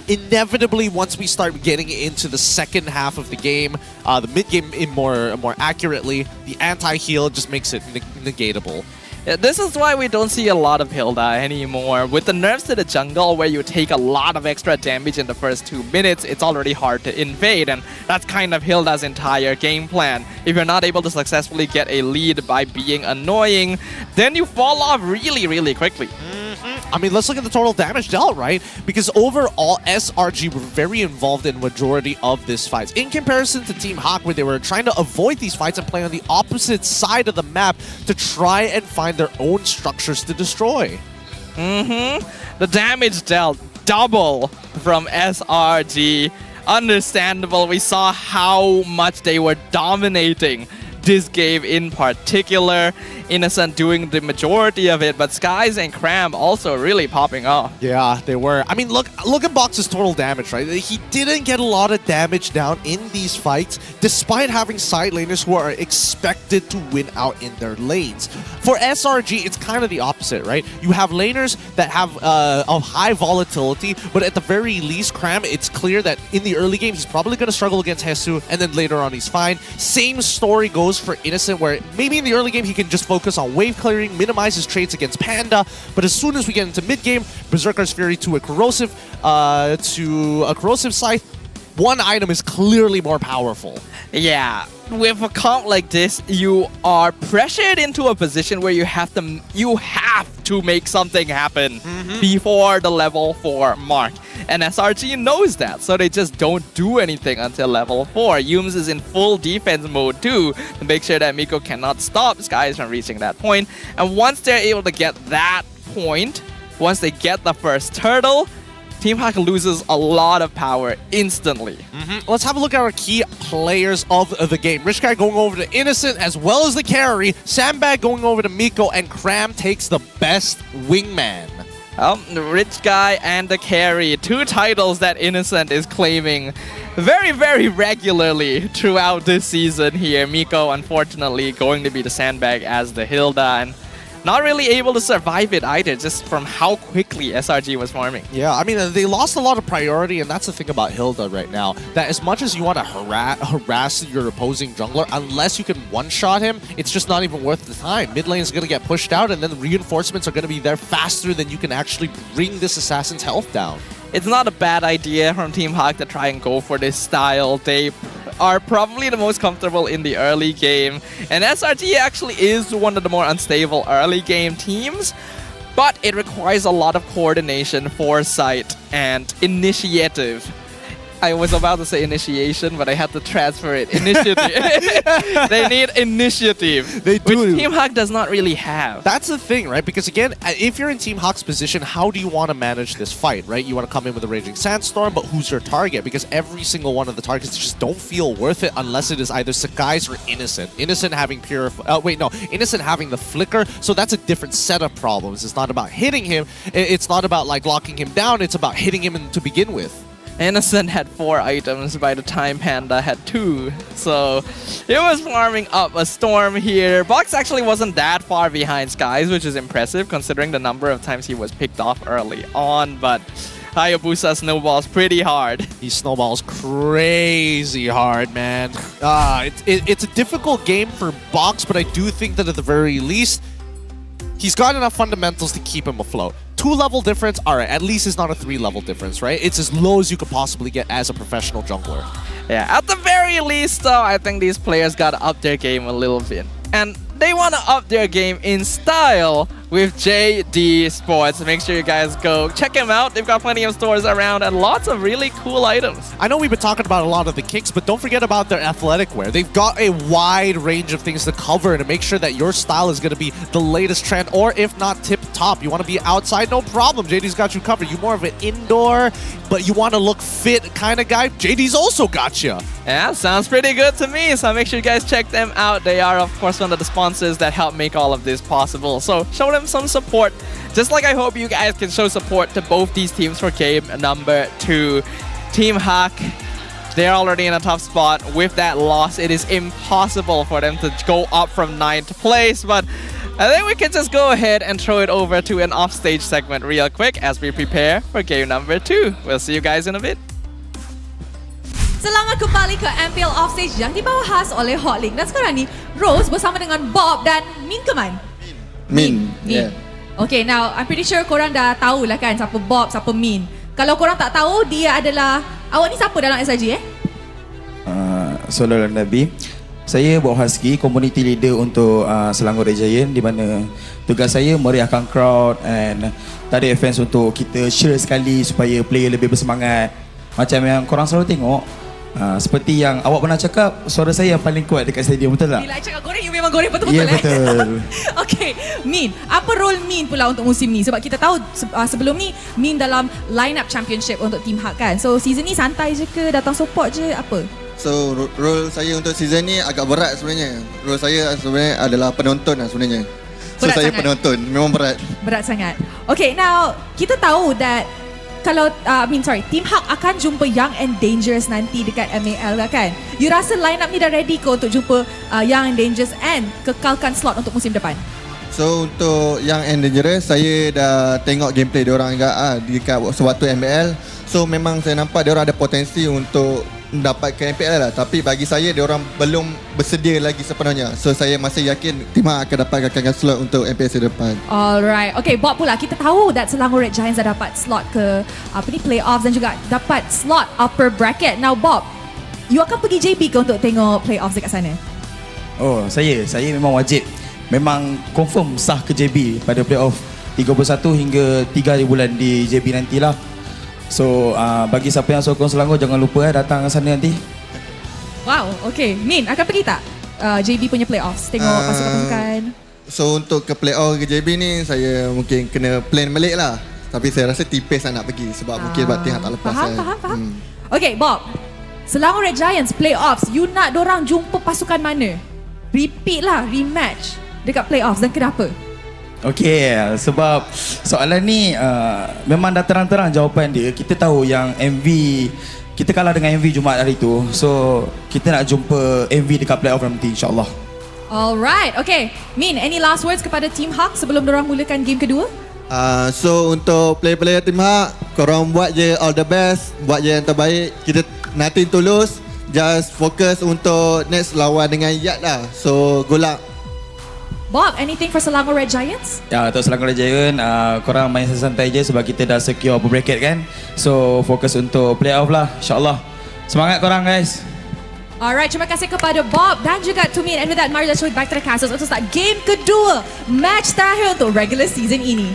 inevitably, once we start getting into the second half of the game, the mid-game more accurately, the anti-heal just makes it negatable. Yeah, this is why we don't see a lot of Hilda anymore. With the nerfs to the jungle where you take a lot of extra damage in the first 2 minutes, it's already hard to invade, and that's kind of Hilda's entire game plan. If you're not able to successfully get a lead by being annoying, then you fall off really, really quickly. I mean, let's look at the total damage dealt, right? Because overall, SRG were very involved in majority of this fight. In comparison to Team Hawk, where they were trying to avoid these fights and play on the opposite side of the map to try and find their own structures to destroy. The damage dealt double from SRG. Understandable. We saw how much they were dominating this game in particular. Innocent doing the majority of it, but Skies and Cram also really popping off. Yeah, they were. I mean, look at Box's total damage, right? He didn't get a lot of damage down in these fights, despite having side laners who are expected to win out in their lanes. For SRG, it's kind of the opposite, right? You have laners that have a high volatility, but at the very least, Cram, it's clear that in the early game, he's probably going to struggle against Hesu, and then later on, he's fine. Same story goes for Innocent, where maybe in the early game, he can just focus on wave clearing, minimize his trades against Panda, but as soon as we get into mid-game, Berserker's Fury to a corrosive scythe, one item is clearly more powerful. Yeah, with a comp like this, you are pressured into a position where you have to make something happen before the level 4 mark. And SRG knows that, so they just don't do anything until level 4. Yums is in full defense mode too, to make sure that Miko cannot stop Skies from reaching that point. And once they're able to get that point, once they get the first turtle, Team Hawk loses a lot of power instantly. Let's have a look at our key players of the game. Rich Guy going over to Innocent as well as the carry. Sandbag going over to Miko, and Cram takes the best wingman. The Rich Guy and the carry, 2 titles that Innocent is claiming very, very regularly throughout this season here. Miko, unfortunately, going to be the Sandbag as the Hilda, and not really able to survive it either, just from how quickly SRG was farming. Yeah, I mean, they lost a lot of priority, and that's the thing about Hilda right now, that as much as you want to harass your opposing jungler, unless you can one-shot him, it's just not even worth the time. Mid lane is going to get pushed out, and then the reinforcements are going to be there faster than you can actually bring this assassin's health down. It's not a bad idea from Team Hawk to try and go for this style. They are probably the most comfortable in the early game, and SRG actually is one of the more unstable early game teams, but it requires a lot of coordination, foresight, and initiative. I was about to say initiation, but I had to transfer it. Initiative. They need initiative. They do. Which Team Hawk does not really have. That's the thing, right? Because again, if you're in Team Hawk's position, how do you want to manage this fight, right? You want to come in with a Raging Sandstorm, but who's your target? Because every single one of the targets just don't feel worth it unless it is either Sakai's or Innocent. Innocent having Innocent having the Flicker, so that's a different set of problems. It's not about hitting him. It's not about like locking him down. It's about hitting him to begin with. Innocent had 4 items by the time Panda had 2. So he was farming up a storm here. Box actually wasn't that far behind Skies, which is impressive considering the number of times he was picked off early on. But Hayabusa snowballs pretty hard. He snowballs crazy hard, man. It's a difficult game for Box, but I do think that at the very least, he's got enough fundamentals to keep him afloat. 2-level difference, alright, at least it's not a 3-level difference, right? It's as low as you could possibly get as a professional jungler. Yeah, at the very least though, I think these players gotta up their game a little bit. And they want to up their game in style with JD Sports. Make sure you guys go check them out. They've got plenty of stores around and lots of really cool items. I know we've been talking about a lot of the kicks, but don't forget about their athletic wear. They've got a wide range of things to cover to make sure that your style is going to be the latest trend, or if not tip top. You want to be outside, no problem. JD's got you covered. You're more of an indoor, but you want to look fit kind of guy. JD's also got you. Yeah, sounds pretty good to me. So make sure you guys check them out. They are, of course, one of the sponsors that help make all of this possible. So show them some support. Just like I hope you guys can show support to both these teams for game number 2. Team Hawk, they're already in a tough spot. With that loss, it is impossible for them to go up from 9th place. But I think we can just go ahead and throw it over to an offstage segment real quick as we prepare for game number 2. We'll see you guys in a bit. Selamat kembali ke MPL Offstage yang dibawa khas oleh Hotlink. Dan sekarang ni, Rose bersama dengan Bob dan Min ke Man? Min. Yeah. Okay, now I'm pretty sure korang dah tahu lah kan siapa Bob, siapa Min. Kalau korang tak tahu, dia adalah... Awak ni siapa dalam SRG Sallallahu Nabi. Saya Bob Husky, community leader untuk Selangor Red Giant, di mana tugas saya meriahkan crowd and tarik fans untuk kita share sekali supaya player lebih bersemangat. Macam yang korang selalu tengok, seperti yang awak pernah cakap, suara saya yang paling kuat dekat stadium, betul tak? Bila I cakap goreng, you memang goreng betul-betul. Ya, betul. Okay, Min, apa role Min pula untuk musim ni? Sebab kita tahu sebelum ni Min dalam line-up championship untuk Team Hawk kan. So season ni santai je ke, datang support je, apa? So role saya untuk season ni agak berat sebenarnya. Role saya sebenarnya adalah penonton lah sebenarnya. So Berat saya sangat. penonton, memang berat. Berat sangat. Okay, now kita tahu that kalau Team Hawk akan jumpa Young and Dangerous nanti dekat MAL kan? You rasa line up ni dah ready ke untuk jumpa Young and Dangerous and kekalkan slot untuk musim depan? So untuk Young and Dangerous, saya dah tengok gameplay diorang juga dekat sewaktu MPL. So memang saya nampak diorang ada potensi untuk dapat ke MPL lah. Tapi bagi saya diorang belum bersedia lagi sepenuhnya. So saya masih yakin Team Hawk akan dapatkan slot untuk MPL season depan. Alright. Okay, Bob pula. Kita tahu that Selangor Red Giants dah dapat slot ke playoffs dan juga dapat slot upper bracket. Now Bob, you akan pergi JB ke untuk tengok playoffs dekat sana? Oh, saya memang wajib. Memang confirm sah ke JB pada playoff 31 hingga 3 bulan di JB nantilah. So bagi siapa yang sokong Selangor, jangan lupa datang ke sana nanti. Wow, okay. Min, akan pergi tak JB punya playoffs? Tengok pasukan-pasukan. So untuk ke playoff ke JB ni, saya mungkin kena plan balik lah. Tapi saya rasa tipis nak pergi sebab mungkin Batik tak lepas. Faham. Okay, Bob. Selangor Red Giants playoffs, you nak dorang jumpa pasukan mana? Repeat lah, rematch dekat playoffs dan kenapa? Okay, sebab soalan ni memang dah terang-terang jawapan dia. Kita tahu yang MV, kita kalah dengan MV Jumaat hari tu. So, kita nak jumpa MV dekat playoff nanti insyaAllah. Alright, okay. Min, any last words kepada Team Hawk sebelum dorang mulakan game kedua? So untuk player-player Team Hawk, korang buat je all the best, buat je yang terbaik. Kita nothing tulus, just fokus untuk next lawan dengan Yat lah. So good luck. Bob, anything for Selangor Red Giants? Ya, untuk Selangor Red Giant, korang main santai je sebab kita dah secure bracket kan. So fokus untuk playoff lah insyaAllah. Semangat korang guys. Alright, terima kasih kepada Bob dan juga Tumin. And with that, mari let's back to the castles untuk start game kedua, match terakhir untuk regular season ini.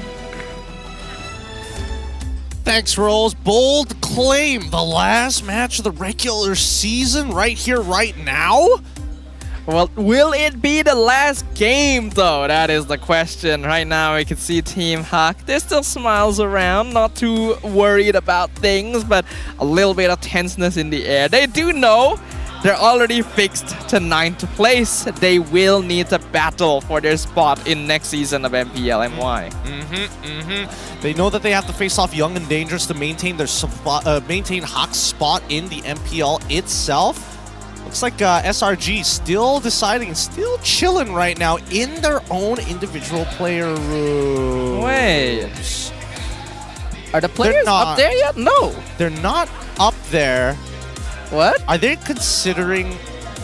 Thanks, Rose. Bold claim. The last match of the regular season right here, right now? Well, will it be the last game though? That is the question. Right now we can see Team Hawk. There's still smiles around, not too worried about things, but a little bit of tenseness in the air. They do know they're already fixed to 9th place. They will need to battle for their spot in next season of MPL MY. They know that they have to face off Young and Dangerous to maintain their maintain Hawk's spot in the MPL itself. Looks like SRG still deciding, still chilling right now in their own individual player room. Wait, are the players up there yet? No, they're not up there. What? Are they considering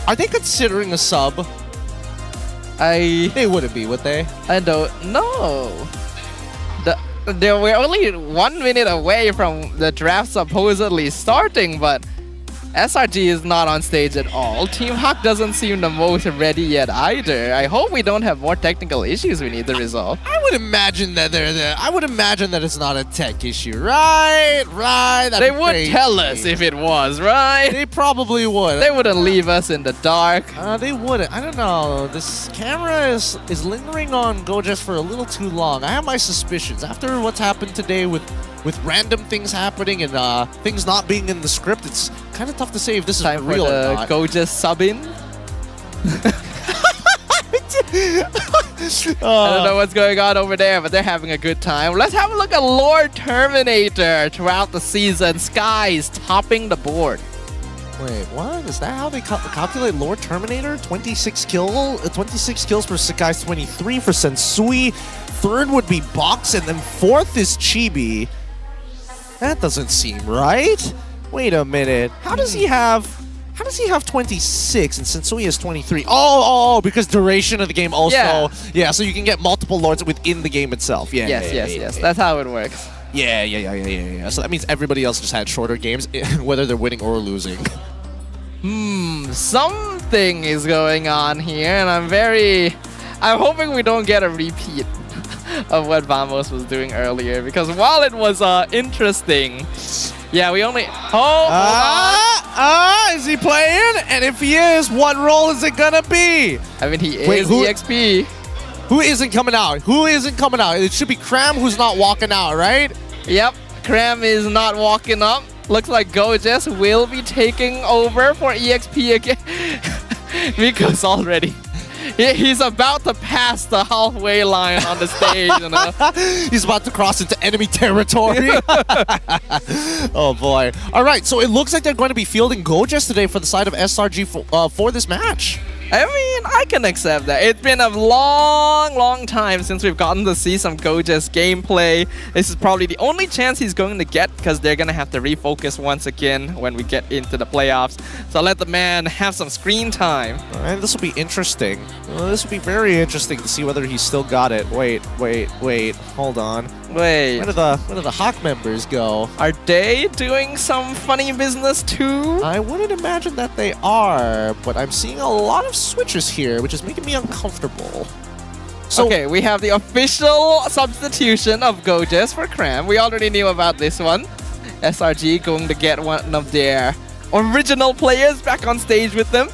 a sub? They wouldn't be, would they? I don't know. We're only 1 minute away from the draft supposedly starting, but SRG is not on stage at all. Team Hawk doesn't seem the most ready yet either. I hope we don't have more technical issues we need to resolve. I would imagine that I would imagine that it's not a tech issue, right? They would tell us if it was, right? They probably would. They wouldn't leave us in the dark. They wouldn't. I don't know. This camera is lingering on Gojes for a little too long. I have my suspicions. After what's happened today with random things happening and things not being in the script, it's kind of tough to say if this is real or not. Gojes sub-in? I don't know what's going on over there, but they're having a good time. Let's have a look at Lord Terminator throughout the season. Skies topping the board. Wait, what? Is that how they calculate Lord Terminator? 26 kills for Sakai's 23 for Sensui. Third would be Box, and then fourth is Chibi. That doesn't seem right. Wait a minute. How does he have 26 and Sensui has 23? Oh, because duration of the game also. Yeah, so you can get multiple lords within the game itself. Yes. That's how it works. Yeah. So that means everybody else just had shorter games, whether they're winning or losing. Something is going on here, and I'm hoping we don't get a repeat of what Vamos was doing earlier, because while it was interesting, we only... Is he playing? And if he is, what role is it gonna be? I mean, he is EXP. Who isn't coming out? It should be Cram who's not walking out, right? Yep, Cram is not walking up. Looks like Gojes will be taking over for EXP again. Because already he's about to pass the halfway line on the stage, you know? He's about to cross into enemy territory. Oh boy. All right, so it looks like they're going to be fielding Gojes today for the side of SRG for this match. I mean, I can accept that. It's been a long time since we've gotten to see some Gojes gameplay. This is probably the only chance he's going to get, because they're going to have to refocus once again when we get into the playoffs. So let the man have some screen time. All right, this will be interesting. This will be very interesting to see whether he's still got it. Wait. Hold on. Wait. Where do the Hawk members go? Are they doing some funny business too? I wouldn't imagine that they are, but I'm seeing a lot of switches here, which is making me uncomfortable. So, okay, we have the official substitution of Gojes for Cram. We already knew about this one. SRG going to get one of their original players back on stage with them.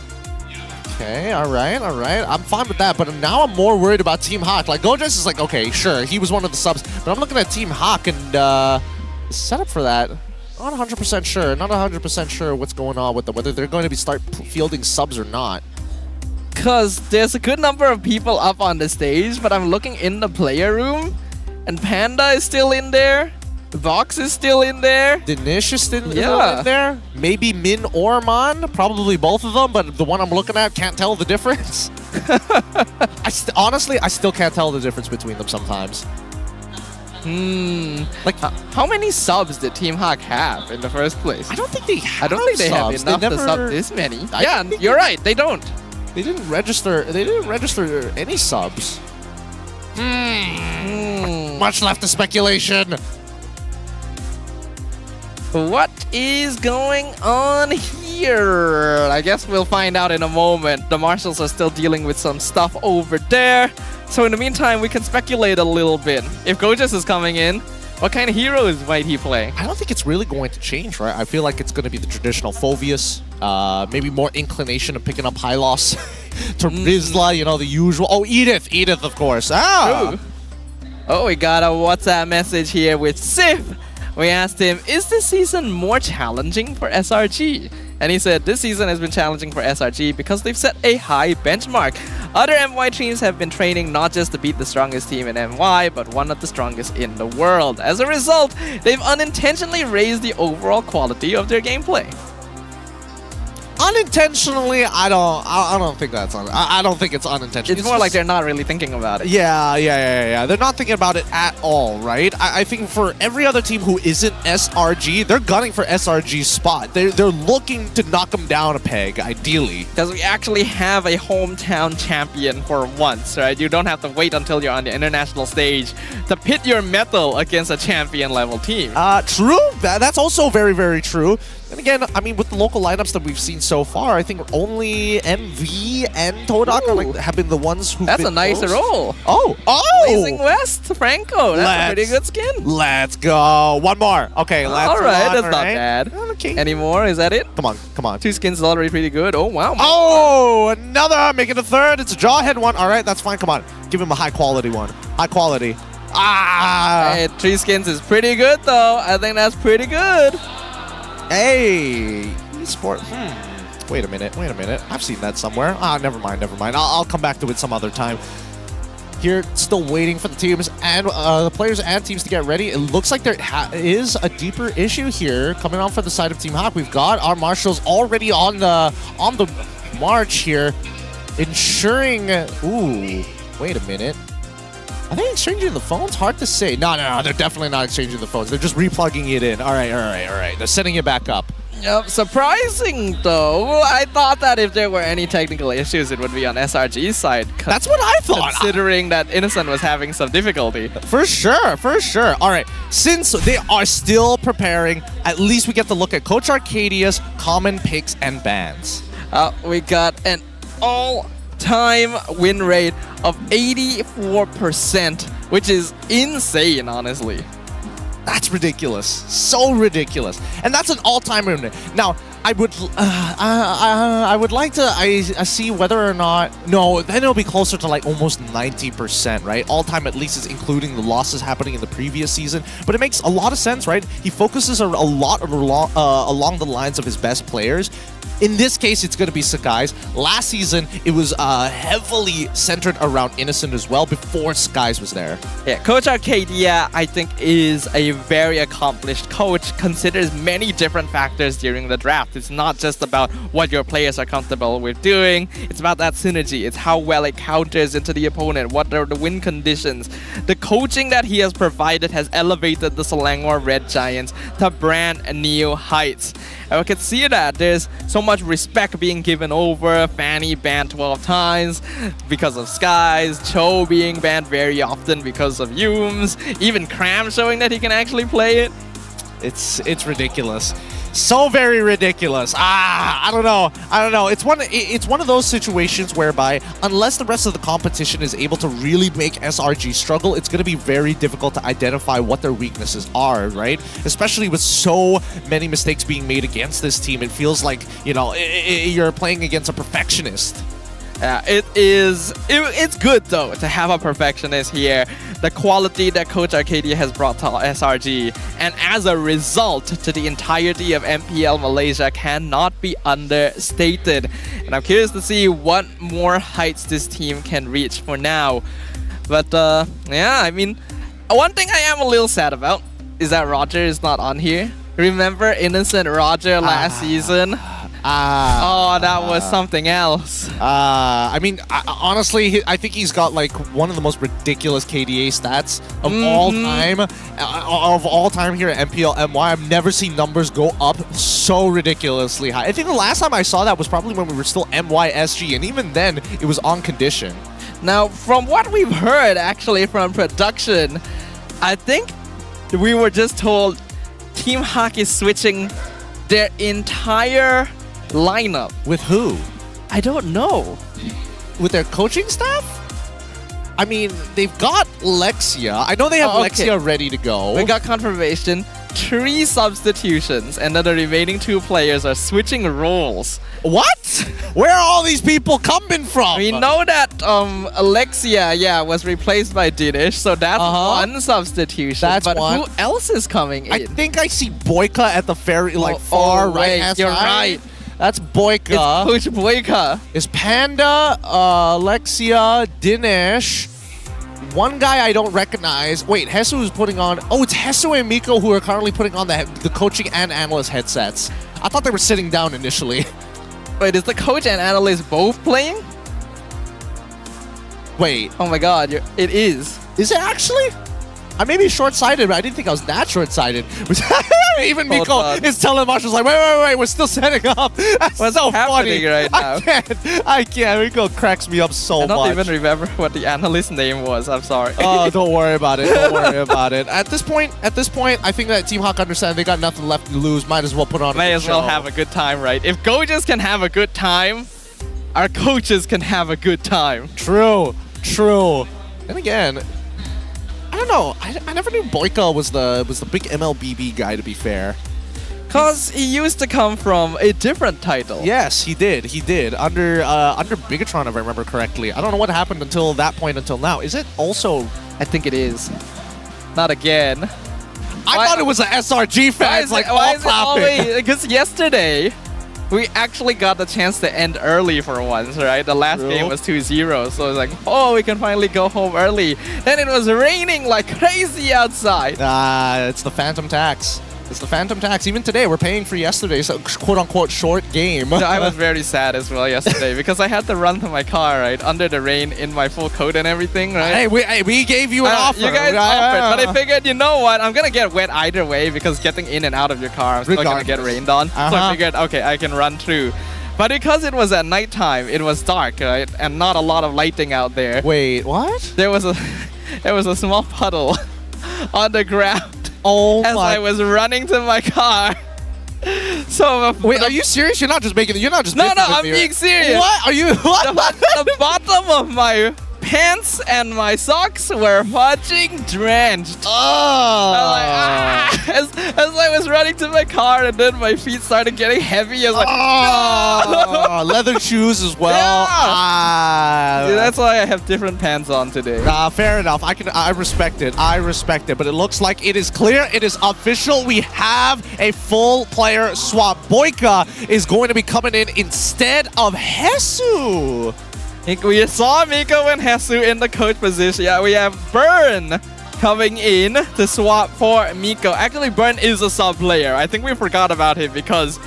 Okay, all right. I'm fine with that, but now I'm more worried about Team Hawk. Like, Gojas is like, okay, sure, he was one of the subs, but I'm looking at Team Hawk and the setup for that. Not 100% sure. Not 100% sure what's going on with them, whether they're going to start fielding subs or not. Because there's a good number of people up on the stage, but I'm looking in the player room, and Panda is still in there. Vox is still in there. Dinesh is still in there. Maybe Min or Man. Probably both of them, but the one I'm looking at can't tell the difference. Honestly, I still can't tell the difference between them sometimes. Like, how many subs did Team Hawk have in the first place? I don't think they have I don't think they have subs. enough to sub this many. Yeah, you're right. They don't. They didn't register. They didn't register any subs. Much left to speculation. What is going on here? I guess we'll find out in a moment. The Marshals are still dealing with some stuff over there. So in the meantime, we can speculate a little bit. If Gojas is coming in, what kind of heroes might he play? I don't think it's really going to change, right? I feel like it's going to be the traditional Phoveus, maybe more inclination of picking up Hylos to Rizla, you know, the usual. Oh, Edith, of course. True. Oh, we got a WhatsApp message here with Sif. We asked him, is this season more challenging for SRG? And he said, this season has been challenging for SRG because they've set a high benchmark. Other MY teams have been training not just to beat the strongest team in MY, but one of the strongest in the world. As a result, they've unintentionally raised the overall quality of their gameplay. Unintentionally, I don't think that's I don't think it's unintentional. It's more like they're not really thinking about it. Yeah. They're not thinking about it at all, right? I think for every other team who isn't SRG, they're gunning for SRG's spot. They're looking to knock them down a peg, ideally. Because we actually have a hometown champion for once, right? You don't have to wait until you're on the international stage to pit your mettle against a champion level team. True. That's also very, very true. And again, I mean, with the local lineups that we've seen so far, I think only MV and Todak have been the ones who've That's been a nice close. roll. Oh! Blazing West, Franco. That's a pretty good skin. Let's go. One more. Okay, let's All right, that's all not right. bad. Okay. Any more? Is that it? Come on. 2 skins is already pretty good. Oh, wow. Oh, another. Make it a third. It's a jawhead one. All right, that's fine. Come on. Give him a high quality one. High quality. Hey, 3 skins is pretty good, though. I think that's pretty good. Hey, esport. Wait a minute. I've seen that somewhere. Never mind. I'll come back to it some other time. Here, still waiting for the teams and the players and teams to get ready. It looks like there is a deeper issue here coming on for the side of Team Hawk. We've got our marshals already on the march here, ensuring. Ooh, wait a minute. Are they exchanging the phones? Hard to say. No, they're definitely not exchanging the phones. They're just replugging it in. All right. They're setting it back up. Yep, surprising though. I thought that if there were any technical issues, it would be on SRG's side. That's what I thought. Considering that Innocent was having some difficulty. For sure. All right, since they are still preparing, at least we get to look at Coach Arcadia's common picks and bans. We got an all-time win rate of 84%, which is insane, honestly. That's ridiculous. So ridiculous. And that's an all-time win rate. Now, I would like to see whether or not... No, then it'll be closer to like almost 90%, right? All-time at least is including the losses happening in the previous season. But it makes a lot of sense, right? He focuses a lot along the lines of his best players. In this case, it's going to be Sakai's. Last season, it was heavily centered around Innocent as well before Skies was there. Yeah, Coach Arcadia, I think, is a very accomplished coach, considers many different factors during the draft. It's not just about what your players are comfortable with doing. It's about that synergy. It's how well it counters into the opponent. What are the win conditions? The coaching that he has provided has elevated the Selangor Red Giants to brand new heights. And we can see that there's so much respect being given over. Fanny banned 12 times because of Skies. Cho being banned very often because of Yums. Even Cram showing that he can actually play it. It's ridiculous. So very ridiculous. I don't know. It's one of those situations whereby unless the rest of the competition is able to really make SRG struggle, it's going to be very difficult to identify what their weaknesses are, right? Especially with so many mistakes being made against this team. It feels like, you know, you're playing against a perfectionist. Yeah, it's good though to have a perfectionist here. The quality that Coach Arcadia has brought to SRG, and as a result to the entirety of MPL Malaysia, cannot be understated. And I'm curious to see what more heights this team can reach for now. But yeah, I mean, one thing I am a little sad about is that Roger is not on here. Remember Innocent Roger last season? Oh, that was something else. I mean, honestly, I think he's got like one of the most ridiculous KDA stats of all time. Of all time here at MPL MY, I've never seen numbers go up so ridiculously high. I think the last time I saw that was probably when we were still MYSG, and even then, it was on condition. Now, from what we've heard actually from production, I think we were just told Team Hawk is switching their entire lineup. With who? I don't know. With their coaching staff? I mean, they've got Lexia. I know they have Lexia ready to go. We got confirmation. 3 substitutions, and then the remaining 2 players are switching roles. What? Where are all these people coming from? We know that Alexia, was replaced by Dinesh, so that's one substitution. That's but one. Who else is coming in? I think I see Boyka at the very far right hand side. You're right. That's Boyka. It's Coach Boyka. It's Panda, Lexia, Dinesh. One guy I don't recognize. Wait, Hesu is putting on... Oh, it's Hesu and Miko who are currently putting on the coaching and analyst headsets. I thought they were sitting down initially. Wait, is the coach and analyst both playing? Wait. Oh my god, it is. Is it actually? I may be short-sighted, but I didn't think I was that short-sighted. Even Miko is telling Marshall's like, wait, we're still setting up. That's What's so happening funny right now? I can't. Miko cracks me up so much. I don't even remember what the analyst name was. I'm sorry. Oh, don't worry about it. Don't worry about it. At this point, I think that Team Hawk understands they got nothing left to lose. Might as well put on a May good as well show. have a good time, right? If coaches can have a good time, our coaches can have a good time. True. And again, I don't know. I never knew Boyka was the big MLBB guy, to be fair. Cause he used to come from a different title. Yes, he did. Under Bigatron, if I remember correctly. I don't know what happened until that point until now. Is it also? I think it is. Not again. I thought it was an SRG fans like all clapping. Because yesterday, we actually got the chance to end early for once, right? The last game was 2-0, so it's like, oh, we can finally go home early. Then it was raining like crazy outside. It's the Phantom Tax. It's the Phantom Tax. Even today, we're paying for yesterday's quote-unquote short game. I was very sad as well yesterday because I had to run to my car, right, under the rain in my full coat and everything, right? Hey, we gave you an offer. You guys offered, but I figured, you know what? I'm going to get wet either way because getting in and out of your car, I'm still going to get rained on. So I figured, okay, I can run through. But because it was at nighttime, it was dark, right? And not a lot of lighting out there. Wait, what? There was a small puddle on the ground. As I was running to my car. So wait, are you serious? You're not just making. You're not just. No, I'm being serious. What are you? What? The bottom of my pants and my socks were fudging drenched. As I was running to my car, and then my feet started getting heavy. I was like, no! Leather shoes as well. Yeah. That's why I have different pants on today. Fair enough. I respect it. But it looks like it is clear. It is official. We have a full player swap. Boyka is going to be coming in instead of Hesu. We saw Miko and Hesu in the coach position. Yeah, we have Burn coming in to swap for Miko. Actually, Burn is a sub player. I think we forgot about him because,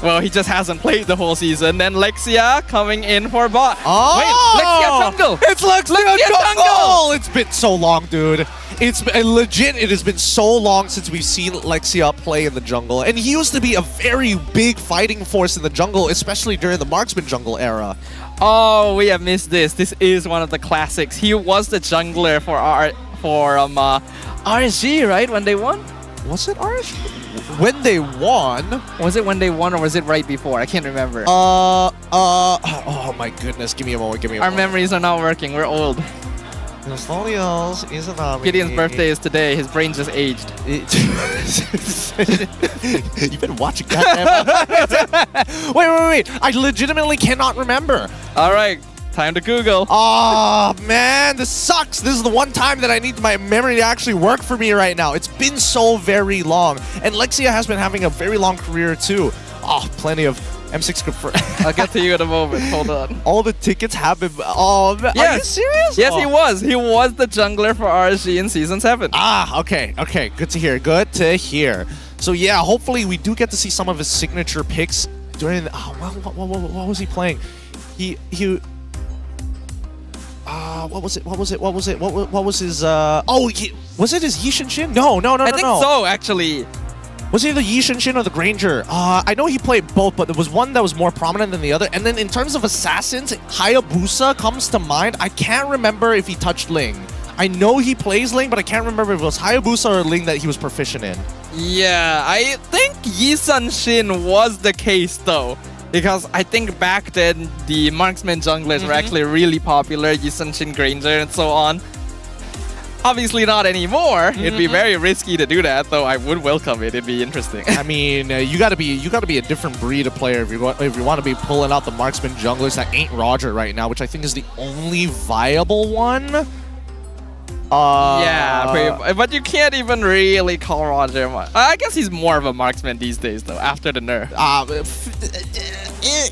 well, he just hasn't played the whole season. Then Lexia coming in for bot. Oh! Wait, Lexia jungle! It's Lexia jungle! It's been so long, dude. It's legit. It has been so long since we've seen Lexia play in the jungle. And he used to be a very big fighting force in the jungle, especially during the marksman jungle era. Oh, we have missed this. This is one of the classics. He was the jungler for RSG, right? When they won? Was it RSG? When they won? Was it when they won or was it right before? I can't remember. Oh my goodness. Give me a moment. Our memories are not working. We're old. Gideon's birthday is today. His brain just aged. You've been watching that. Wait. I legitimately cannot remember. All right. Time to Google. Oh, man, this sucks. This is the one time that I need my memory to actually work for me right now. It's been so very long. And Lexia has been having a very long career, too. Oh, plenty of M6 confirmed. I'll get to you in a moment. Hold on. All the tickets have been... Oh, man. Yes. Are you serious? Yes, Oh. he was. He was the jungler for RSG in Season 7. Ah, okay. Okay, good to hear. Good to hear. So, yeah, hopefully we do get to see some of his signature picks during... what was he playing? What was it? What was his... was it his Yi Shin? No. I think so, actually. Was it the Yi Shin or the Granger? I know he played both, but there was one that was more prominent than the other. And then in terms of assassins, Hayabusa comes to mind. I can't remember if he touched Ling. I know he plays Ling, but I can't remember if it was Hayabusa or Ling that he was proficient in. Yeah, I think Yi Shin was the case, though. Because I think back then, the marksman junglers were actually really popular. Yi Shin, Granger, and so on. Obviously not anymore. It'd be very risky to do that, though I would welcome it. It'd be interesting. I mean, you gotta be a different breed of player if you want to be pulling out the marksman junglers that ain't Roger right now, which I think is the only viable one. Yeah, but you can't even really call Roger. I guess he's more of a marksman these days, though, after the nerf.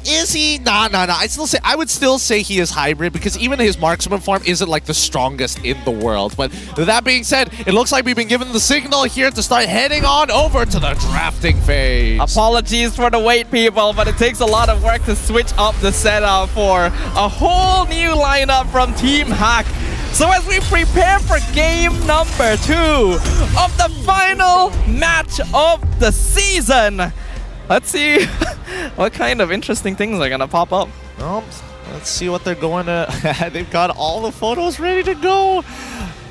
Is he? Nah. I would still say he is hybrid because even his marksman form isn't like the strongest in the world. But with that being said, it looks like we've been given the signal here to start heading on over to the drafting phase. Apologies for the wait, people, but it takes a lot of work to switch up the setup for a whole new lineup from Team Hack. So as we prepare for game number 2 of the final match of the season, let's see what kind of interesting things are gonna pop up. Let's see what they're going to... They've got all the photos ready to go.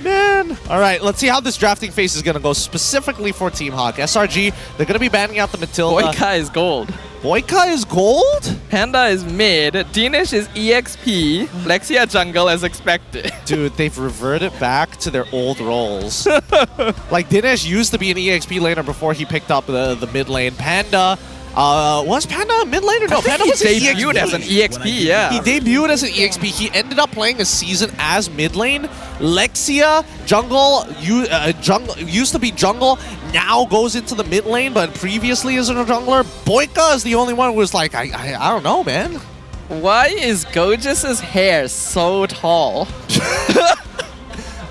Man. All right, let's see how this drafting phase is going to go specifically for Team Hawk. SRG, they're going to be banning out the Matilda. Boyka is gold. Boyka is gold? Panda is mid. Dinesh is EXP. Lexia jungle as expected. Dude, they've reverted back to their old roles. Like, Dinesh used to be an EXP laner before he picked up the mid lane. Panda... was Panda a mid laner? No, Panda was debuted as an EXP, yeah. He debuted as an EXP. He ended up playing a season as mid lane. Lexia, jungle, used to be jungle, now goes into the mid lane, but previously as a jungler. Boyka is the only one who was like, I don't know, man. Why is Gojus's hair so tall?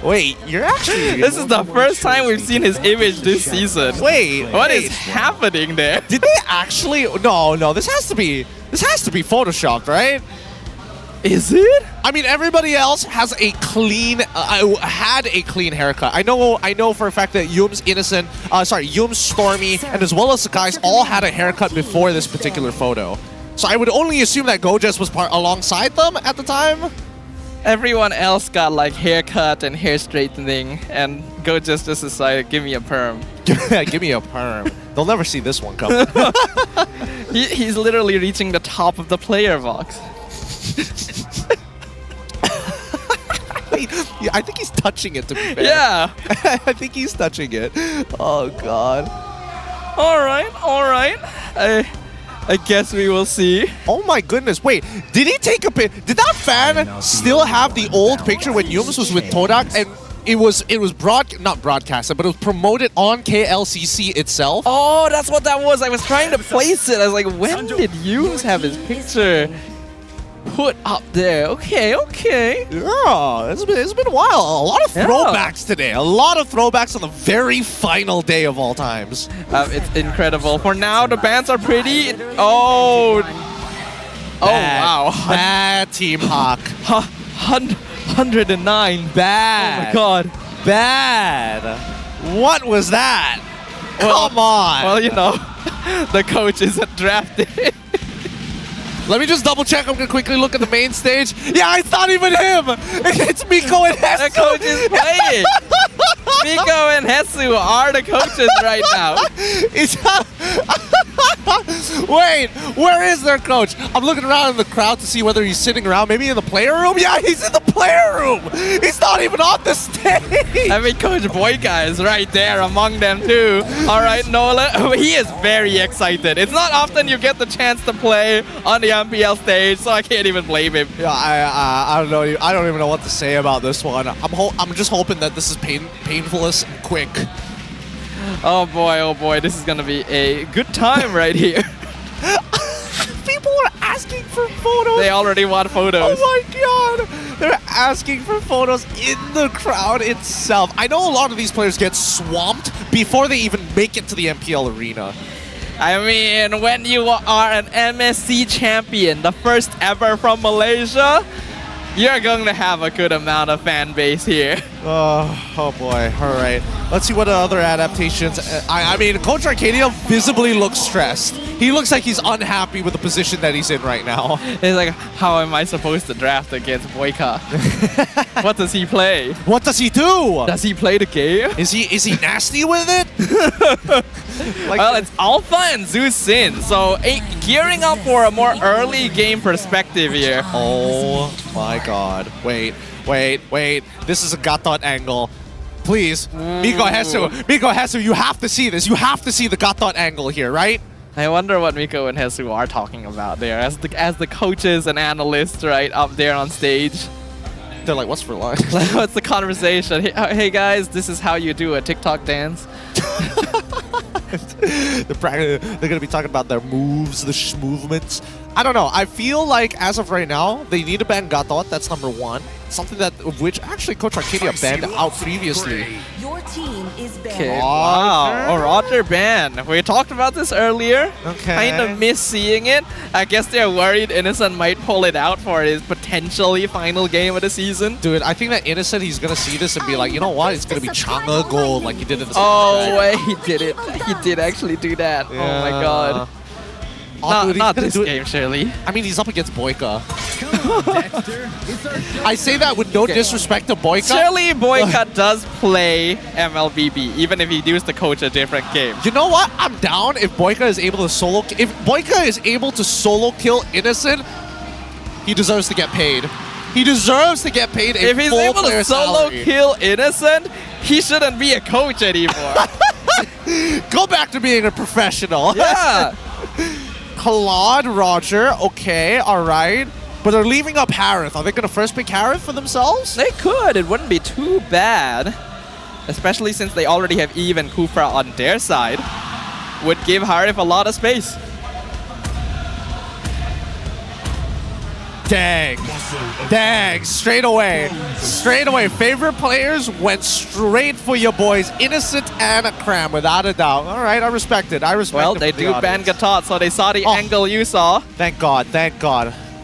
Wait, you're actually... This is the first time we've seen his image this season. Wait. What is happening there? Did they actually... No, this has to be photoshopped, right? Is it? I mean, everybody else has a clean... had a clean haircut. I know for a fact that Yums, Stormy, and as well as the guys all had a haircut before this particular photo. So I would only assume that Gojas was alongside them at the time. Everyone else got like haircut and hair straightening, and Gojas just decided, give me a perm. Give me a perm. They'll never see this one coming. He's literally reaching the top of the player box. I think he's touching it, to be fair. Yeah. I think he's touching it. Oh, God. All right. I guess we will see. Oh my goodness. Wait, did he take a pic? Did that fan still have the old picture when Yums was with Todak and it was not broadcasted, but it was promoted on KLCC itself? Oh, that's what that was. I was trying to place it. I was like, when did Yums have his picture put up there? Okay. Yeah, it's been a while. A lot of throwbacks today. A lot of throwbacks on the very final day of all times. It's incredible. For now, the bans are pretty. Oh, wow. Bad Team Hawk. 109. Bad. Oh my God. Bad. What was that? Come on. Well, you know, the coach isn't drafted. Let me just double check. I'm going to quickly look at the main stage. Yeah, it's not even him. It's Miko and Hesu. The coach is playing. Miko and Hesu are the coaches right now. Wait, where is their coach? I'm looking around in the crowd to see whether he's sitting around, maybe in the player room. Yeah, he's in the player room. He's not even on the stage. I mean, Coach Boyka is right there among them too. All right, Nola, he is very excited. It's not often you get the chance to play on the MPL stage, so I can't even blame him. Yeah, I don't know. I don't even know what to say about this one. I'm just hoping that this is painful and quick. Oh boy, this is gonna be a good time right here. People are asking for photos. They already want photos. Oh my god! They're asking for photos in the crowd itself. I know a lot of these players get swamped before they even make it to the MPL arena. I mean, when you are an MSC champion, the first ever from Malaysia, you're going to have a good amount of fan base here. Oh boy, all right. Let's see what other adaptations. I mean, Coach Arcadia visibly looks stressed. He looks like he's unhappy with the position that he's in right now. It's like, how am I supposed to draft against Boyka? What does he play? What does he do? Does he play the game? Is he nasty with it? Well, it's Alpha and Zeus Sin, so gearing up for a more early game perspective here. Oh my god. Wait. This is a Gatot angle. Please, Miko Hesu, you have to see this. You have to see the Gatot angle here, right? I wonder what Miko and Hesu are talking about there as the coaches and analysts right up there on stage. They're like, what's for lunch? What's the conversation? Hey guys, this is how you do a TikTok dance. They're gonna be talking about their moves, the movements. I don't know. I feel like as of right now, they need to ban Gatot. That's number one. Something that which actually Coach Arcadia banned out previously. Your team is banned. Okay, wow. Roger ban. We talked about this earlier. Okay. Kind of miss seeing it. I guess they're worried Innocent might pull it out for his potentially final game of the season. Dude, I think that Innocent, he's gonna see this and be like, you know what? It's gonna be Chang'e gold like he did in the Oh, wait, he did it. He did actually do that. Yeah. Oh my god. Not this game, surely. I mean, he's up against Boyka. I say that with no disrespect to Boyka. Surely Boyka does play MLBB, even if he used to coach a different game. You know what? I'm down if Boyka is able to solo. If Boyka is able to solo kill Innocent, he deserves to get paid. He deserves to get paid. If he's able to solo kill Innocent, he shouldn't be a coach anymore. Go back to being a professional. Yeah. Claude, Roger, okay, alright. But they're leaving up Harith. Are they going to first pick Harith for themselves? They could. It wouldn't be too bad. Especially since they already have Eve and Kufra on their side. Would give Harith a lot of space. Dang, straight away. Favorite players went straight for your boys, Innocent and Akram, without a doubt. All right, I respect it. Well, they do ban Gatot, so they saw the angle you saw. Thank God.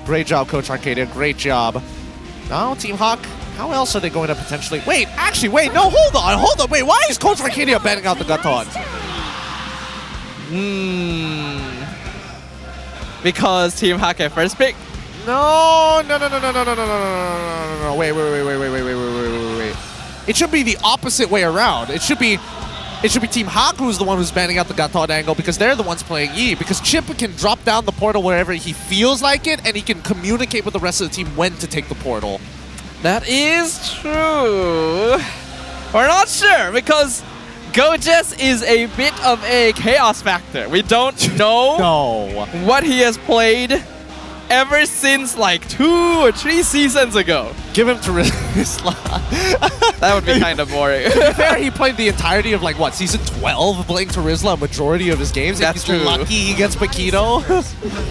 Great job, Coach Arcadia. Great job. Now, Team Hawk, how else are they going to potentially... Wait, no, hold on. Wait, why is Coach Arcadia banning out the Gatot? Because Team Hawk had first pick. No. Wait. It should be the opposite way around. It should be Team Hawk who's the one who's banning out the Gatot angle because they're the ones playing Yi. Because Chip can drop down the portal wherever he feels like it, and he can communicate with the rest of the team when to take the portal. That is true. We're not sure because Gojes is a bit of a chaos factor. We don't know what he has played ever since like 2 or 3 seasons ago. Give him to Rizla. That would be kind of boring. To be fair, he played the entirety of like, what, season 12 playing Terizla a majority of his games. That's true. Lucky he gets Paquito.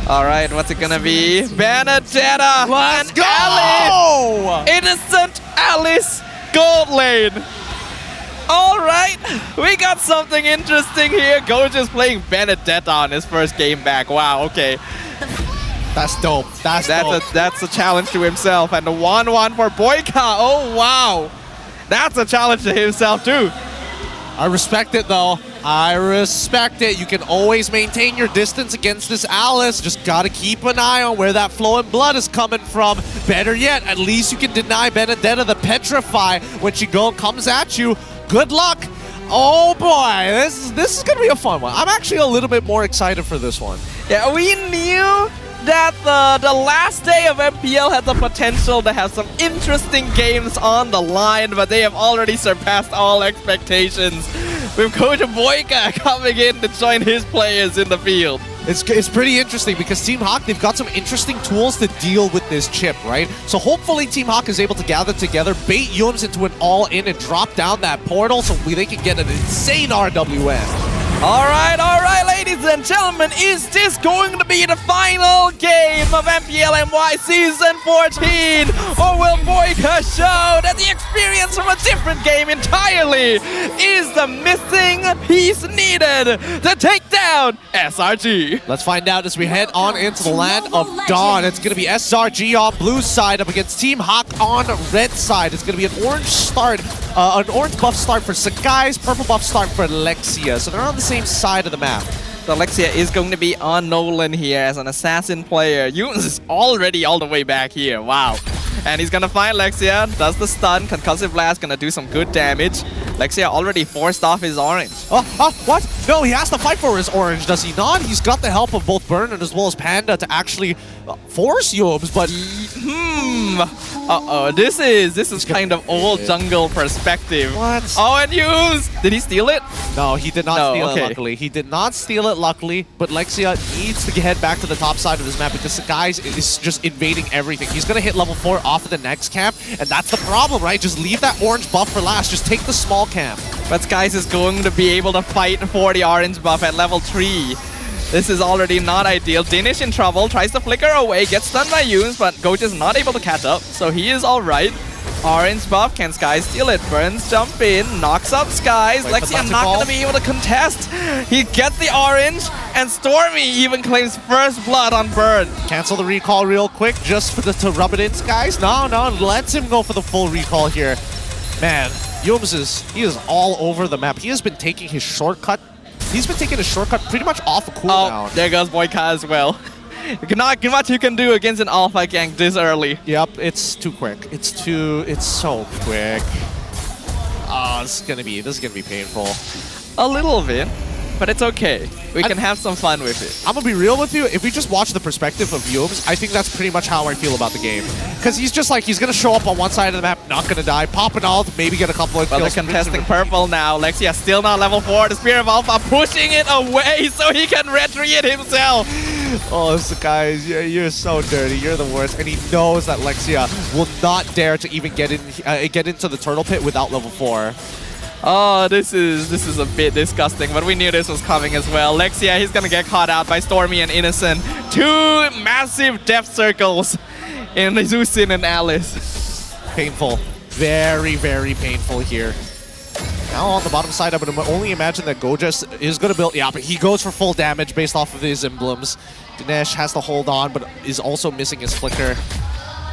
All right, what's it gonna be? Benedetta Let's and go! Alice! Innocent Alice Gold Lane. All right, we got something interesting here. Gojes playing Benedetta on his first game back. Wow, okay. That's dope. That's a challenge to himself. And the 1-1 for Boyka. Oh, wow. That's a challenge to himself, too. I respect it, though. I respect it. You can always maintain your distance against this Alice. Just got to keep an eye on where that flowing blood is coming from. Better yet, at least you can deny Benedetta the Petrify when she comes at you. Good luck. Oh boy, this is gonna be a fun one. I'm actually a little bit more excited for this one. Yeah, we knew that the last day of MPL had the potential to have some interesting games on the line, but they have already surpassed all expectations. With Coach Boyka coming in to join his players in the field. It's pretty interesting because Team Hawk, they've got some interesting tools to deal with this chip, right? So hopefully Team Hawk is able to gather together, bait Yums into an all-in and drop down that portal so they can get an insane RWN. All right, ladies and gentlemen, is this going to be the final game of MPL MY Season 14? Or will Boyka show that the experience from a different game entirely is the missing piece needed to take down SRG? Let's find out as we head on into the land of Dawn. It's going to be SRG on blue side up against Team Hawk on red side. It's going to be an orange start, an orange buff start for Sakai's, purple buff start for Lexia. So they're on the same side of the map. So Lexia is going to be on Nolan here as an assassin player. Yums is already all the way back here. Wow. And he's gonna find Lexia, does the stun, concussive blast, gonna do some good damage. Lexia already forced off his orange. What? No, he has to fight for his orange, does he not? He's got the help of both Burn and as well as Panda to actually force Yums, but... this is kind of old jungle perspective. What? Oh, and Yums! Did he steal it? No, he did not steal it, luckily. He did not steal it, luckily, but Lexia needs to head back to the top side of this map because Sakai is just invading everything. He's gonna hit level 4 off of the next camp, and that's the problem, right? Just leave that orange buff for last. Just take the small camp. But Skies is going to be able to fight for the orange buff at level 3. This is already not ideal. Danish in trouble, tries to flicker away, gets stunned by Yums, but Goat is not able to catch up, so he is alright. Orange buff, can Skies steal it? Burns jump in, knocks up Skies. Lexia not going to be able to contest. He gets the orange, and Stormy even claims first blood on Burn. Cancel the recall real quick just for to rub it in, Skies. No, lets him go for the full recall here. Man, Yums is all over the map. He has been taking his shortcut. He's been taking his shortcut pretty much off a cooldown. Oh, there goes Boyka as well. Not much you can do against an alpha gank this early. Yep, it's too quick. It's so quick. Oh, this is gonna be painful. A little bit, but it's okay. We can have some fun with it. I'm gonna be real with you. If we just watch the perspective of Yums, I think that's pretty much how I feel about the game. Because he's just like, he's gonna show up on one side of the map, not gonna die, pop an ult, maybe get a couple of kills. Well, they're contesting purple now. Lexia still not level 4. The Spear of Alpha pushing it away so he can retreat it himself. Oh, Sakai, you're so dirty. You're the worst. And he knows that Lexia will not dare to even get into the turtle pit without level 4. Oh, this is a bit disgusting, but we knew this was coming as well. Lexia, he's gonna get caught out by Stormy and Innocent. 2 massive death circles in Zeusin and Alice. Painful. Very, very painful here. Now on the bottom side, I would only imagine that Gojas is going to build... Yeah, but he goes for full damage based off of his emblems. Dinesh has to hold on, but is also missing his flicker.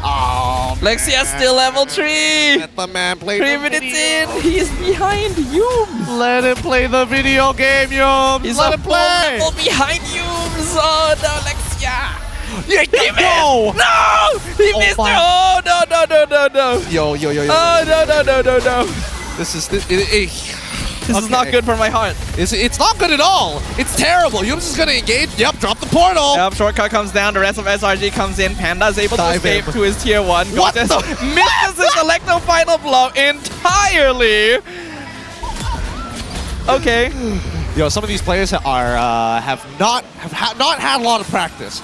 Oh, Lexia's still level 3! Let the man play 3 minutes in, he's behind Yums! Let him play the video game, Yums! He's Let him play! Level behind Yums! Oh no, Lexia! Yeah, he missed! No! No! He missed! Oh, no! Yo. Oh, no. This is not good for my heart. It's not good at all. It's terrible. Yums is going to engage. Yep, drop the portal. Yep, shortcut comes down. The rest of SRG comes in. Panda is able to escape to his tier 1. Gottes misses his electro final blow entirely. Okay. Yo, some of these players have not had a lot of practice.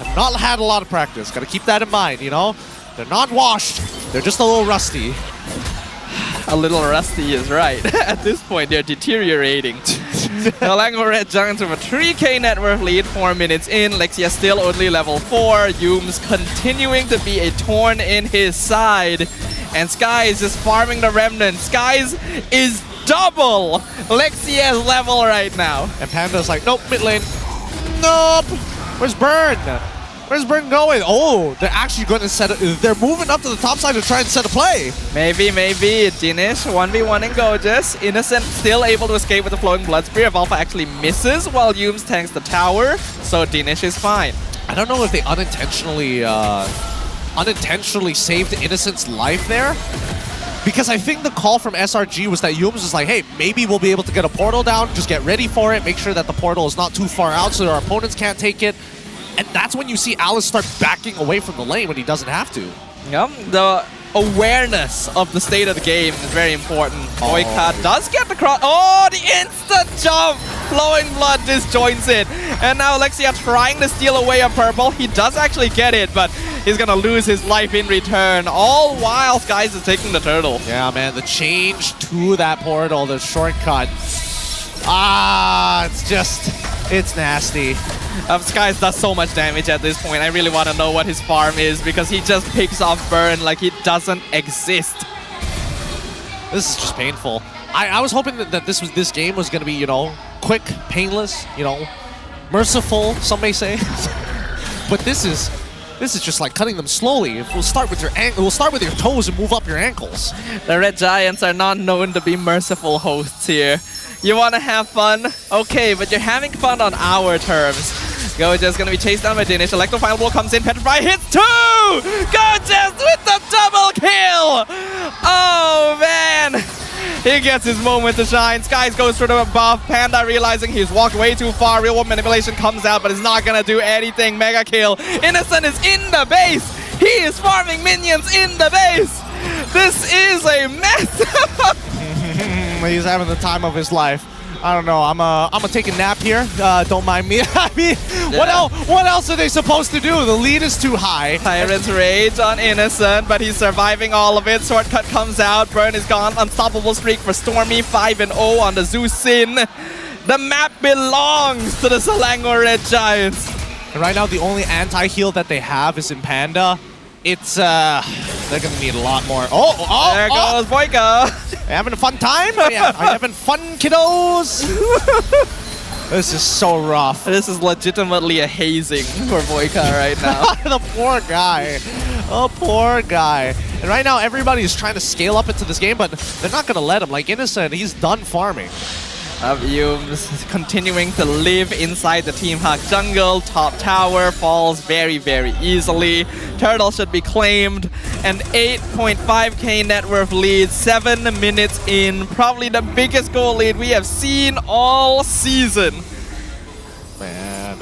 Got to keep that in mind, you know? They're not washed. They're just a little rusty. A little rusty is right. At this point, they're deteriorating. Nalango Red Giants with a 3k net worth lead, 4 minutes in. Lexia still only level 4. Yums continuing to be a thorn in his side. And Skies is farming the remnant. Skies is double Lexia's level right now. And Panda's like, nope, mid lane. Nope. Where's Burn? Where's Burn going? Oh, they're actually going to they're moving up to the top side to try and set a play. Maybe. Dinesh 1v1 in Gojas. Innocent still able to escape with the flowing blood. Spear of Alpha actually misses while Yums tanks the tower. So Dinesh is fine. I don't know if they unintentionally saved Innocent's life there. Because I think the call from SRG was that Yums was like, hey, maybe we'll be able to get a portal down, just get ready for it, make sure that the portal is not too far out so our opponents can't take it. And that's when you see Alice start backing away from the lane when he doesn't have to. Yep, the awareness of the state of the game is very important. Boyka does get the cross. Oh, the instant jump! Flowing Blood disjoins it. And now Alexia trying to steal away a purple. He does actually get it, but he's gonna lose his life in return. All while Skies is taking the turtle. Yeah, man, the change to that portal, the shortcut. It's nasty. Skies does so much damage at this point. I really want to know what his farm is because he just picks off Burn like he doesn't exist. This is just painful. I was hoping that this game was going to be, you know, quick, painless, you know, merciful, some may say. But this is just like cutting them slowly. We'll start with your toes and move up your ankles. The Red Giants are not known to be merciful hosts here. You want to have fun? Okay, but you're having fun on our terms. Goja's going to be chased down by Danish. Electro Final Blow comes in. Petrify hits 2! Goja's with the double kill! Oh, man! He gets his moment to shine. Skies goes for the buff. Panda realizing he's walked way too far. Real world manipulation comes out, but it's not going to do anything. Mega kill. Innocent is in the base. He is farming minions in the base. This is a mess. He's having the time of his life. I don't know. I'm gonna take a nap here. Don't mind me. I mean, what else are they supposed to do? The lead is too high. Tyrant's Rage on Innocent, but he's surviving all of it. Shortcut comes out. Burn is gone. Unstoppable streak for Stormy. 5-0 on the Zeus Sin. The map belongs to the Selangor Red Giants. And right now, the only anti-heal that they have is in Panda. It's they're gonna need a lot more. There goes Boyka. Having a fun time? Are you having fun, kiddos? This is so rough. This is legitimately a hazing for Boyka right now. The poor guy. Oh, poor guy. And right now, everybody is trying to scale up into this game, but they're not gonna let him. Like Innocent, he's done farming. Yums continuing to live inside the Team Hawk jungle. Top tower falls very, very easily. Turtle should be claimed. An 8.5k net worth lead, 7 minutes in. Probably the biggest goal lead we have seen all season. Man.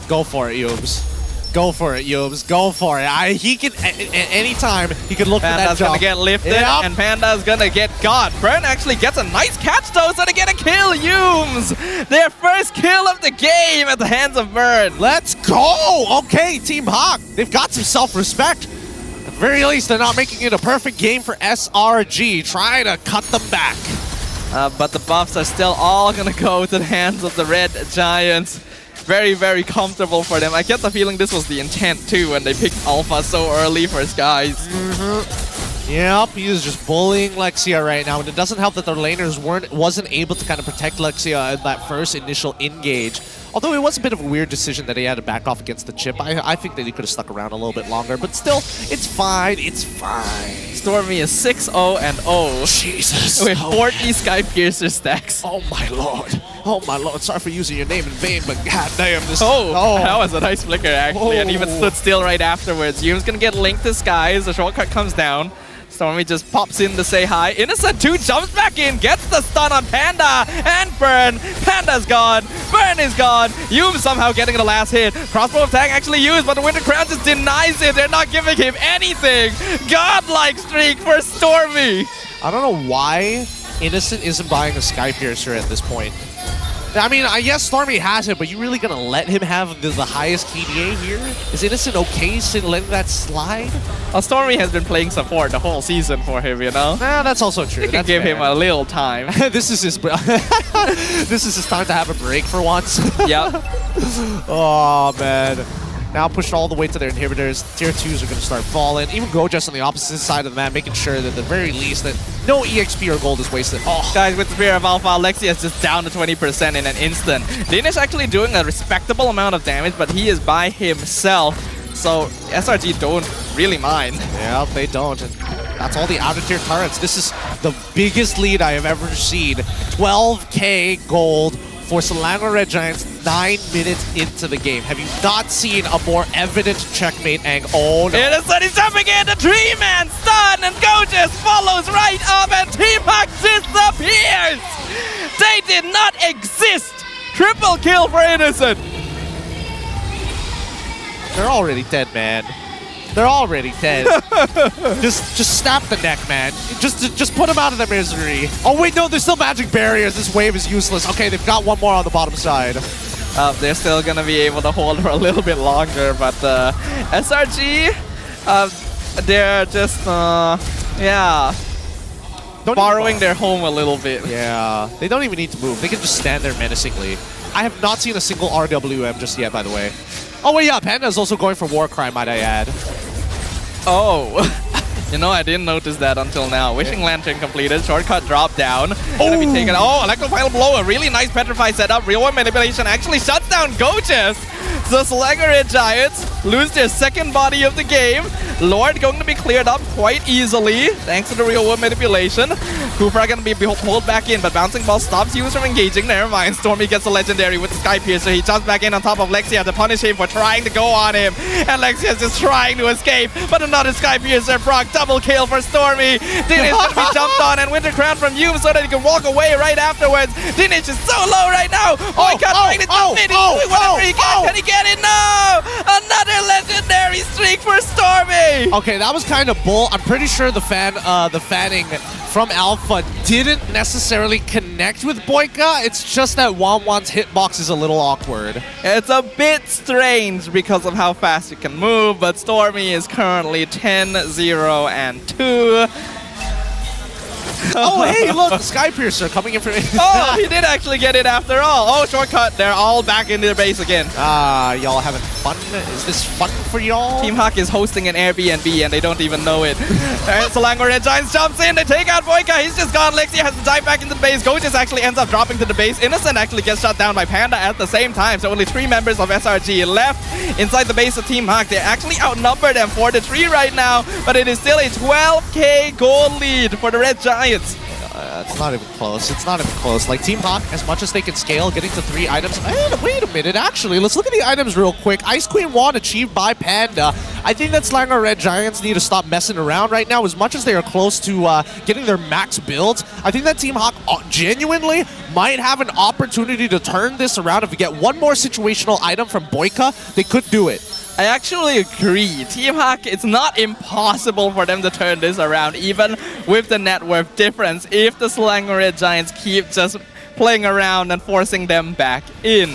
Go for it, Yums. Go for it, Yums. Go for it. He can, anytime, he can look for that Panda's jump. gonna get lifted, and Panda's gonna get got. Burn actually gets a nice catch though, so they get a kill, Yums! Their first kill of the game at the hands of Burn. Let's go! Okay, Team Hawk, they've got some self-respect. At the very least, they're not making it a perfect game for SRG. Try to cut them back. But the buffs are still all gonna go to the hands of the Red Giants. Very, very comfortable for them. I get the feeling this was the intent too when they picked Alpha so early for Skies. Yep, he is just bullying Lexia right now, and it doesn't help that their laners wasn't able to kind of protect Lexia in that first initial engage. Although it was a bit of a weird decision that he had to back off against the chip. I think that he could have stuck around a little bit longer, but still, it's fine. It's fine. Stormy is 6-0-0. Jesus. With 40 Sky Piercer stacks. Oh my lord. Oh my lord. Sorry for using your name in vain, but goddamn this. That was a nice flicker actually, and even stood still right afterwards. Yum's gonna get linked to Skies. The shortcut comes down. Stormy just pops in to say hi. Innocent 2 jumps back in, gets the stun on Panda and Burn. Panda's gone. Burn is gone. Yum somehow getting the last hit. Crossbow attack actually used, but the Winter Crown just denies it. They're not giving him anything. Godlike streak for Stormy. I don't know why Innocent isn't buying a Sky Piercer at this point. I mean, yes, Stormy has it, but you really gonna let him have the highest KDA here? Is Innocent okay letting that slide? Well, Stormy has been playing support the whole season for him, you know? Nah, that's also true. You can give him a little time. This is his this is his time to have a break for once. Yep. Oh, man. Now pushed all the way to their inhibitors. Tier 2s are going to start falling. Even Goja's on the opposite side of the map, making sure that at the very least that no EXP or gold is wasted. Oh. Guys, with the Spear of Alpha, Alexia is just down to 20% in an instant. Danish actually doing a respectable amount of damage, but he is by himself. So SRG don't really mind. Yeah, they don't. And that's all the outer tier turrets. This is the biggest lead I have ever seen. 12k gold for Selangor Red Giants 9 minutes into the game. Have you not seen a more evident checkmate angle? Oh no. Innocent is jumping in, the 3-man stun, and Gorgeous follows right up, and Team Hawk disappears! They did not exist! Triple kill for Innocent! They're already dead, man. They're already dead. just snap the neck, man. Just put them out of their misery. Oh wait, no, there's still magic barriers. This wave is useless. Okay, they've got one more on the bottom side. They're still gonna be able to hold for a little bit longer, but SRG, they're just, yeah, borrowing their home a little bit. Yeah, they don't even need to move. They can just stand there menacingly. I have not seen a single RWM just yet, by the way. Oh wait, yeah, Panda's also going for war crime, might I add. Oh, you know, I didn't notice that until now. Wishing Lantern completed, shortcut drop down. Gonna be taken. Oh, Electro Final Blow, a really nice Petrify setup. Real World Manipulation actually shuts down Gorgeous. So Selangor Red Giants lose their second body of the game. Lord going to be cleared up quite easily thanks to the Real World Manipulation. Kufra going to be pulled back in, but Bouncing Ball stops Hughes from engaging. Never mind, Stormy gets a Legendary with the Sky Piercer. He jumps back in on top of Lexia to punish him for trying to go on him. And Lexia's just trying to escape, but another Sky Piercer proc. Double kill for Stormy. Dinish going to be jumped on, and Winter Crown from Hume so that he can walk away right afterwards. Dinish is so low right now. Oh, he can't trying to jump in. He's doing whatever he can. Can he get it? No! Another Legendary streak for Stormy! Okay, that was kind of bull. I'm pretty sure the fanning from Alpha didn't necessarily connect with Boyka. It's just that Wanwan's hitbox is a little awkward. It's a bit strange because of how fast you can move, but Stormy is currently 10-0 and 2. Oh, hey, look, Sky Piercer coming in for... Oh, he did actually get it after all. Oh, shortcut. They're all back in their base again. Y'all having fun? Is this fun for y'all? Team Hawk is hosting an Airbnb and they don't even know it. Alright, Selangor Red Giants jumps in. They take out Boyka. He's just gone. Lexi has to dive back into the base. Gorgeous actually ends up dropping to the base. Innocent actually gets shot down by Panda at the same time. So only 3 members of SRG left inside the base of Team Hawk. They're actually outnumbered and 4-3 right now, but it is still a 12k goal lead for the Red Giants. It's not even close. It's not even close. Like, Team Hawk, as much as they can scale, getting to 3 items. Wait a minute, actually. Let's look at the items real quick. Ice Queen Wand achieved by Panda. I think that Selangor Red Giants need to stop messing around right now. As much as they are close to getting their max builds, I think that Team Hawk genuinely might have an opportunity to turn this around. If we get one more situational item from Boyka, they could do it. I actually agree. Team Hawk, it's not impossible for them to turn this around, even with the net worth difference, if the Selangor Red Giants keep just playing around and forcing them back in.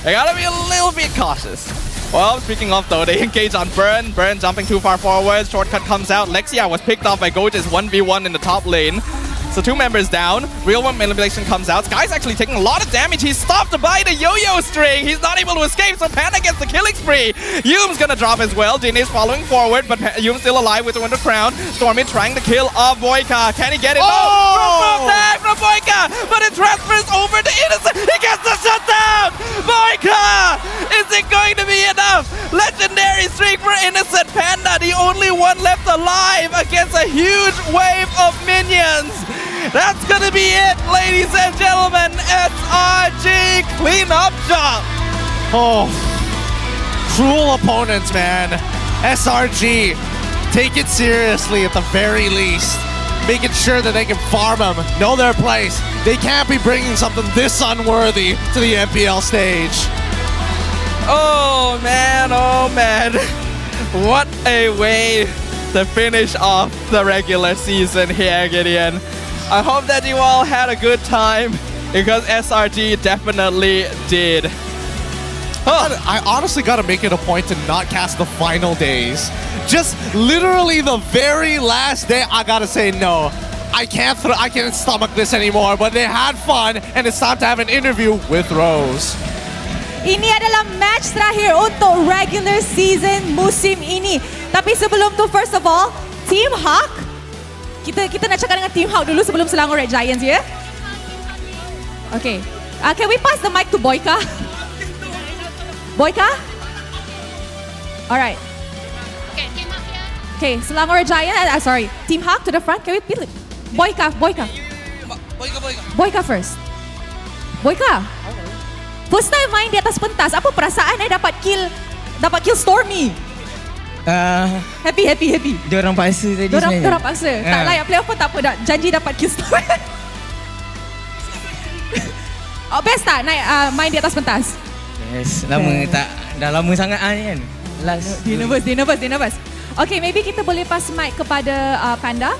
They gotta be a little bit cautious. Well, speaking of though, they engage on Burn. Burn jumping too far forward. Shortcut comes out. Lexia was picked off by Gorgeous 1v1 in the top lane. So 2 members down. Real World Manipulation comes out. Sky's actually taking a lot of damage. He's stopped by the yo-yo string. He's not able to escape, so Panda gets the killing spree. Yume's gonna drop as well. Jin is following forward, but Yume's still alive with the Winter Crown. Stormy trying to kill off Boyka. Can he get it? Oh! No! Tag from Boyka! But it transfers over to Innocent. He gets the shutdown! Boyka! Is it going to be enough? Legendary streak for Innocent. Panda, the only one left alive against a huge wave of minions. That's gonna be it, ladies and gentlemen. SRG cleanup job. Oh, cruel opponents, man. SRG, take it seriously at the very least. Making sure that they can farm them, know their place. They can't be bringing something this unworthy to the MPL stage. Oh man, oh man. What a way to finish off the regular season here, Gideon. I hope that you all had a good time, because SRG definitely did. I honestly gotta make it a point to not cast the final days. Just literally the very last day, I gotta say no. I can't stomach this anymore, but they had fun, and it's time to have an interview with Rose. Ini adalah match terakhir untuk regular season musim ini. Tapi sebelum tu, first of all, Team Hawk. Kita nak cakap dengan Team Hawk dulu sebelum Selangor Red Giants, ya? Okay. Can we pass the mic to Boyka? Boyka? Alright. Okay, Team Hawk here. Okay, Selangor Red Giants. Sorry, Team Hawk to the front. Can we peel it? Boyka. Boyka first. Boyka? First time main di atas pentas, apa perasaan dapat kill Stormy? Happy. Diorang paksa tadi sebenarnya. Diorang paksa. Tak layak playoff pun tak apa, janji dapat kill Stormy. Best tak naik main di atas pentas? Yes, dah lama sangat kan. Last. Dia nervous. Okay, maybe kita boleh pass mic kepada Panda.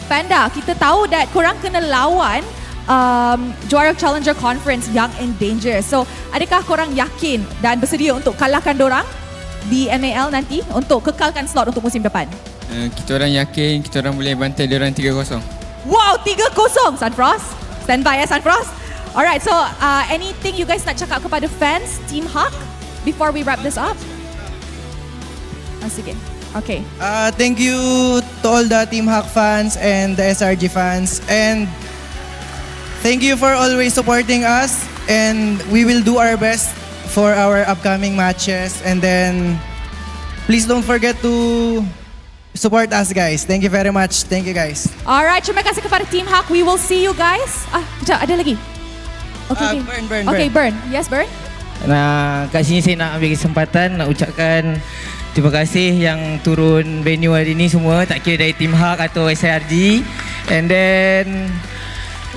Panda, kita tahu that korang kena lawan juara Challenger Conference yang in danger. So, adakah korang yakin dan bersedia untuk kalahkan dorang di MAL nanti untuk kekalkan slot untuk musim depan? Kita orang yakin kita orang boleh bantai diorang 3-0. Wow, 3-0 Sunfrost. Stand by ya Sunfrost. Alright, so anything you guys nak cakap kepada fans Team Hawk before we wrap this up? Sige. Okay. Thank you to all the Team Hawk fans and the SRG fans, and thank you for always supporting us, and we will do our best for our upcoming matches, and then please don't forget to support us guys. Thank you very much. Thank you guys. Alright, terima kasih kepada Team Hawk. We will see you guys. Kejap, ada lagi. Okay. Burn. Yes, Burn. Nah, kat sini saya nak ambil kesempatan nak ucapkan terima kasih yang turun venue hari ini semua, tak kira dari Team Hawk atau SRG. And then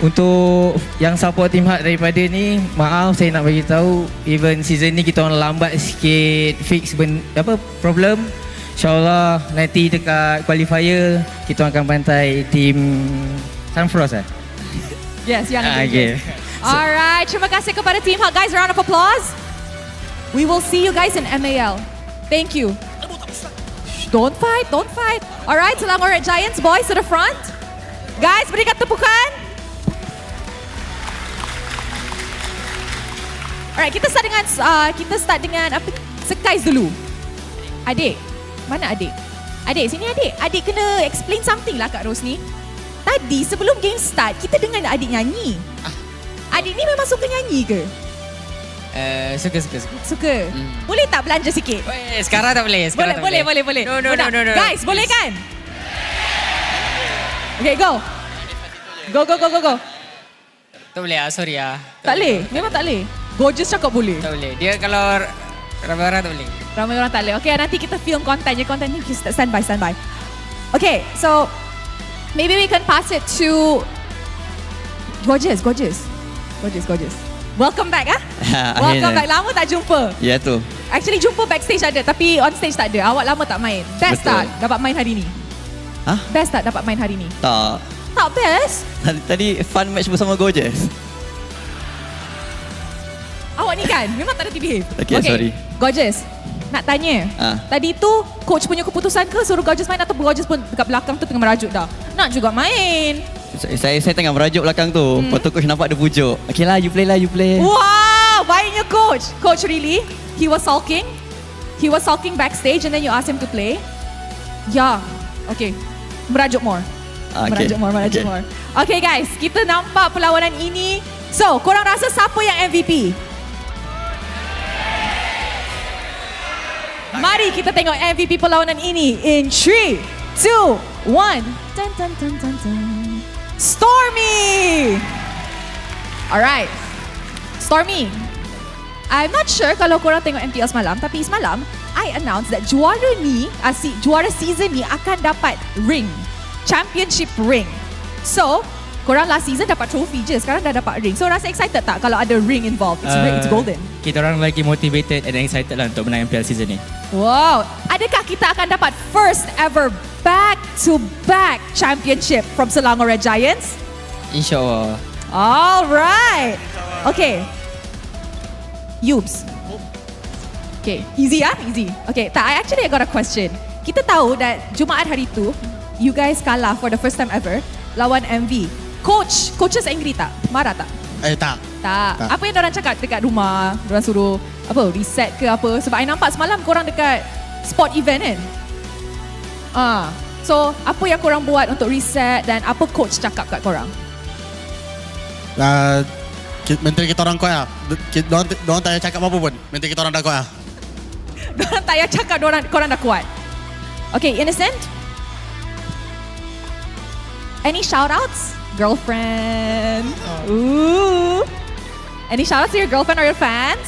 untuk yang support Team Hawk daripada ni, maaf saya nak bagi tahu even season ni kita orang lambat sikit fix problem. InsyaAllah nanti dekat qualifier kita akan bantai Team Sunfrost Yes, yang okay. Alright, terima kasih kepada Team Hawk. Guys, round of applause. We will see you guys in MAL. Thank you. Don't fight. Alright, Selangor Red Giants, boys to the front. Guys, berikan tepukan. Alright, kita start dengan Sekais dulu. Adik, mana adik? Adik, sini adik. Adik kena explain something lah kat Rose ni. Tadi sebelum game start, kita dengar adik nyanyi. Adik ni memang suka nyanyi ke? Suka. Boleh tak belanja sikit? Sekarang tak boleh. Boleh. No. Guys, boleh kan? Okay, go. Go. Tak boleh sorry Tak boleh? Memang tak boleh? Gorgeous cakap boleh? Tak boleh. Dia kalau ramai orang tak boleh. Ramai orang tak boleh. Okay, nanti kita film konten ni. Stand by. Okay, so maybe we can pass it to Gorgeous. Welcome back Welcome back. Lama tak jumpa. Ya tu. Actually jumpa backstage ada, tapi on stage tak ada. Awak lama tak main. Best Betul. tak dapat main hari ni? Best tak dapat main hari ni? Tak best? Tadi fun match bersama Gorgeous. Awak ni kan memang tak ada behave. Okay, sorry. Gorgeous, nak tanya. Tadi tu coach punya keputusan ke suruh Gorgeous main, atau Gorgeous pun dekat belakang tu tengah merajuk dah nak juga main? Saya tengah merajuk belakang tu. Lepas tu coach nampak dia pujuk. Okay lah, you play. Wow, baiknya coach. Coach really? He was sulking backstage and then you asked him to play? Yeah. Okay. Merajuk more. Merajuk more. Okay guys, kita nampak perlawanan ini. So, korang rasa siapa yang MVP? Mari kita tengok MVP perlawanan ini in 3, 2, 1. Stormy! Alright. Stormy, I'm not sure kalau korang tengok MPL semalam, tapi semalam I announced that juara season ni akan dapat ring. Championship ring. So, korang last season dapat trophy je, sekarang dah dapat ring. So, rasa excited tak kalau ada ring involved? It's golden. Kita orang lagi motivated and excited lah untuk menang MPL season ni. Wow. Adakah kita akan dapat first ever back-to-back championship from Selangor Red Giants? InsyaAllah. Alright. Okay. Yubes. Okay. Easy Easy. Okay. I got a question. Kita tahu that Jumaat hari tu, you guys kalah for the first time ever lawan MV. Coaches angry tak? Marah tak? Tak. Apa yang diorang cakap dekat rumah? Diorang suruh reset ke apa? Sebab I nampak semalam korang dekat sport event kan? So, apa yang korang buat untuk reset dan apa coach cakap kat korang? Menteri kita orang kuat lah. Diorang tak payah cakap apa pun. Menteri kita orang dah kuat lah. Diorang tak payah cakap korang dah kuat. Okay, Innocent? Any shout-outs girlfriend. Ooh. Any shout outs to your girlfriend or your fans?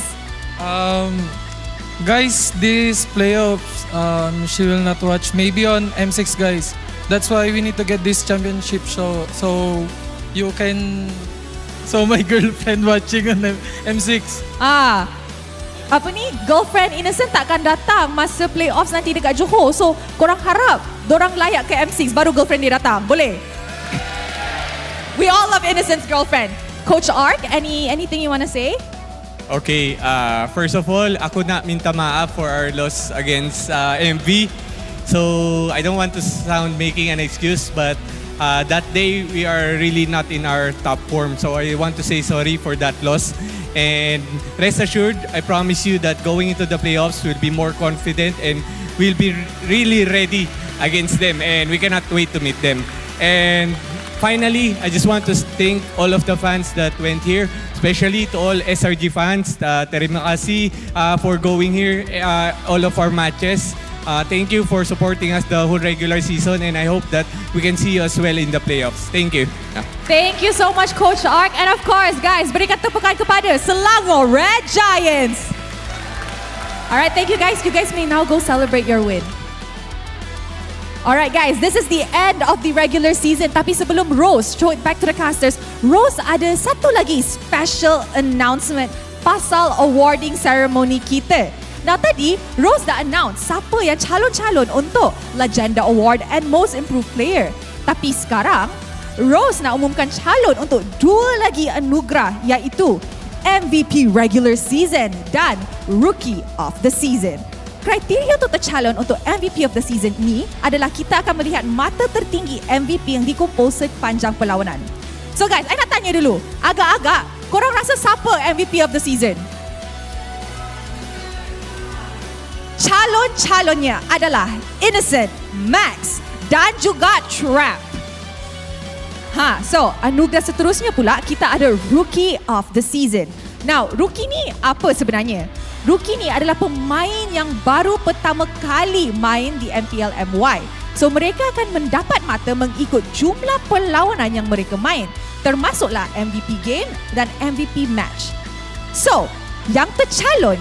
Guys, this playoffs, she will not watch. Maybe on M6, guys. That's why we need to get this championship show. So you can... So my girlfriend watching on M6. Apa ni? Girlfriend Innocent takkan datang masa playoffs nanti dekat Johor. So korang harap dorang layak ke M6 baru girlfriend dia datang. Boleh? We all love Innocent's girlfriend. Coach Ark, anything you want to say? Okay, first of all, ako na minta maaf for our loss against MV. So I don't want to sound making an excuse, but that day we are really not in our top form. So I want to say sorry for that loss. And rest assured, I promise you that going into the playoffs, we'll be more confident and we'll be really ready against them. And we cannot wait to meet them. And finally, I just want to thank all of the fans that went here, especially to all SRG fans. Terima kasih for going here, all of our matches. Thank you for supporting us the whole regular season, and I hope that we can see you as well in the playoffs. Thank you. Thank you so much, Coach Ark. And of course, guys, berikan tepukan kepada Selangor Red Giants. Alright, thank you guys. You guys may now go celebrate your win. Alright guys, this is the end of the regular season. Tapi sebelum Rose throw it back to the casters, Rose ada satu lagi special announcement pasal awarding ceremony kita. Now tadi, Rose dah announce siapa yang calon-calon untuk Legenda Award and Most Improved Player. Tapi sekarang, Rose nak umumkan calon untuk dua lagi anugerah, iaitu MVP Regular Season dan Rookie of the Season. Kriteria untuk tercalon untuk MVP of the season ni adalah kita akan melihat mata tertinggi MVP yang dikumpul sepanjang perlawanan. So guys, I nak tanya dulu, agak-agak korang rasa siapa MVP of the season? Calon-calonnya adalah Innocent, Max dan juga Trap. So anugerah seterusnya pula kita ada Rookie of the Season. Now, rookie ni apa sebenarnya? Rookie ni adalah pemain yang baru pertama kali main di MPL MY. So mereka akan mendapat mata mengikut jumlah perlawanan yang mereka main, termasuklah MVP game dan MVP match. So, yang tercalon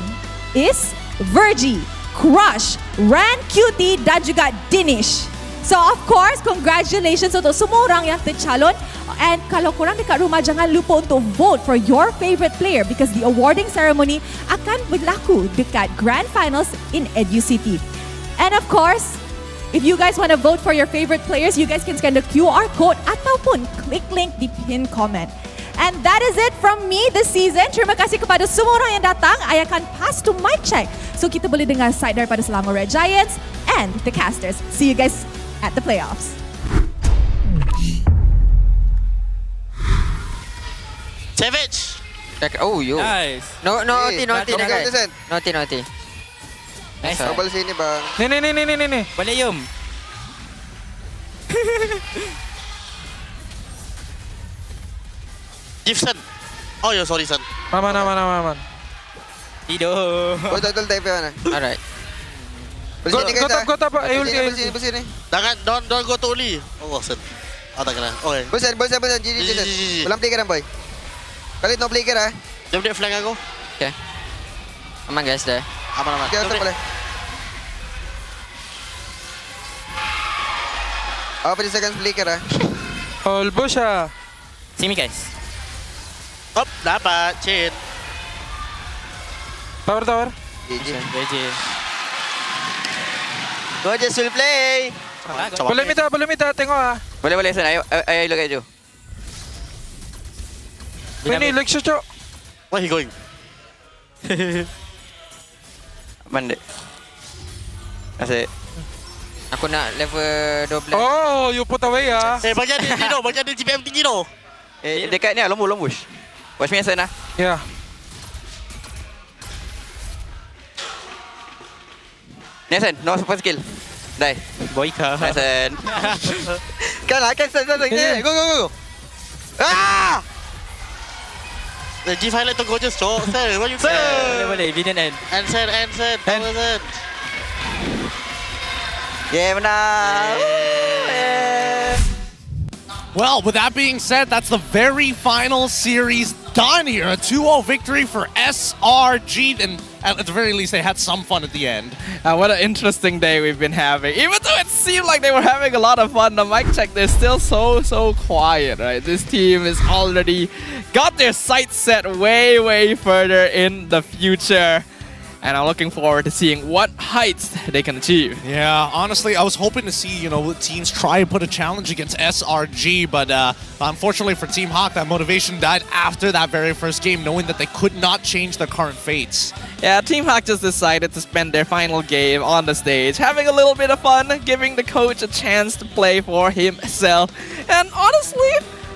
is Virgie, Crush, Ran Cutie dan juga Dinish. So of course, congratulations untuk semua orang yang tercalon. And kalau korang dekat rumah, jangan lupa untuk vote for your favorite player because the awarding ceremony akan berlaku dekat Grand Finals in EduCity. And of course, if you guys want to vote for your favorite players, you guys can scan the QR code ataupun klik link di pin comment. And that is it from me this season. Terima kasih kepada semua orang yang datang. I akan pass to mic check so kita boleh dengar side daripada Selangor Red Giants and the casters. See you guys at the playoffs. Savage. Oh, yo. Nice. No, Hey, naughty. Nice. Double sini bang. Ni. Balik Yum. Gibson. Oh, yo, sorry, son. Aman. Tidur. Betul type mana? Alright. Go tap. Bersini. Jangan, don't go to Oli. Oh, son. Tak kena. Okay. Bersini. Jadi. Belum play kan boy? Kali no play kan? Jom dia flank aku. Okay. Aman guys dah. Aman. Okay, tak boleh. Apa dia second play kan? All Busha. Sini guys. Hop, dapat. Chin. Tower. GG. Go just will play. Boleh minta tengok ah. Boleh sen. Ayo look at you. Ini leg shot, Cok. Where he going? Mandek. Asyik. Aku nak level 12. Oh, you put away ya. Bagian dia GPM tinggi tu. Dekat ni lah, lombush. Watch me Sen lah. Ya. Ni Sen, no super skill. Die. Boyka. Sen. Kan Sen. Go. Ah! The G highlight to gorgeous, Cok. Sen, what you say? Boleh, Vinian end. And Sen. Yeah, menang. Well, with that being said, that's the very final series done here. A 2-0 victory for SRG, and at the very least, they had some fun at the end. What an interesting day we've been having. Even though it seemed like they were having a lot of fun, the mic check, they're still so quiet, right? This team is already got their sights set way further in the future. And I'm looking forward to seeing what heights they can achieve. Yeah, honestly, I was hoping to see, teams try and put a challenge against SRG, but unfortunately for Team Hawk, that motivation died after that very first game, knowing that they could not change their current fates. Yeah, Team Hawk just decided to spend their final game on the stage, having a little bit of fun, giving the coach a chance to play for himself. And honestly,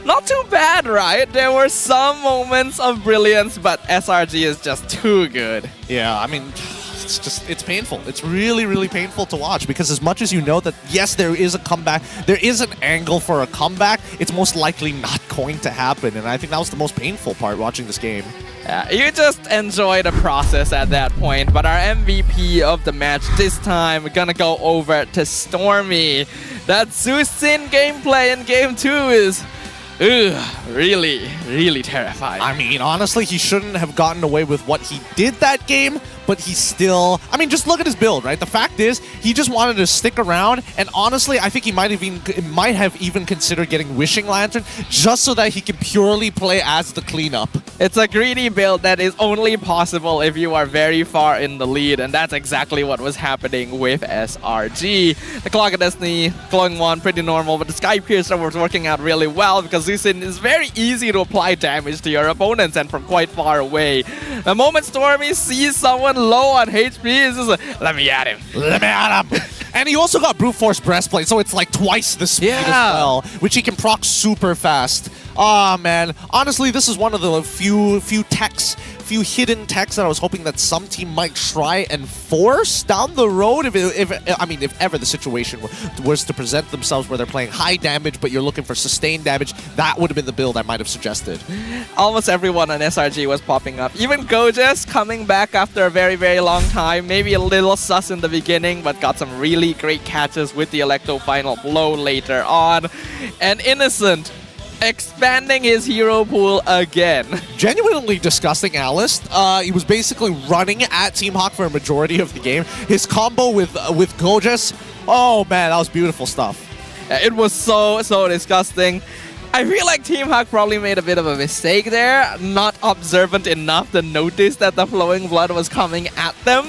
not too bad, right? There were some moments of brilliance, but SRG is just too good. Yeah, I mean, it's painful. It's really painful to watch, because as much as you know that, yes, there is a comeback, there is an angle for a comeback, it's most likely not going to happen. And I think that was the most painful part watching this game. Yeah, you just enjoy the process at that point. But our MVP of the match this time, we're gonna go over to Stormy. That Zusin gameplay in Game 2 is really terrifying. I mean, honestly, he shouldn't have gotten away with what he did that game, but he still... I mean, just look at his build, right? The fact is, he just wanted to stick around, and honestly, I think he might have even considered getting Wishing Lantern just so that he can purely play as the cleanup. It's a greedy build that is only possible if you are very far in the lead, and that's exactly what was happening with SRG. The Clock of Destiny, Glowing Wand, pretty normal, but the Sky Piercer was working out really well because Zusin is very easy to apply damage to your opponents and from quite far away. The moment Stormy sees someone low on HP, is just like, let me at him. Let me at him. And he also got Brute Force Breastplate, so it's like twice the speed as well, which he can proc super fast. Oh man, honestly, this is one of the few hidden techs that I was hoping that some team might try and force down the road if ever the situation was to present themselves where they're playing high damage but you're looking for sustained damage. That would have been the build I might have suggested. Almost everyone on SRG was popping up. Even Gojas coming back after a very long time. Maybe a little sus in the beginning, but got some really great catches with the Electro Final Blow later on. And Innocent expanding his hero pool again. Genuinely disgusting Alice. He was basically running at Team Hawk for a majority of the game. His combo with Gojas, oh man, that was beautiful stuff. It was so disgusting. I feel like Team Hawk probably made a bit of a mistake there, not observant enough to notice that the Flowing Blood was coming at them.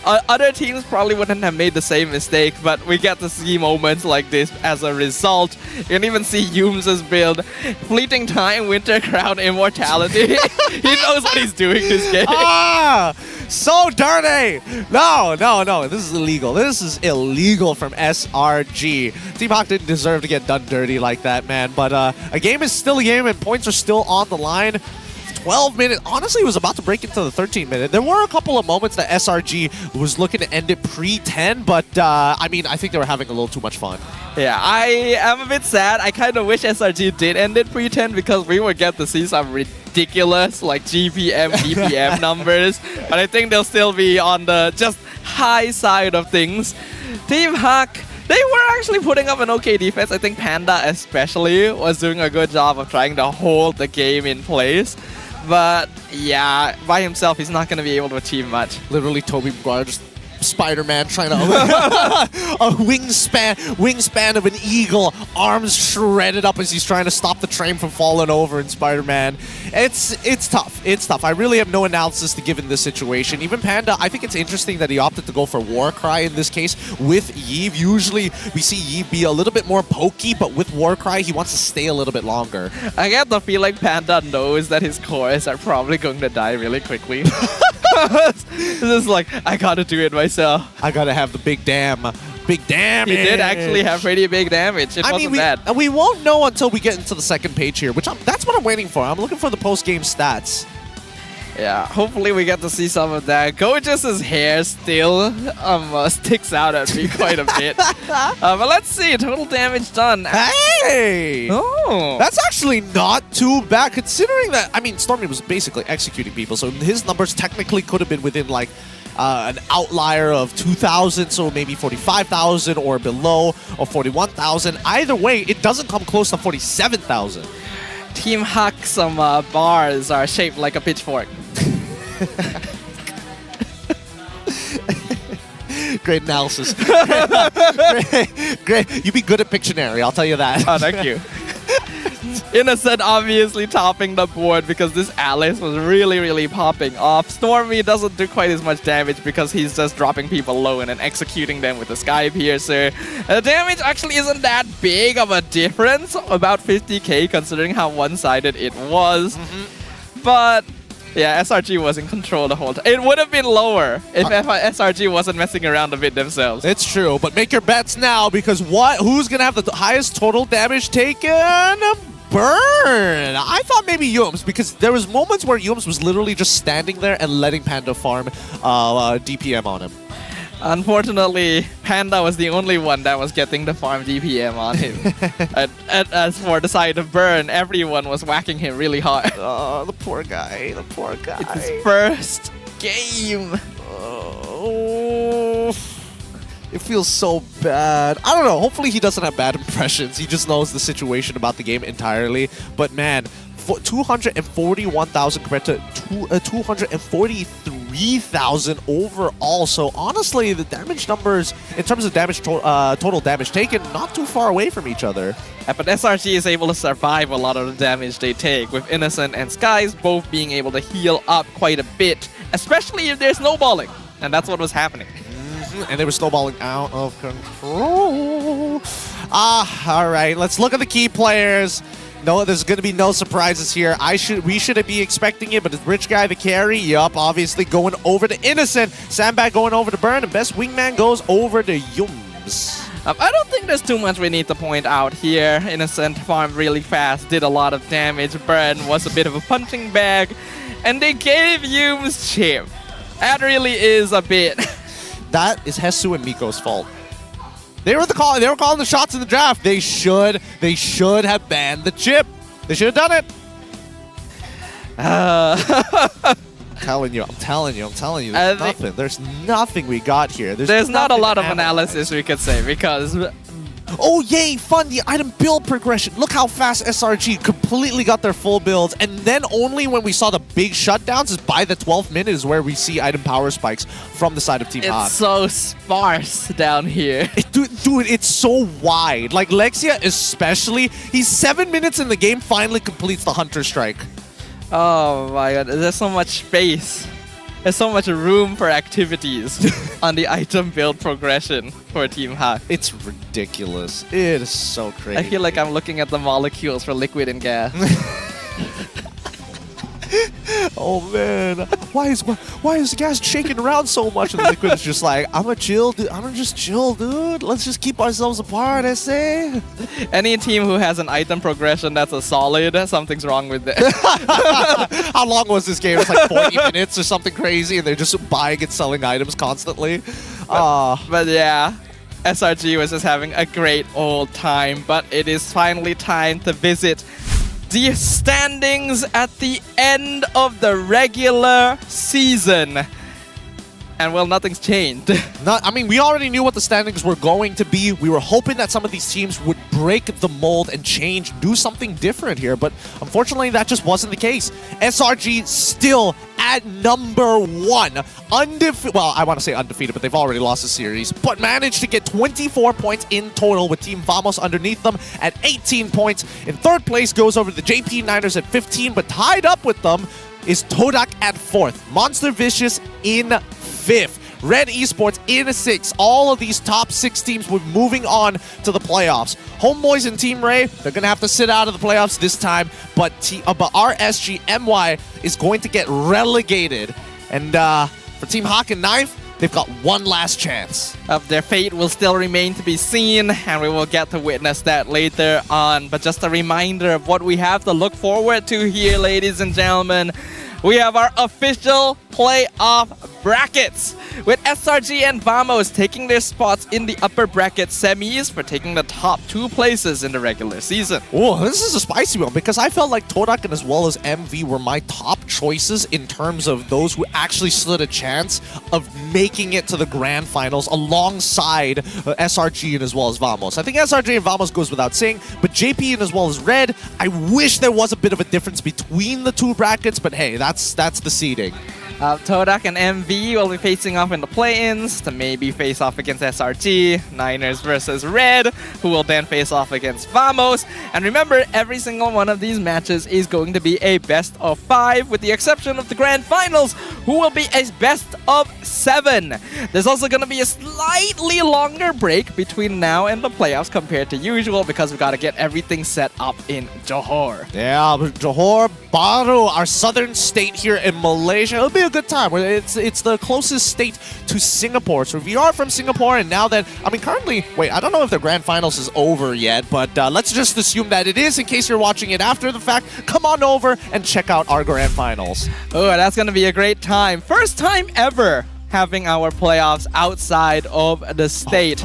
Other teams probably wouldn't have made the same mistake, but we get to see moments like this as a result. You can even see Yum's build. Fleeting Time, Winter Crown, Immortality. He knows what he's doing this game. So dirty! No, this is illegal. This is illegal from SRG. Team Hawk didn't deserve to get done dirty like that, man. But a game is still a game and points are still on the line. 12 minutes. Honestly, it was about to break into the 13 minute. There were a couple of moments that SRG was looking to end it pre-10, but I mean, I think they were having a little too much fun. Yeah, I am a bit sad. I kind of wish SRG did end it pre-10 because we would get to see some ridiculous like GPM, DPM numbers, but I think they'll still be on the just high side of things. Team Hawk, they were actually putting up an okay defense. I think Panda especially was doing a good job of trying to hold the game in place. But yeah, by himself, he's not going to be able to achieve much. Literally, Toby Maguire just Spider-Man trying to a wingspan of an eagle, arms shredded up as he's trying to stop the train from falling over in Spider-Man. It's tough. I really have no analysis to give in this situation. Even Panda, I think it's interesting that he opted to go for Warcry in this case with Yve. Usually we see Yve be a little bit more pokey, but with Warcry he wants to stay a little bit longer. I get the feeling Panda knows that his cores are probably going to die really quickly. This is like, I gotta do it myself. I gotta have the big damage. He did actually have pretty big damage. It wasn't bad. We won't know until we get into the second page here, which that's what I'm waiting for. I'm looking for the post-game stats. Yeah, hopefully we get to see some of that. Gojas' hair still sticks out at me quite a bit. But let's see, total damage done. Hey! Oh! That's actually not too bad, considering that, I mean, Stormy was basically executing people, so his numbers technically could have been within, like, an outlier of 2,000, so maybe 45,000 or below, or 41,000. Either way, it doesn't come close to 47,000. Team Huck, some bars are shaped like a pitchfork. Great analysis. Great. You'd be good at Pictionary, I'll tell you that. Oh, thank you. Innocent obviously topping the board because this Alice was really popping off. Stormy doesn't do quite as much damage because he's just dropping people low and then executing them with the Sky Piercer. The damage actually isn't that big of a difference, about 50k considering how one-sided it was. But yeah, SRG was in control the whole time. It would have been lower if SRG wasn't messing around a bit themselves. It's true, but make your bets now because who's going to have the highest total damage taken? Burn! I thought maybe Yums, because there was moments where Yums was literally just standing there and letting Panda farm DPM on him. Unfortunately, Panda was the only one that was getting the farm DPM on him. and as for the side of Burn, everyone was whacking him really hard. Oh, the poor guy, the poor guy. It's his first game. Oh, it feels so bad. I don't know. Hopefully he doesn't have bad impressions. He just knows the situation about the game entirely. But man, 241,000 compared to 243,000 overall. So honestly, the damage numbers, in terms of damage total damage taken, not too far away from each other. Yeah, but SRG is able to survive a lot of the damage they take, with Innocent and Skies both being able to heal up quite a bit, especially if they're snowballing. And that's what was happening. And they were snowballing out of control. All right. Let's look at the key players. No, there's going to be no surprises here. We shouldn't be expecting it, but it's Rich Guy, the carry. Yup, obviously going over to Innocent. Sandbag going over to Burn, and Best Wingman goes over to Yums. I don't think there's too much we need to point out here. Innocent farmed really fast, did a lot of damage. Burn was a bit of a punching bag, and they gave Yums chip. That really is a bit. That is Hesu and Miko's fault. They were calling the shots in the draft. They should have banned the chip. They should have done it. I'm telling you. There's nothing we got here. There's not a lot of analysis we could say because... Oh yay, fun, the item build progression. Look how fast SRG completely got their full builds. And then only when we saw the big shutdowns is by the 12th minute is where we see item power spikes from the side of Team Hawk. It's so sparse down here. Dude, it's so wide. Like Lexia especially, he's 7 minutes in the game, finally completes the Hunter Strike. Oh my god, there's so much space. There's so much room for activities on the item build progression for Team Hawk. It's ridiculous. It is so crazy. I feel like I'm looking at the molecules for liquid and gas. Oh man, why is the gas shaking around so much? And the liquid is just like, I'm just chill, dude. Let's just keep ourselves apart, I say. Any team who has an item progression that's a solid, something's wrong with it. How long was this game? It's like 40 minutes or something crazy, and they're just buying and selling items constantly. But yeah, SRG was just having a great old time. But it is finally time to visit the standings at the end of the regular season. And well, nothing's changed. I mean, we already knew what the standings were going to be. We were hoping that some of these teams would break the mold and change, do something different here. But unfortunately, that just wasn't the case. SRG still at number 1. Undefeated. Well, I want to say undefeated, but they've already lost the series. But managed to get 24 points in total with Team Vamos underneath them at 18 points. In third place goes over the JP Niners at 15, but tied up with them is Todak at 4th. Monster Vicious in 5th. Red Esports in 6th. All of these top 6 teams were moving on to the playoffs. Homeboys and Team Ray, they're going to have to sit out of the playoffs this time, but RSG MY is going to get relegated. And for Team Hawk in 9th, they've got one last chance. Their fate will still remain to be seen, and we will get to witness that later on. But just a reminder of what we have to look forward to here, ladies and gentlemen. We have our official playoff brackets, with SRG and Vamos taking their spots in the upper bracket semis for taking the top 2 places in the regular season. Oh, this is a spicy one because I felt like Todak and as well as MV were my top choices in terms of those who actually stood a chance of making it to the grand finals alongside SRG and as well as Vamos. I think SRG and Vamos goes without saying, but JP and as well as Red, I wish there was a bit of a difference between the 2 brackets, but hey, that's the seeding. Todak and MV will be facing off in the play-ins to maybe face off against SRG, Niners versus Red, who will then face off against Vamos. And remember, every single one of these matches is going to be a best of 5, with the exception of the grand finals, who will be a best of 7. There's also going to be a slightly longer break between now and the playoffs compared to usual, because we've got to get everything set up in Johor. Yeah, but Johor Bahru, our southern state here in Malaysia. It'll be a good time. It's the closest state to Singapore. So if you are from Singapore, and now that, I mean, currently, wait, I don't know if the grand finals is over yet, but let's just assume that it is in case you're watching it after the fact. Come on over and check out our grand finals. Oh, that's going to be a great time. First time ever having our playoffs outside of the state.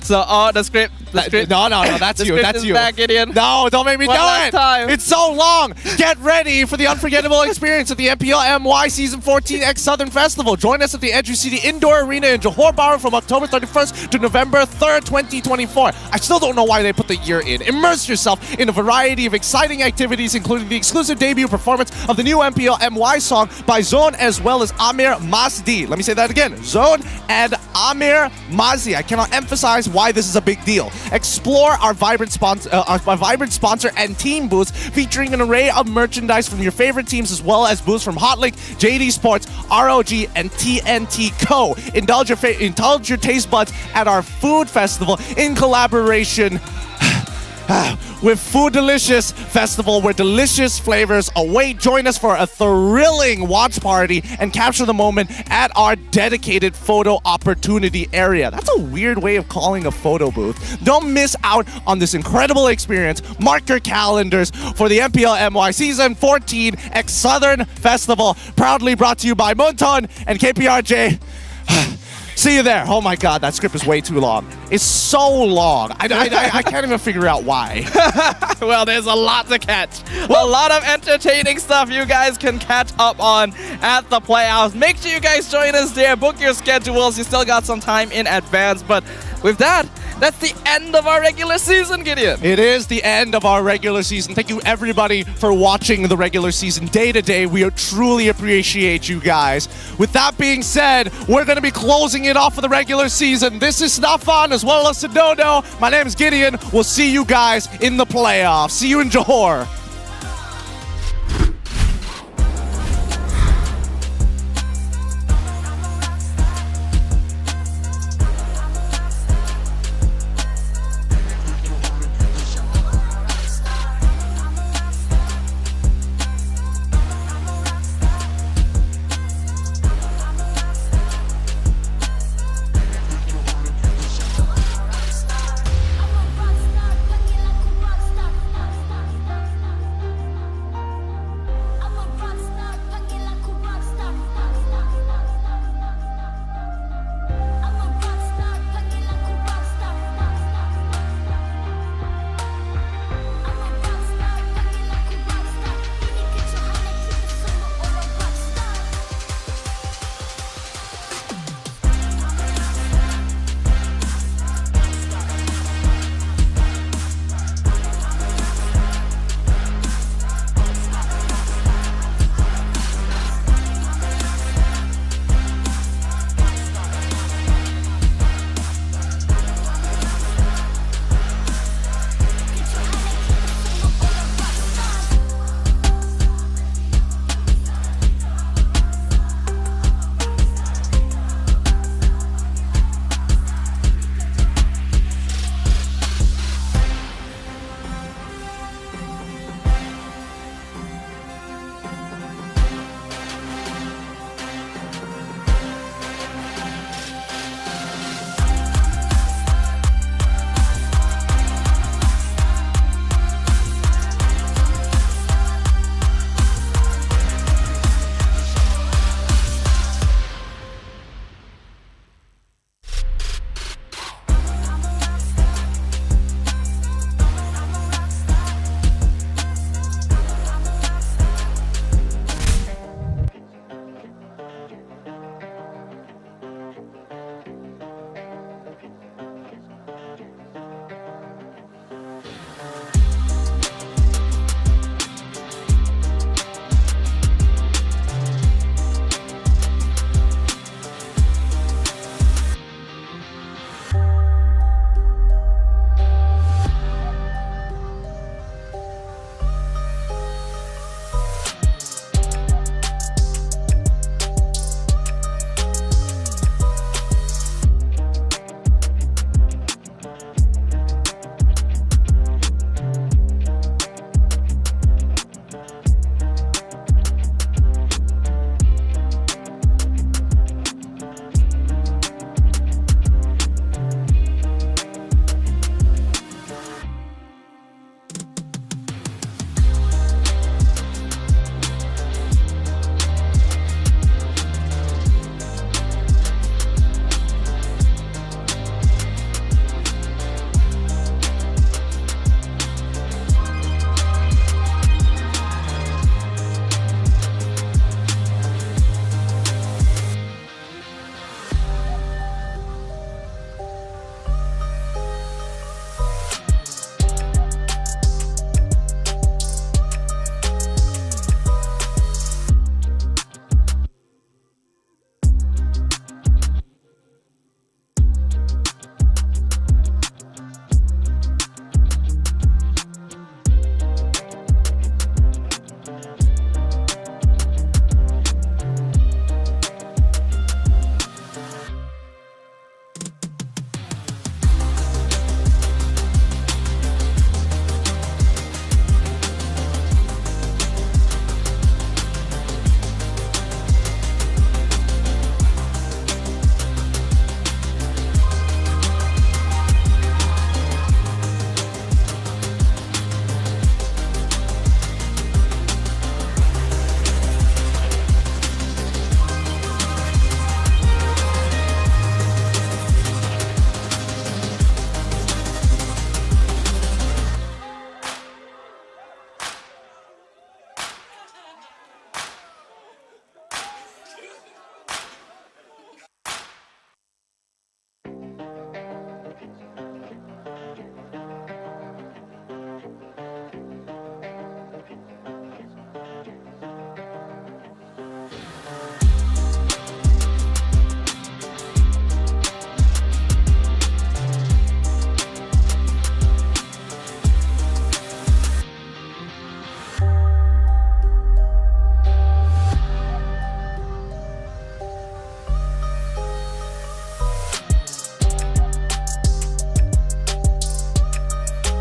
So, the script. No, that's you. That's you. Back, Gideon. No, don't make me do it. Time. It's so long. Get ready for the unforgettable experience at the MPL MY Season 14 X Southern Festival. Join us at the Edge City Indoor Arena in Johor Bahru from October 31st to November 3rd, 2024. I still don't know why they put the year in. Immerse yourself in a variety of exciting activities, including the exclusive debut performance of the new MPL MY song by Zone as well as Amir Mazdi. Let me say that again. Zone and Amir Mazdi. I cannot emphasize why this is a big deal. Explore our vibrant sponsor and team booths featuring an array of merchandise from your favorite teams, as well as booths from Hotlink, JD Sports, ROG, and TNT Co. Indulge your taste buds at our food festival in collaboration with Food Delicious Festival, where delicious flavors await. Join us for a thrilling watch party and capture the moment at our dedicated photo opportunity area. That's a weird way of calling a photo booth. Don't miss out on this incredible experience. Mark your calendars for the MPL MY Season 14 X Southern Festival, proudly brought to you by Monton and KPRJ. See you there. Oh my God, that script is way too long. It's so long. I can't even figure out why. Well, there's a lot to catch. A lot of entertaining stuff you guys can catch up on at the playoffs. Make sure you guys join us there. Book your schedules. You still got some time in advance. But with that, that's the end of our regular season, Gideon. It is the end of our regular season. Thank you, everybody, for watching the regular season day to day. We truly appreciate you guys. With that being said, we're going to be closing it off for the regular season. This is Stefan as well as Sidono. My name is Gideon. We'll see you guys in the playoffs. See you in Johor.